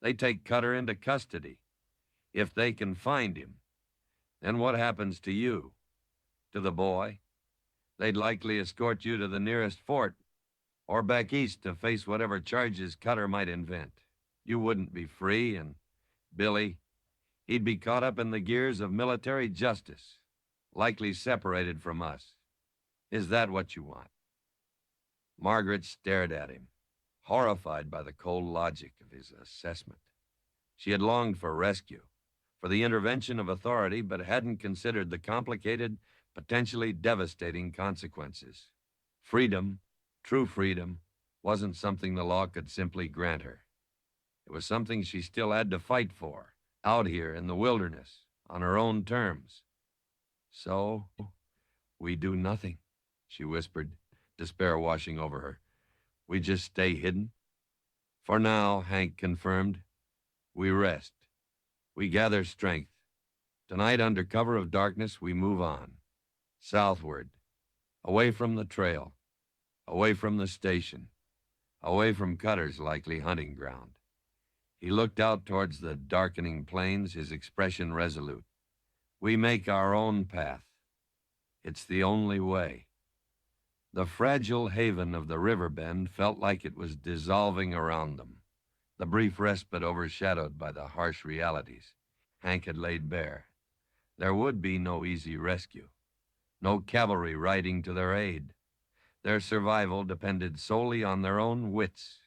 A: They take Cutter into custody. If they can find him, then what happens to you? To the boy? They'd likely escort you to the nearest fort or back east to face whatever charges Cutter might invent. You wouldn't be free, and Billy, he'd be caught up in the gears of military justice, likely separated from us. Is that what you want? Margaret stared at him, horrified by the cold logic of his assessment. She had longed for rescue, for the intervention of authority, but hadn't considered the complicated, potentially devastating consequences. Freedom, true freedom, wasn't something the law could simply grant her. It was something she still had to fight for, out here in the wilderness, on her own terms. So, we do nothing, she whispered, despair washing over her. We just stay hidden. For now, Hank confirmed, we rest. We gather strength. Tonight, under cover of darkness, we move on. Southward. Away from the trail. Away from the station. Away from Cutter's likely hunting ground. He looked out towards the darkening plains, his expression resolute. We make our own path. It's the only way. The fragile haven of the river bend felt like it was dissolving around them, the brief respite overshadowed by the harsh realities Hank had laid bare. There would be no easy rescue, no cavalry riding to their aid. Their survival depended solely on their own wits,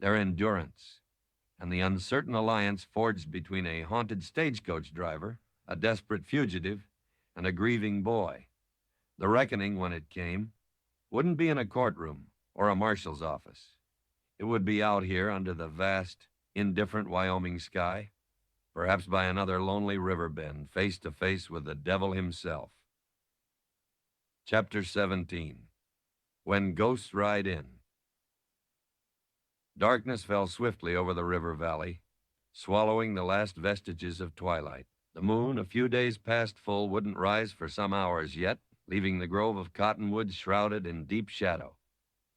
A: their endurance, and the uncertain alliance forged between a haunted stagecoach driver, a desperate fugitive, and a grieving boy. The reckoning, when it came, wouldn't be in a courtroom or a marshal's office. It would be out here under the vast, indifferent Wyoming sky, perhaps by another lonely river bend, face to face with the devil himself. Chapter 17. When Ghosts Ride In. Darkness fell swiftly over the river valley, swallowing the last vestiges of twilight. The moon, a few days past full, wouldn't rise for some hours yet, leaving the grove of cottonwoods shrouded in deep shadow.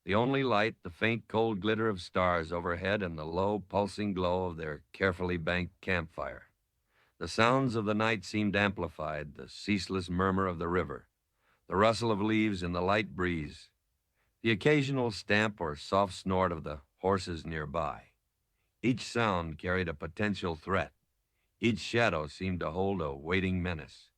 A: The only light, the faint, cold glitter of stars overhead and the low, pulsing glow of their carefully banked campfire. The sounds of the night seemed amplified, the ceaseless murmur of the river, the rustle of leaves in the light breeze, the occasional stamp or soft snort of the horses nearby. Each sound carried a potential threat. Each shadow seemed to hold a waiting menace.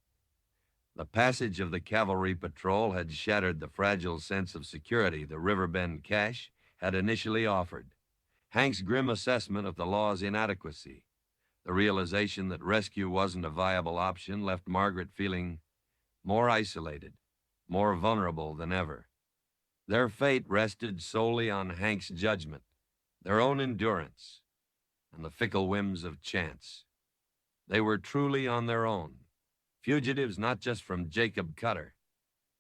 A: The passage of the cavalry patrol had shattered the fragile sense of security the Riverbend cache had initially offered. Hank's grim assessment of the law's inadequacy, the realization that rescue wasn't a viable option, left Margaret feeling more isolated, more vulnerable than ever. Their fate rested solely on Hank's judgment, their own endurance, and the fickle whims of chance. They were truly on their own, fugitives not just from Jacob Cutter,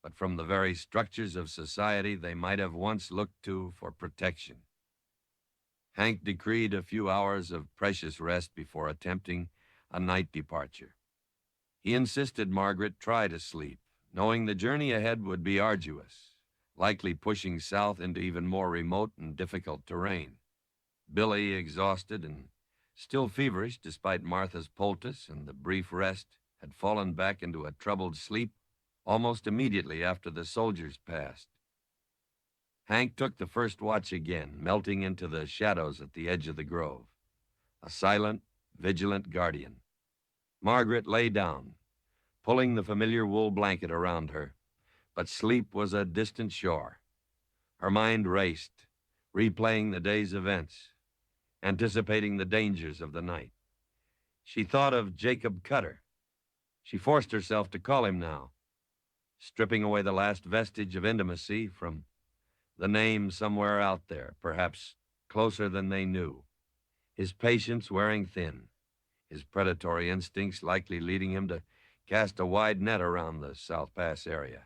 A: but from the very structures of society they might have once looked to for protection. Hank decreed a few hours of precious rest before attempting a night departure. He insisted Margaret try to sleep, knowing the journey ahead would be arduous, likely pushing south into even more remote and difficult terrain. Billy, exhausted and still feverish despite Martha's poultice and the brief rest, had fallen back into a troubled sleep almost immediately after the soldiers passed. Hank took the first watch again, melting into the shadows at the edge of the grove, a silent, vigilant guardian. Margaret lay down, pulling the familiar wool blanket around her, but sleep was a distant shore. Her mind raced, replaying the day's events, anticipating the dangers of the night. She thought of Jacob Cutter. She forced herself to call him now, stripping away the last vestige of intimacy from the name somewhere out there, perhaps closer than they knew. His patience wearing thin, his predatory instincts likely leading him to cast a wide net around the South Pass area.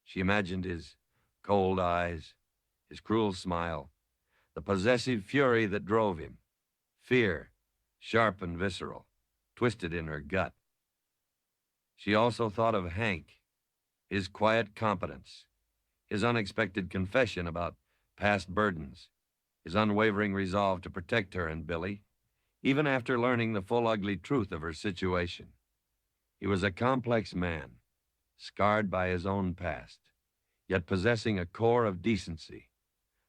A: She imagined his cold eyes, his cruel smile, the possessive fury that drove him. fear, sharp and visceral, twisted in her gut. She also thought of Hank, his quiet competence, his unexpected confession about past burdens, his unwavering resolve to protect her and Billy, even after learning the full ugly truth of her situation. He was a complex man, scarred by his own past, yet possessing a core of decency,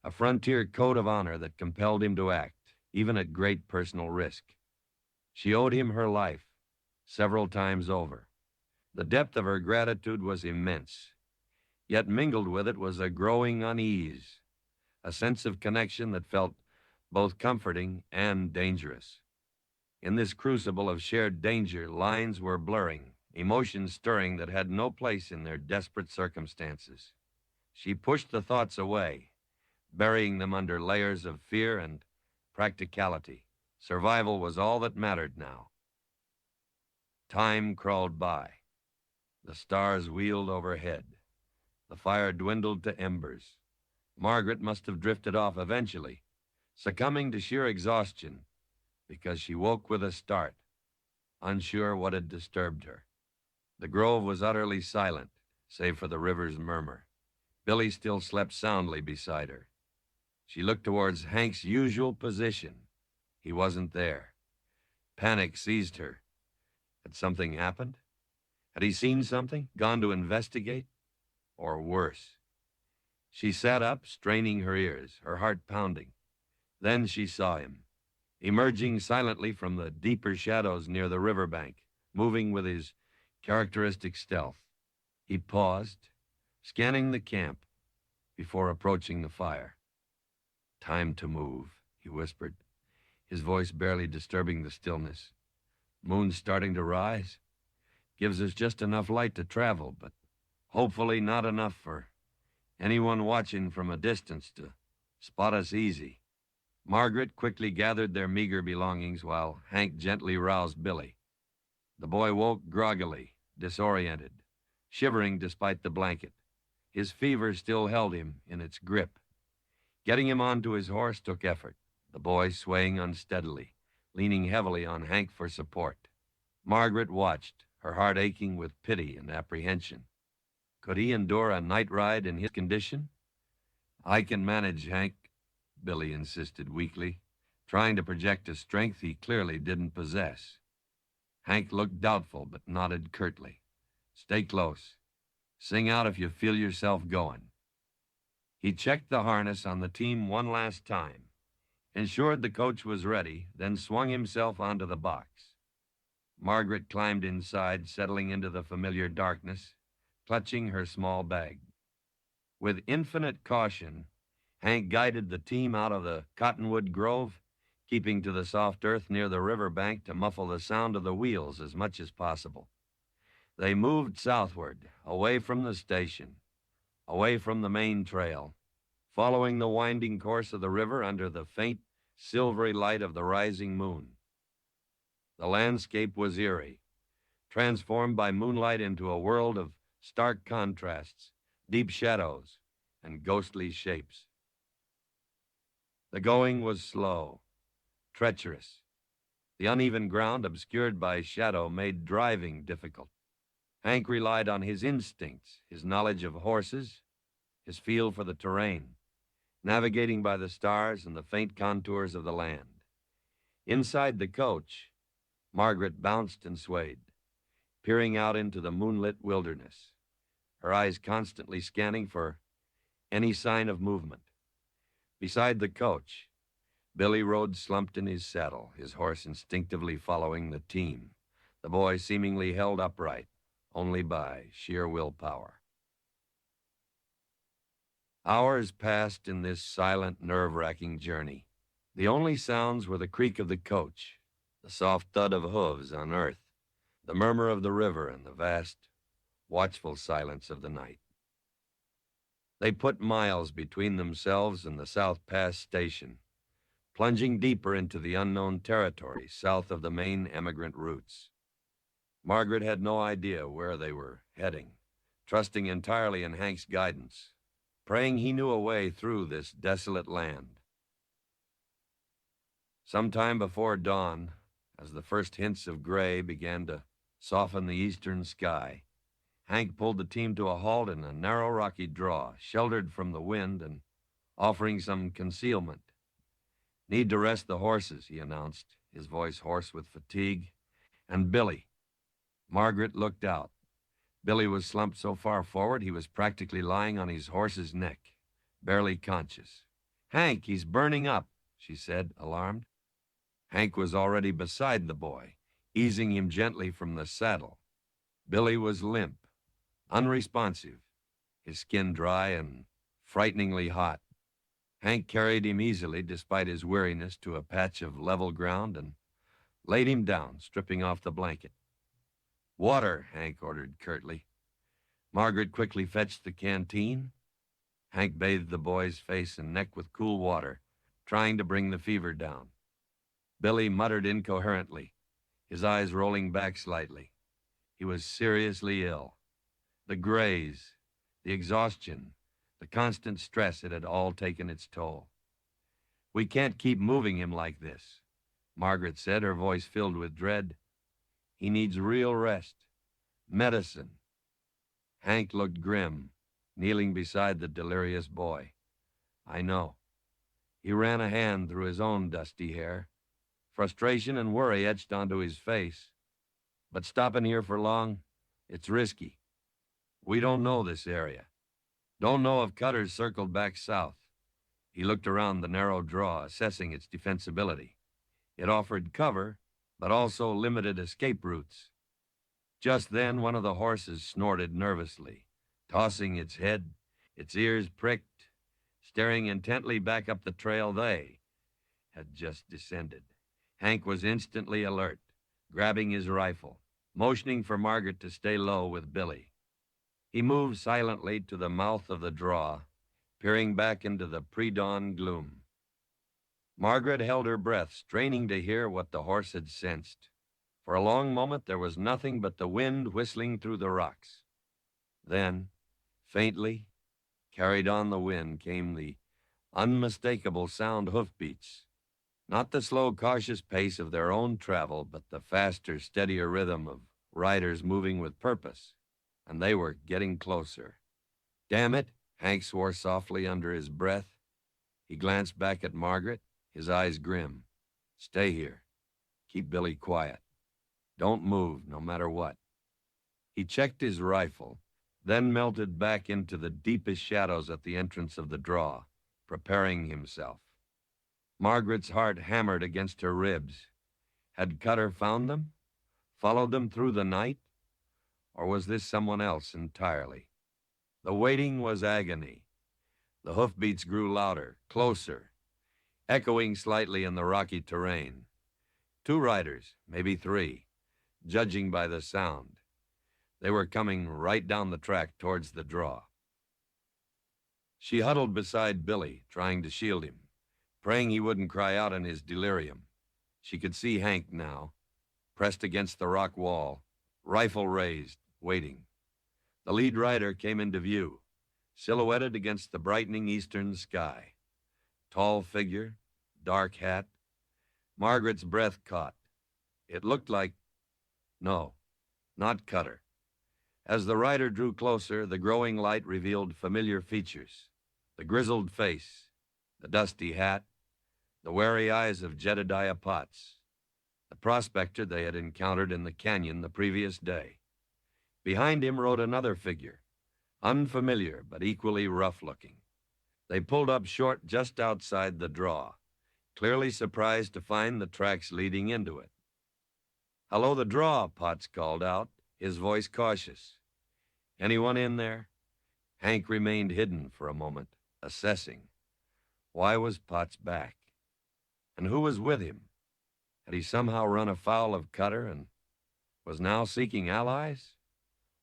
A: a frontier code of honor that compelled him to act, even at great personal risk. She owed him her life, several times over. The depth of her gratitude was immense, yet mingled with it was a growing unease, a sense of connection that felt both comforting and dangerous. In this crucible of shared danger, lines were blurring, emotions stirring that had no place in their desperate circumstances. She pushed the thoughts away, burying them under layers of fear and practicality. Survival was all that mattered now. Time crawled by. The stars wheeled overhead. The fire dwindled to embers. Margaret must have drifted off eventually, succumbing to sheer exhaustion, because she woke with a start, unsure what had disturbed her. The grove was utterly silent, save for the river's murmur. Billy still slept soundly beside her. She looked towards Hank's usual position. He wasn't there. Panic seized her. Had something happened? Had he seen something, gone to investigate? Or worse? She sat up, straining her ears, her heart pounding. Then she saw him, emerging silently from the deeper shadows near the riverbank, moving with his characteristic stealth. He paused, scanning the camp, before approaching the fire. "Time to move," he whispered, his voice barely disturbing the stillness. "Moon's starting to rise. Gives us just enough light to travel, but hopefully not enough for anyone watching from a distance to spot us easy." Margaret quickly gathered their meager belongings while Hank gently roused Billy. The boy woke groggily, disoriented, shivering despite the blanket. His fever still held him in its grip. Getting him onto his horse took effort, the boy swaying unsteadily, leaning heavily on Hank for support. Margaret watched, her heart aching with pity and apprehension. Could he endure a night ride in his condition? "I can manage, Hank," Billy insisted weakly, trying to project a strength he clearly didn't possess. Hank looked doubtful but nodded curtly. "Stay close. Sing out if you feel yourself going." He checked the harness on the team one last time, ensured the coach was ready, then swung himself onto the box. Margaret climbed inside, settling into the familiar darkness, clutching her small bag. With infinite caution, Hank guided the team out of the cottonwood grove, keeping to the soft earth near the riverbank to muffle the sound of the wheels as much as possible. They moved southward, away from the station, away from the main trail, following the winding course of the river under the faint, silvery light of the rising moon. The landscape was eerie, transformed by moonlight into a world of stark contrasts, deep shadows, and ghostly shapes. The going was slow, treacherous. The uneven ground, obscured by shadow, made driving difficult. Hank relied on his instincts, his knowledge of horses, his feel for the terrain, navigating by the stars and the faint contours of the land. Inside the coach, Margaret bounced and swayed, peering out into the moonlit wilderness, her eyes constantly scanning for any sign of movement. Beside the coach, Billy rode slumped in his saddle, his horse instinctively following the team, the boy seemingly held upright, only by sheer willpower. Hours passed in this silent, nerve-wracking journey. The only sounds were the creak of the coach, the soft thud of hooves on earth, the murmur of the river, and the vast, watchful silence of the night. They put miles between themselves and the South Pass station, plunging deeper into the unknown territory south of the main emigrant routes. Margaret had no idea where they were heading, trusting entirely in Hank's guidance, praying he knew a way through this desolate land. Sometime before dawn, as the first hints of gray began to soften the eastern sky, Hank pulled the team to a halt in a narrow rocky draw, sheltered from the wind and offering some concealment. "Need to rest the horses," he announced, his voice hoarse with fatigue. "And Billy." Margaret looked out. Billy was slumped so far forward he was practically lying on his horse's neck, barely conscious. "Hank, he's burning up," she said, alarmed. Hank was already beside the boy, easing him gently from the saddle. Billy was limp, unresponsive, his skin dry and frighteningly hot. Hank carried him easily, despite his weariness, to a patch of level ground and laid him down, stripping off the blanket. "Water," Hank ordered curtly. Margaret quickly fetched the canteen. Hank bathed the boy's face and neck with cool water, trying to bring the fever down. Billy muttered incoherently, his eyes rolling back slightly. He was seriously ill. The graze, the exhaustion, the constant stress, it had all taken its toll. "We can't keep moving him like this," Margaret said, her voice filled with dread. "He needs real rest. Medicine." Hank looked grim, kneeling beside the delirious boy. "I know." He ran a hand through his own dusty hair. Frustration and worry etched onto his face. "But stopping here for long, it's risky. We don't know this area. Don't know if Cutter's circled back south." He looked around the narrow draw, assessing its defensibility. It offered cover, but also limited escape routes. Just then, one of the horses snorted nervously, tossing its head, its ears pricked, staring intently back up the trail they had just descended. Hank was instantly alert, grabbing his rifle, motioning for Margaret to stay low with Billy. He moved silently to the mouth of the draw, peering back into the pre-dawn gloom. Margaret held her breath, straining to hear what the horse had sensed. For a long moment, there was nothing but the wind whistling through the rocks. Then, faintly, carried on the wind, came the unmistakable sound hoofbeats. Not the slow, cautious pace of their own travel, but the faster, steadier rhythm of riders moving with purpose. And they were getting closer. "Damn it," Hank swore softly under his breath. He glanced back at Margaret, his eyes grim. "Stay here. Keep Billy quiet. Don't move, no matter what." He checked his rifle, then melted back into the deepest shadows at the entrance of the draw, preparing himself. Margaret's heart hammered against her ribs. Had Cutter found them? Followed them through the night? Or was this someone else entirely? The waiting was agony. The hoofbeats grew louder, closer, echoing slightly in the rocky terrain. 2 riders, maybe 3, judging by the sound. They were coming right down the track towards the draw. She huddled beside Billy, trying to shield him, praying he wouldn't cry out in his delirium. She could see Hank now, pressed against the rock wall, rifle raised, waiting. The lead rider came into view, silhouetted against the brightening eastern sky. Tall figure, dark hat. Margaret's breath caught. It looked like... No, not Cutter. As the rider drew closer, the growing light revealed familiar features. The grizzled face, the dusty hat, the wary eyes of Jedediah Potts, the prospector they had encountered in the canyon the previous day. Behind him rode another figure, unfamiliar but equally rough-looking. They pulled up short just outside the draw, clearly surprised to find the tracks leading into it. "Hello, the draw," Potts called out, his voice cautious. "Anyone in there?" Hank remained hidden for a moment, assessing. Why was Potts back? And who was with him? Had he somehow run afoul of Cutter and was now seeking allies?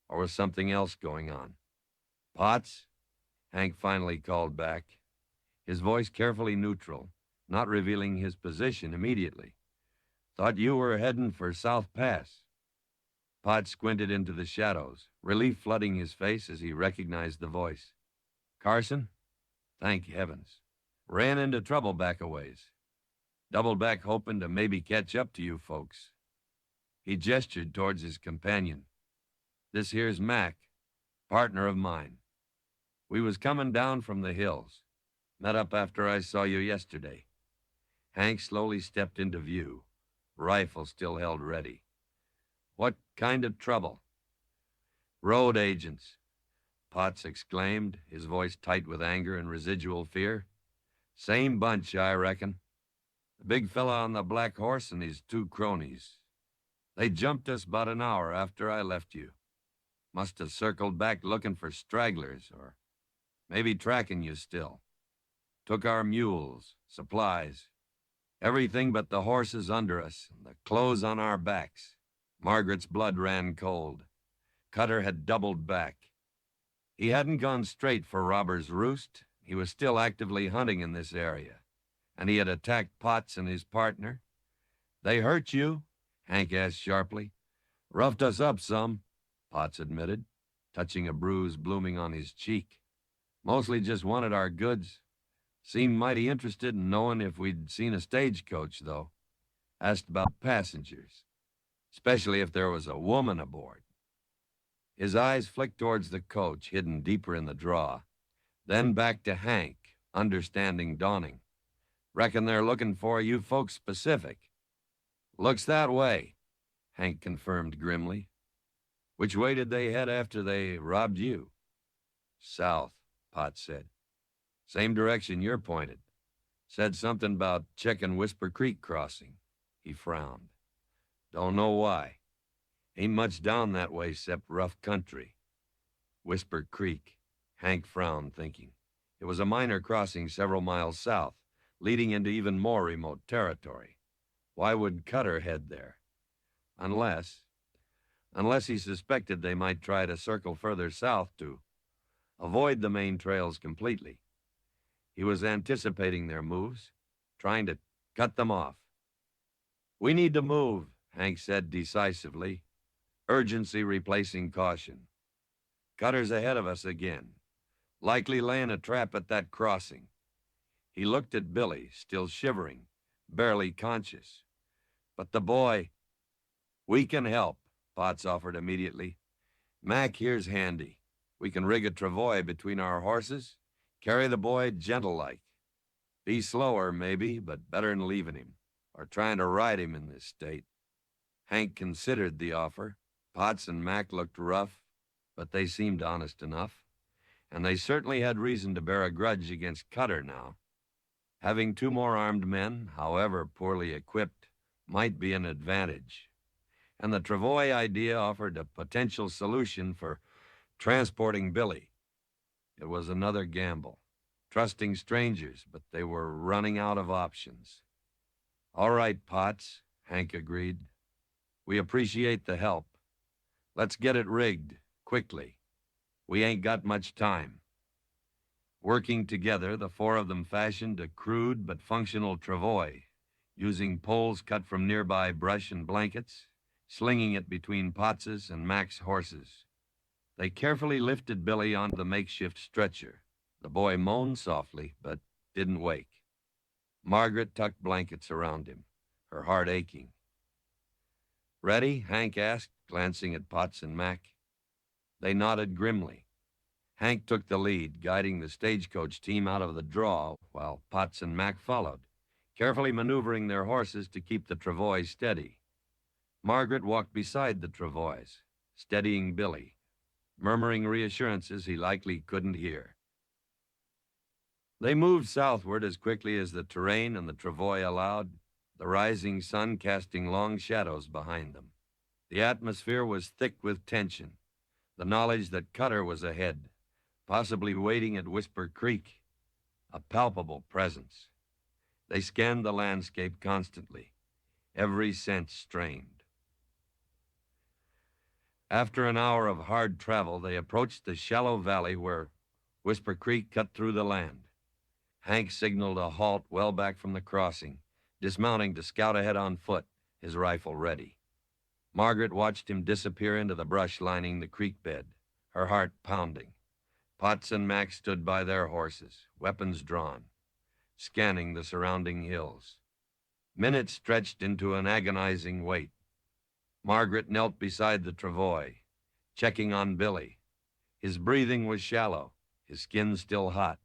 A: Or was something else going on? "Potts?" Hank finally called back, his voice carefully neutral, not revealing his position immediately. "Thought you were heading for South Pass." Potts squinted into the shadows, relief flooding his face as he recognized the voice. "Carson? Thank heavens. Ran into trouble back a ways. Doubled back hoping to maybe catch up to you folks. He gestured towards his companion. This here's Mac, partner of mine. We was coming down from the hills. Met up after I saw you yesterday. Hank slowly stepped into view, rifle still held ready. What kind of trouble? Road agents, Potts exclaimed, his voice tight with anger and residual fear. Same bunch, I reckon. The big fella on the black horse and his two cronies. They jumped us about an hour after I left you. Must have circled back looking for stragglers, or maybe tracking you still. Took our mules, supplies, everything but the horses under us and the clothes on our backs. Margaret's blood ran cold. Cutter had doubled back. He hadn't gone straight for Robber's Roost. He was still actively hunting in this area, and he had attacked Potts and his partner. They hurt you? Hank asked sharply. Roughed us up some, Potts admitted, touching a bruise blooming on his cheek. Mostly just wanted our goods. Seemed mighty interested in knowing if we'd seen a stagecoach, though. Asked about passengers, especially if there was a woman aboard. His eyes flicked towards the coach, hidden deeper in the draw, then back to Hank, understanding dawning. Reckon they're looking for you folks specific. Looks that way, Hank confirmed grimly. Which way did they head after they robbed you? South, Potts said. Same direction you're pointed. Said something about checking Whisper Creek crossing. He frowned. Don't know why. Ain't much down that way except rough country. Whisper Creek. Hank frowned, thinking. It was a minor crossing several miles south, leading into even more remote territory. Why would Cutter head there? Unless he suspected they might try to circle further south to avoid the main trails completely. He was anticipating their moves, trying to cut them off. We need to move, Hank said decisively, urgency replacing caution. Cutter's ahead of us again, likely laying a trap at that crossing. He looked at Billy, still shivering, barely conscious. But the boy... We can help, Potts offered immediately. Mac here's handy. We can rig a travois between our horses, carry the boy gentle-like. Be slower, maybe, but better'n leaving him, or trying to ride him in this state. Hank considered the offer. Potts and Mac looked rough, but they seemed honest enough, and they certainly had reason to bear a grudge against Cutter now. Having two more armed men, however poorly equipped, might be an advantage, and the travois idea offered a potential solution for transporting Billy. It was another gamble, trusting strangers, but they were running out of options. All right, Potts, Hank agreed. We appreciate the help. Let's get it rigged, quickly. We ain't got much time. Working together, the four of them fashioned a crude but functional travois, using poles cut from nearby brush and blankets, slinging it between Potts's and Mac's horses. They carefully lifted Billy onto the makeshift stretcher. The boy moaned softly, but didn't wake. Margaret tucked blankets around him, her heart aching. Ready? Hank asked, glancing at Potts and Mac. They nodded grimly. Hank took the lead, guiding the stagecoach team out of the draw, while Potts and Mac followed, carefully maneuvering their horses to keep the travois steady. Margaret walked beside the travois, steadying Billy, murmuring reassurances he likely couldn't hear. They moved southward as quickly as the terrain and the travois allowed, the rising sun casting long shadows behind them. The atmosphere was thick with tension, the knowledge that Cutter was ahead, possibly waiting at Whisper Creek, a palpable presence. They scanned the landscape constantly, every sense strained. After an hour of hard travel, they approached the shallow valley where Whisper Creek cut through the land. Hank signaled a halt well back from the crossing, dismounting to scout ahead on foot, his rifle ready. Margaret watched him disappear into the brush lining the creek bed, her heart pounding. Potts and Mac stood by their horses, weapons drawn, scanning the surrounding hills. Minutes stretched into an agonizing wait. Margaret knelt beside the travois, checking on Billy. His breathing was shallow, his skin still hot.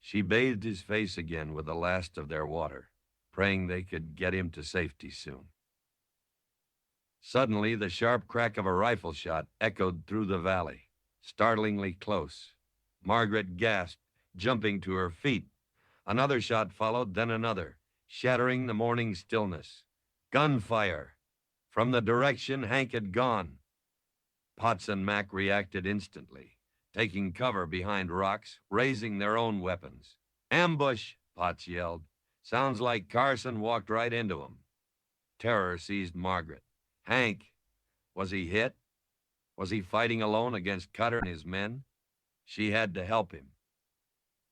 A: She bathed his face again with the last of their water, praying they could get him to safety soon. Suddenly, the sharp crack of a rifle shot echoed through the valley, startlingly close. Margaret gasped, jumping to her feet. Another shot followed, then another, shattering the morning stillness. Gunfire! From the direction Hank had gone. Potts and Mac reacted instantly, taking cover behind rocks, raising their own weapons. Ambush! Potts yelled. Sounds like Carson walked right into him. Terror seized Margaret. Hank, was he hit? Was he fighting alone against Cutter and his men? She had to help him.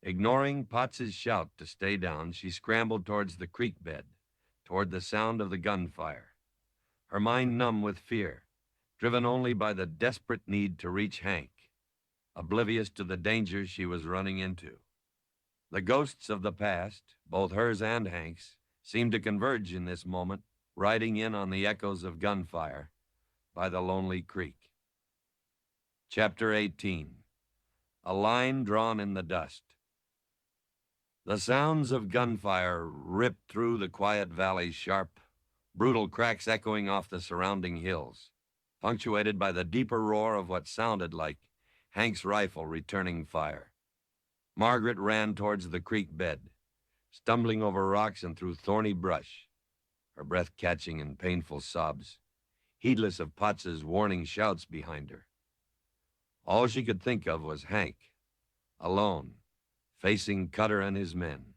A: Ignoring Potts's shout to stay down, she scrambled towards the creek bed, toward the sound of the gunfire. Her mind numb with fear, driven only by the desperate need to reach Hank, oblivious to the dangers she was running into. The ghosts of the past, both hers and Hank's, seemed to converge in this moment, riding in on the echoes of gunfire by the lonely creek. Chapter 18. A Line Drawn in the Dust. The sounds of gunfire ripped through the quiet valley's sharp, brutal cracks echoing off the surrounding hills, punctuated by the deeper roar of what sounded like Hank's rifle returning fire. Margaret ran towards the creek bed, stumbling over rocks and through thorny brush, her breath catching in painful sobs, heedless of Potts's warning shouts behind her. All she could think of was Hank, alone, facing Cutter and his men.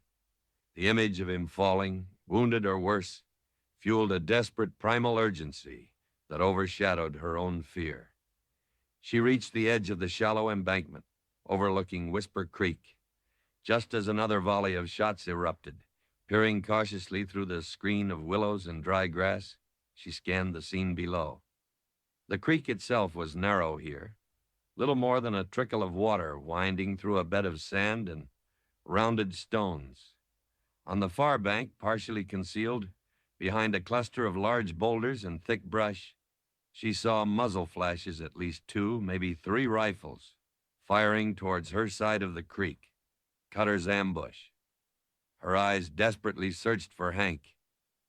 A: The image of him falling, wounded or worse, fueled a desperate primal urgency that overshadowed her own fear. She reached the edge of the shallow embankment, overlooking Whisper Creek, just as another volley of shots erupted. Peering cautiously through the screen of willows and dry grass, she scanned the scene below. The creek itself was narrow here, little more than a trickle of water winding through a bed of sand and rounded stones. On the far bank, partially concealed behind a cluster of large boulders and thick brush, she saw muzzle flashes, at least 2, maybe 3 rifles, firing towards her side of the creek, Cutter's ambush. Her eyes desperately searched for Hank.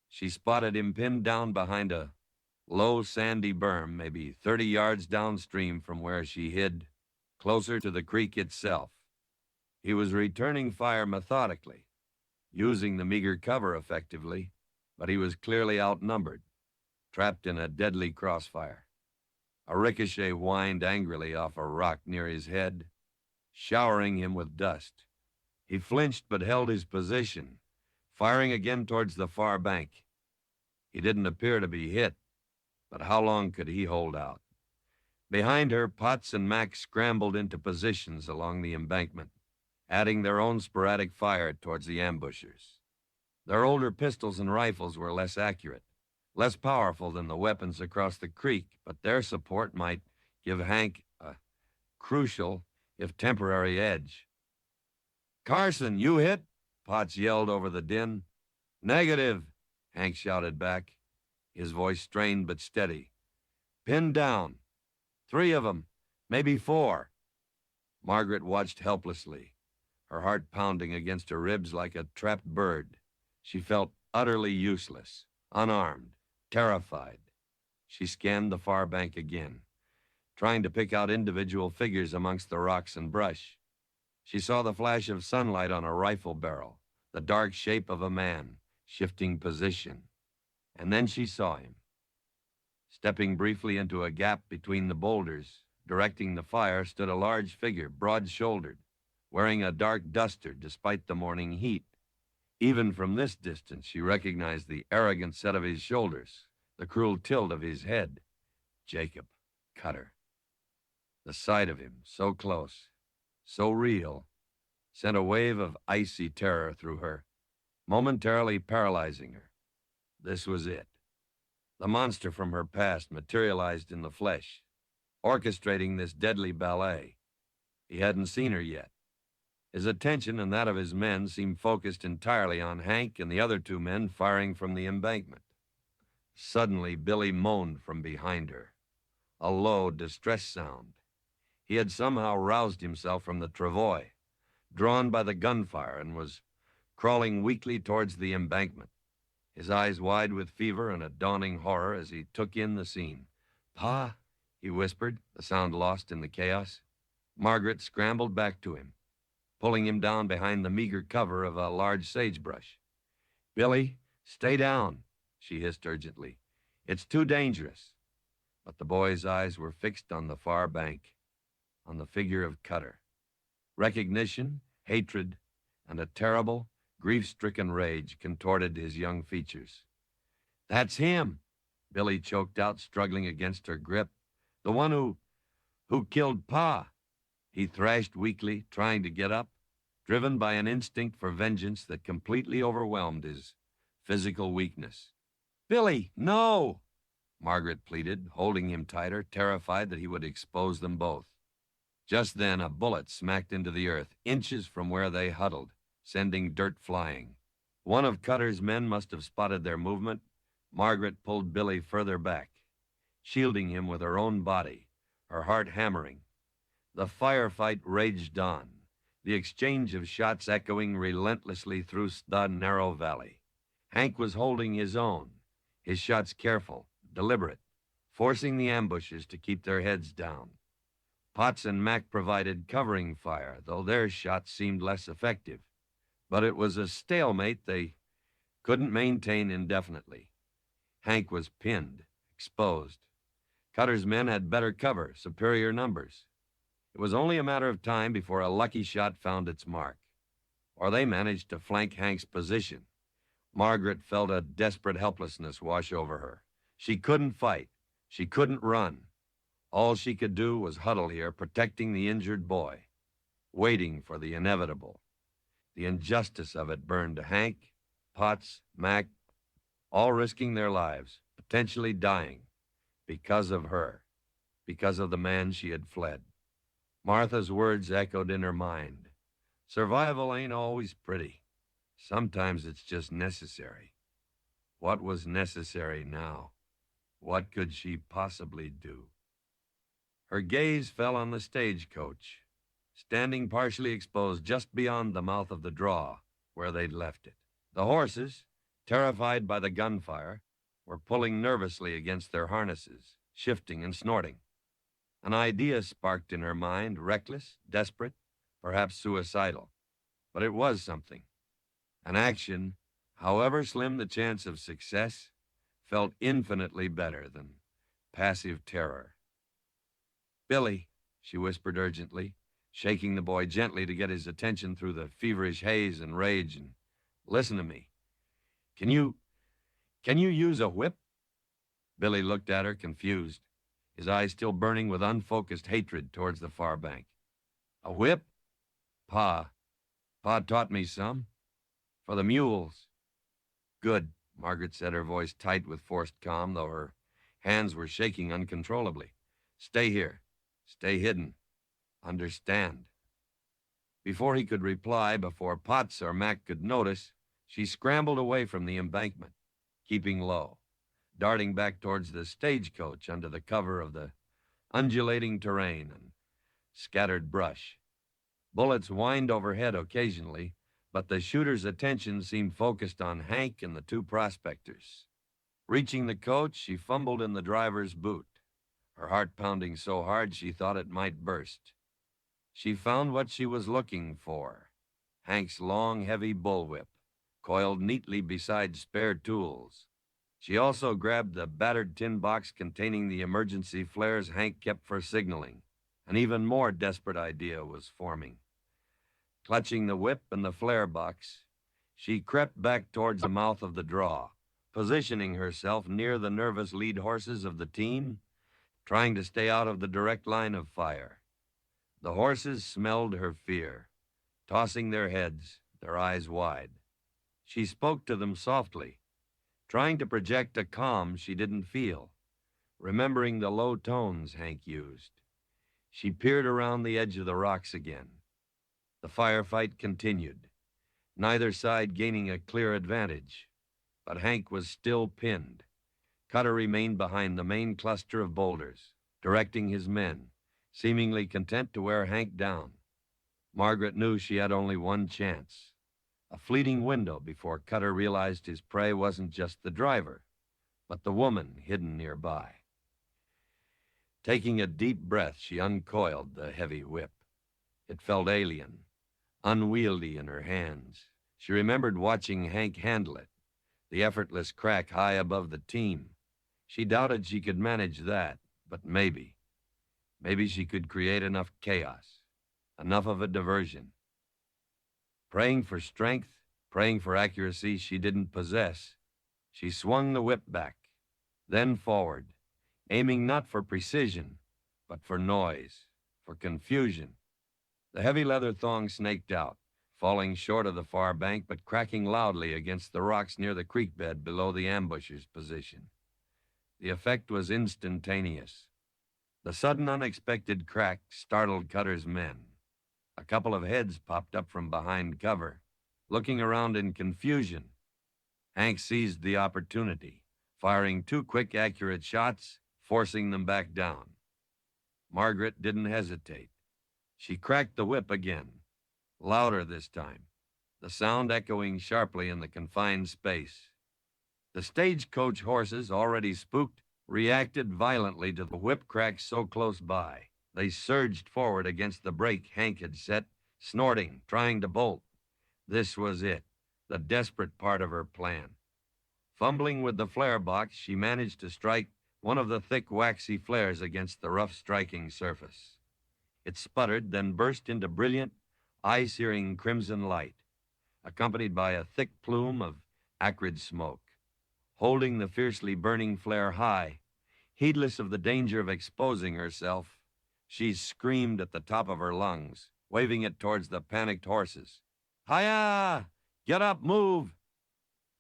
A: She spotted him pinned down behind a low sandy berm, maybe 30 yards downstream from where she hid, closer to the creek itself. He was returning fire methodically, using the meager cover effectively, but he was clearly outnumbered, trapped in a deadly crossfire. A ricochet whined angrily off a rock near his head, showering him with dust. He flinched but held his position, firing again towards the far bank. He didn't appear to be hit, but how long could he hold out? Behind her, Potts and Mac scrambled into positions along the embankment, adding their own sporadic fire towards the ambushers. Their older pistols and rifles were less accurate, less powerful than the weapons across the creek, but their support might give Hank a crucial, if temporary, edge. "Carson, you hit?" Potts yelled over the din. "Negative," Hank shouted back, his voice strained but steady. "Pinned down. 3 of them, maybe 4. Margaret watched helplessly, her heart pounding against her ribs like a trapped bird. She felt utterly useless, unarmed, terrified. She scanned the far bank again, trying to pick out individual figures amongst the rocks and brush. She saw the flash of sunlight on a rifle barrel, the dark shape of a man, shifting position. And then she saw him. Stepping briefly into a gap between the boulders, directing the fire, stood a large figure, broad-shouldered, wearing a dark duster despite the morning heat. Even from this distance, she recognized the arrogant set of his shoulders, the cruel tilt of his head. Jacob Cutter. The sight of him, so close, so real, sent a wave of icy terror through her, momentarily paralyzing her. This was it. The monster from her past materialized in the flesh, orchestrating this deadly ballet. He hadn't seen her yet. His attention and that of his men seemed focused entirely on Hank and the other two men firing from the embankment. Suddenly, Billy moaned from behind her, a low, distressed sound. He had somehow roused himself from the travois, drawn by the gunfire, and was crawling weakly towards the embankment, his eyes wide with fever and a dawning horror as he took in the scene. "Pa," he whispered, the sound lost in the chaos. Margaret scrambled back to him, pulling him down behind the meager cover of a large sagebrush. "Billy, stay down," she hissed urgently. "It's too dangerous." But the boy's eyes were fixed on the far bank, on the figure of Cutter. Recognition, hatred, and a terrible, grief-stricken rage contorted his young features. "That's him," Billy choked out, struggling against her grip. "The one who killed Pa." He thrashed weakly, trying to get up, driven by an instinct for vengeance that completely overwhelmed his physical weakness. "Billy, no!" Margaret pleaded, holding him tighter, terrified that he would expose them both. Just then, a bullet smacked into the earth, inches from where they huddled, sending dirt flying. One of Cutter's men must have spotted their movement. Margaret pulled Billy further back, shielding him with her own body, her heart hammering. The firefight raged on, the exchange of shots echoing relentlessly through the narrow valley. Hank was holding his own, his shots careful, deliberate, forcing the ambushes to keep their heads down. Potts and Mac provided covering fire, though their shots seemed less effective. But it was a stalemate they couldn't maintain indefinitely. Hank was pinned, exposed. Cutter's men had better cover, superior numbers. It was only a matter of time before a lucky shot found its mark, or they managed to flank Hank's position. Margaret felt a desperate helplessness wash over her. She couldn't fight. She couldn't run. All she could do was huddle here, protecting the injured boy, waiting for the inevitable. The injustice of it burned Hank, Potts, Mac, all risking their lives, potentially dying, because of her, because of the man she had fled. Martha's words echoed in her mind. Survival ain't always pretty. Sometimes it's just necessary. What was necessary now? What could she possibly do? Her gaze fell on the stagecoach, standing partially exposed just beyond the mouth of the draw where they'd left it. The horses, terrified by the gunfire, were pulling nervously against their harnesses, shifting and snorting. An idea sparked in her mind, reckless, desperate, perhaps suicidal. But it was something. An action, however slim the chance of success, felt infinitely better than passive terror. "Billy," she whispered urgently, shaking the boy gently to get his attention through the feverish haze and rage, "and listen to me. Can you use a whip?" Billy looked at her, confused, his eyes still burning with unfocused hatred towards the far bank. "A whip? Pa taught me some. For the mules." "Good," Margaret said, her voice tight with forced calm, though her hands were shaking uncontrollably. "Stay here. Stay hidden. Understand?" Before he could reply, before Potts or Mac could notice, she scrambled away from the embankment, keeping low, darting back towards the stagecoach under the cover of the undulating terrain and scattered brush. Bullets whined overhead occasionally, but the shooter's attention seemed focused on Hank and the two prospectors. Reaching the coach, she fumbled in the driver's boot, her heart pounding so hard she thought it might burst. She found what she was looking for, Hank's long, heavy bullwhip, coiled neatly beside spare tools. She also grabbed the battered tin box containing the emergency flares Hank kept for signaling. An even more desperate idea was forming. Clutching the whip and the flare box, she crept back towards the mouth of the draw, positioning herself near the nervous lead horses of the team, trying to stay out of the direct line of fire. The horses smelled her fear, tossing their heads, their eyes wide. She spoke to them softly, trying to project a calm she didn't feel, remembering the low tones Hank used. She peered around the edge of the rocks again. The firefight continued, neither side gaining a clear advantage, but Hank was still pinned. Cutter remained behind the main cluster of boulders, directing his men, seemingly content to wear Hank down. Margaret knew she had only one chance, a fleeting window before Cutter realized his prey wasn't just the driver, but the woman hidden nearby. Taking a deep breath, she uncoiled the heavy whip. It felt alien, unwieldy in her hands. She remembered watching Hank handle it, the effortless crack high above the team. She doubted she could manage that, but maybe she could create enough chaos, enough of a diversion. Praying for strength, praying for accuracy she didn't possess, she swung the whip back, then forward, aiming not for precision, but for noise, for confusion. The heavy leather thong snaked out, falling short of the far bank, but cracking loudly against the rocks near the creek bed below the ambusher's position. The effect was instantaneous. The sudden, unexpected crack startled Cutter's men. A couple of heads popped up from behind cover, looking around in confusion. Hank seized the opportunity, firing 2 quick, accurate shots, forcing them back down. Margaret didn't hesitate. She cracked the whip again, louder this time, the sound echoing sharply in the confined space. The stagecoach horses, already spooked, reacted violently to the whip crack so close by. They surged forward against the brake Hank had set, snorting, trying to bolt. This was it, the desperate part of her plan. Fumbling with the flare box, she managed to strike one of the thick, waxy flares against the rough, striking surface. It sputtered, then burst into brilliant, eye-searing crimson light, accompanied by a thick plume of acrid smoke. Holding the fiercely burning flare high, heedless of the danger of exposing herself, she screamed at the top of her lungs, waving it towards the panicked horses. "Hi-ya! Get up, move!"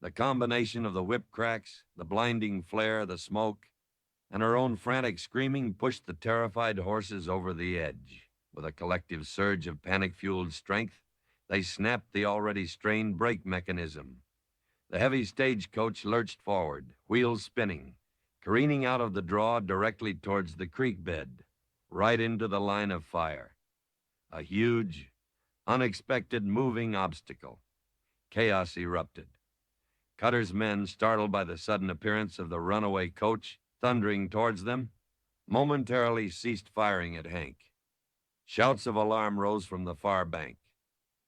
A: The combination of the whip cracks, the blinding flare, the smoke, and her own frantic screaming pushed the terrified horses over the edge. With a collective surge of panic-fueled strength, they snapped the already strained brake mechanism. The heavy stagecoach lurched forward, wheels spinning, careening out of the draw directly towards the creek bed, right into the line of fire. A huge, unexpected moving obstacle. Chaos erupted. Cutter's men, startled by the sudden appearance of the runaway coach thundering towards them, momentarily ceased firing at Hank. Shouts of alarm rose from the far bank.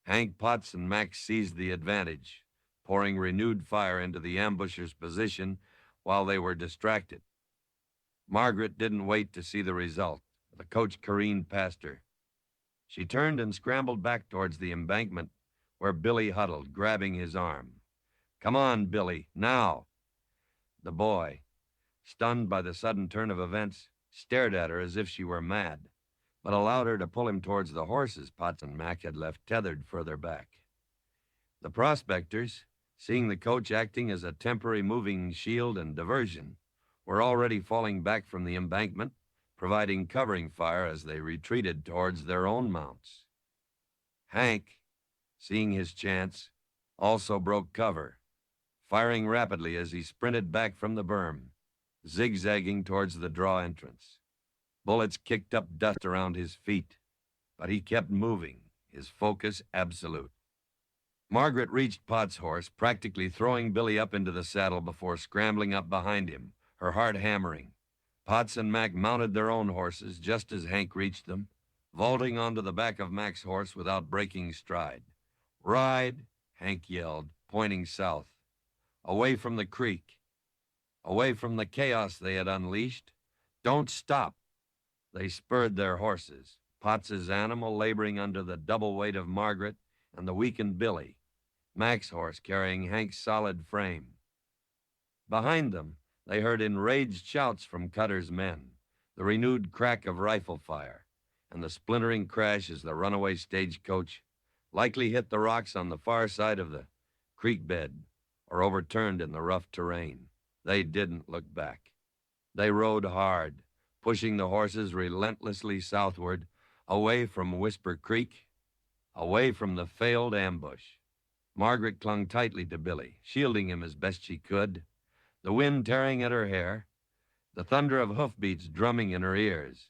A: Hank, Potts, and Max seized the advantage, pouring renewed fire into the ambusher's position while they were distracted. Margaret didn't wait to see the result. The coach careened past her. She turned and scrambled back towards the embankment where Billy huddled, grabbing his arm. "Come on, Billy, now!" The boy, stunned by the sudden turn of events, stared at her as if she were mad, but allowed her to pull him towards the horses Potts and Mac had left tethered further back. The prospectors, seeing the coach acting as a temporary moving shield and diversion, were already falling back from the embankment, providing covering fire as they retreated towards their own mounts. Hank, seeing his chance, also broke cover, firing rapidly as he sprinted back from the berm, zigzagging towards the draw entrance. Bullets kicked up dust around his feet, but he kept moving, his focus absolute. Margaret reached Potts' horse, practically throwing Billy up into the saddle before scrambling up behind him, her heart hammering. Potts and Mac mounted their own horses just as Hank reached them, vaulting onto the back of Mac's horse without breaking stride. "Ride," Hank yelled, pointing south, away from the creek, away from the chaos they had unleashed. "Don't stop." They spurred their horses, Potts's animal laboring under the double weight of Margaret and the weakened Billy, Mac's horse carrying Hank's solid frame. Behind them, they heard enraged shouts from Cutter's men, the renewed crack of rifle fire, and the splintering crash as the runaway stagecoach likely hit the rocks on the far side of the creek bed or overturned in the rough terrain. They didn't look back. They rode hard, pushing the horses relentlessly southward, away from Whisper Creek, away from the failed ambush. Margaret clung tightly to Billy, shielding him as best she could, the wind tearing at her hair, the thunder of hoofbeats drumming in her ears.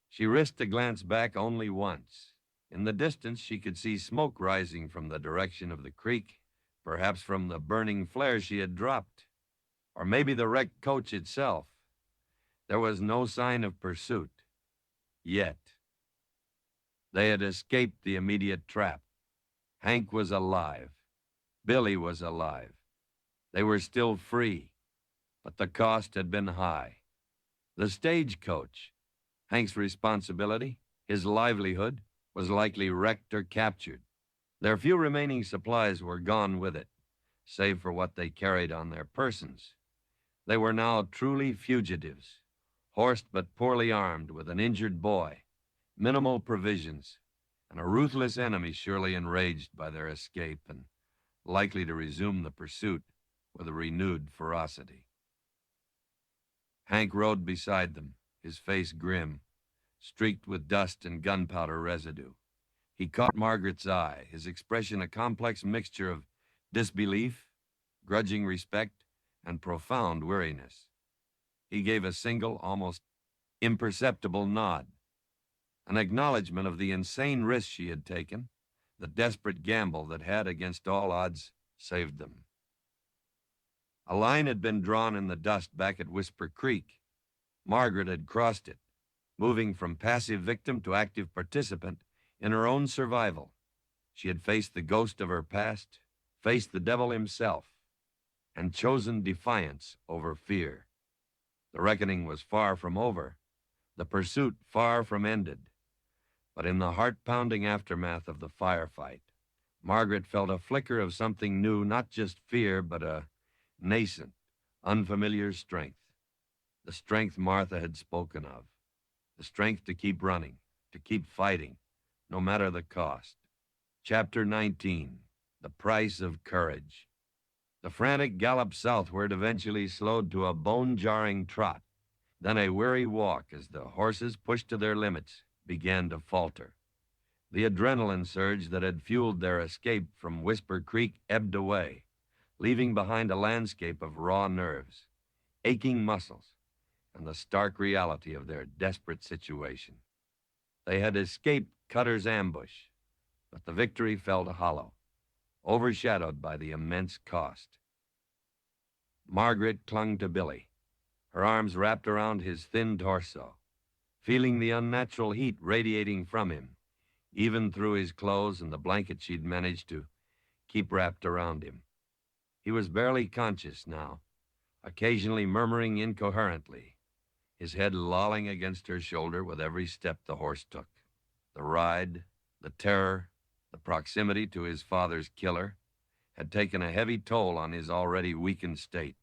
A: She risked a glance back only once. In the distance, she could see smoke rising from the direction of the creek, perhaps from the burning flare she had dropped, or maybe the wrecked coach itself. There was no sign of pursuit. Yet. They had escaped the immediate trap. Hank was alive. Billy was alive. They were still free, but the cost had been high. The stagecoach, Hank's responsibility, his livelihood, was likely wrecked or captured. Their few remaining supplies were gone with it, save for what they carried on their persons. They were now truly fugitives, horsed but poorly armed with an injured boy, minimal provisions, and a ruthless enemy surely enraged by their escape and likely to resume the pursuit with a renewed ferocity. Hank rode beside them, his face grim, streaked with dust and gunpowder residue. He caught Margaret's eye, his expression a complex mixture of disbelief, grudging respect, and profound weariness. He gave a single, almost imperceptible nod, an acknowledgement of the insane risk she had taken, the desperate gamble that had, against all odds, saved them. A line had been drawn in the dust back at Whisper Creek. Margaret had crossed it, moving from passive victim to active participant in her own survival. She had faced the ghost of her past, faced the devil himself, and chosen defiance over fear. The reckoning was far from over, the pursuit far from ended. But in the heart-pounding aftermath of the firefight, Margaret felt a flicker of something new, not just fear, but a nascent, unfamiliar strength. The strength Martha had spoken of. The strength to keep running, to keep fighting, no matter the cost. Chapter 19, The Price of Courage. The frantic gallop southward eventually slowed to a bone-jarring trot, then a weary walk as the horses, pushed to their limits, began to falter. The adrenaline surge that had fueled their escape from Whisper Creek ebbed away, leaving behind a landscape of raw nerves, aching muscles, and the stark reality of their desperate situation. They had escaped Cutter's ambush, but the victory felt hollow, overshadowed by the immense cost. Margaret clung to Billy, her arms wrapped around his thin torso, feeling the unnatural heat radiating from him, even through his clothes and the blanket she'd managed to keep wrapped around him. He was barely conscious now, occasionally murmuring incoherently, his head lolling against her shoulder with every step the horse took. The ride, the terror, the proximity to his father's killer had taken a heavy toll on his already weakened state.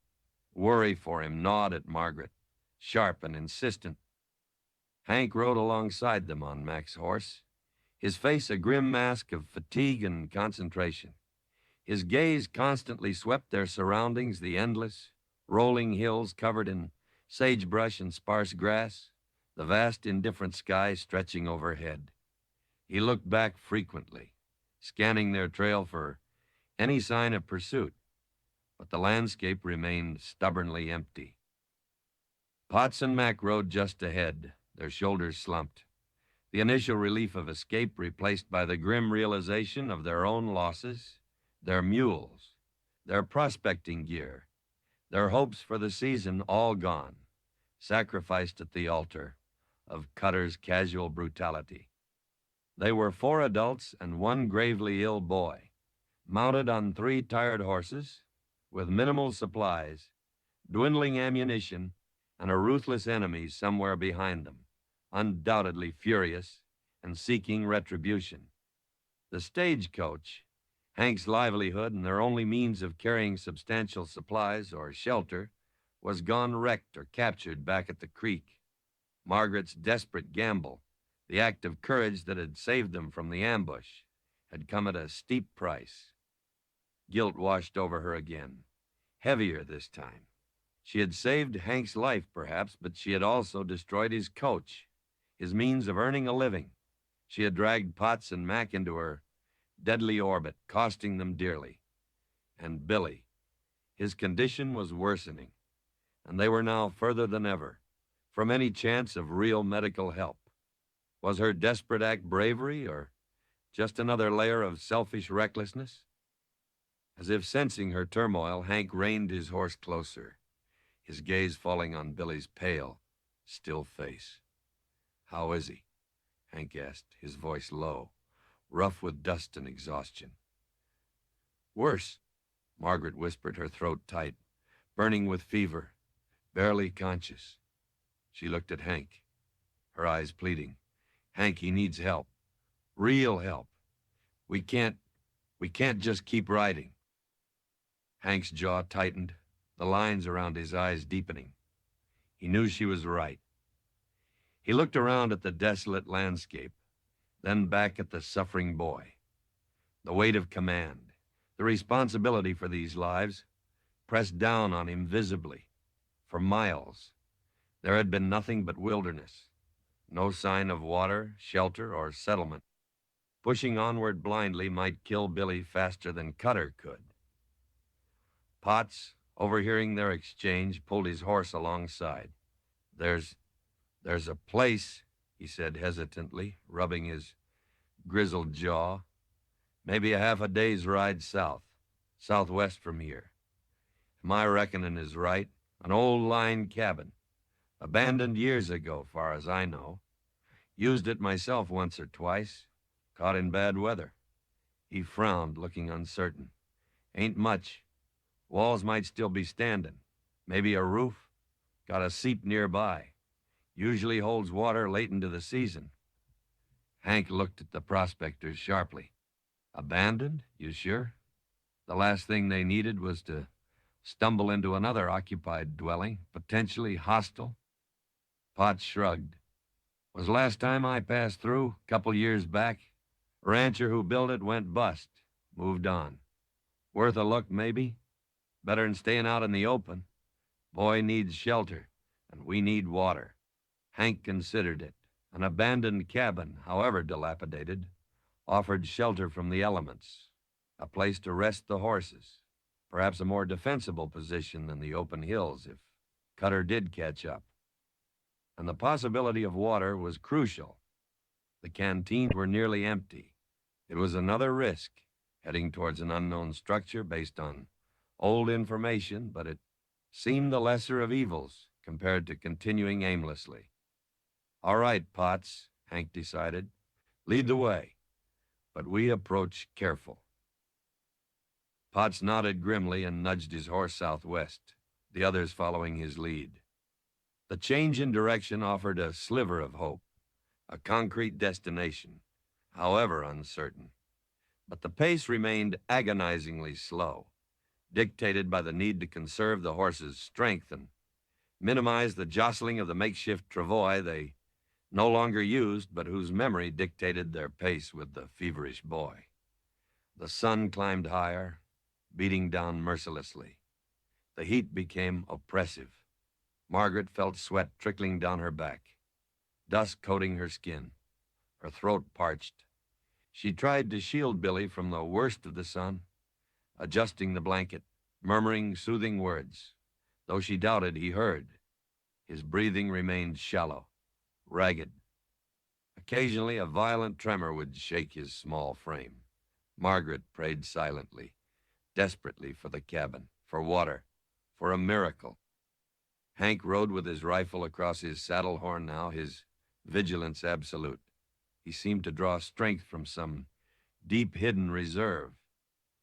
A: Worry for him gnawed at Margaret, sharp and insistent. Hank rode alongside them on Mac's horse, his face a grim mask of fatigue and concentration. His gaze constantly swept their surroundings, the endless, rolling hills covered in sagebrush and sparse grass, the vast indifferent sky stretching overhead. He looked back frequently, scanning their trail for any sign of pursuit, but the landscape remained stubbornly empty. Potts and Mac rode just ahead, their shoulders slumped, the initial relief of escape replaced by the grim realization of their own losses, their mules, their prospecting gear, their hopes for the season all gone, sacrificed at the altar of Cutter's casual brutality. They were 4 adults and 1 gravely ill boy, mounted on 3 tired horses, with minimal supplies, dwindling ammunition, and a ruthless enemy somewhere behind them, undoubtedly furious and seeking retribution. The stagecoach, Hank's livelihood and their only means of carrying substantial supplies or shelter, was gone wrecked or captured back at the creek. Margaret's desperate gamble, the act of courage that had saved them from the ambush, had come at a steep price. Guilt washed over her again, heavier this time. She had saved Hank's life, perhaps, but she had also destroyed his coach, his means of earning a living. She had dragged Potts and Mac into her deadly orbit, costing them dearly. And Billy, his condition was worsening, and they were now further than ever from any chance of real medical help. Was her desperate act bravery or just another layer of selfish recklessness? As if sensing her turmoil, Hank reined his horse closer, his gaze falling on Billy's pale, still face. "How is he?" Hank asked, his voice low, rough with dust and exhaustion. "Worse," Margaret whispered, her throat tight, burning with fever, barely conscious. She looked at Hank, her eyes pleading. "Hank, he needs help. Real help. We can't just keep riding." Hank's jaw tightened, the lines around his eyes deepening. He knew she was right. He looked around at the desolate landscape, then back at the suffering boy. The weight of command, the responsibility for these lives, pressed down on him visibly. For miles, there had been nothing but wilderness, no sign of water, shelter, or settlement. Pushing onward blindly might kill Billy faster than Cutter could. Potts, overhearing their exchange, pulled his horse alongside. There's a place," he said hesitantly, rubbing his grizzled jaw. "Maybe a half a day's ride southwest from here. If my reckoning is right, an old line cabin, abandoned years ago, far as I know. Used it myself once or twice, caught in bad weather." He frowned, looking uncertain. "Ain't much. Walls might still be standing. Maybe a roof. Got a seep nearby. Usually holds water late into the season." Hank looked at the prospectors sharply. "Abandoned? You sure? The last thing they needed was to stumble into another occupied dwelling, potentially hostile." Potts shrugged. "Was last time I passed through, couple years back. Rancher who built it went bust. Moved on. Worth a look, maybe? Better than staying out in the open. Boy needs shelter, and we need water." Hank considered it. An abandoned cabin, however dilapidated, offered shelter from the elements, a place to rest the horses, perhaps a more defensible position than the open hills if Cutter did catch up. And the possibility of water was crucial. The canteens were nearly empty. It was another risk, heading towards an unknown structure based on old information, but it seemed the lesser of evils compared to continuing aimlessly. "All right, Potts," Hank decided. "Lead the way, but we approach careful." Potts nodded grimly and nudged his horse southwest, the others following his lead. The change in direction offered a sliver of hope, a concrete destination, however uncertain. But the pace remained agonizingly slow, dictated by the need to conserve the horse's strength and minimize the jostling of the makeshift travois they no longer used, but whose memory dictated their pace with the feverish boy. The sun climbed higher, beating down mercilessly. The heat became oppressive. Margaret felt sweat trickling down her back, dust coating her skin, her throat parched. She tried to shield Billy from the worst of the sun, adjusting the blanket, murmuring soothing words, though she doubted he heard. His breathing remained shallow, ragged. Occasionally, a violent tremor would shake his small frame. Margaret prayed silently, desperately for the cabin, for water, for a miracle. Hank rode with his rifle across his saddle horn now, his vigilance absolute. He seemed to draw strength from some deep-hidden reserve,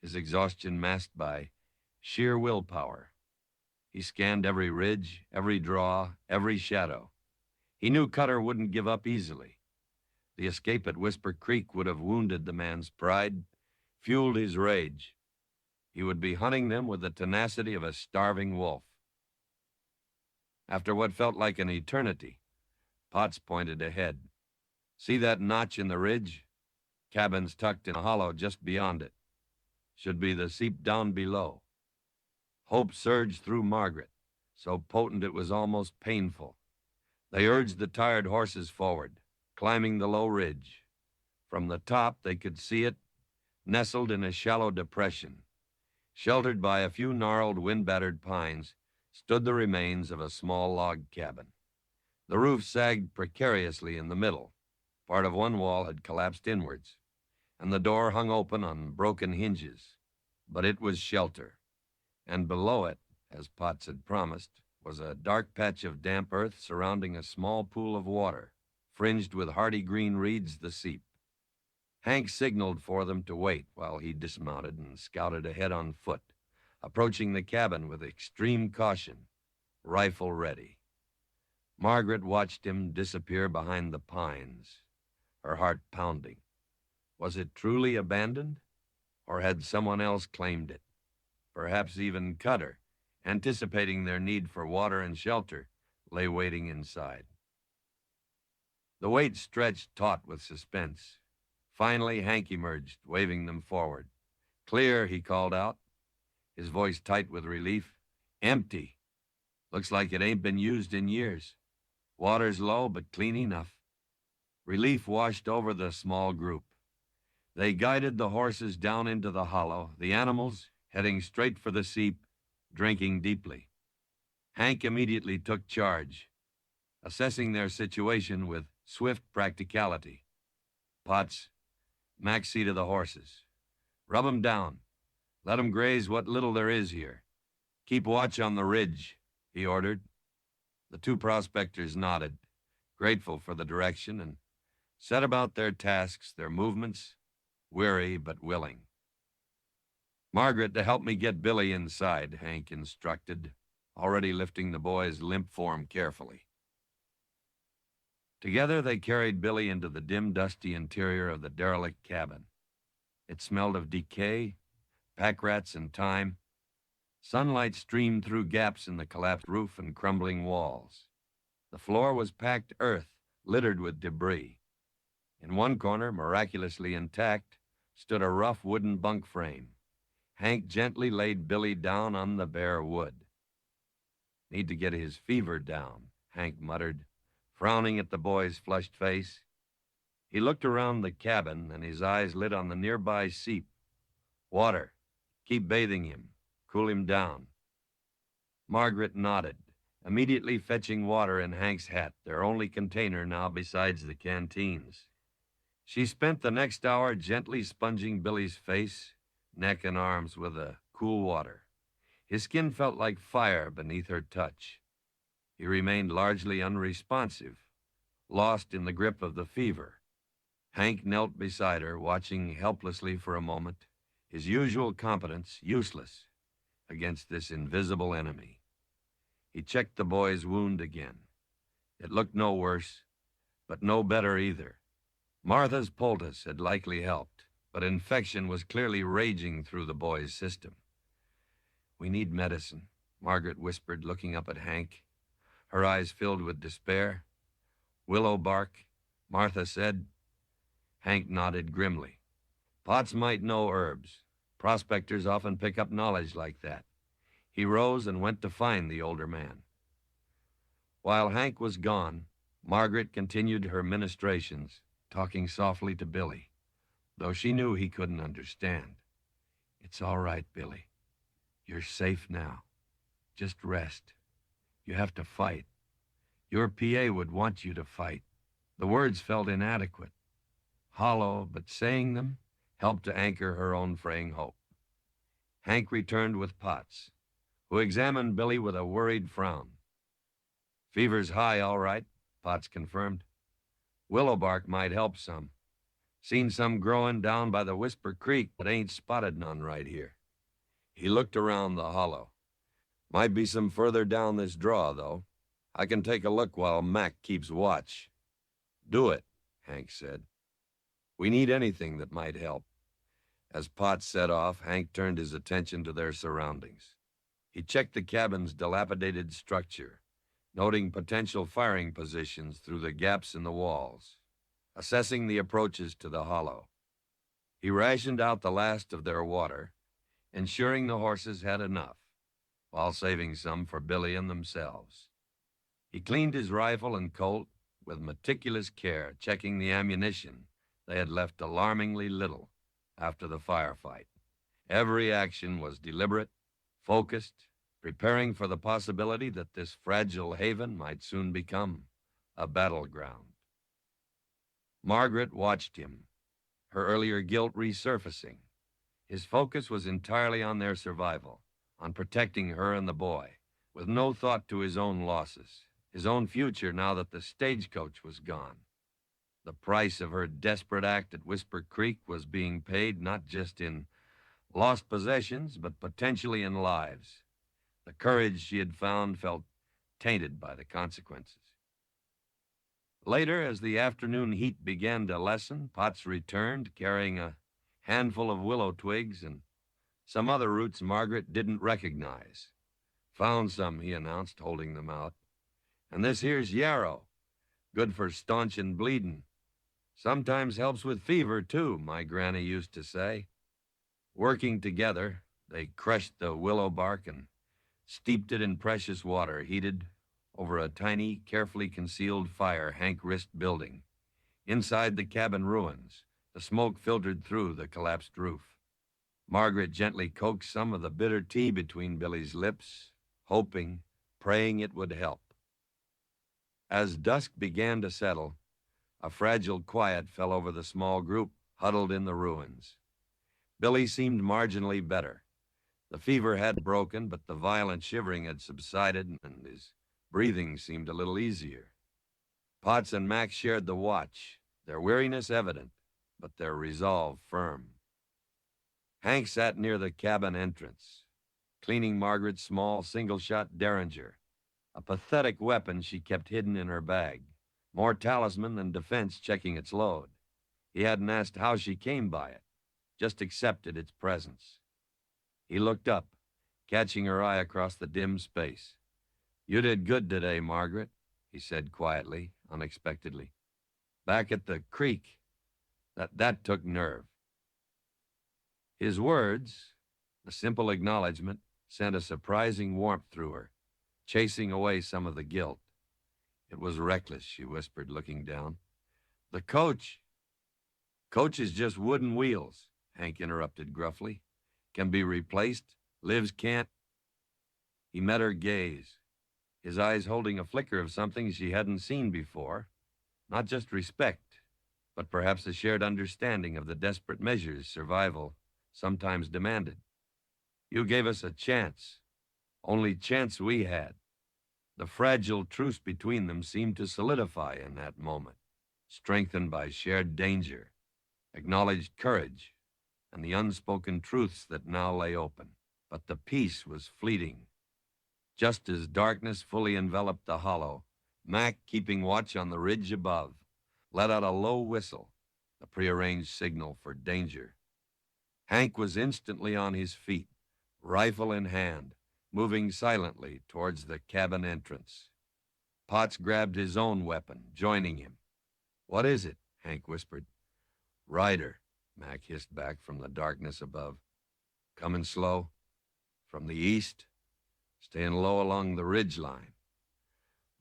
A: his exhaustion masked by sheer willpower. He scanned every ridge, every draw, every shadow. He knew Cutter wouldn't give up easily. The escape at Whisper Creek would have wounded the man's pride, fueled his rage. He would be hunting them with the tenacity of a starving wolf. After what felt like an eternity, Potts pointed ahead. "See that notch in the ridge? Cabin's tucked in a hollow just beyond it. Should be the seep down below." Hope surged through Margaret, so potent it was almost painful. They urged the tired horses forward, climbing the low ridge. From the top, they could see it, Nestled in a shallow depression, sheltered by a few gnarled, wind-battered pines, stood the remains of a small log cabin. The roof sagged precariously in the middle. Part of one wall had collapsed inwards, and the door hung open on broken hinges. But it was shelter, and below it, as Potts had promised, was a dark patch of damp earth surrounding a small pool of water, fringed with hardy green reeds the seep. Hank signaled for them to wait while he dismounted and scouted ahead on foot, approaching the cabin with extreme caution, rifle ready. Margaret watched him disappear behind the pines, her heart pounding. Was it truly abandoned, or had someone else claimed it? Perhaps even Cutter, anticipating their need for water and shelter, lay waiting inside. The wait stretched taut with suspense. Finally, Hank emerged, waving them forward. "Clear," he called out, his voice tight with relief. "Empty. Looks like it ain't been used in years. Water's low, but clean enough." Relief washed over the small group. They guided the horses down into the hollow, the animals heading straight for the seep, drinking deeply. Hank immediately took charge, assessing their situation with swift practicality. "Potts, Mac seat of the horses. Rub 'em down. Let 'em graze what little there is here. Keep watch on the ridge," he ordered. The two prospectors nodded, grateful for the direction, and set about their tasks, their movements, weary but willing. "Margaret, to help me get Billy inside," Hank instructed, already lifting the boy's limp form carefully. Together they carried Billy into the dim, dusty interior of the derelict cabin. It smelled of decay, pack rats, and time. Sunlight streamed through gaps in the collapsed roof and crumbling walls. The floor was packed earth, littered with debris. In one corner, miraculously intact, stood a rough wooden bunk frame. Hank gently laid Billy down on the bare wood. "Need to get his fever down," Hank muttered, frowning at the boy's flushed face. He looked around the cabin, and his eyes lit on the nearby seep. "Water. Keep bathing him. Cool him down." Margaret nodded, immediately fetching water in Hank's hat, their only container now besides the canteens. She spent the next hour gently sponging Billy's face, neck, and arms with the cool water. His skin felt like fire beneath her touch. He remained largely unresponsive, lost in the grip of the fever. Hank knelt beside her, watching helplessly for a moment, his usual competence useless against this invisible enemy. He checked the boy's wound again. It looked no worse, but no better either. Martha's poultice had likely helped, but infection was clearly raging through the boy's system. "We need medicine," Margaret whispered, looking up at Hank, her eyes filled with despair. "Willow bark," Martha said. Hank nodded grimly. Potts might know herbs. Prospectors often pick up knowledge like that. He rose and went to find the older man. While Hank was gone, Margaret continued her ministrations, talking softly to Billy, though she knew he couldn't understand. "It's all right, Billy. You're safe now. Just rest. You have to fight. Your PA would want you to fight." The words felt inadequate, hollow, but saying them helped to anchor her own fraying hope. Hank returned with Potts, who examined Billy with a worried frown. "Fever's high, all right," Potts confirmed. "Willow bark might help some. Seen some growing down by the Whisper Creek, but ain't spotted none right here." He looked around the hollow. "Might be some further down this draw, though. I can take a look while Mac keeps watch." "Do it," Hank said. "We need anything that might help." As Potts set off, Hank turned his attention to their surroundings. He checked the cabin's dilapidated structure, noting potential firing positions through the gaps in the walls, assessing the approaches to the hollow. He rationed out the last of their water, ensuring the horses had enough, while saving some for Billy and themselves. He cleaned his rifle and Colt with meticulous care, checking the ammunition they had left alarmingly little. after the firefight. Every action was deliberate, focused, preparing for the possibility that this fragile haven might soon become a battleground. Margaret watched him, her earlier guilt resurfacing. His focus was entirely on their survival, on protecting her and the boy, with no thought to his own losses, his own future now that the stagecoach was gone. The price of her desperate act at Whisper Creek was being paid not just in lost possessions, but potentially in lives. The courage she had found felt tainted by the consequences. Later, as the afternoon heat began to lessen, Potts returned, carrying a handful of willow twigs and some other roots Margaret didn't recognize. Found some, he announced, holding them out. And this here's yarrow, good for staunching bleeding. Sometimes helps with fever, too, my granny used to say. Working together, they crushed the willow bark and steeped it in precious water, heated over a tiny, carefully concealed fire Hank risked building. Inside the cabin ruins, the smoke filtered through the collapsed roof. Margaret gently coaxed some of the bitter tea between Billy's lips, hoping, praying it would help. As dusk began to settle, a fragile quiet fell over the small group huddled in the ruins. Billy seemed marginally better. The fever had broken, but the violent shivering had subsided, and his breathing seemed a little easier. Potts and Mac shared the watch, their weariness evident, but their resolve firm. Hank sat near the cabin entrance, cleaning Margaret's small single-shot Derringer, a pathetic weapon she kept hidden in her bag, more talisman than defense checking its load. He hadn't asked how she came by it, just accepted its presence. He looked up, catching her eye across the dim space. "You did good today, Margaret," he said quietly, unexpectedly. "Back at the creek, that took nerve." His words, the simple acknowledgement, sent a surprising warmth through her, chasing away some of the guilt. "It was reckless," she whispered, looking down. "The coach is just wooden wheels," Hank interrupted gruffly. "Can be replaced. Lives can't." He met her gaze, his eyes holding a flicker of something she hadn't seen before. Not just respect, but perhaps a shared understanding of the desperate measures survival sometimes demanded. "You gave us a chance. Only chance we had." The fragile truce between them seemed to solidify in that moment, strengthened by shared danger, acknowledged courage, and the unspoken truths that now lay open. But the peace was fleeting. Just as darkness fully enveloped the hollow, Mac, keeping watch on the ridge above, let out a low whistle, a prearranged signal for danger. Hank was instantly on his feet, rifle in hand, moving silently towards the cabin entrance. Potts grabbed his own weapon, joining him. "What is it?" Hank whispered. "Rider," Mac hissed back from the darkness above. "Coming slow. From the east. Staying low along the ridge line."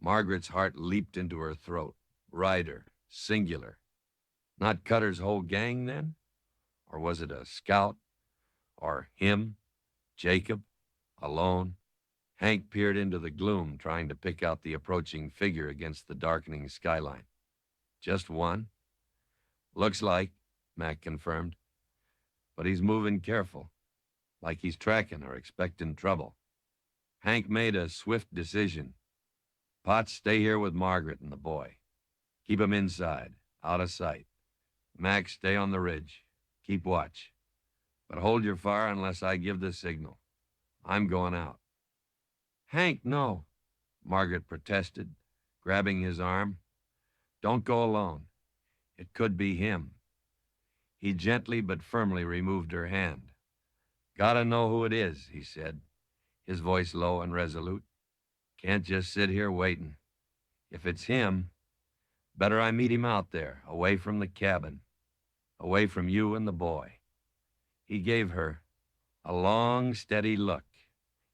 A: Margaret's heart leaped into her throat. Rider, singular. Not Cutter's whole gang, then? Or was it a scout? Or him, Jacob, alone? Hank peered into the gloom, trying to pick out the approaching figure against the darkening skyline. "Just one?" "Looks like," Mac confirmed. "But he's moving careful, like he's tracking or expecting trouble." Hank made a swift decision. "Potts, stay here with Margaret and the boy. Keep 'em inside, out of sight. Mac, stay on the ridge. Keep watch. But hold your fire unless I give the signal. I'm going out." "Hank, no," Margaret protested, grabbing his arm. "Don't go alone. It could be him." He gently but firmly removed her hand. "Gotta know who it is," he said, his voice low and resolute. "Can't just sit here waiting. If it's him, better I meet him out there, away from the cabin, away from you and the boy." He gave her a long, steady look,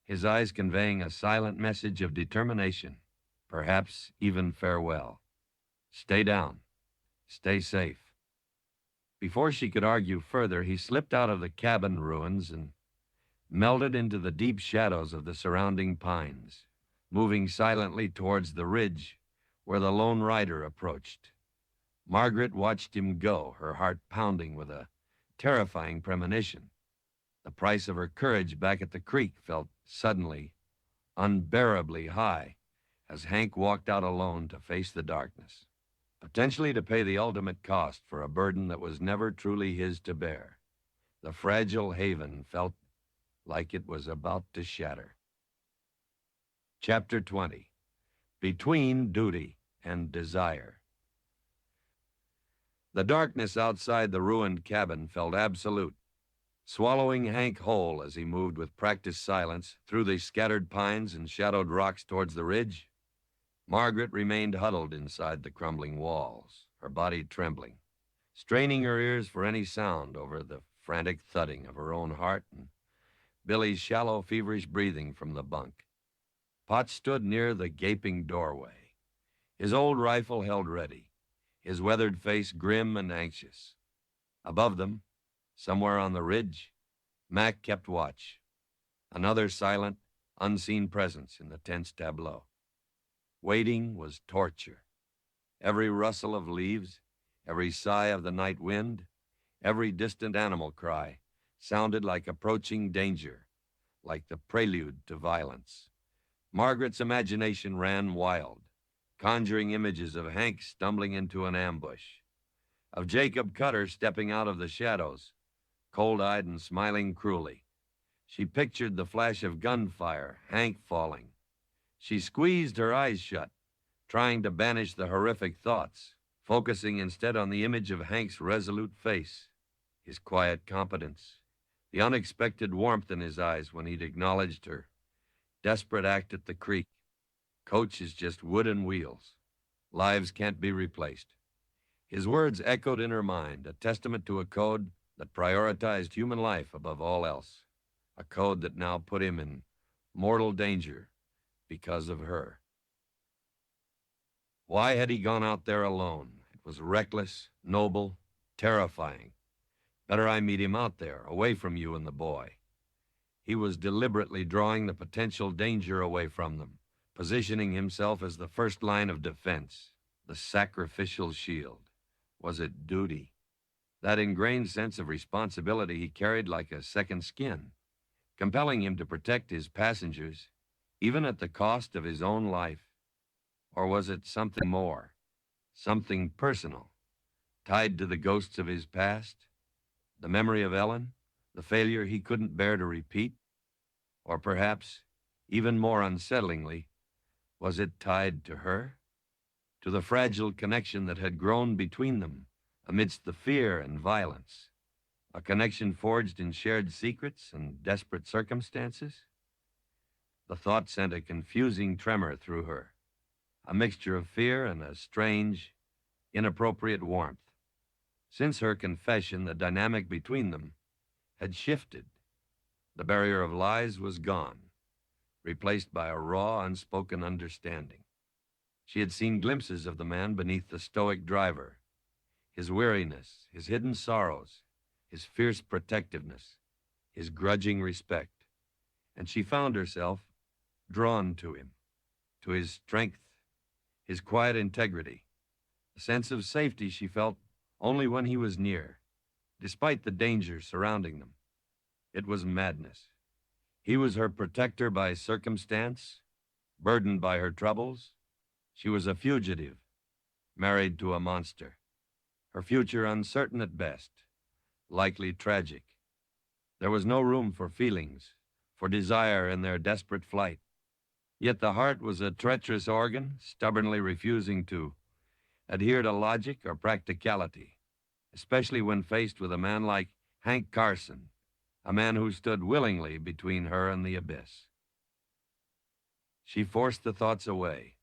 A: his eyes conveying a silent message of determination, perhaps even farewell. "Stay down. Stay safe." Before she could argue further, he slipped out of the cabin ruins and melted into the deep shadows of the surrounding pines, moving silently towards the ridge where the lone rider approached. Margaret watched him go, her heart pounding with a terrifying premonition. The price of her courage back at the creek felt suddenly unbearably high as Hank walked out alone to face the darkness, potentially to pay the ultimate cost for a burden that was never truly his to bear. The fragile haven felt like it was about to shatter. Chapter 20. Between Duty and Desire. The darkness outside the ruined cabin felt absolute, swallowing Hank whole as he moved with practiced silence through the scattered pines and shadowed rocks towards the ridge. Margaret remained huddled inside the crumbling walls, her body trembling, straining her ears for any sound over the frantic thudding of her own heart and Billy's shallow, feverish breathing from the bunk. Potts stood near the gaping doorway, his old rifle held ready, his weathered face grim and anxious. Above them, somewhere on the ridge, Mac kept watch, another silent, unseen presence in the tense tableau. Waiting was torture. Every rustle of leaves, every sigh of the night wind, every distant animal cry sounded like approaching danger, like the prelude to violence. Margaret's imagination ran wild, conjuring images of Hank stumbling into an ambush, of Jacob Cutter stepping out of the shadows, cold-eyed and smiling cruelly. She pictured the flash of gunfire, Hank falling. She squeezed her eyes shut, trying to banish the horrific thoughts, focusing instead on the image of Hank's resolute face, his quiet competence, the unexpected warmth in his eyes when he'd acknowledged her desperate act at the creek. Coach is just wood and wheels. Lives can't be replaced. His words echoed in her mind, a testament to a code that prioritized human life above all else, a code that now put him in mortal danger because of her. Why had he gone out there alone? It was reckless, noble, terrifying. Better I meet him out there, away from you and the boy. He was deliberately drawing the potential danger away from them, positioning himself as the first line of defense, the sacrificial shield. Was it duty? That ingrained sense of responsibility he carried like a second skin, compelling him to protect his passengers, even at the cost of his own life? Or was it something more, something personal, tied to the ghosts of his past, the memory of Ellen, the failure he couldn't bear to repeat? Or perhaps, even more unsettlingly, was it tied to her, to the fragile connection that had grown between them amidst the fear and violence, a connection forged in shared secrets and desperate circumstances? The thought sent a confusing tremor through her, a mixture of fear and a strange, inappropriate warmth. Since her confession, the dynamic between them had shifted. The barrier of lies was gone, replaced by a raw, unspoken understanding. She had seen glimpses of the man beneath the stoic driver, his weariness, his hidden sorrows, his fierce protectiveness, his grudging respect, and she found herself drawn to him, to his strength, his quiet integrity, a sense of safety she felt only when he was near, despite the danger surrounding them. It was madness. He was her protector by circumstance, burdened by her troubles. She was a fugitive, married to a monster. Her future uncertain at best, likely tragic. There was no room for feelings, for desire in their desperate flight. Yet the heart was a treacherous organ, stubbornly refusing to adhere to logic or practicality, especially when faced with a man like Hank Carson, a man who stood willingly between her and the abyss. She forced the thoughts away,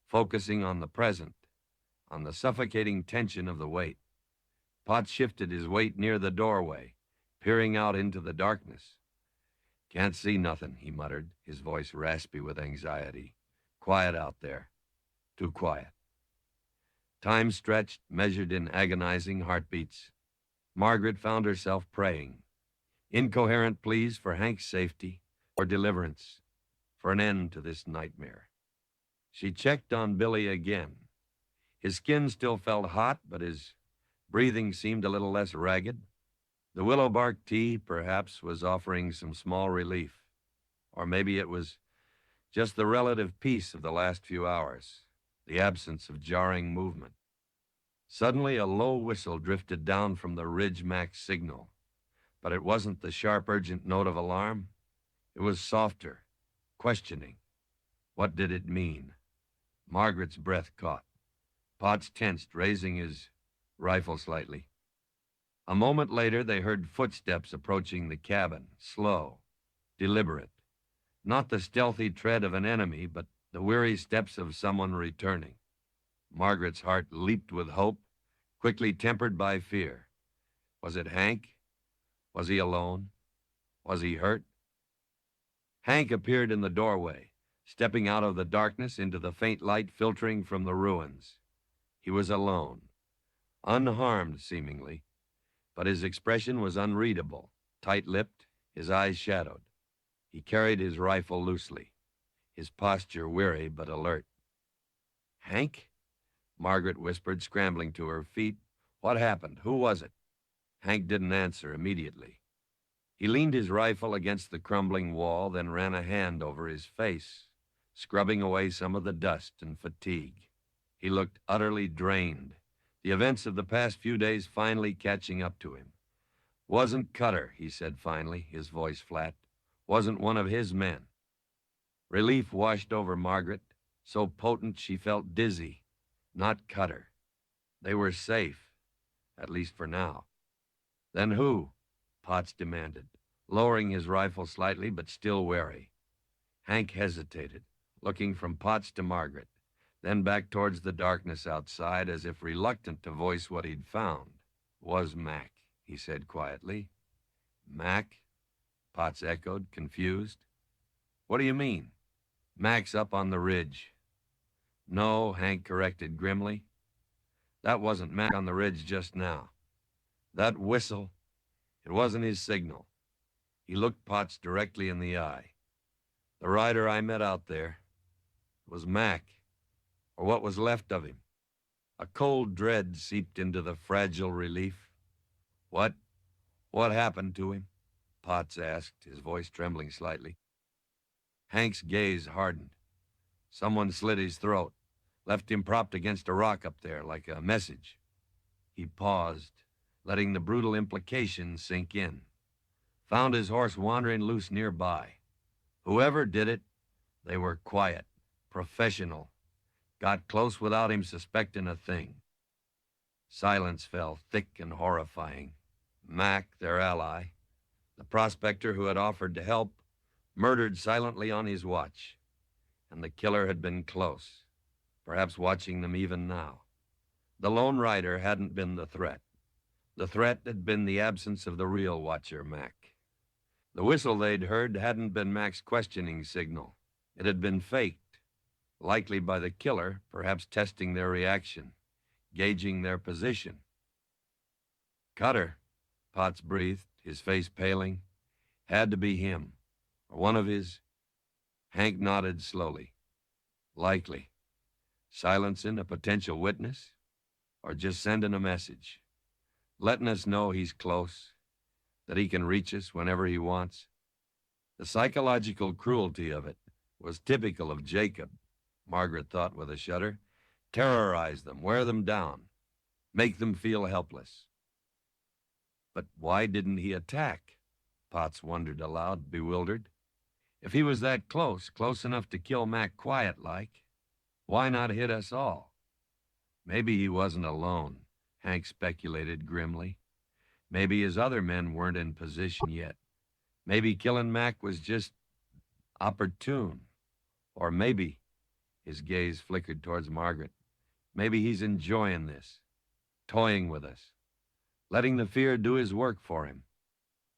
A: focusing on the present, on the suffocating tension of the wait. Potts shifted his weight near the doorway, peering out into the darkness. "Can't see nothing," he muttered, his voice raspy with anxiety. "Quiet out there. Too quiet." Time stretched, measured in agonizing heartbeats. Margaret found herself praying, incoherent pleas for Hank's safety, for deliverance, for an end to this nightmare. She checked on Billy again. His skin still felt hot, but his breathing seemed a little less ragged. The willow bark tea, perhaps, was offering some small relief. Or maybe it was just the relative peace of the last few hours, the absence of jarring movement. Suddenly, a low whistle drifted down from the Ridge Max signal. But it wasn't the sharp, urgent note of alarm. It was softer, questioning. What did it mean? Margaret's breath caught. Potts tensed, raising his rifle slightly. A moment later, they heard footsteps approaching the cabin, slow, deliberate. Not the stealthy tread of an enemy, but the weary steps of someone returning. Margaret's heart leaped with hope, quickly tempered by fear. Was it Hank? Was he alone? Was he hurt? Hank appeared in the doorway, stepping out of the darkness into the faint light filtering from the ruins. He was alone, unharmed seemingly, but his expression was unreadable, tight-lipped, his eyes shadowed. He carried his rifle loosely, his posture weary but alert. "Hank?" Margaret whispered, scrambling to her feet. "What happened? Who was it?" Hank didn't answer immediately. He leaned his rifle against the crumbling wall, then ran a hand over his face, scrubbing away some of the dust and fatigue. He looked utterly drained, the events of the past few days finally catching up to him. "Wasn't Cutter," he said finally, his voice flat. "Wasn't one of his men." Relief washed over Margaret, so potent she felt dizzy. Not Cutter. They were safe, at least for now. "Then who?" Potts demanded, lowering his rifle slightly but still wary. Hank hesitated, looking from Potts to Margaret, then back towards the darkness outside as if reluctant to voice what he'd found. "Was Mac," he said quietly. "Mac?" Potts echoed, confused. "What do you mean?" "Mac's up on the ridge." "No," Hank corrected grimly. "That wasn't Mac on the ridge just now. That whistle, it wasn't his signal." He looked Potts directly in the eye. "The rider I met out there was Mac, or what was left of him." A cold dread seeped into the fragile relief. What happened to him?" Potts asked, his voice trembling slightly. Hank's gaze hardened. "Someone slit his throat, left him propped against a rock up there like a message." He paused, letting the brutal implications sink in. Found his horse wandering loose nearby. Whoever did it, they were quiet, professional. Got close without him suspecting a thing. Silence fell thick and horrifying. Mac, their ally, the prospector who had offered to help, murdered silently on his watch. And the killer had been close, perhaps watching them even now. The lone rider hadn't been the threat. The threat had been the absence of the real watcher, Mac. The whistle they'd heard hadn't been Mac's questioning signal. It had been faked, likely by the killer, perhaps testing their reaction, gauging their position. "Cutter," Potts breathed, his face paling. "Had to be him, or one of his..." Hank nodded slowly. "Likely. Silencing a potential witness, or just sending a message, letting us know he's close, that he can reach us whenever he wants." The psychological cruelty of it was typical of Jacob, Margaret thought with a shudder. Terrorize them, wear them down, make them feel helpless. But why didn't he attack? Potts wondered aloud, bewildered. If he was that close enough to kill Mac quiet-like, why not hit us all? Maybe he wasn't alone, Hank speculated grimly. Maybe his other men weren't in position yet. Maybe killing Mac was just opportune. Or maybe, his gaze flickered towards Margaret, maybe he's enjoying this, toying with us, letting the fear do his work for him.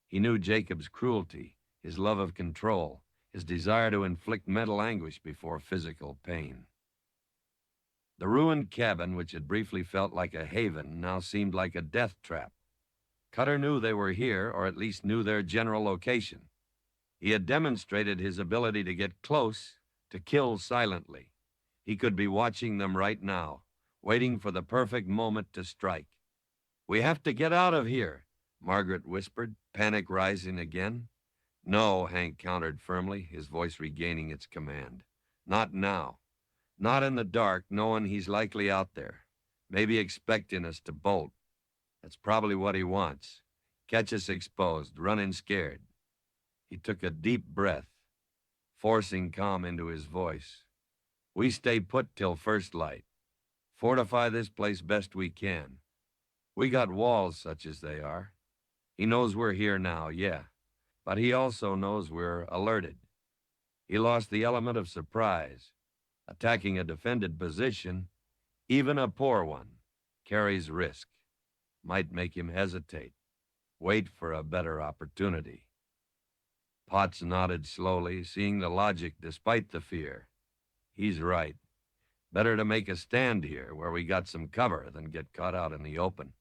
A: He knew Jacob's cruelty, his love of control, his desire to inflict mental anguish before physical pain. The ruined cabin, which had briefly felt like a haven, now seemed like a death trap. Cutter knew they were here, or at least knew their general location. He had demonstrated his ability to get close, to kill silently. He could be watching them right now, waiting for the perfect moment to strike. "We have to get out of here," Margaret whispered, panic rising again. "No," Hank countered firmly, his voice regaining its command. "Not now. Not in the dark, knowing he's likely out there. Maybe expecting us to bolt. That's probably what he wants. Catch us exposed, running scared." He took a deep breath, forcing calm into his voice. "We stay put till first light. Fortify this place best we can. We got walls such as they are. He knows we're here now, yeah, but he also knows we're alerted. He lost the element of surprise. Attacking a defended position, even a poor one, carries risk. Might make him hesitate. Wait for a better opportunity." Potts nodded slowly, seeing the logic despite the fear. "He's right. Better to make a stand here, where we got some cover, than get caught out in the open."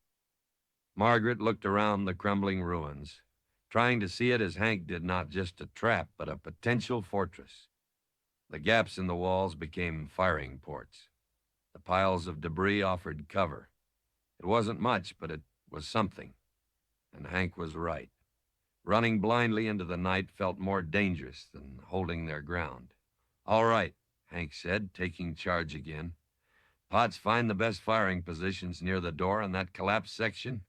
A: Margaret looked around the crumbling ruins, trying to see it as Hank did, not just a trap, but a potential fortress. The gaps in the walls became firing ports. The piles of debris offered cover. It wasn't much, but it was something. And Hank was right. Running blindly into the night felt more dangerous than holding their ground. "All right," Hank said, taking charge again. "Potts, find the best firing positions near the door in that collapsed section.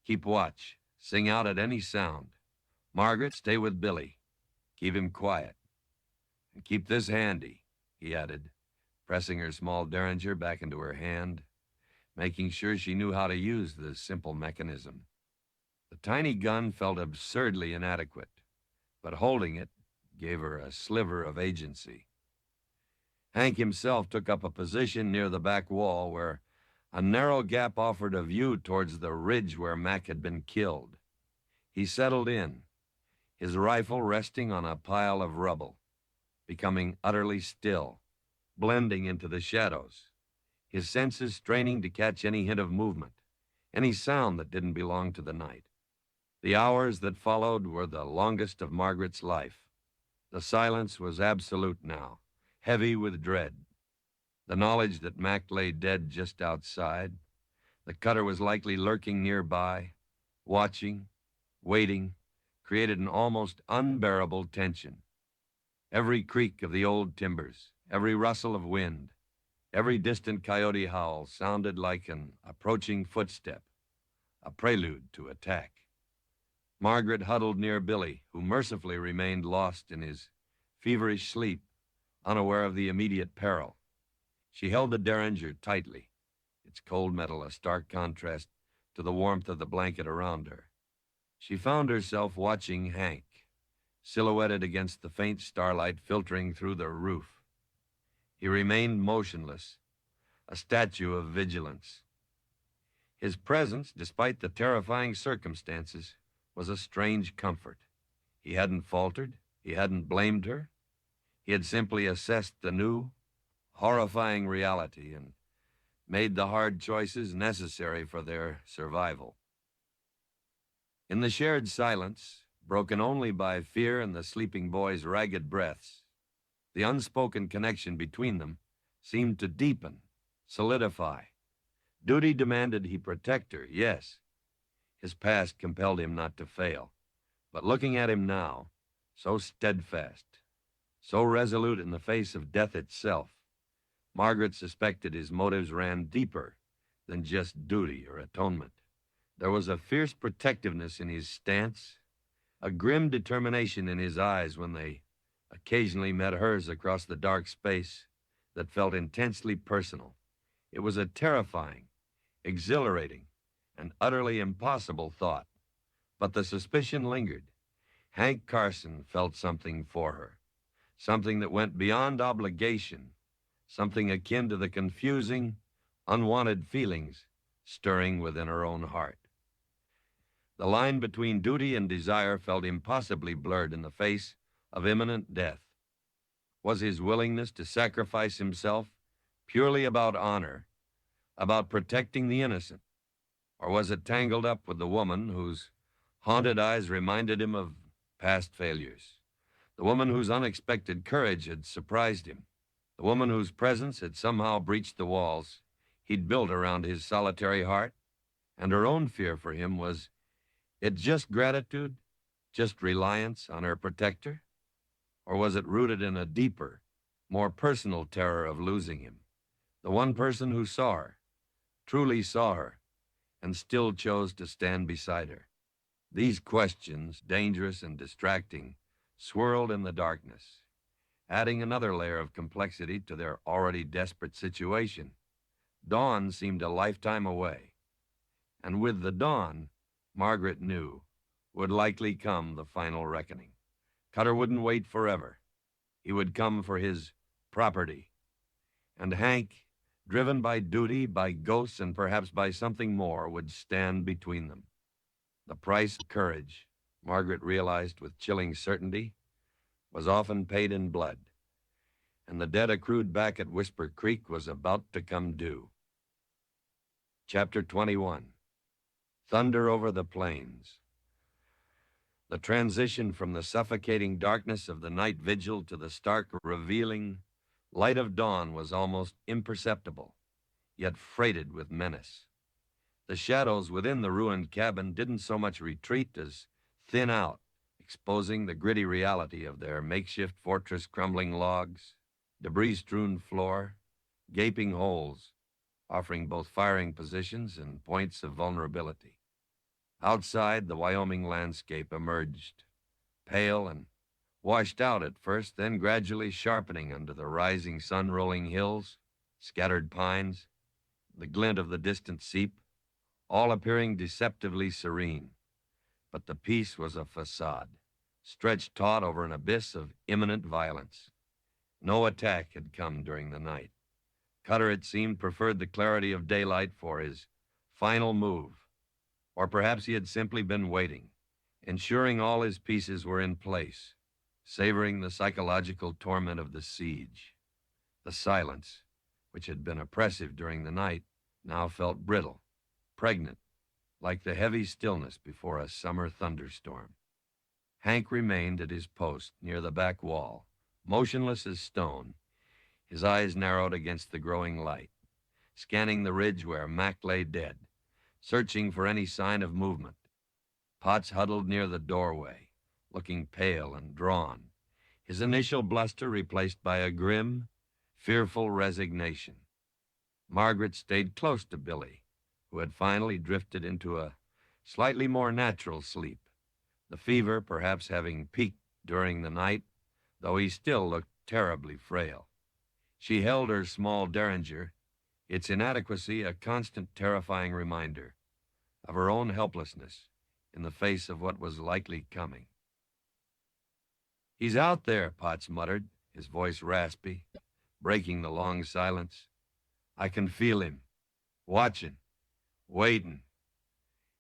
A: Keep watch. Sing out at any sound. Margaret, stay with Billy. Keep him quiet. And keep this handy," he added, pressing her small derringer back into her hand, making sure she knew how to use the simple mechanism. The tiny gun felt absurdly inadequate, but holding it gave her a sliver of agency. Hank himself took up a position near the back wall where a narrow gap offered a view towards the ridge where Mac had been killed. He settled in, his rifle resting on a pile of rubble, becoming utterly still, blending into the shadows, his senses straining to catch any hint of movement, any sound that didn't belong to the night. The hours that followed were the longest of Margaret's life. The silence was absolute now, heavy with dread. The knowledge that Mac lay dead just outside, the cutter was likely lurking nearby, watching, waiting, created an almost unbearable tension. Every creak of the old timbers, every rustle of wind, every distant coyote howl sounded like an approaching footstep, a prelude to attack. Margaret huddled near Billy, who mercifully remained lost in his feverish sleep, unaware of the immediate peril. She held the derringer tightly, its cold metal a stark contrast to the warmth of the blanket around her. She found herself watching Hank, silhouetted against the faint starlight filtering through the roof. He remained motionless, a statue of vigilance. His presence, despite the terrifying circumstances, was a strange comfort. He hadn't faltered. He hadn't blamed her. He had simply assessed the new, horrifying reality and made the hard choices necessary for their survival. In the shared silence, broken only by fear and the sleeping boy's ragged breaths, the unspoken connection between them seemed to deepen, solidify. Duty demanded he protect her, yes. His past compelled him not to fail. But looking at him now, so steadfast, so resolute in the face of death itself, Margaret suspected his motives ran deeper than just duty or atonement. There was a fierce protectiveness in his stance, a grim determination in his eyes when they occasionally met hers across the dark space that felt intensely personal. It was a terrifying, exhilarating, and utterly impossible thought. But the suspicion lingered. Hank Carson felt something for her, something that went beyond obligation, something akin to the confusing, unwanted feelings stirring within her own heart. The line between duty and desire felt impossibly blurred in the face of imminent death. Was his willingness to sacrifice himself purely about honor, about protecting the innocent? Or was it tangled up with the woman whose haunted eyes reminded him of past failures? The woman whose unexpected courage had surprised him? The woman whose presence had somehow breached the walls he'd built around his solitary heart? And her own fear for him, was it just gratitude, just reliance on her protector? Or was it rooted in a deeper, more personal terror of losing him? The one person who saw her, truly saw her, and still chose to stand beside her. These questions, dangerous and distracting, swirled in the darkness, adding another layer of complexity to their already desperate situation. Dawn seemed a lifetime away, and with the dawn, Margaret knew, would likely come the final reckoning. Cutter wouldn't wait forever. He would come for his property. And Hank, driven by duty, by ghosts, and perhaps by something more, would stand between them. The price of courage, Margaret realized with chilling certainty, was often paid in blood, and the debt accrued back at Whisper Creek was about to come due. Chapter 21. Thunder Over the Plains. The transition from the suffocating darkness of the night vigil to the stark, revealing light of dawn was almost imperceptible, yet freighted with menace. The shadows within the ruined cabin didn't so much retreat as thin out, exposing the gritty reality of their makeshift fortress, crumbling logs, debris-strewn floor, gaping holes, offering both firing positions and points of vulnerability. Outside, the Wyoming landscape emerged, pale and washed out at first, then gradually sharpening under the rising sun-rolling hills, scattered pines, the glint of the distant seep, all appearing deceptively serene. But the peace was a facade, stretched taut over an abyss of imminent violence. No attack had come during the night. Cutter, it seemed, preferred the clarity of daylight for his final move. Or perhaps he had simply been waiting, ensuring all his pieces were in place, savoring the psychological torment of the siege. The silence, which had been oppressive during the night, now felt brittle, pregnant, like the heavy stillness before a summer thunderstorm. Hank remained at his post near the back wall, motionless as stone, his eyes narrowed against the growing light, scanning the ridge where Mac lay dead, searching for any sign of movement. Potts huddled near the doorway, looking pale and drawn, his initial bluster replaced by a grim, fearful resignation. Margaret stayed close to Billy, who had finally drifted into a slightly more natural sleep, the fever perhaps having peaked during the night, though he still looked terribly frail. She held her small derringer, its inadequacy a constant terrifying reminder of her own helplessness in the face of what was likely coming. "He's out there," Potts muttered, his voice raspy, breaking the long silence. "I can feel him, watching, waiting."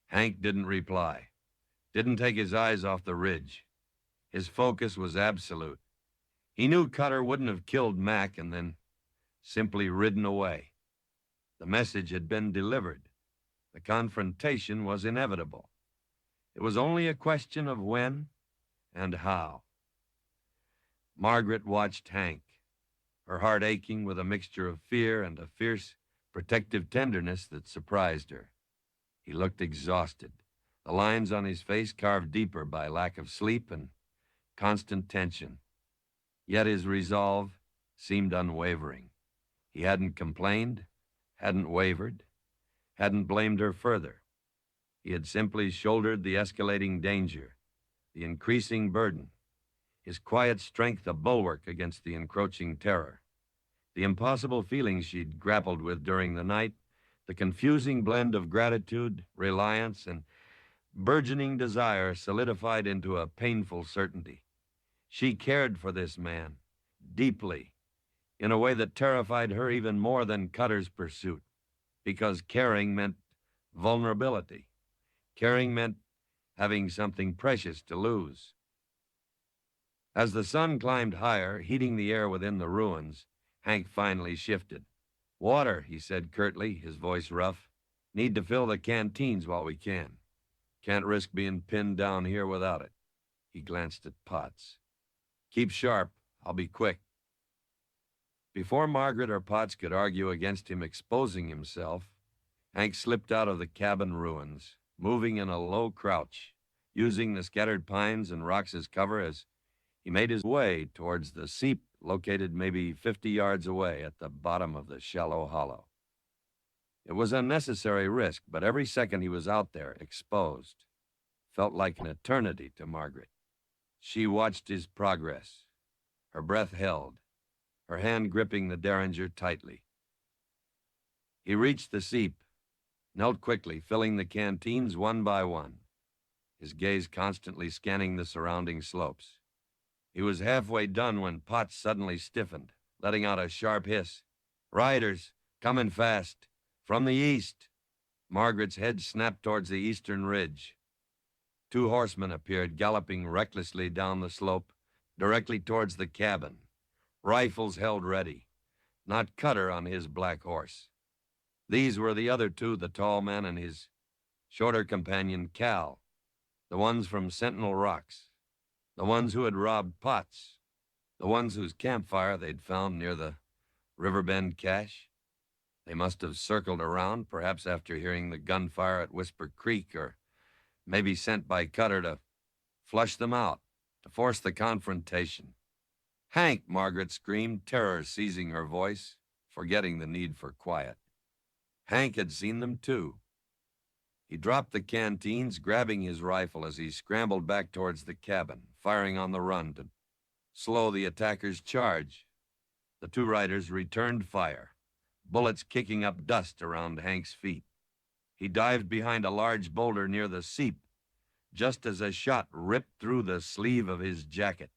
A: Hank didn't reply, didn't take his eyes off the ridge. His focus was absolute. He knew Cutter wouldn't have killed Mac and then simply ridden away. The message had been delivered. The confrontation was inevitable. It was only a question of when and how. Margaret watched Hank, her heart aching with a mixture of fear and a fierce, protective tenderness that surprised her. He looked exhausted, the lines on his face carved deeper by lack of sleep and constant tension. Yet his resolve seemed unwavering. He hadn't complained, hadn't wavered, hadn't blamed her further. He had simply shouldered the escalating danger, the increasing burden, his quiet strength a bulwark against the encroaching terror. The impossible feelings she'd grappled with during the night, the confusing blend of gratitude, reliance, and burgeoning desire solidified into a painful certainty. She cared for this man, deeply, in a way that terrified her even more than Cutter's pursuit, because caring meant vulnerability. Caring meant having something precious to lose. As the sun climbed higher, heating the air within the ruins, Hank finally shifted. "Water," he said curtly, his voice rough. Need to fill the canteens while we can. Can't risk being pinned down here without it. He glanced at Potts. Keep sharp. I'll be quick. Before Margaret or Potts could argue against him exposing himself, Hank slipped out of the cabin ruins, moving in a low crouch, using the scattered pines and rocks as cover as he made his way towards the seep located maybe 50 yards away at the bottom of the shallow hollow. It was unnecessary risk, but every second he was out there, exposed, felt like an eternity to Margaret. She watched his progress, her breath held, her hand gripping the derringer tightly. He reached the seep, knelt quickly, filling the canteens one by one, his gaze constantly scanning the surrounding slopes. He was halfway done when Potts suddenly stiffened, letting out a sharp hiss. "Riders, coming fast, from the east." Margaret's head snapped towards the eastern ridge. 2 horsemen appeared, galloping recklessly down the slope, directly towards the cabin, rifles held ready, not Cutter on his black horse. These were the other 2, the tall man and his shorter companion, Cal, the ones from Sentinel Rocks, the ones who had robbed Potts, the ones whose campfire they'd found near the Riverbend cache. They must have circled around, perhaps after hearing the gunfire at Whisper Creek, or maybe sent by Cutter to flush them out, to force the confrontation. "Hank!" Margaret screamed, terror seizing her voice, forgetting the need for quiet. Hank had seen them too. He dropped the canteens, grabbing his rifle as he scrambled back towards the cabin, firing on the run to slow the attackers' charge. The 2 riders returned fire, bullets kicking up dust around Hank's feet. He dived behind a large boulder near the seep, just as a shot ripped through the sleeve of his jacket.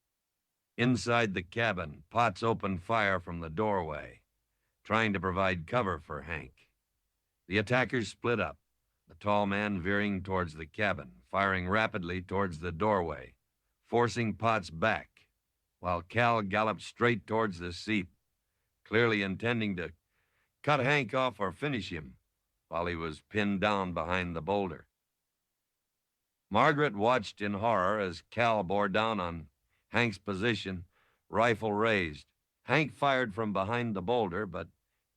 A: Inside the cabin, Potts opened fire from the doorway, trying to provide cover for Hank. The attackers split up, the tall man veering towards the cabin, firing rapidly towards the doorway, forcing Potts back, while Cal galloped straight towards the seep, clearly intending to cut Hank off or finish him while he was pinned down behind the boulder. Margaret watched in horror as Cal bore down on Hank's position, rifle raised. Hank fired from behind the boulder, but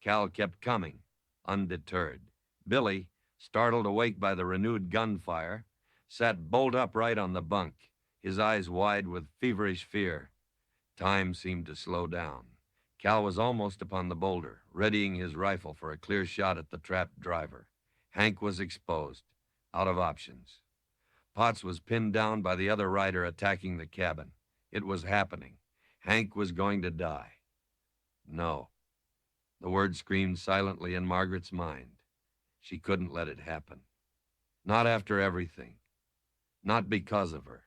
A: Cal kept coming, undeterred. Billy, startled awake by the renewed gunfire, sat bolt upright on the bunk, his eyes wide with feverish fear. Time seemed to slow down. Cal was almost upon the boulder, readying his rifle for a clear shot at the trapped driver. Hank was exposed, out of options. Potts was pinned down by the other rider attacking the cabin. It was happening. Hank was going to die. No. The word screamed silently in Margaret's mind. She couldn't let it happen. Not after everything. Not because of her.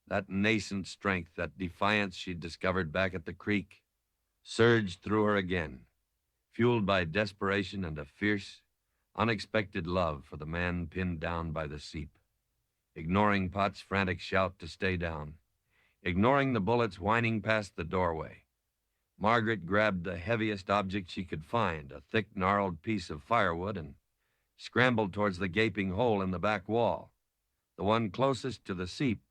A: That nascent strength, that defiance she'd discovered back at the creek, surged through her again, fueled by desperation and a fierce, unexpected love for the man pinned down by the seep. Ignoring Potts' frantic shout to stay down, ignoring the bullets whining past the doorway, Margaret grabbed the heaviest object she could find, a thick, gnarled piece of firewood, and scrambled towards the gaping hole in the back wall, the one closest to the seep,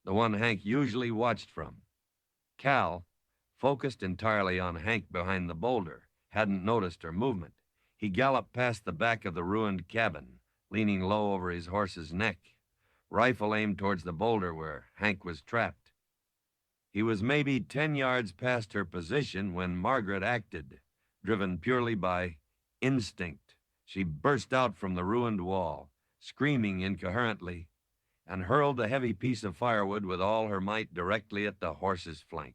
A: the one Hank usually watched from. Cal, focused entirely on Hank behind the boulder, hadn't noticed her movement. He galloped past the back of the ruined cabin, leaning low over his horse's neck, rifle aimed towards the boulder where Hank was trapped. He was maybe 10 yards past her position when Margaret acted, driven purely by instinct. She burst out from the ruined wall, screaming incoherently, and hurled the heavy piece of firewood with all her might directly at the horse's flank.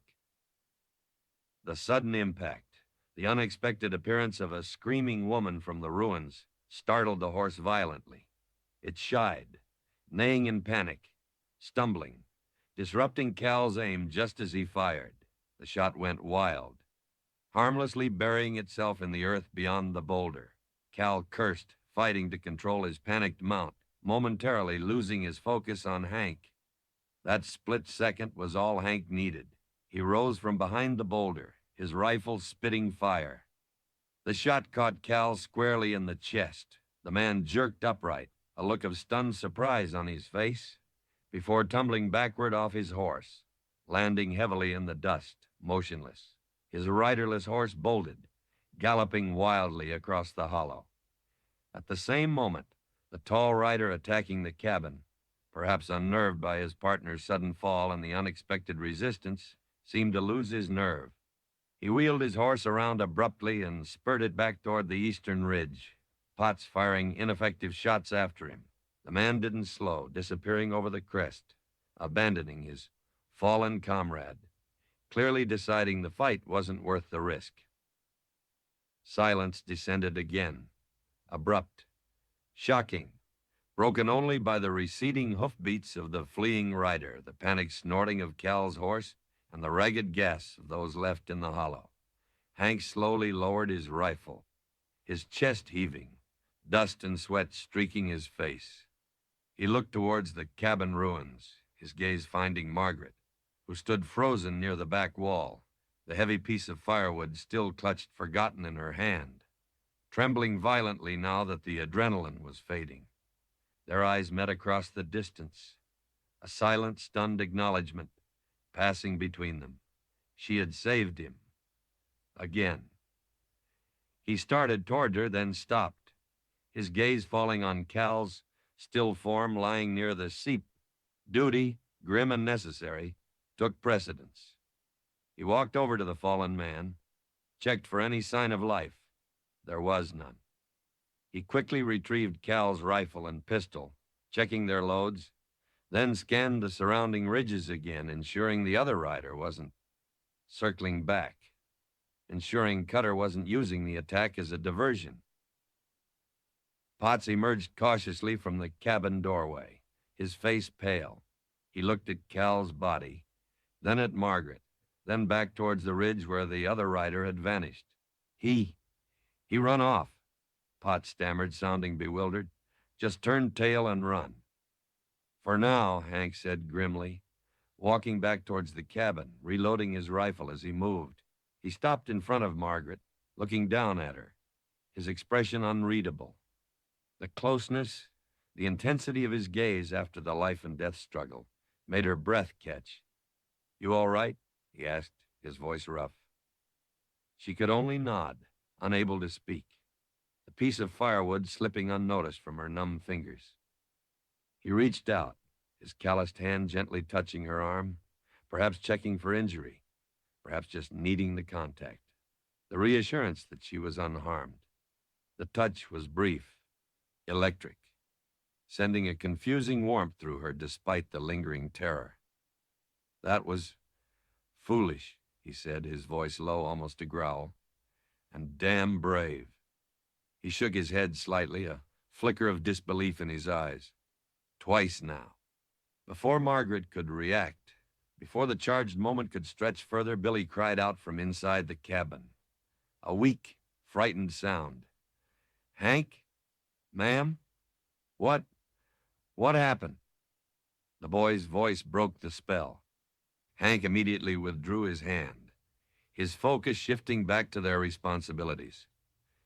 A: The sudden impact, the unexpected appearance of a screaming woman from the ruins, startled the horse violently. It shied, neighing in panic, stumbling, disrupting Cal's aim just as he fired. The shot went wild, harmlessly burying itself in the earth beyond the boulder. Cal cursed, fighting to control his panicked mount, momentarily losing his focus on Hank. That split second was all Hank needed. He rose from behind the boulder, his rifle spitting fire. The shot caught Cal squarely in the chest. The man jerked upright, a look of stunned surprise on his face, before tumbling backward off his horse, landing heavily in the dust, motionless. His riderless horse bolted, galloping wildly across the hollow. At the same moment, the tall rider attacking the cabin, perhaps unnerved by his partner's sudden fall and the unexpected resistance, seemed to lose his nerve. He wheeled his horse around abruptly and spurted back toward the eastern ridge, Potts firing ineffective shots after him. The man didn't slow, disappearing over the crest, abandoning his fallen comrade, clearly deciding the fight wasn't worth the risk. Silence descended again, abrupt, shocking, broken only by the receding hoofbeats of the fleeing rider, the panicked snorting of Cal's horse, and the ragged gasps of those left in the hollow. Hank slowly lowered his rifle, his chest heaving, dust and sweat streaking his face. He looked towards the cabin ruins, his gaze finding Margaret, who stood frozen near the back wall, the heavy piece of firewood still clutched forgotten in her hand, trembling violently now that the adrenaline was fading. Their eyes met across the distance, a silent, stunned acknowledgement passing between them. She had saved him. Again. He started toward her, then stopped, his gaze falling on Cal's still form lying near the seep. Duty, grim and necessary, took precedence. He walked over to the fallen man, checked for any sign of life. There was none. He quickly retrieved Cal's rifle and pistol, checking their loads, then scanned the surrounding ridges again, ensuring the other rider wasn't circling back, ensuring Cutter wasn't using the attack as a diversion. Potts emerged cautiously from the cabin doorway, his face pale. He looked at Cal's body, then at Margaret, then back towards the ridge where the other rider had vanished. He run off, Potts stammered, sounding bewildered. Just turned tail and run. For now, Hank said grimly, walking back towards the cabin, reloading his rifle as he moved. He stopped in front of Margaret, looking down at her, his expression unreadable. The closeness, the intensity of his gaze after the life and death struggle made her breath catch. "You all right?" he asked, his voice rough. She could only nod, unable to speak, the piece of firewood slipping unnoticed from her numb fingers. He reached out, his calloused hand gently touching her arm, perhaps checking for injury, perhaps just needing the contact, the reassurance that she was unharmed. The touch was brief, electric, sending a confusing warmth through her despite the lingering terror. "That was foolish," he said, his voice low, almost a growl, "and damn brave." He shook his head slightly, a flicker of disbelief in his eyes. Twice now. Before Margaret could react, before the charged moment could stretch further, Billy cried out from inside the cabin. A weak, frightened sound. "Hank? Ma'am? What happened?" The boy's voice broke the spell. Hank immediately withdrew his hand, his focus shifting back to their responsibilities.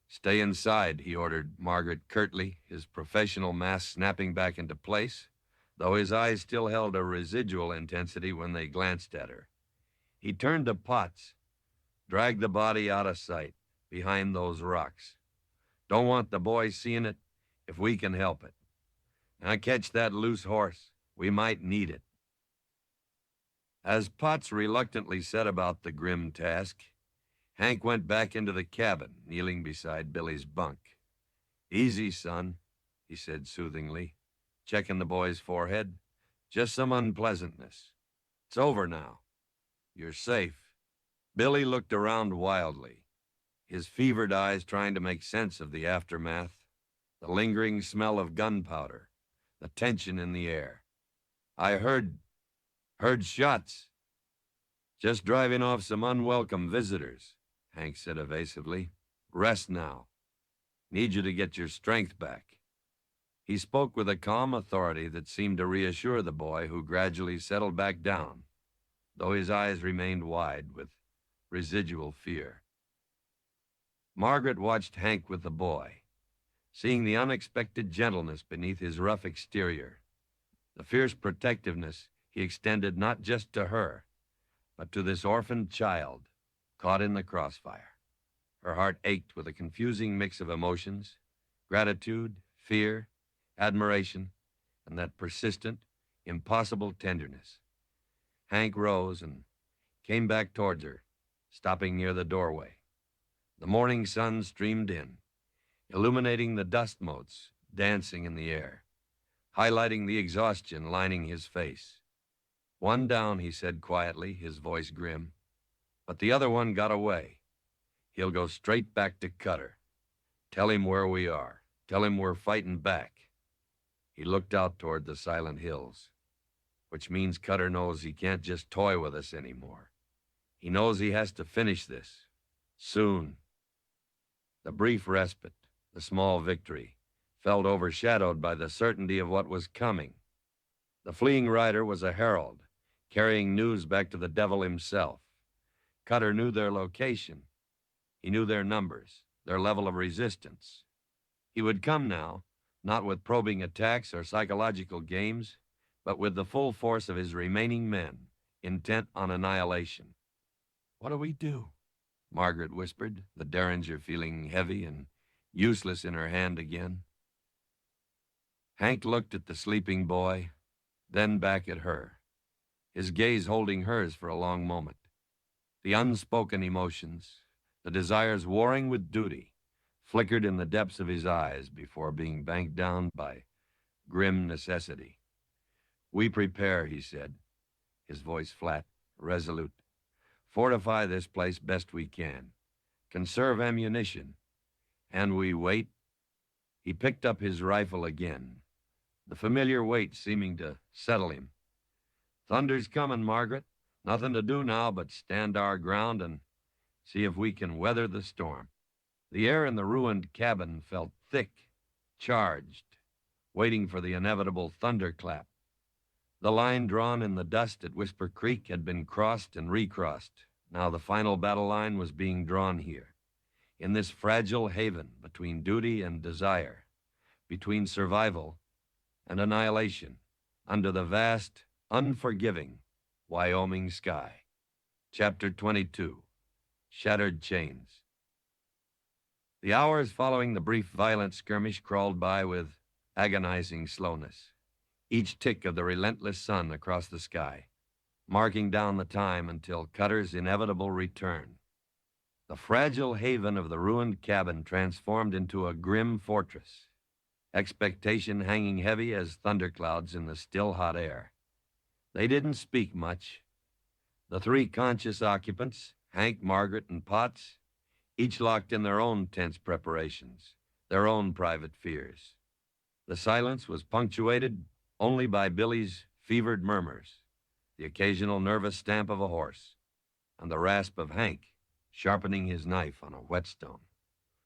A: "Stay inside," he ordered Margaret curtly, his professional mask snapping back into place, though his eyes still held a residual intensity when they glanced at her. He turned to Potts. "Drag the body out of sight, behind those rocks. Don't want the boy seeing it if we can help it. Now catch that loose horse. We might need it." As Potts reluctantly set about the grim task, Hank went back into the cabin, kneeling beside Billy's bunk. "Easy, son," he said soothingly, checking the boy's forehead. "Just some unpleasantness. It's over now. You're safe." Billy looked around wildly, his fevered eyes trying to make sense of the aftermath, the lingering smell of gunpowder, the tension in the air. "I heard shots. Just driving off some unwelcome visitors," Hank said evasively. "Rest now. Need you to get your strength back." He spoke with a calm authority that seemed to reassure the boy, who gradually settled back down, though his eyes remained wide with residual fear. Margaret watched Hank with the boy, seeing the unexpected gentleness beneath his rough exterior, the fierce protectiveness he extended not just to her, but to this orphaned child caught in the crossfire. Her heart ached with a confusing mix of emotions, gratitude, fear, admiration, and that persistent, impossible tenderness. Hank rose and came back towards her, stopping near the doorway. The morning sun streamed in, illuminating the dust motes dancing in the air, highlighting the exhaustion lining his face. "One down," he said quietly, his voice grim. "But the other one got away. He'll go straight back to Cutter. Tell him where we are. Tell him we're fighting back." He looked out toward the silent hills, which means Cutter knows he can't just toy with us anymore. He knows he has to finish this. Soon. The brief respite, the small victory, felt overshadowed by the certainty of what was coming. The fleeing rider was a herald, carrying news back to the devil himself. Cutter knew their location. He knew their numbers, their level of resistance. He would come now, not with probing attacks or psychological games, but with the full force of his remaining men, intent on annihilation. "What do we do?" Margaret whispered, the derringer feeling heavy and useless in her hand again. Hank looked at the sleeping boy, then back at her, his gaze holding hers for a long moment. The unspoken emotions, the desires warring with duty, flickered in the depths of his eyes before being banked down by grim necessity. "We prepare," he said, his voice flat, resolute. "Fortify this place best we can. Conserve ammunition. And we wait." He picked up his rifle again, the familiar weight seeming to settle him. "Thunder's coming, Margaret. Nothing to do now but stand our ground and see if we can weather the storm." The air in the ruined cabin felt thick, charged, waiting for the inevitable thunderclap. The line drawn in the dust at Whisper Creek had been crossed and recrossed. Now the final battle line was being drawn here, in this fragile haven between duty and desire, between survival and annihilation, under the vast, unforgiving Wyoming sky. Chapter 22, Shattered Chains. The hours following the brief violent skirmish crawled by with agonizing slowness, each tick of the relentless sun across the sky, marking down the time until Cutter's inevitable return. The fragile haven of the ruined cabin transformed into a grim fortress, expectation hanging heavy as thunderclouds in the still hot air. They didn't speak much. The three conscious occupants, Hank, Margaret, and Potts, each locked in their own tense preparations, their own private fears. The silence was punctuated only by Billy's fevered murmurs, the occasional nervous stamp of a horse, and the rasp of Hank sharpening his knife on a whetstone.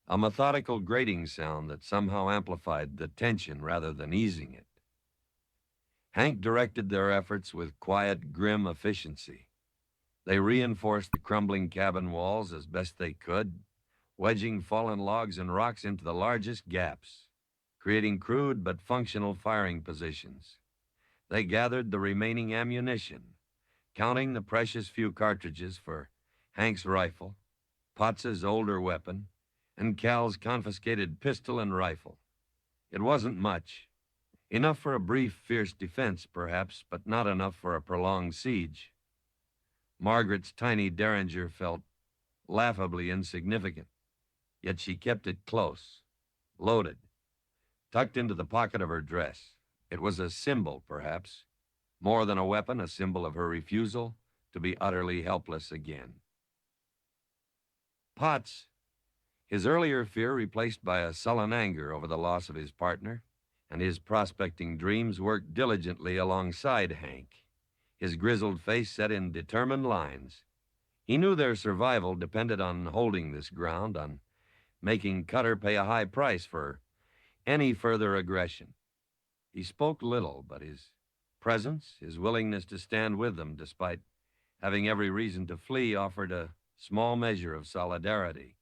A: A methodical grating sound that somehow amplified the tension rather than easing it. Hank directed their efforts with quiet, grim efficiency. They reinforced the crumbling cabin walls as best they could, wedging fallen logs and rocks into the largest gaps, creating crude but functional firing positions. They gathered the remaining ammunition, counting the precious few cartridges for Hank's rifle, Potts's older weapon, and Cal's confiscated pistol and rifle. It wasn't much. Enough for a brief, fierce defense, perhaps, but not enough for a prolonged siege. Margaret's tiny derringer felt laughably insignificant, yet she kept it close, loaded, tucked into the pocket of her dress. It was a symbol, perhaps, more than a weapon, a symbol of her refusal to be utterly helpless again. Potts, his earlier fear replaced by a sullen anger over the loss of his partner, and his prospecting dreams, worked diligently alongside Hank, his grizzled face set in determined lines. He knew their survival depended on holding this ground, on making Cutter pay a high price for any further aggression. He spoke little, but his presence, his willingness to stand with them despite having every reason to flee, offered a small measure of solidarity.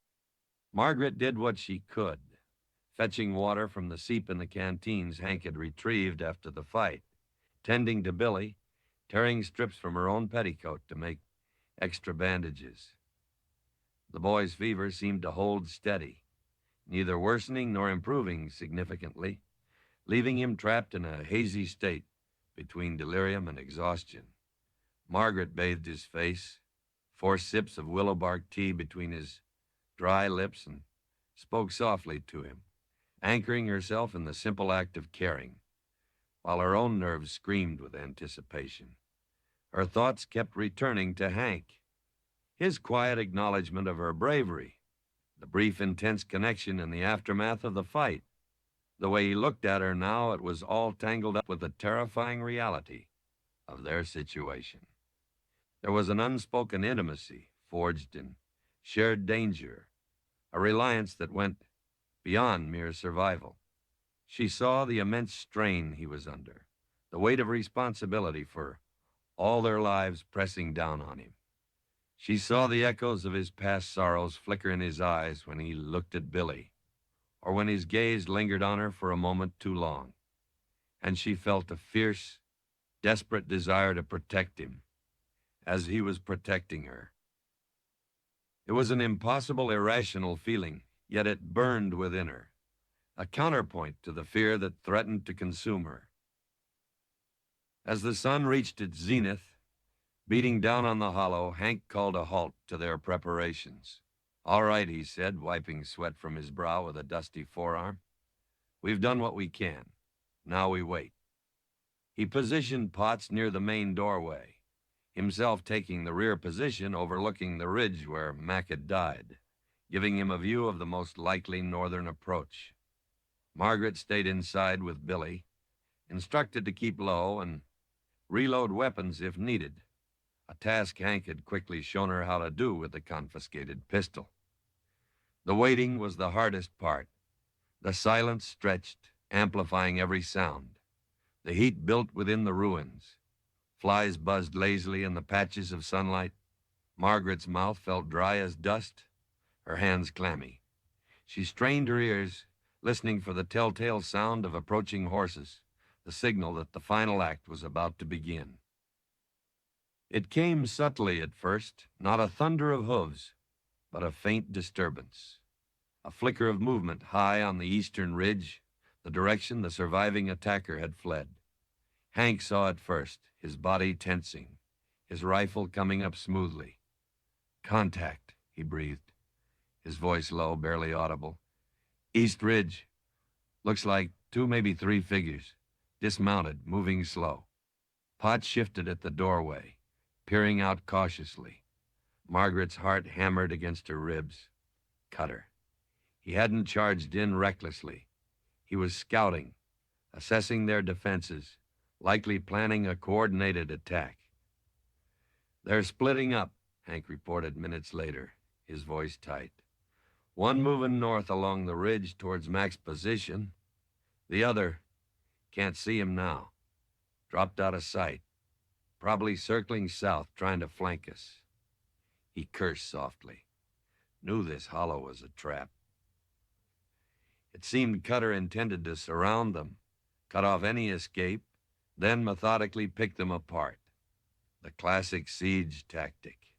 A: Margaret did what she could, fetching water from the seep in the canteens Hank had retrieved after the fight, tending to Billy, tearing strips from her own petticoat to make extra bandages. The boy's fever seemed to hold steady, neither worsening nor improving significantly, leaving him trapped in a hazy state between delirium and exhaustion. Margaret bathed his face, forced sips of willow bark tea between his dry lips, and spoke softly to him, anchoring herself in the simple act of caring, while her own nerves screamed with anticipation. Her thoughts kept returning to Hank, his quiet acknowledgement of her bravery, the brief, intense connection in the aftermath of the fight. The way he looked at her now, it was all tangled up with the terrifying reality of their situation. There was an unspoken intimacy forged in shared danger, a reliance that went beyond mere survival. She saw the immense strain he was under, the weight of responsibility for all their lives pressing down on him. She saw the echoes of his past sorrows flicker in his eyes when he looked at Billy, or when his gaze lingered on her for a moment too long. And she felt a fierce, desperate desire to protect him, as he was protecting her. It was an impossible, irrational feeling, yet it burned within her, a counterpoint to the fear that threatened to consume her. As the sun reached its zenith, beating down on the hollow, Hank called a halt to their preparations. "All right," he said, wiping sweat from his brow with a dusty forearm. "We've done what we can. Now we wait." He positioned Potts near the main doorway, himself taking the rear position overlooking the ridge where Mac had died, giving him a view of the most likely northern approach. Margaret stayed inside with Billy, instructed to keep low and reload weapons if needed, a task Hank had quickly shown her how to do with the confiscated pistol. The waiting was the hardest part. The silence stretched, amplifying every sound. The heat built within the ruins. Flies buzzed lazily in the patches of sunlight. Margaret's mouth felt dry as dust, her hands clammy. She strained her ears, listening for the telltale sound of approaching horses, the signal that the final act was about to begin. It came subtly at first, not a thunder of hooves, but a faint disturbance, a flicker of movement high on the eastern ridge, the direction the surviving attacker had fled. Hank saw it first, his body tensing, his rifle coming up smoothly. "Contact," he breathed, his voice low, barely audible. "East ridge. Looks like 2, maybe 3 figures, dismounted, moving slow." Potts shifted at the doorway, peering out cautiously. Margaret's heart hammered against her ribs. Cutter. He hadn't charged in recklessly. He was scouting, assessing their defenses, likely planning a coordinated attack. "They're splitting up," Hank reported minutes later, his voice tight. "One moving north along the ridge towards Mac's position. The other, can't see him now. Dropped out of sight. Probably circling south, trying to flank us." He cursed softly. Knew this hollow was a trap. It seemed Cutter intended to surround them, cut off any escape, then methodically pick them apart. The classic siege tactic.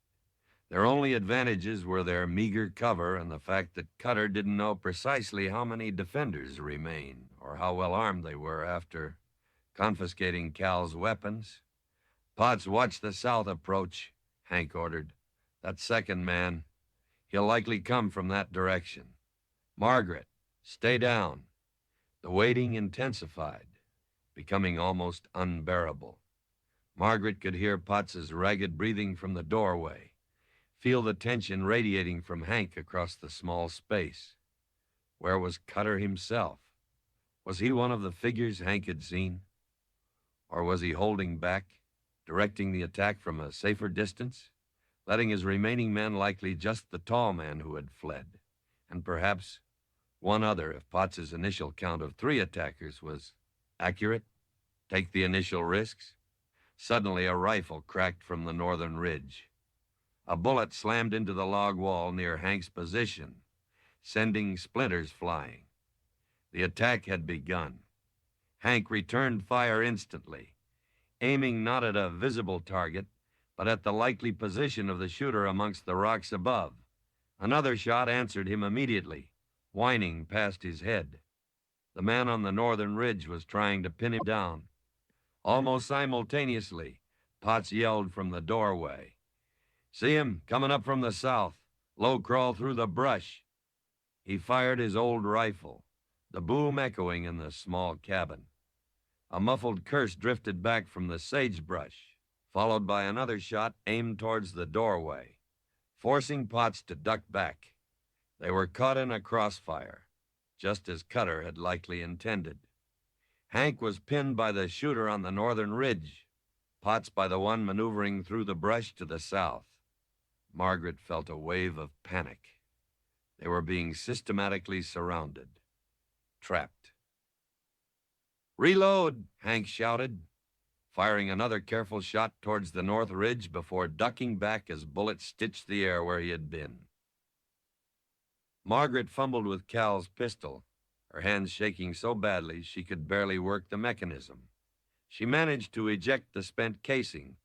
A: Their only advantages were their meager cover and the fact that Cutter didn't know precisely how many defenders remained or how well armed they were after confiscating Cal's weapons. "Potts, watch the south approach," Hank ordered. "That second man, he'll likely come from that direction. Margaret, stay down." The waiting intensified, becoming almost unbearable. Margaret could hear Potts's ragged breathing from the doorway, feel the tension radiating from Hank across the small space. Where was Cutter himself? Was he one of the figures Hank had seen? Or was he holding back, directing the attack from a safer distance, letting his remaining men, likely just the tall man who had fled, and perhaps one other if Potts's initial count of 3 attackers was accurate, take the initial risks? Suddenly, a rifle cracked from the northern ridge. A bullet slammed into the log wall near Hank's position, sending splinters flying. The attack had begun. Hank returned fire instantly, aiming not at a visible target, but at the likely position of the shooter amongst the rocks above. Another shot answered him immediately, whining past his head. The man on the northern ridge was trying to pin him down. Almost simultaneously, Potts yelled from the doorway. "See him coming up from the south, low crawl through the brush." He fired his old rifle, the boom echoing in the small cabin. A muffled curse drifted back from the sagebrush, followed by another shot aimed towards the doorway, forcing Potts to duck back. They were caught in a crossfire, just as Cutter had likely intended. Hank was pinned by the shooter on the northern ridge, Potts by the one maneuvering through the brush to the south. Margaret felt a wave of panic. They were being systematically surrounded, trapped. "Reload!" Hank shouted, firing another careful shot towards the north ridge before ducking back as bullets stitched the air where he had been. Margaret fumbled with Cal's pistol, her hands shaking so badly she could barely work the mechanism. She managed to eject the spent casing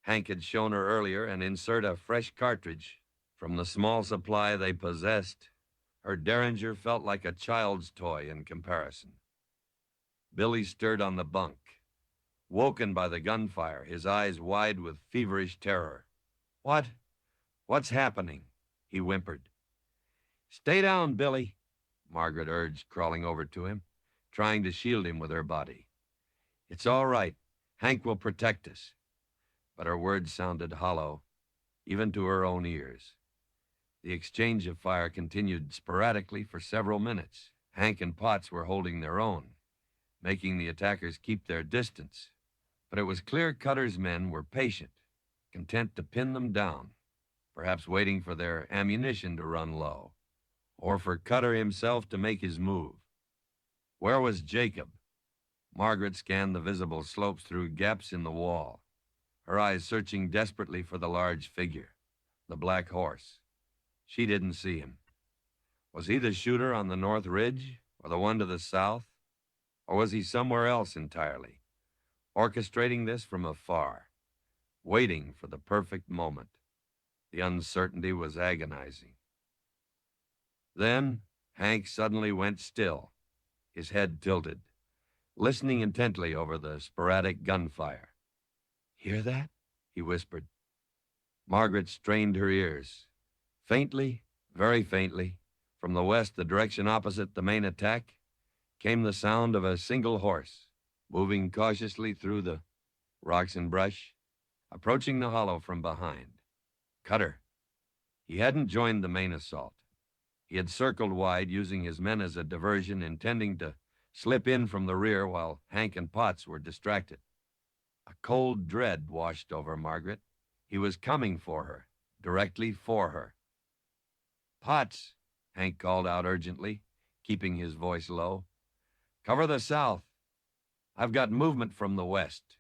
A: Hank had shown her earlier and insert a fresh cartridge from the small supply they possessed. Her Derringer felt like a child's toy in comparison. Billy stirred on the bunk, woken by the gunfire, his eyes wide with feverish terror. What's happening?" he whimpered. "Stay down, Billy," Margaret urged, crawling over to him, trying to shield him with her body. "It's all right. Hank will protect us." But her words sounded hollow, even to her own ears. The exchange of fire continued sporadically for several minutes. Hank and Potts were holding their own, making the attackers keep their distance. But it was clear Cutter's men were patient, content to pin them down, perhaps waiting for their ammunition to run low, or for Cutter himself to make his move. Where was Jacob? Margaret scanned the visible slopes through gaps in the wall, her eyes searching desperately for the large figure, the black horse. She didn't see him. Was he the shooter on the north ridge, or the one to the south? Or was he somewhere else entirely, orchestrating this from afar, waiting for the perfect moment? The uncertainty was agonizing. Then Hank suddenly went still, his head tilted, listening intently over the sporadic gunfire. "Hear that?" he whispered. Margaret strained her ears. Faintly, very faintly, from the west, the direction opposite the main attack, came the sound of a single horse, moving cautiously through the rocks and brush, approaching the hollow from behind. Cutter. He hadn't joined the main assault. He had circled wide, using his men as a diversion, intending to slip in from the rear while Hank and Potts were distracted. A cold dread washed over Margaret. He was coming for her, directly for her. "Potts," Hank called out urgently, keeping his voice low. "Cover the south. I've got movement from the west."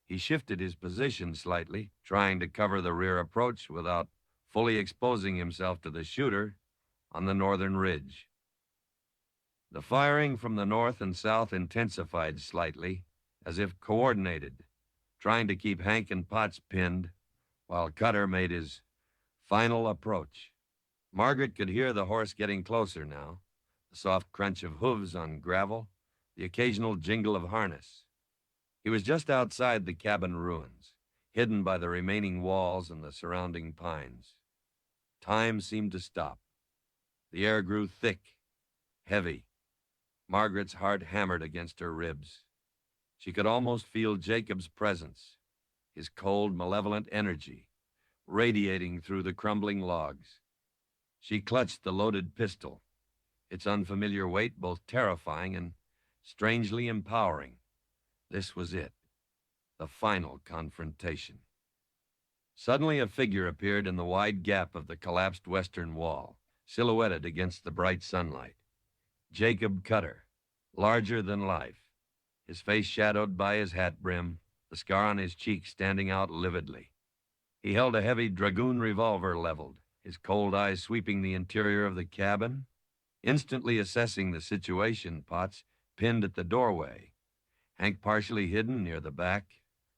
A: He shifted his position slightly, trying to cover the rear approach without fully exposing himself to the shooter on the northern ridge. The firing from the north and south intensified slightly, as if coordinated, trying to keep Hank and Potts pinned while Cutter made his final approach. Margaret could hear the horse getting closer now, the soft crunch of hooves on gravel, the occasional jingle of harness. He was just outside the cabin ruins, hidden by the remaining walls and the surrounding pines. Time seemed to stop. The air grew thick, heavy. Margaret's heart hammered against her ribs. She could almost feel Jacob's presence, his cold, malevolent energy, radiating through the crumbling logs. She clutched the loaded pistol, its unfamiliar weight both terrifying and strangely empowering. This was it, the final confrontation. Suddenly a figure appeared in the wide gap of the collapsed western wall, silhouetted against the bright sunlight. Jacob Cutter, larger than life, his face shadowed by his hat brim, the scar on his cheek standing out lividly. He held a heavy dragoon revolver leveled, his cold eyes sweeping the interior of the cabin. Instantly assessing the situation, Potts pinned at the doorway, Hank partially hidden near the back,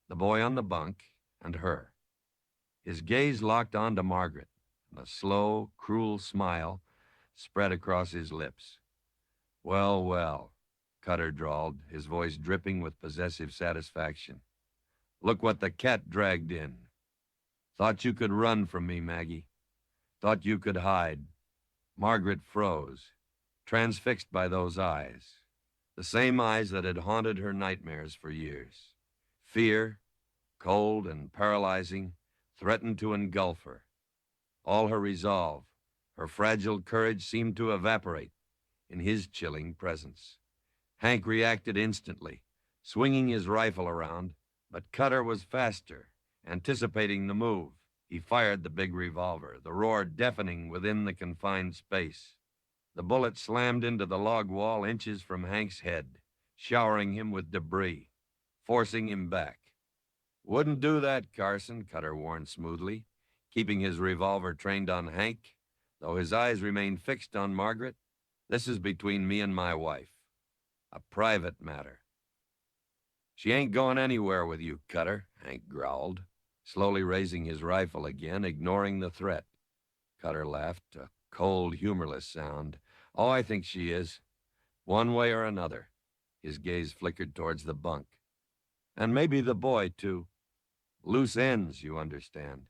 A: the boy on the bunk, and her. His gaze locked onto Margaret, and a slow, cruel smile spread across his lips. Well, well, Cutter drawled, his voice dripping with possessive satisfaction. Look what the cat dragged in. Thought you could run from me, Maggie. Thought you could hide. Margaret froze, transfixed by those eyes. The same eyes that had haunted her nightmares for years. Fear, cold and paralyzing, threatened to engulf her. All her resolve, her fragile courage seemed to evaporate in his chilling presence. Hank reacted instantly, swinging his rifle around, but Cutter was faster, anticipating the move. He fired the big revolver, the roar deafening within the confined space. The bullet slammed into the log wall inches from Hank's head, showering him with debris, forcing him back. Wouldn't do that, Carson, Cutter warned smoothly, keeping his revolver trained on Hank, though his eyes remained fixed on Margaret. This is between me and my wife. A private matter. She ain't going anywhere with you, Cutter, Hank growled, slowly raising his rifle again, ignoring the threat. Cutter laughed, a cold, humorless sound. Oh, I think she is. One way or another. His gaze flickered towards the bunk. And maybe the boy, too. Loose ends, you understand.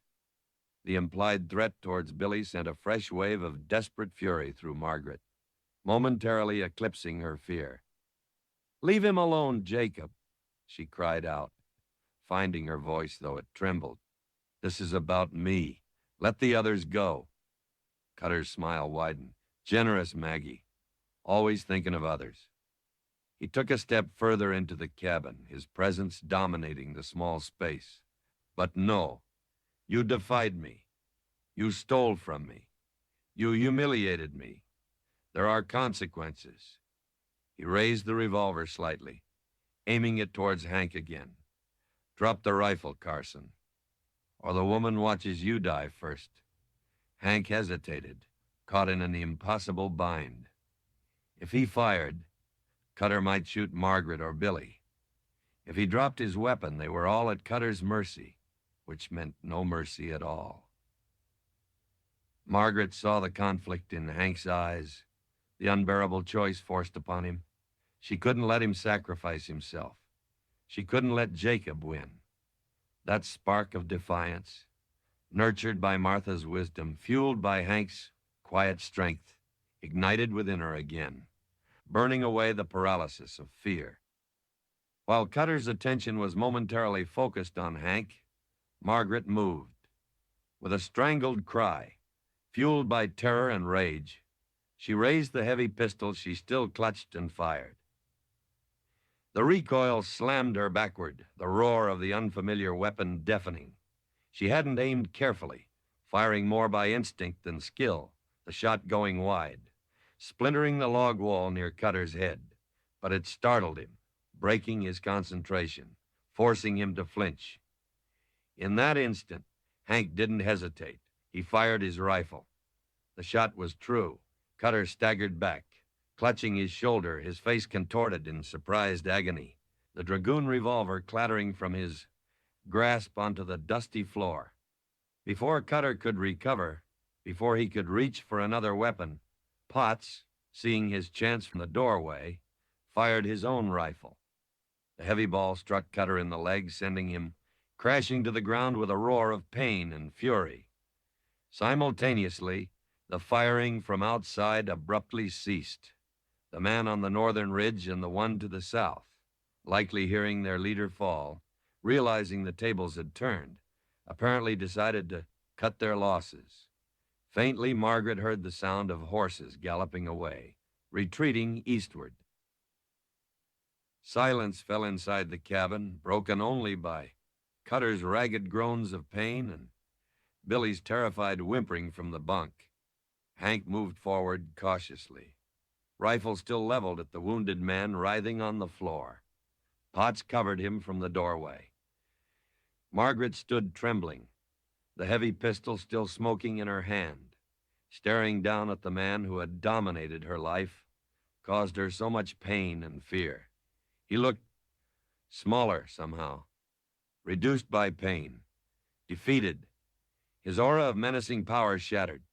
A: The implied threat towards Billy sent a fresh wave of desperate fury through Margaret, momentarily eclipsing her fear. Leave him alone, Jacob, she cried out, finding her voice, though it trembled. This is about me. Let the others go. Cutter's smile widened. Generous Maggie, always thinking of others. He took a step further into the cabin, his presence dominating the small space. But no, you defied me. You stole from me. You humiliated me. There are consequences. He raised the revolver slightly, aiming it towards Hank again. Drop the rifle, Carson, or the woman watches you die first. Hank hesitated, caught in an impossible bind. If he fired, Cutter might shoot Margaret or Billy. If he dropped his weapon, they were all at Cutter's mercy, which meant no mercy at all. Margaret saw the conflict in Hank's eyes, the unbearable choice forced upon him. She couldn't let him sacrifice himself. She couldn't let Jacob win. That spark of defiance, nurtured by Martha's wisdom, fueled by Hank's quiet strength, ignited within her again, burning away the paralysis of fear. While Cutter's attention was momentarily focused on Hank, Margaret moved. With a strangled cry, fueled by terror and rage, she raised the heavy pistol she still clutched and fired. The recoil slammed her backward, the roar of the unfamiliar weapon deafening. She hadn't aimed carefully, firing more by instinct than skill, the shot going wide, splintering the log wall near Cutter's head. But it startled him, breaking his concentration, forcing him to flinch. In that instant, Hank didn't hesitate. He fired his rifle. The shot was true. Cutter staggered back, clutching his shoulder, his face contorted in surprised agony, the dragoon revolver clattering from his grasp onto the dusty floor. Before Cutter could recover, before he could reach for another weapon, Potts, seeing his chance from the doorway, fired his own rifle. The heavy ball struck Cutter in the leg, sending him crashing to the ground with a roar of pain and fury. Simultaneously, the firing from outside abruptly ceased. The man on the northern ridge and the one to the south, likely hearing their leader fall, realizing the tables had turned, apparently decided to cut their losses. Faintly, Margaret heard the sound of horses galloping away, retreating eastward. Silence fell inside the cabin, broken only by Cutter's ragged groans of pain and Billy's terrified whimpering from the bunk. Hank moved forward cautiously, rifle still leveled at the wounded man writhing on the floor. Potts covered him from the doorway. Margaret stood trembling, the heavy pistol still smoking in her hand, staring down at the man who had dominated her life, caused her so much pain and fear. He looked smaller somehow, reduced by pain, defeated, his aura of menacing power shattered.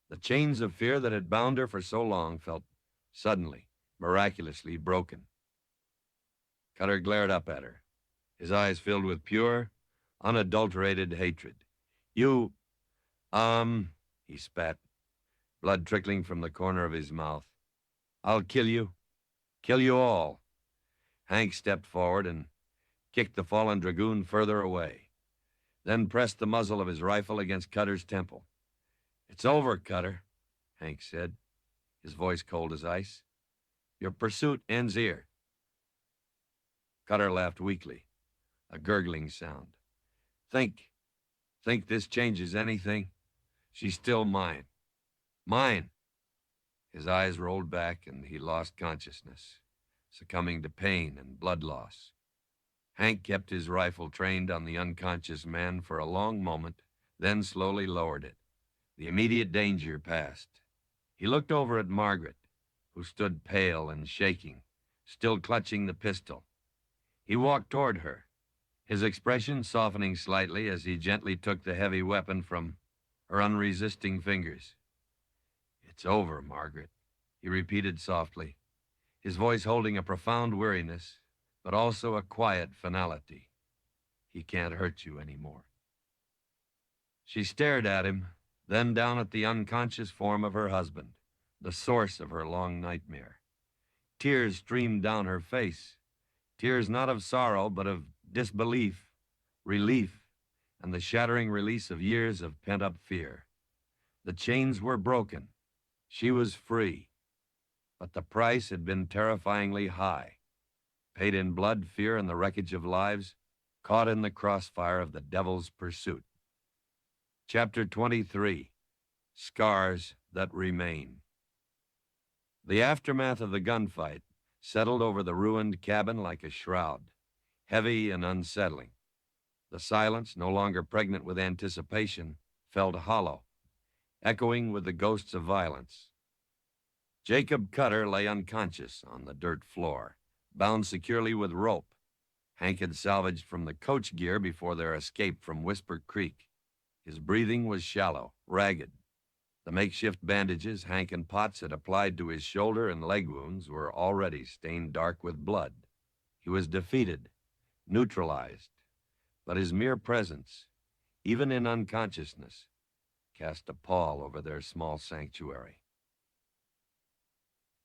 A: The chains of fear that had bound her for so long felt suddenly, miraculously broken. Cutter glared up at her, his eyes filled with pure, unadulterated hatred. You, he spat, blood trickling from the corner of his mouth. I'll kill you all. Hank stepped forward and kicked the fallen dragoon further away, then pressed the muzzle of his rifle against Cutter's temple. It's over, Cutter, Hank said, his voice cold as ice. Your pursuit ends here. Cutter laughed weakly, a gurgling sound. Think this changes anything? She's still mine. Mine. His eyes rolled back and he lost consciousness, succumbing to pain and blood loss. Hank kept his rifle trained on the unconscious man for a long moment, then slowly lowered it. The immediate danger passed. He looked over at Margaret, who stood pale and shaking, still clutching the pistol. He walked toward her, his expression softening slightly as he gently took the heavy weapon from her unresisting fingers. It's over, Margaret, he repeated softly, his voice holding a profound weariness, but also a quiet finality. He can't hurt you anymore. She stared at him, then down at the unconscious form of her husband, the source of her long nightmare. Tears streamed down her face, tears not of sorrow, but of disbelief, relief, and the shattering release of years of pent-up fear. The chains were broken. She was free. But the price had been terrifyingly high, paid in blood, fear, and the wreckage of lives, caught in the crossfire of the devil's pursuit. Chapter 23, Scars That Remain. The aftermath of the gunfight settled over the ruined cabin like a shroud, heavy and unsettling. The silence, no longer pregnant with anticipation, felt hollow, echoing with the ghosts of violence. Jacob Cutter lay unconscious on the dirt floor, bound securely with rope Hank had salvaged from the coach gear before their escape from Whisper Creek. His breathing was shallow, ragged. The makeshift bandages Hank and Potts had applied to his shoulder and leg wounds were already stained dark with blood. He was defeated, neutralized, but his mere presence, even in unconsciousness, cast a pall over their small sanctuary.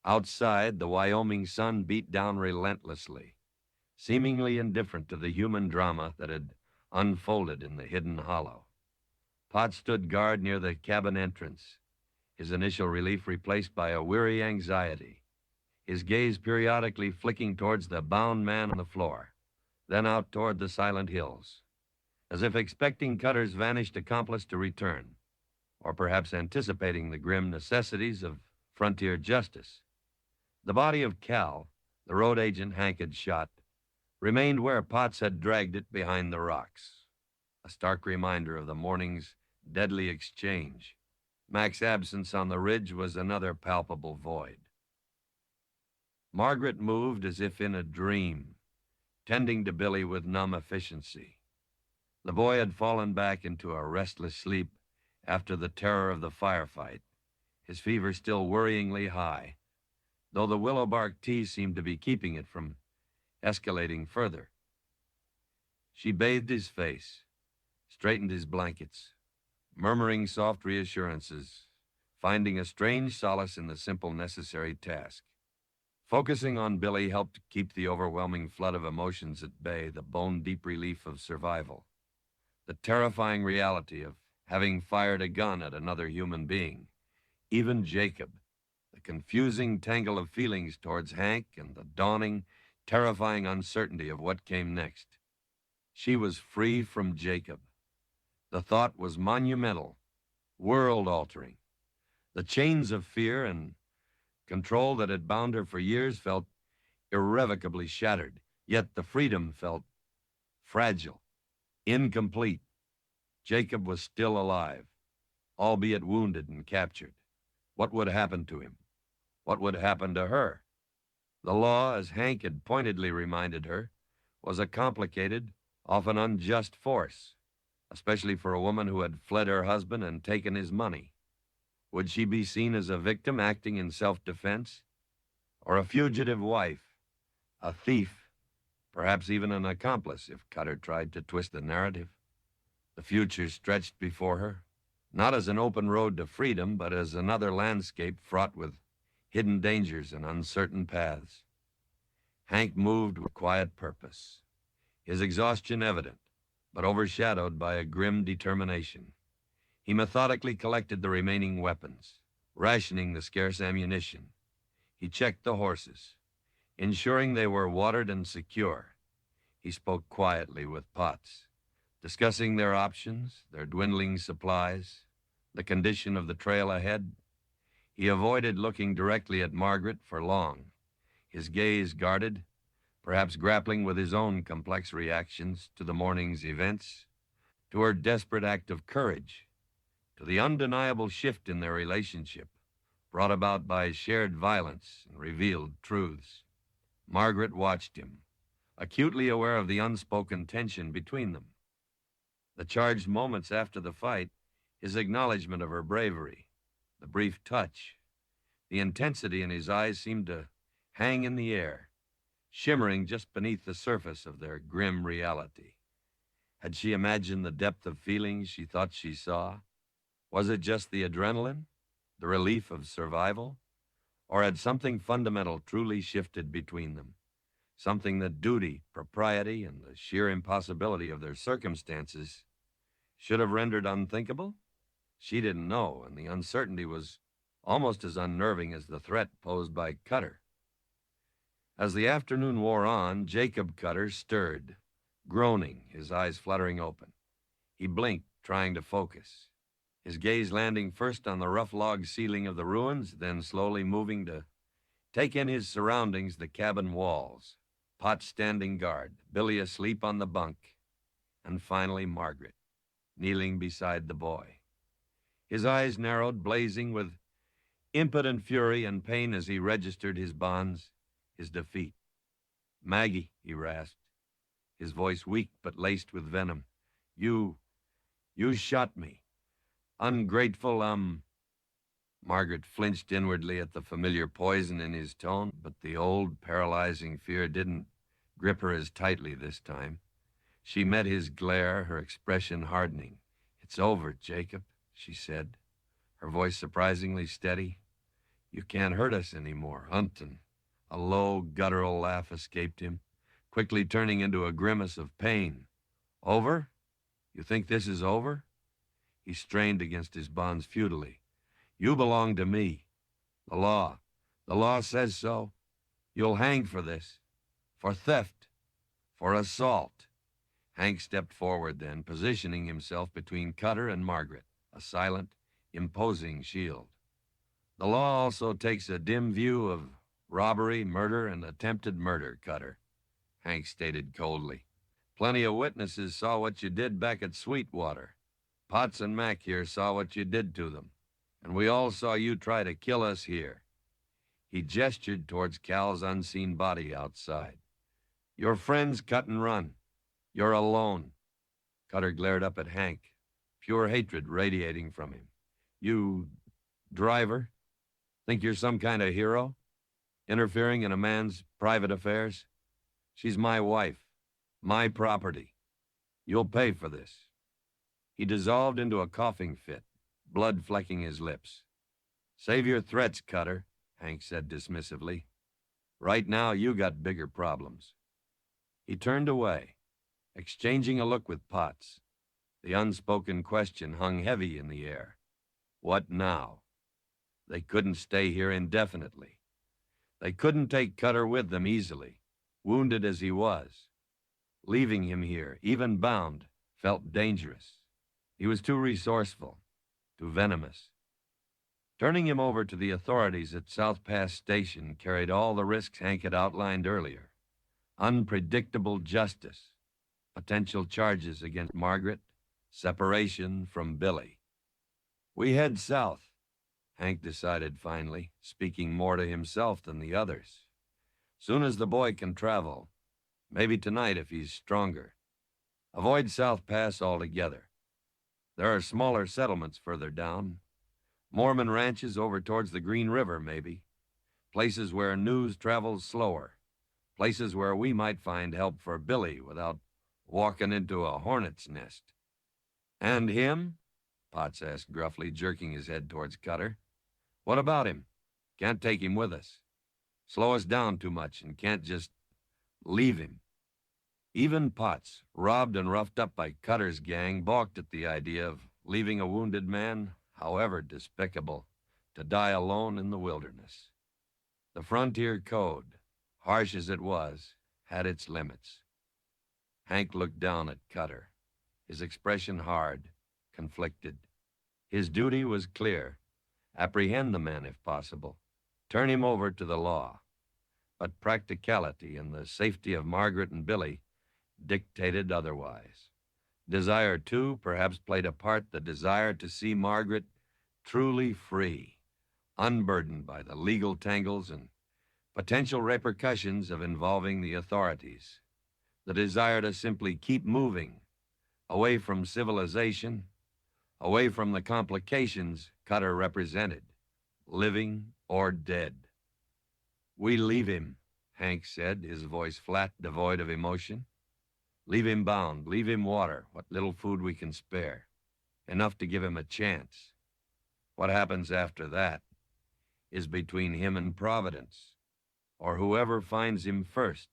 A: Outside, the Wyoming sun beat down relentlessly, seemingly indifferent to the human drama that had unfolded in the hidden hollow. Potts stood guard near the cabin entrance, his initial relief replaced by a weary anxiety, his gaze periodically flicking towards the bound man on the floor, then out toward the silent hills, as if expecting Cutter's vanished accomplice to return, or perhaps anticipating the grim necessities of frontier justice. The body of Cal, the road agent Hank had shot, remained where Potts had dragged it behind the rocks, a stark reminder of the morning's deadly exchange. Mac's absence on the ridge was another palpable void. Margaret moved as if in a dream, tending to Billy with numb efficiency. The boy had fallen back into a restless sleep after the terror of the firefight, his fever still worryingly high, though the willow bark tea seemed to be keeping it from escalating further. She bathed his face, straightened his blankets, murmuring soft reassurances, finding a strange solace in the simple necessary task. Focusing on Billy helped keep the overwhelming flood of emotions at bay, the bone-deep relief of survival, the terrifying reality of having fired a gun at another human being, even Jacob, the confusing tangle of feelings towards Hank and the dawning, terrifying uncertainty of what came next. She was free from Jacob. The thought was monumental, world-altering. The chains of fear and control that had bound her for years felt irrevocably shattered, yet the freedom felt fragile, incomplete. Jacob was still alive, albeit wounded and captured. What would happen to him? What would happen to her? The law, as Hank had pointedly reminded her, was a complicated, often unjust force, especially for a woman who had fled her husband and taken his money. Would she be seen as a victim acting in self-defense, or a fugitive wife, a thief, perhaps even an accomplice if Cutter tried to twist the narrative? The future stretched before her, not as an open road to freedom, but as another landscape fraught with hidden dangers and uncertain paths. Hank moved with quiet purpose, his exhaustion evident, but overshadowed by a grim determination. He methodically collected the remaining weapons, rationing the scarce ammunition. He checked the horses, ensuring they were watered and secure. He spoke quietly with Potts, discussing their options, their dwindling supplies, the condition of the trail ahead. He avoided looking directly at Margaret for long, his gaze guarded, perhaps grappling with his own complex reactions to the morning's events, to her desperate act of courage, to the undeniable shift in their relationship brought about by shared violence and revealed truths. Margaret watched him, acutely aware of the unspoken tension between them. The charged moments after the fight, his acknowledgement of her bravery, the brief touch, the intensity in his eyes seemed to hang in the air, shimmering just beneath the surface of their grim reality. Had she imagined the depth of feelings she thought she saw? Was it just the adrenaline, the relief of survival? Or had something fundamental truly shifted between them? Something that duty, propriety, and the sheer impossibility of their circumstances should have rendered unthinkable? She didn't know, and the uncertainty was almost as unnerving as the threat posed by Cutter. As the afternoon wore on, Jacob Cutter stirred, groaning, his eyes fluttering open. He blinked, trying to focus, his gaze landing first on the rough log ceiling of the ruins, then slowly moving to take in his surroundings, the cabin walls, Potts standing guard, Billy asleep on the bunk, and finally Margaret, kneeling beside the boy. His eyes narrowed, blazing with impotent fury and pain as he registered his bonds, his defeat. "Maggie," he rasped, his voice weak but laced with venom. You shot me. Ungrateful, Margaret flinched inwardly at the familiar poison in his tone, but the old paralyzing fear didn't grip her as tightly this time. She met his glare, her expression hardening. "It's over, Jacob," she said, her voice surprisingly steady. "You can't hurt us anymore, Hunton." A low, guttural laugh escaped him, quickly turning into a grimace of pain. "Over? You think this is over?" He strained against his bonds futilely. "You belong to me. The law says so. You'll hang for this. For theft. For assault." Hank stepped forward then, positioning himself between Cutter and Margaret, a silent, imposing shield. "The law also takes a dim view of robbery, murder, and attempted murder, Cutter," Hank stated coldly. "Plenty of witnesses saw what you did back at Sweetwater. Potts and Mac here saw what you did to them, and we all saw you try to kill us here." He gestured towards Cal's unseen body outside. "Your friends cut and run. You're alone." Cutter glared up at Hank, pure hatred radiating from him. "You driver? Think you're some kind of hero? Interfering in a man's private affairs? She's my wife, my property. You'll pay for this." He dissolved into a coughing fit, blood flecking his lips. "Save your threats, Cutter," Hank said dismissively. "Right now, you got bigger problems." He turned away, exchanging a look with Potts. The unspoken question hung heavy in the air. What now? They couldn't stay here indefinitely. They couldn't take Cutter with them easily, wounded as he was. Leaving him here, even bound, felt dangerous. He was too resourceful, too venomous. Turning him over to the authorities at South Pass Station carried all the risks Hank had outlined earlier. Unpredictable justice, potential charges against Margaret, separation from Billy. We head south, Hank decided finally, speaking more to himself than the others. Soon as the boy can travel, maybe tonight if he's stronger. Avoid South Pass altogether. There are smaller settlements further down. Mormon ranches over towards the Green River, maybe. Places where news travels slower. Places where we might find help for Billy without walking into a hornet's nest. And him? Potts asked gruffly, jerking his head towards Cutter. What about him? Can't take him with us. Slow us down too much and can't just leave him. Even Potts, robbed and roughed up by Cutter's gang, balked at the idea of leaving a wounded man, however despicable, to die alone in the wilderness. The frontier code, harsh as it was, had its limits. Hank looked down at Cutter, his expression hard, conflicted. His duty was clear. Apprehend the man if possible. Turn him over to the law. But practicality and the safety of Margaret and Billy dictated otherwise. Desire, too, perhaps played a part, the desire to see Margaret truly free, unburdened by the legal tangles and potential repercussions of involving the authorities. The desire to simply keep moving, away from civilization, away from the complications Cutter represented, living or dead. We leave him, Hank said, his voice flat, devoid of emotion. Leave him bound, leave him water, what little food we can spare. Enough to give him a chance. What happens after that is between him and Providence, or whoever finds him first.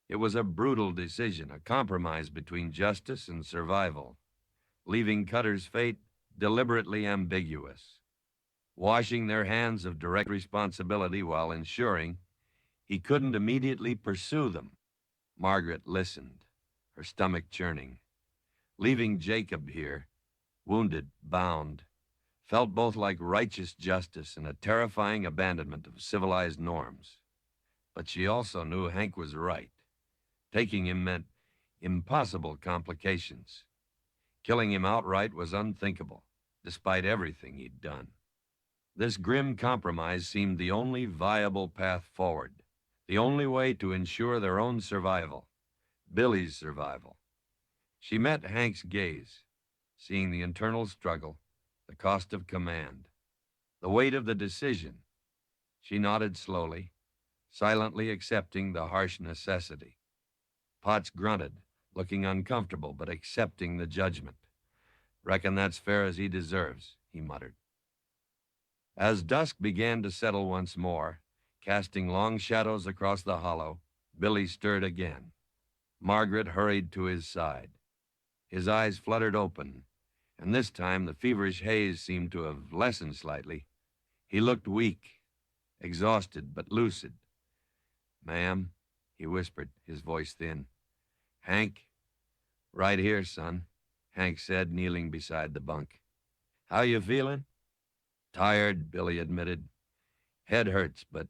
A: It was a brutal decision, a compromise between justice and survival, leaving Cutter's fate deliberately ambiguous, washing their hands of direct responsibility while ensuring he couldn't immediately pursue them. Margaret listened, her stomach churning. Leaving Jacob here, wounded, bound, felt both like righteous justice and a terrifying abandonment of civilized norms. But she also knew Hank was right. Taking him meant impossible complications. Killing him outright was unthinkable, despite everything he'd done. This grim compromise seemed the only viable path forward, the only way to ensure their own survival, Billy's survival. She met Hank's gaze, seeing the internal struggle, the cost of command, the weight of the decision. She nodded slowly, silently accepting the harsh necessity. Potts grunted, looking uncomfortable, but accepting the judgment. Reckon that's fair as he deserves, he muttered. As dusk began to settle once more, casting long shadows across the hollow, Billy stirred again. Margaret hurried to his side. His eyes fluttered open, and this time the feverish haze seemed to have lessened slightly. He looked weak, exhausted, but lucid. Ma'am, he whispered, his voice thin. Hank? Right here, son, Hank said, kneeling beside the bunk. How you feeling? Tired, Billy admitted. Head hurts, but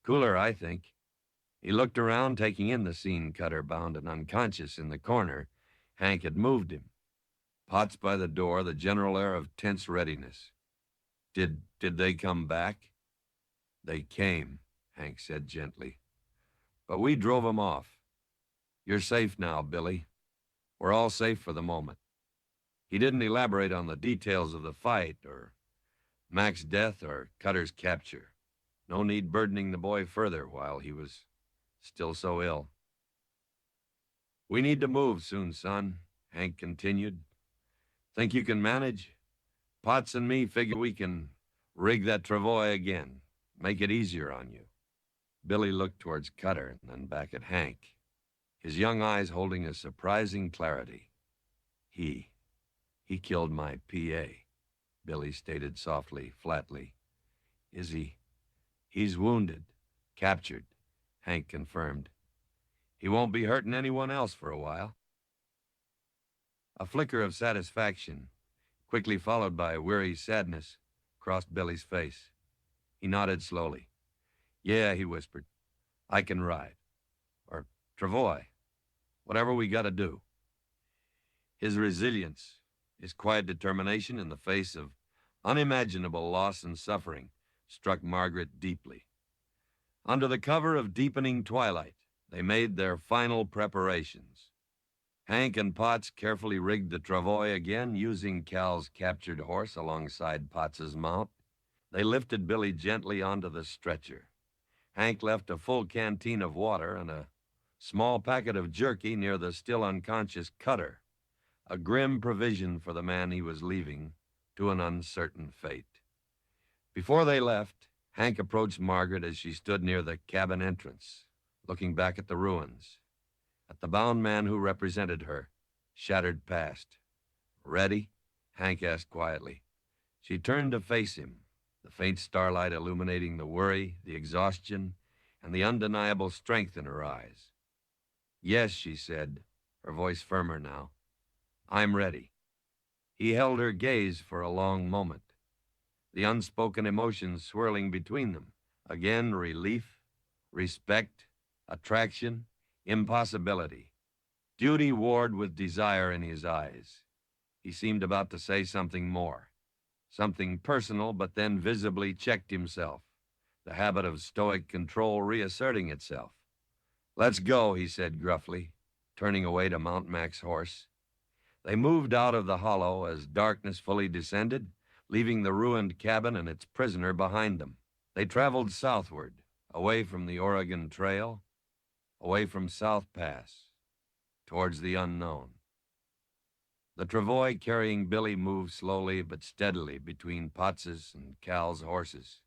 A: cooler, I think. He looked around, taking in the scene. Cutter, bound and unconscious in the corner. Hank had moved him. Potts by the door, the general air of tense readiness. Did they come back? They came, Hank said gently. But we drove 'em off. You're safe now, Billy. We're all safe for the moment. He didn't elaborate on the details of the fight, or Mac's death, or Cutter's capture. No need burdening the boy further while he was still so ill. We need to move soon, son, Hank continued. Think you can manage? Potts and me figure we can rig that travois again, make it easier on you. Billy looked towards Cutter and then back at Hank, his young eyes holding a surprising clarity. He killed my P.A., Billy stated softly, flatly. Is he? He's wounded, captured, Hank confirmed. He won't be hurting anyone else for a while. A flicker of satisfaction, quickly followed by weary sadness, crossed Billy's face. He nodded slowly. Yeah, he whispered. I can ride. Or travois. Whatever we gotta do. His resilience, His quiet determination in the face of unimaginable loss and suffering struck Margaret deeply. Under the cover of deepening twilight, they made their final preparations. Hank and Potts carefully rigged the travois again, using Cal's captured horse alongside Potts's mount. They lifted Billy gently onto the stretcher. Hank left a full canteen of water and a small packet of jerky near the still unconscious Cutter, a grim provision for the man he was leaving to an uncertain fate. Before they left, Hank approached Margaret as she stood near the cabin entrance, looking back at the ruins, at the bound man who represented her, shattered past. "Ready?" Hank asked quietly. She turned to face him, the faint starlight illuminating the worry, the exhaustion, and the undeniable strength in her eyes. "Yes," she said, her voice firmer now. "I'm ready." He held her gaze for a long moment, the unspoken emotions swirling between them. Again, relief, respect, attraction, impossibility. Duty warred with desire in his eyes. He seemed about to say something more, something personal, but then visibly checked himself, the habit of stoic control reasserting itself. "Let's go," he said gruffly, turning away to mount Mac's horse. They moved out of the hollow as darkness fully descended, leaving the ruined cabin and its prisoner behind them. They traveled southward, away from the Oregon Trail, away from South Pass, towards the unknown. The travois carrying Billy moved slowly but steadily between Potts's and Cal's horses.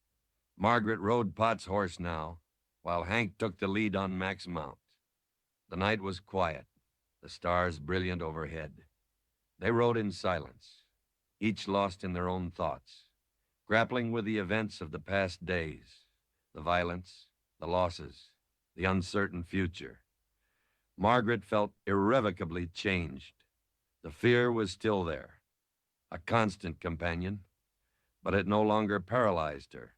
A: Margaret rode Potts' horse now, while Hank took the lead on Mac's mount. The night was quiet, the stars brilliant overhead. They rode in silence, each lost in their own thoughts, grappling with the events of the past days, the violence, the losses, the uncertain future. Margaret felt irrevocably changed. The fear was still there, a constant companion, but it no longer paralyzed her.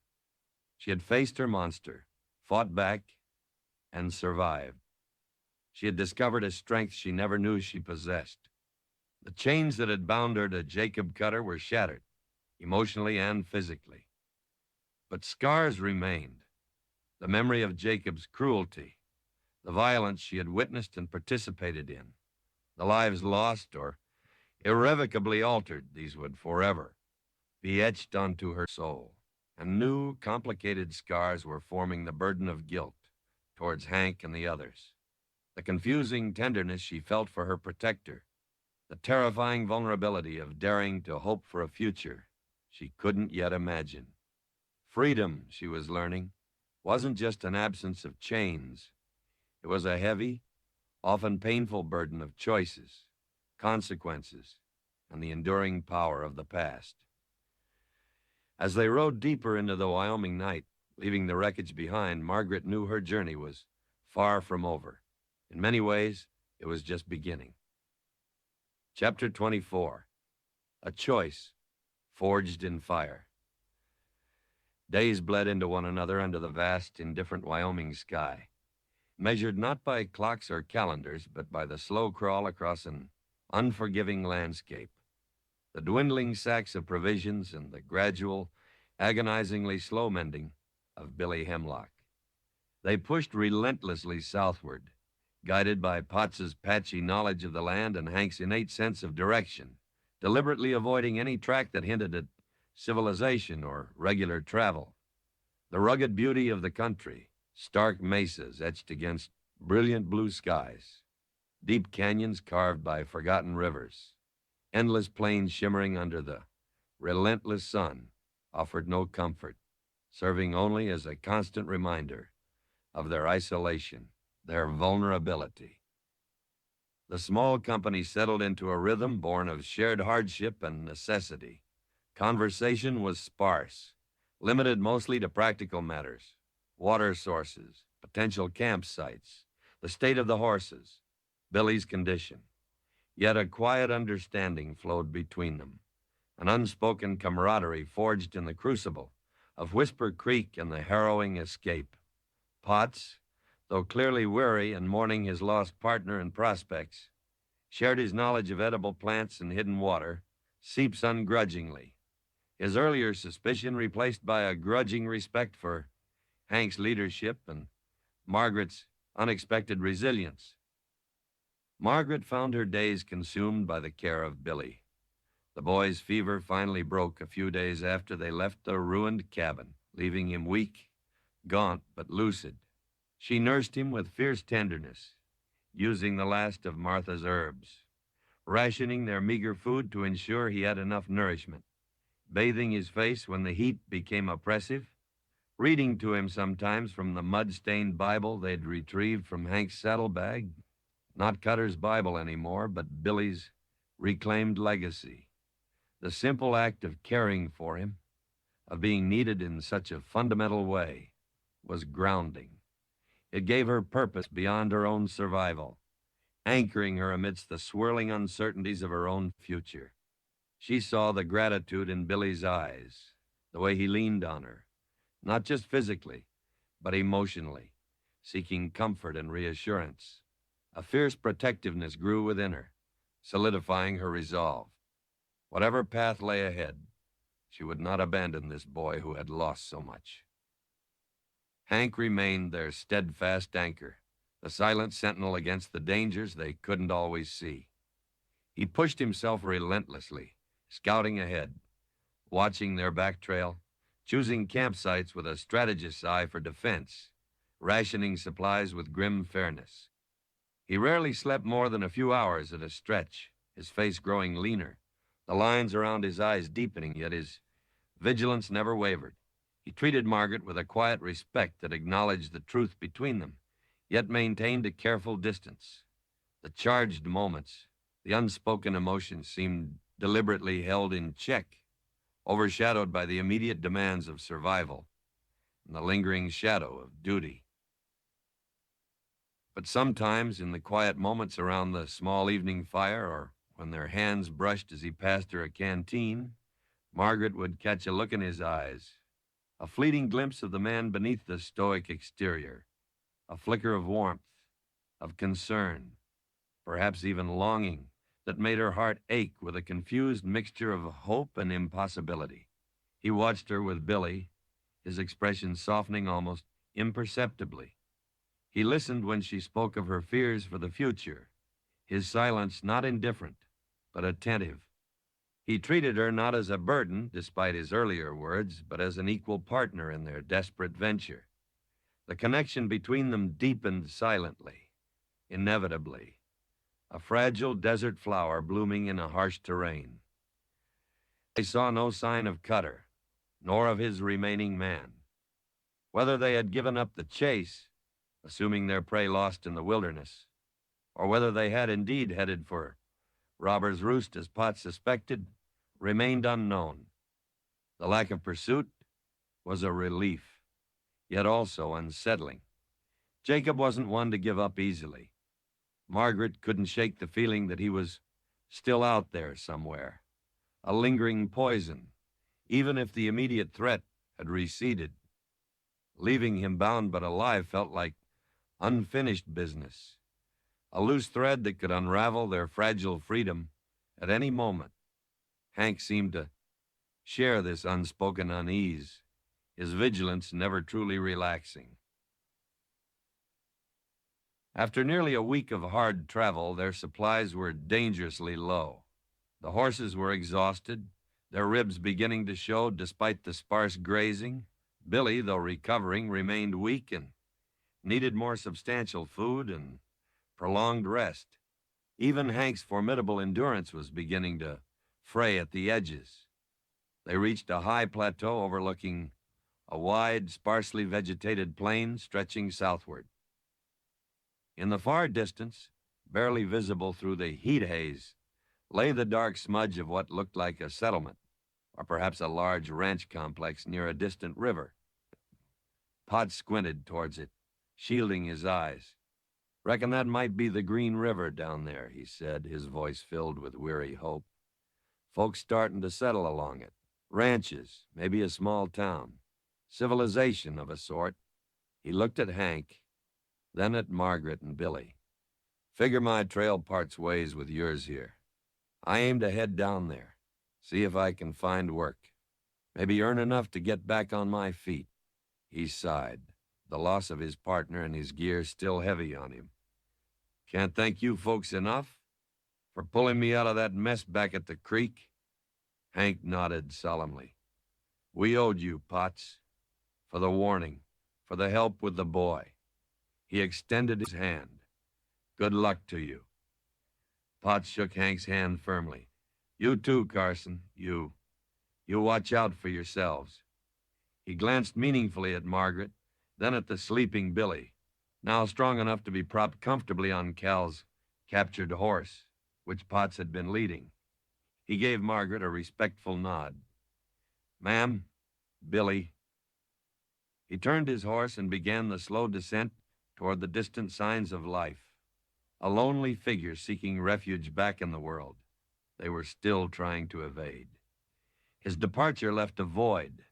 A: She had faced her monster, fought back, and survived. She had discovered a strength she never knew she possessed. The chains that had bound her to Jacob Cutter were shattered, emotionally and physically. But scars remained. The memory of Jacob's cruelty, the violence she had witnessed and participated in, the lives lost or irrevocably altered, these would forever be etched onto her soul. And new, complicated scars were forming the burden of guilt towards Hank and the others. The confusing tenderness she felt for her protector, the terrifying vulnerability of daring to hope for a future she couldn't yet imagine. Freedom, she was learning, wasn't just an absence of chains. It was a heavy, often painful burden of choices, consequences, and the enduring power of the past. As they rode deeper into the Wyoming night, leaving the wreckage behind, Margaret knew her journey was far from over. In many ways, it was just beginning. Chapter 24, A Choice Forged in Fire. Days bled into one another under the vast, indifferent Wyoming sky, measured not by clocks or calendars, but by the slow crawl across an unforgiving landscape, the dwindling sacks of provisions and the gradual, agonizingly slow mending of Billy Hemlock. They pushed relentlessly southward, guided by Potts's patchy knowledge of the land and Hank's innate sense of direction, deliberately avoiding any track that hinted at civilization or regular travel. The rugged beauty of the country, stark mesas etched against brilliant blue skies, deep canyons carved by forgotten rivers, endless plains shimmering under the relentless sun, offered no comfort, serving only as a constant reminder of their isolation, their vulnerability. The small company settled into a rhythm born of shared hardship and necessity. Conversation was sparse, limited mostly to practical matters, water sources, potential campsites, the state of the horses, Billy's condition. Yet a quiet understanding flowed between them, an unspoken camaraderie forged in the crucible of Whisper Creek and the harrowing escape. Potts, though clearly weary and mourning his lost partner and prospects, shared his knowledge of edible plants and hidden water seeps ungrudgingly, his earlier suspicion replaced by a grudging respect for Hank's leadership and Margaret's unexpected resilience. Margaret found her days consumed by the care of Billy. The boy's fever finally broke a few days after they left the ruined cabin, leaving him weak, gaunt, but lucid. She nursed him with fierce tenderness, using the last of Martha's herbs, rationing their meager food to ensure he had enough nourishment, bathing his face when the heat became oppressive, reading to him sometimes from the mud-stained Bible they'd retrieved from Hank's saddlebag, not Cutter's Bible anymore, but Billy's reclaimed legacy. The simple act of caring for him, of being needed in such a fundamental way, was grounding. It gave her purpose beyond her own survival, anchoring her amidst the swirling uncertainties of her own future. She saw the gratitude in Billy's eyes, the way he leaned on her, not just physically, but emotionally, seeking comfort and reassurance. A fierce protectiveness grew within her, solidifying her resolve. Whatever path lay ahead, she would not abandon this boy who had lost so much. Hank remained their steadfast anchor, the silent sentinel against the dangers they couldn't always see. He pushed himself relentlessly, scouting ahead, watching their back trail, choosing campsites with a strategist's eye for defense, rationing supplies with grim fairness. He rarely slept more than a few hours at a stretch, his face growing leaner, the lines around his eyes deepening, yet his vigilance never wavered. He treated Margaret with a quiet respect that acknowledged the truth between them, yet maintained a careful distance. The charged moments, the unspoken emotions seemed deliberately held in check, overshadowed by the immediate demands of survival and the lingering shadow of duty. But sometimes, in the quiet moments around the small evening fire, or when their hands brushed as he passed her a canteen, Margaret would catch a look in his eyes, a fleeting glimpse of the man beneath the stoic exterior, a flicker of warmth, of concern, perhaps even longing, that made her heart ache with a confused mixture of hope and impossibility. He watched her with Billy, his expression softening almost imperceptibly. He listened when she spoke of her fears for the future, his silence not indifferent, but attentive. He treated her not as a burden, despite his earlier words, but as an equal partner in their desperate venture. The connection between them deepened silently, inevitably, a fragile desert flower blooming in a harsh terrain. They saw no sign of Cutter, nor of his remaining man. Whether they had given up the chase, assuming their prey lost in the wilderness, or whether they had indeed headed for Robber's Roost as Potts suspected, remained unknown. The lack of pursuit was a relief, yet also unsettling. Jacob wasn't one to give up easily. Margaret couldn't shake the feeling that he was still out there somewhere, a lingering poison, even if the immediate threat had receded. Leaving him bound but alive felt like unfinished business, a loose thread that could unravel their fragile freedom at any moment. Hank seemed to share this unspoken unease, his vigilance never truly relaxing. After nearly a week of hard travel, their supplies were dangerously low. The horses were exhausted, their ribs beginning to show despite the sparse grazing. Billy, though recovering, remained weak and needed more substantial food and prolonged rest. Even Hank's formidable endurance was beginning to fray at the edges. They reached a high plateau overlooking a wide, sparsely vegetated plain stretching southward. In the far distance, barely visible through the heat haze, lay the dark smudge of what looked like a settlement, or perhaps a large ranch complex near a distant river. Potts squinted towards it, shielding his eyes. "Reckon that might be the Green River down there," he said, his voice filled with weary hope. "Folks starting to settle along it. Ranches, maybe a small town. Civilization of a sort." He looked at Hank, then at Margaret and Billy. "Figure my trail parts ways with yours here. I aim to head down there, See if I can find work. Maybe earn enough to get back on my feet." He sighed, the loss of his partner and his gear still heavy on him. "Can't thank you folks enough for pulling me out of that mess back at the creek." Hank nodded solemnly. "We owed you, Potts, for the warning, for the help with the boy." He extended his hand. "Good luck to you." Potts shook Hank's hand firmly. "You too, Carson. You watch out for yourselves." He glanced meaningfully at Margaret, then at the sleeping Billy, now strong enough to be propped comfortably on Cal's captured horse, which Potts had been leading. He gave Margaret a respectful nod. "Ma'am, Billy." He turned his horse and began the slow descent toward the distant signs of life. A lonely figure seeking refuge back in the world they were still trying to evade. His departure left a void,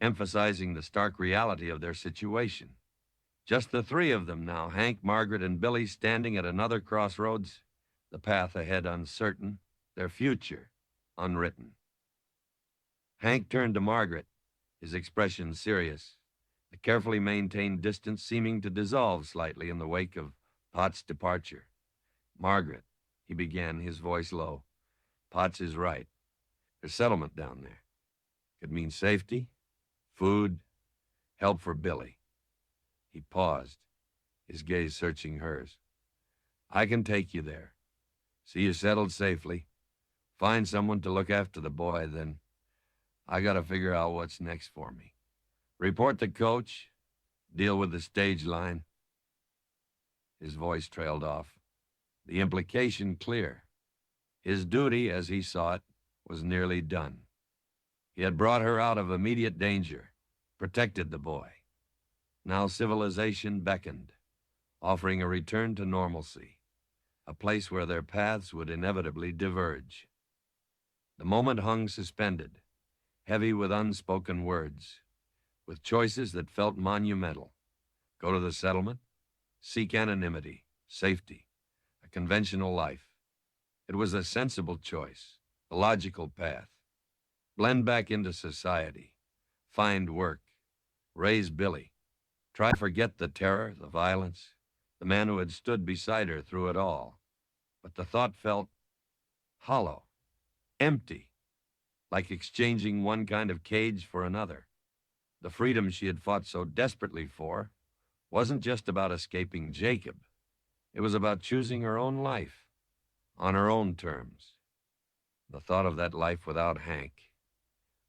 A: emphasizing the stark reality of their situation. Just the three of them now, Hank, Margaret, and Billy, standing at another crossroads, the path ahead uncertain, their future unwritten. Hank turned to Margaret, his expression serious, the carefully maintained distance seeming to dissolve slightly in the wake of Potts' departure. "Margaret," he began, his voice low, "Potts is right. There's settlement down there. Could mean safety, food, help for Billy." He paused, his gaze searching hers. "I can take you there. See you settled safely. Find someone to look after the boy, then I gotta figure out what's next for me. Report the coach, deal with the stage line." His voice trailed off, the implication clear. His duty, as he saw it, was nearly done. He had brought her out of immediate danger, protected the boy. Now civilization beckoned, offering a return to normalcy, a place where their paths would inevitably diverge. The moment hung suspended, heavy with unspoken words, with choices that felt monumental. Go to the settlement, seek anonymity, safety, a conventional life. It was a sensible choice, a logical path. Blend back into society, find work, raise Billy, try to forget the terror, the violence, the man who had stood beside her through it all. But the thought felt hollow, empty, like exchanging one kind of cage for another. The freedom she had fought so desperately for wasn't just about escaping Jacob. It was about choosing her own life, on her own terms. The thought of that life without Hank,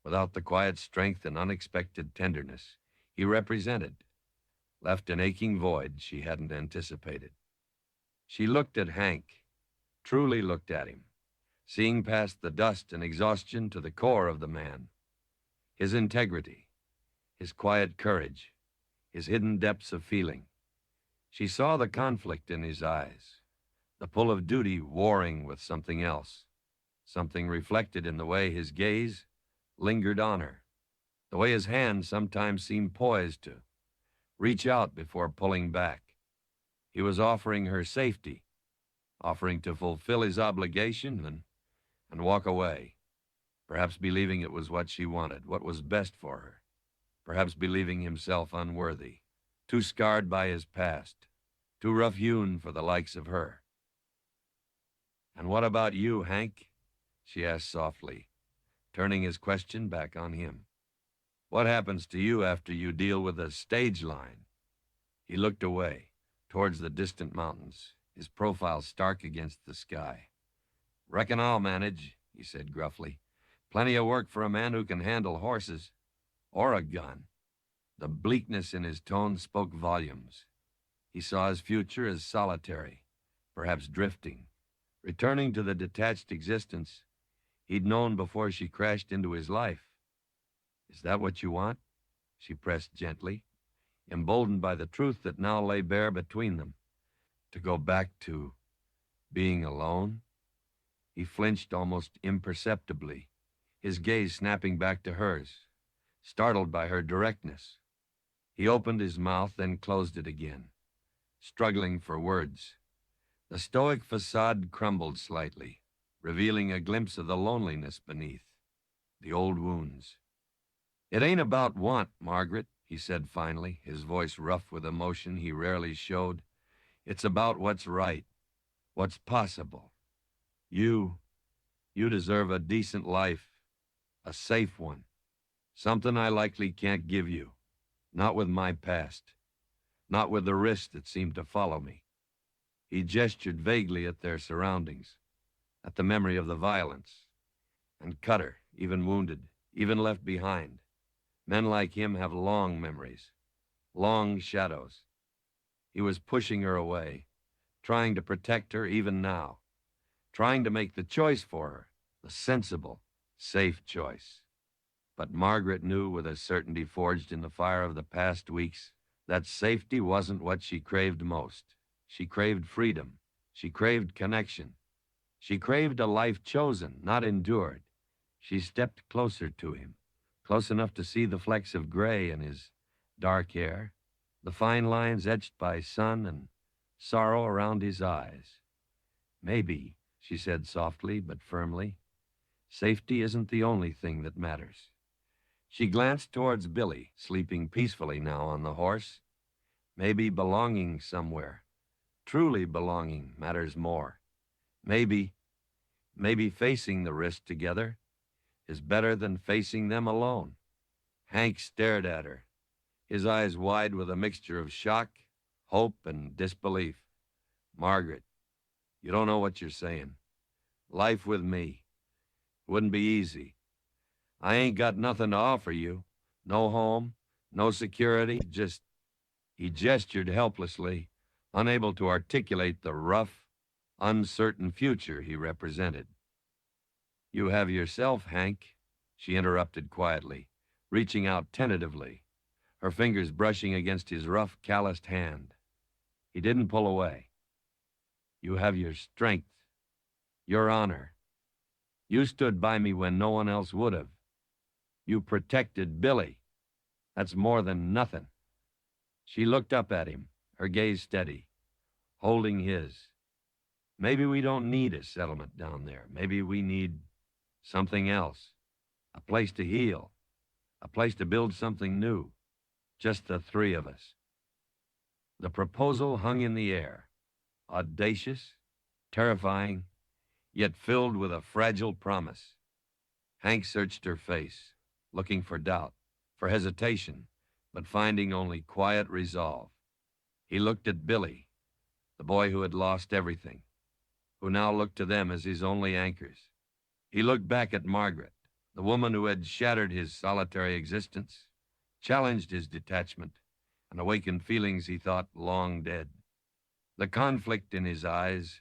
A: without the quiet strength and unexpected tenderness he represented, left an aching void she hadn't anticipated. She looked at Hank, truly looked at him, seeing past the dust and exhaustion to the core of the man, his integrity, his quiet courage, his hidden depths of feeling. She saw the conflict in his eyes, the pull of duty warring with something else, something reflected in the way his gaze lingered on her, the way his hand sometimes seemed poised to reach out before pulling back. He was offering her safety, offering to fulfill his obligation and walk away, perhaps believing it was what she wanted, what was best for her, perhaps believing himself unworthy, too scarred by his past, too rough-hewn for the likes of her. "And what about you, Hank?" she asked softly, turning his question back on him. "What happens to you after you deal with a stage line?" He looked away, towards the distant mountains, his profile stark against the sky. "Reckon I'll manage," he said gruffly. "Plenty of work for a man who can handle horses, or a gun." The bleakness in his tone spoke volumes. He saw his future as solitary, perhaps drifting, returning to the detached existence he'd known before she crashed into his life. "Is that what you want?" she pressed gently, emboldened by the truth that now lay bare between them. "To go back to being alone?" He flinched almost imperceptibly, his gaze snapping back to hers, startled by her directness. He opened his mouth, then closed it again, struggling for words. The stoic facade crumbled slightly, revealing a glimpse of the loneliness beneath. the old wounds. "It ain't about want, Margaret," he said finally, his voice rough with emotion he rarely showed. "It's about what's right, what's possible. You deserve a decent life, a safe one, something I likely can't give you, not with my past, not with the risks that seem to follow me." He gestured vaguely at their surroundings, at the memory of the violence. And Cutter, even wounded, even left behind. Men like him have long memories, long shadows. He was pushing her away, trying to protect her even now, trying to make the choice for her, the sensible, safe choice. But Margaret knew with a certainty forged in the fire of the past weeks that safety wasn't what she craved most. She craved freedom. She craved connection. She craved a life chosen, not endured. She stepped closer to him, close enough to see the flecks of gray in his dark hair, the fine lines etched by sun and sorrow around his eyes. "Maybe," she said softly but firmly, "safety isn't the only thing that matters." She glanced towards Billy, sleeping peacefully now on the horse. "Maybe belonging somewhere, truly belonging, matters more. Maybe facing the risk together is better than facing them alone." Hank stared at her, his eyes wide with a mixture of shock, hope, and disbelief. "Margaret, you don't know what you're saying. Life with me wouldn't be easy. I ain't got nothing to offer you. No home, no security, just..." He gestured helplessly, unable to articulate the rough, uncertain future he represented. "You have yourself, Hank," she interrupted quietly, reaching out tentatively, her fingers brushing against his rough, calloused hand. He didn't pull away. "You have your strength, your honor. You stood by me when no one else would have. You protected Billy. That's more than nothing." She looked up at him, her gaze steady, holding his. "Maybe we don't need a settlement down there. Maybe we need something else. A place to heal. A place to build something new. Just the three of us." The proposal hung in the air, audacious, terrifying, yet filled with a fragile promise. Hank searched her face, looking for doubt, for hesitation, but finding only quiet resolve. He looked at Billy, the boy who had lost everything, who now looked to them as his only anchors. He looked back at Margaret, the woman who had shattered his solitary existence, challenged his detachment, and awakened feelings he thought long dead. The conflict in his eyes,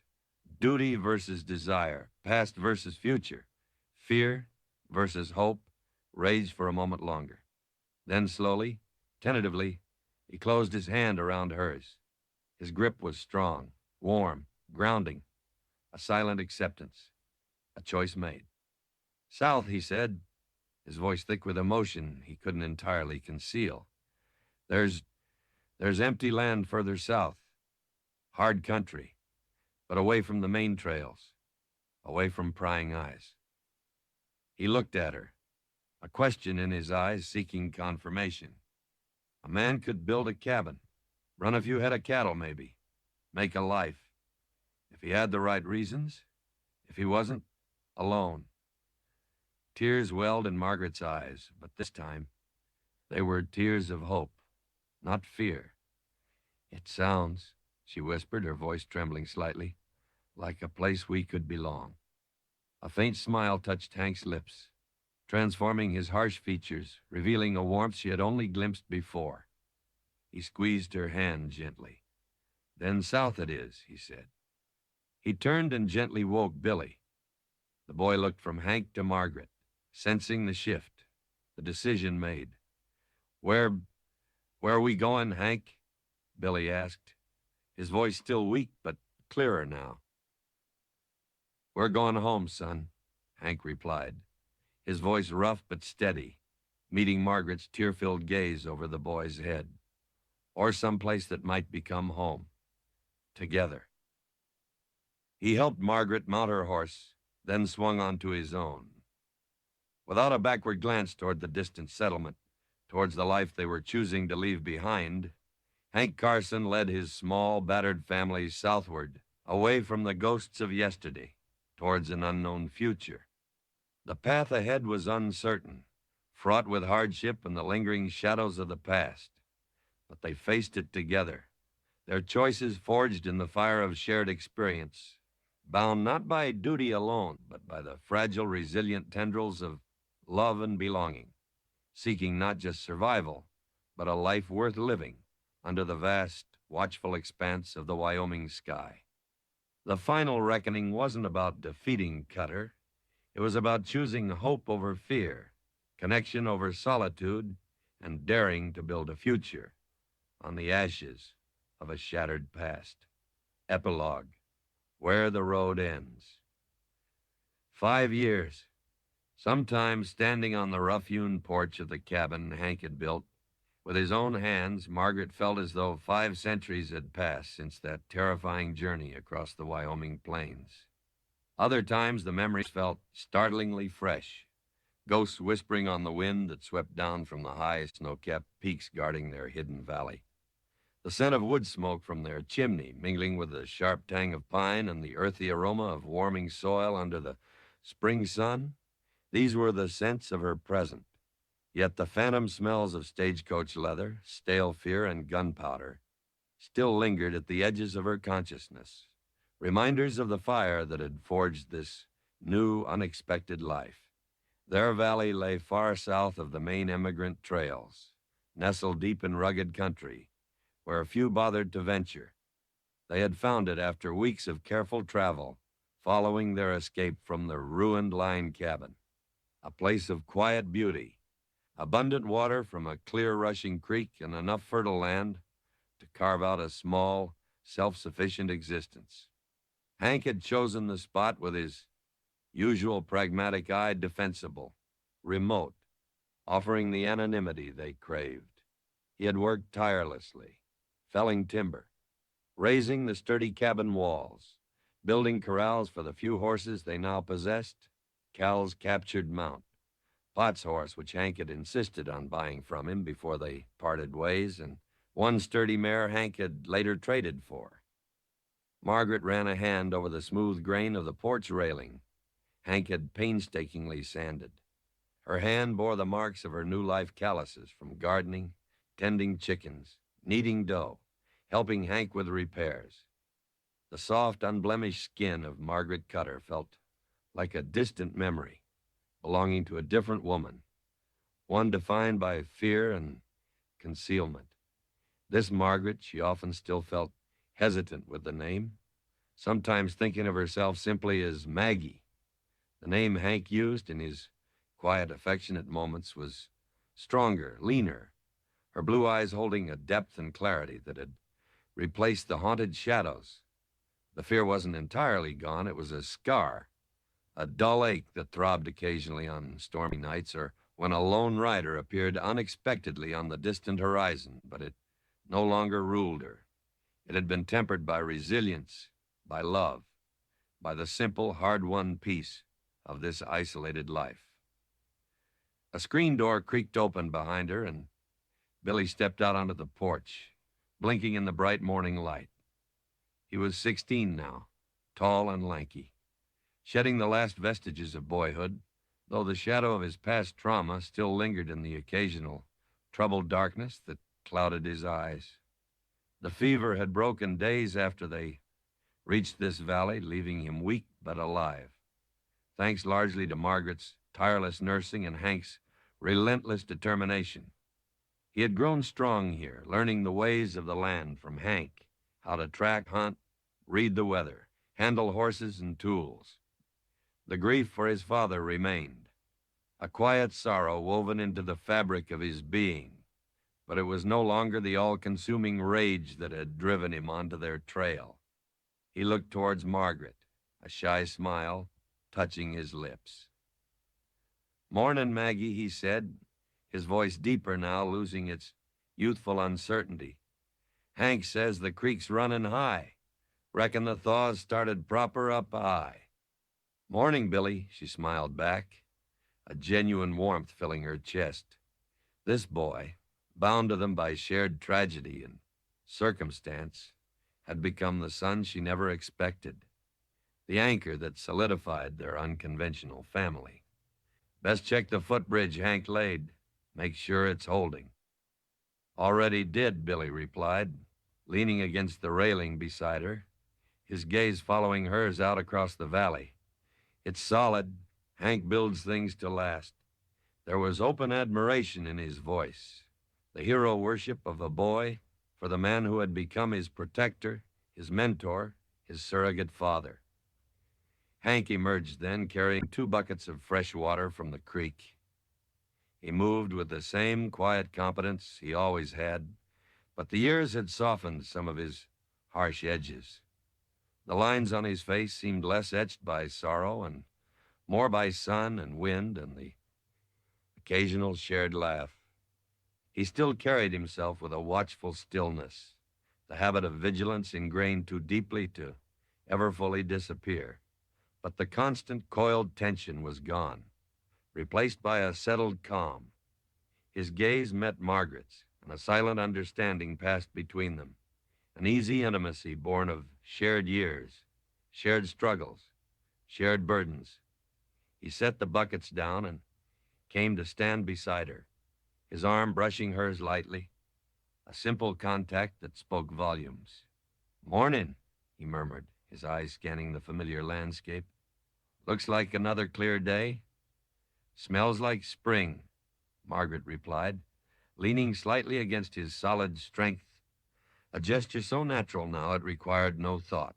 A: duty versus desire, past versus future, fear versus hope, raged for a moment longer. Then slowly, tentatively, he closed his hand around hers. His grip was strong, warm, grounding, a silent acceptance, a choice made. "South," he said, his voice thick with emotion he couldn't entirely conceal. There's empty land further south. Hard country, but away from the main trails, away from prying eyes." He looked at her, a question in his eyes seeking confirmation. A man could build a cabin, run a few head of cattle maybe, make a life, if he had the right reasons, if he wasn't, alone. Tears welled in Margaret's eyes, but this time they were tears of hope, not fear. "It sounds," she whispered, her voice trembling slightly, "like a place we could belong." A faint smile touched Hank's lips, transforming his harsh features, revealing a warmth she had only glimpsed before. He squeezed her hand gently. "Then south it is," he said. He turned and gently woke Billy. The boy looked from Hank to Margaret, sensing the shift, the decision made. Where are we going, Hank?" Billy asked, his voice still weak but clearer now. "We're going home, son," Hank replied, his voice rough but steady, meeting Margaret's tear-filled gaze over the boy's head. "Or someplace that might become home. Together." He helped Margaret mount her horse, then swung onto his own. Without a backward glance toward the distant settlement, towards the life they were choosing to leave behind, Hank Carson led his small, battered family southward, away from the ghosts of yesterday, towards an unknown future. The path ahead was uncertain, fraught with hardship and the lingering shadows of the past. But they faced it together, their choices forged in the fire of shared experience, bound not by duty alone, but by the fragile, resilient tendrils of love and belonging, seeking not just survival, but a life worth living under the vast, watchful expanse of the Wyoming sky. The final reckoning wasn't about defeating Cutter. It was about choosing hope over fear, connection over solitude, and daring to build a future on the ashes of a shattered past. Epilogue, where the road ends. 5 years. Sometimes standing on the rough-hewn porch of the cabin Hank had built, with his own hands, Margaret felt as though 5 centuries had passed since that terrifying journey across the Wyoming plains. Other times, the memories felt startlingly fresh, ghosts whispering on the wind that swept down from the high snow-capped peaks guarding their hidden valley. The scent of wood smoke from their chimney mingling with the sharp tang of pine and the earthy aroma of warming soil under the spring sun, these were the scents of her present. Yet the phantom smells of stagecoach leather, stale fear, and gunpowder still lingered at the edges of her consciousness, reminders of the fire that had forged this new, unexpected life. Their valley lay far south of the main immigrant trails, nestled deep in rugged country, where few bothered to venture. They had found it after weeks of careful travel, following their escape from the ruined line cabin, a place of quiet beauty, abundant water from a clear rushing creek, and enough fertile land to carve out a small, self-sufficient existence. Hank had chosen the spot with his usual pragmatic eye defensible, remote, offering the anonymity they craved. He had worked tirelessly, felling timber, raising the sturdy cabin walls, building corrals for the few horses they now possessed, Cal's captured mount, Pot's horse, which Hank had insisted on buying from him before they parted ways, and one sturdy mare Hank had later traded for. Margaret ran a hand over the smooth grain of the porch railing Hank had painstakingly sanded. Her hand bore the marks of her new life calluses from gardening, tending chickens, kneading dough, helping Hank with repairs. The soft, unblemished skin of Margaret Cutter felt like a distant memory, belonging to a different woman, one defined by fear and concealment. This Margaret, she often still felt hesitant with the name, sometimes thinking of herself simply as Maggie. The name Hank used in his quiet, affectionate moments was stronger, leaner, her blue eyes holding a depth and clarity that had replaced the haunted shadows. The fear wasn't entirely gone. It was a scar, a dull ache that throbbed occasionally on stormy nights or when a lone rider appeared unexpectedly on the distant horizon, but it no longer ruled her. It had been tempered by resilience, by love, by the simple, hard-won peace of this isolated life. A screen door creaked open behind her, and Billy stepped out onto the porch, blinking in the bright morning light. He was 16 now, tall and lanky, shedding the last vestiges of boyhood, though the shadow of his past trauma still lingered in the occasional troubled darkness that clouded his eyes. The fever had broken days after they reached this valley, leaving him weak but alive, thanks largely to Margaret's tireless nursing and Hank's relentless determination. He had grown strong here, learning the ways of the land from Hank, how to track, hunt, read the weather, handle horses and tools. The grief for his father remained, a quiet sorrow woven into the fabric of his being, but it was no longer the all-consuming rage that had driven him onto their trail. He looked towards Margaret, a shy smile touching his lips. "Mornin', Maggie," he said, his voice deeper now, losing its youthful uncertainty. "Hank says the creek's running high. Reckon the thaw's started proper up high." "Morning, Billy," she smiled back, a genuine warmth filling her chest. This boy, bound to them by shared tragedy and circumstance, had become the son she never expected, the anchor that solidified their unconventional family. Best check the footbridge Hank laid. Make sure it's holding. Already did, Billy replied, leaning against the railing beside her, his gaze following hers out across the valley. It's solid. Hank builds things to last. There was open admiration in his voice, the hero worship of a boy for the man who had become his protector, his mentor, his surrogate father. Hank emerged then, carrying 2 buckets of fresh water from the creek. He moved with the same quiet competence he always had, but the years had softened some of his harsh edges. The lines on his face seemed less etched by sorrow and more by sun and wind and the occasional shared laugh. He still carried himself with a watchful stillness, the habit of vigilance ingrained too deeply to ever fully disappear. But the constant coiled tension was gone, replaced by a settled calm. His gaze met Margaret's, and a silent understanding passed between them, an easy intimacy born of shared years, shared struggles, shared burdens. He set the buckets down and came to stand beside her, his arm brushing hers lightly, a simple contact that spoke volumes. "Morning," he murmured, his eyes scanning the familiar landscape. "Looks like another clear day." "Smells like spring," Margaret replied, leaning slightly against his solid strength, a gesture so natural now it required no thought.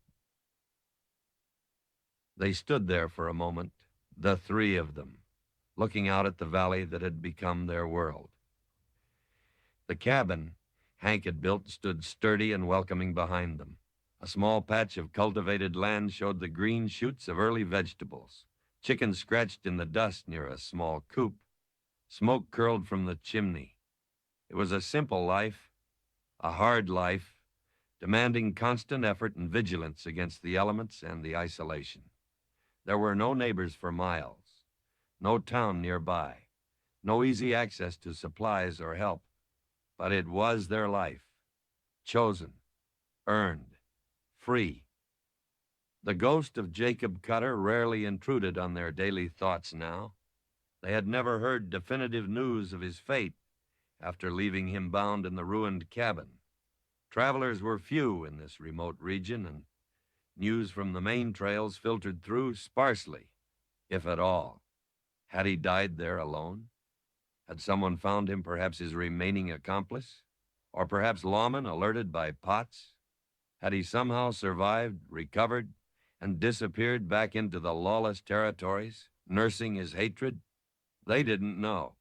A: They stood there for a moment, the 3 of them, looking out at the valley that had become their world. The cabin Hank had built stood sturdy and welcoming behind them. A small patch of cultivated land showed the green shoots of early vegetables. Chickens scratched in the dust near a small coop. Smoke curled from the chimney. It was a simple life, a hard life, demanding constant effort and vigilance against the elements and the isolation. There were no neighbors for miles, no town nearby, no easy access to supplies or help. But it was their life, chosen, earned, free. The ghost of Jacob Cutter rarely intruded on their daily thoughts now. They had never heard definitive news of his fate after leaving him bound in the ruined cabin. Travelers were few in this remote region, and news from the main trails filtered through sparsely, if at all. Had he died there alone? Had someone found him, perhaps his remaining accomplice? Or perhaps lawmen alerted by Potts? Had he somehow survived, recovered, and disappeared back into the lawless territories, nursing his hatred? They didn't know.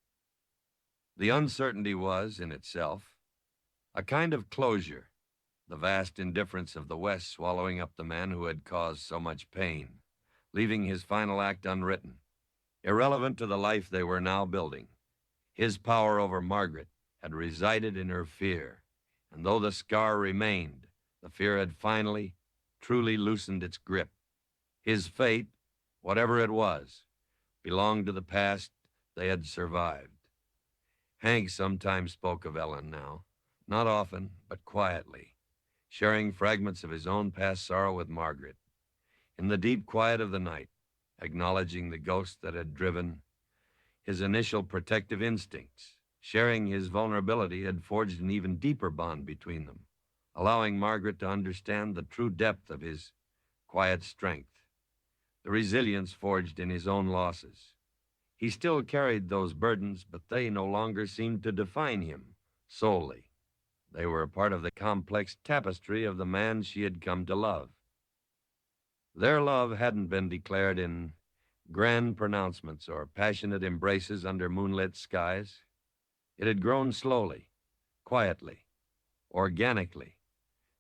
A: The uncertainty was, in itself, a kind of closure, the vast indifference of the West swallowing up the man who had caused so much pain, leaving his final act unwritten, irrelevant to the life they were now building. His power over Margaret had resided in her fear, and though the scar remained, the fear had finally, truly loosened its grip. His fate, whatever it was, belonged to the past they had survived. Hank sometimes spoke of Ellen now, not often, but quietly, sharing fragments of his own past sorrow with Margaret. In the deep quiet of the night, acknowledging the ghost that had driven his initial protective instincts, sharing his vulnerability had forged an even deeper bond between them, allowing Margaret to understand the true depth of his quiet strength, the resilience forged in his own losses. He still carried those burdens, but they no longer seemed to define him solely. They were a part of the complex tapestry of the man she had come to love. Their love hadn't been declared in grand pronouncements or passionate embraces under moonlit skies. It had grown slowly, quietly, organically,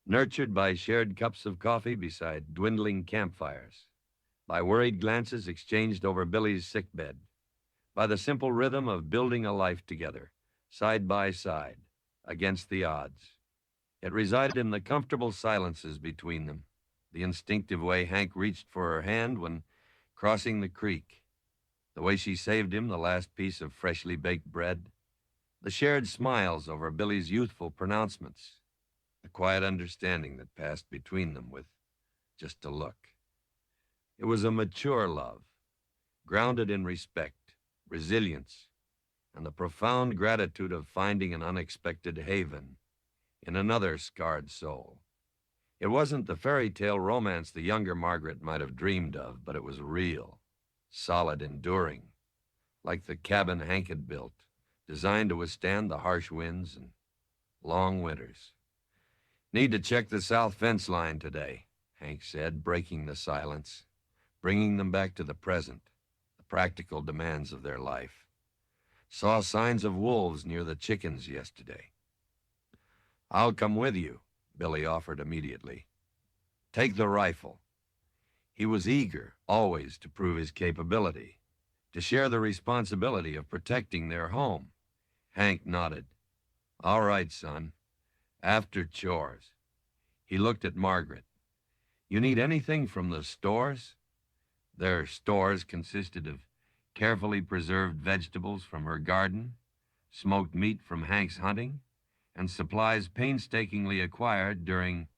A: nurtured by shared cups of coffee beside dwindling campfires, by worried glances exchanged over Billy's sickbed, by the simple rhythm of building a life together, side by side, against the odds. It resided in the comfortable silences between them, the instinctive way Hank reached for her hand when crossing the creek, the way she saved him the last piece of freshly baked bread, the shared smiles over Billy's youthful pronouncements, the quiet understanding that passed between them with just a look. It was a mature love, grounded in respect, resilience, and the profound gratitude of finding an unexpected haven in another scarred soul. It wasn't the fairy tale romance the younger Margaret might have dreamed of, but it was real, solid, enduring, like the cabin Hank had built, designed to withstand the harsh winds and long winters. "Need to check the south fence line today," Hank said, breaking the silence, bringing them back to the present, the practical demands of their life. "Saw signs of wolves near the chickens yesterday." "I'll come with you," Billy offered immediately. "Take the rifle." He was eager, always, to prove his capability, to share the responsibility of protecting their home. Hank nodded. "All right, son. After chores." He looked at Margaret. "You need anything from the stores?" Their stores consisted of carefully preserved vegetables from her garden, smoked meat from Hank's hunting, and supplies painstakingly acquired during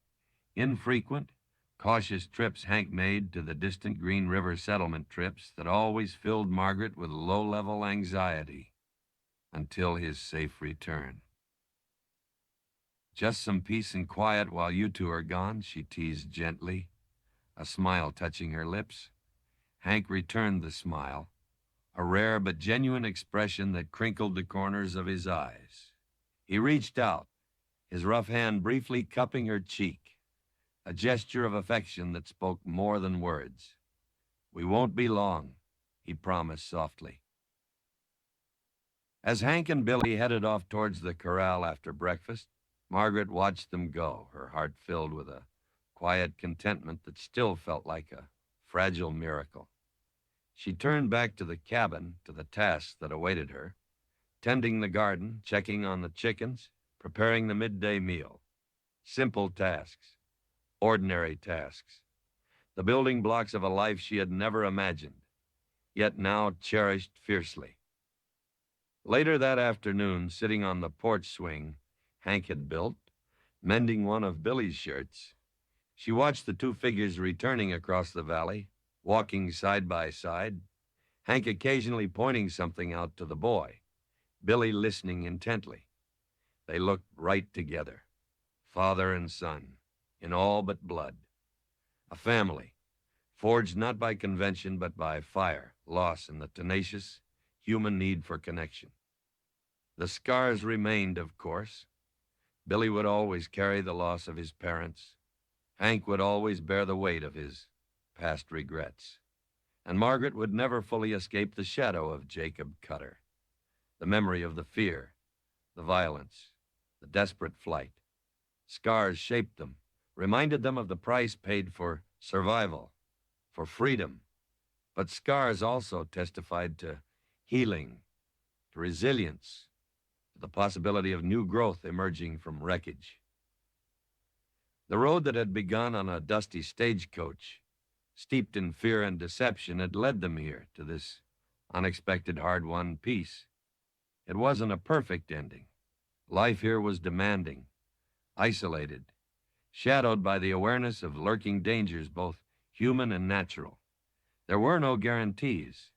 A: infrequent, cautious trips Hank made to the distant Green River settlement trips that always filled Margaret with low-level anxiety until his safe return. "Just some peace and quiet while you two are gone," she teased gently, a smile touching her lips. Hank returned the smile, a rare but genuine expression that crinkled the corners of his eyes. He reached out, his rough hand briefly cupping her cheek, a gesture of affection that spoke more than words. "We won't be long," he promised softly. As Hank and Billy headed off towards the corral after breakfast, Margaret watched them go, her heart filled with a quiet contentment that still felt like a fragile miracle. She turned back to the cabin, to the tasks that awaited her, tending the garden, checking on the chickens, preparing the midday meal. Simple tasks, ordinary tasks, the building blocks of a life she had never imagined, yet now cherished fiercely. Later that afternoon, sitting on the porch swing Hank had built, mending one of Billy's shirts, she watched the two figures returning across the valley, walking side by side, Hank occasionally pointing something out to the boy, Billy listening intently. They looked right together, father and son, in all but blood. A family, forged not by convention but by fire, loss, and the tenacious human need for connection. The scars remained, of course. Billy would always carry the loss of his parents. Hank would always bear the weight of his past regrets. And Margaret would never fully escape the shadow of Jacob Cutter, the memory of the fear, the violence, the desperate flight. Scars shaped them, reminded them of the price paid for survival, for freedom. But scars also testified to healing, to resilience, to the possibility of new growth emerging from wreckage. The road that had begun on a dusty stagecoach, steeped in fear and deception, had led them here to this unexpected, hard-won peace. It wasn't a perfect ending. Life here was demanding, isolated, shadowed by the awareness of lurking dangers, both human and natural. There were no guarantees,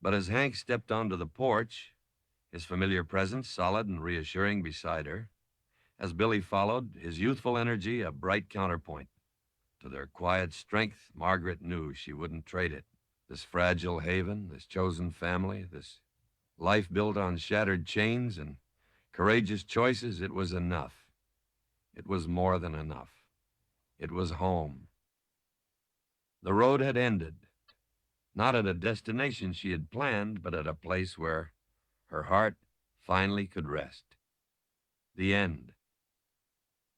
A: but as Hank stepped onto the porch, his familiar presence solid and reassuring beside her, as Billy followed, his youthful energy a bright counterpoint to their quiet strength, Margaret knew she wouldn't trade it. This fragile haven, this chosen family, this life built on shattered chains and courageous choices, it was enough. It was more than enough. It was home. The road had ended, not at a destination she had planned, but at a place where her heart finally could rest. The end.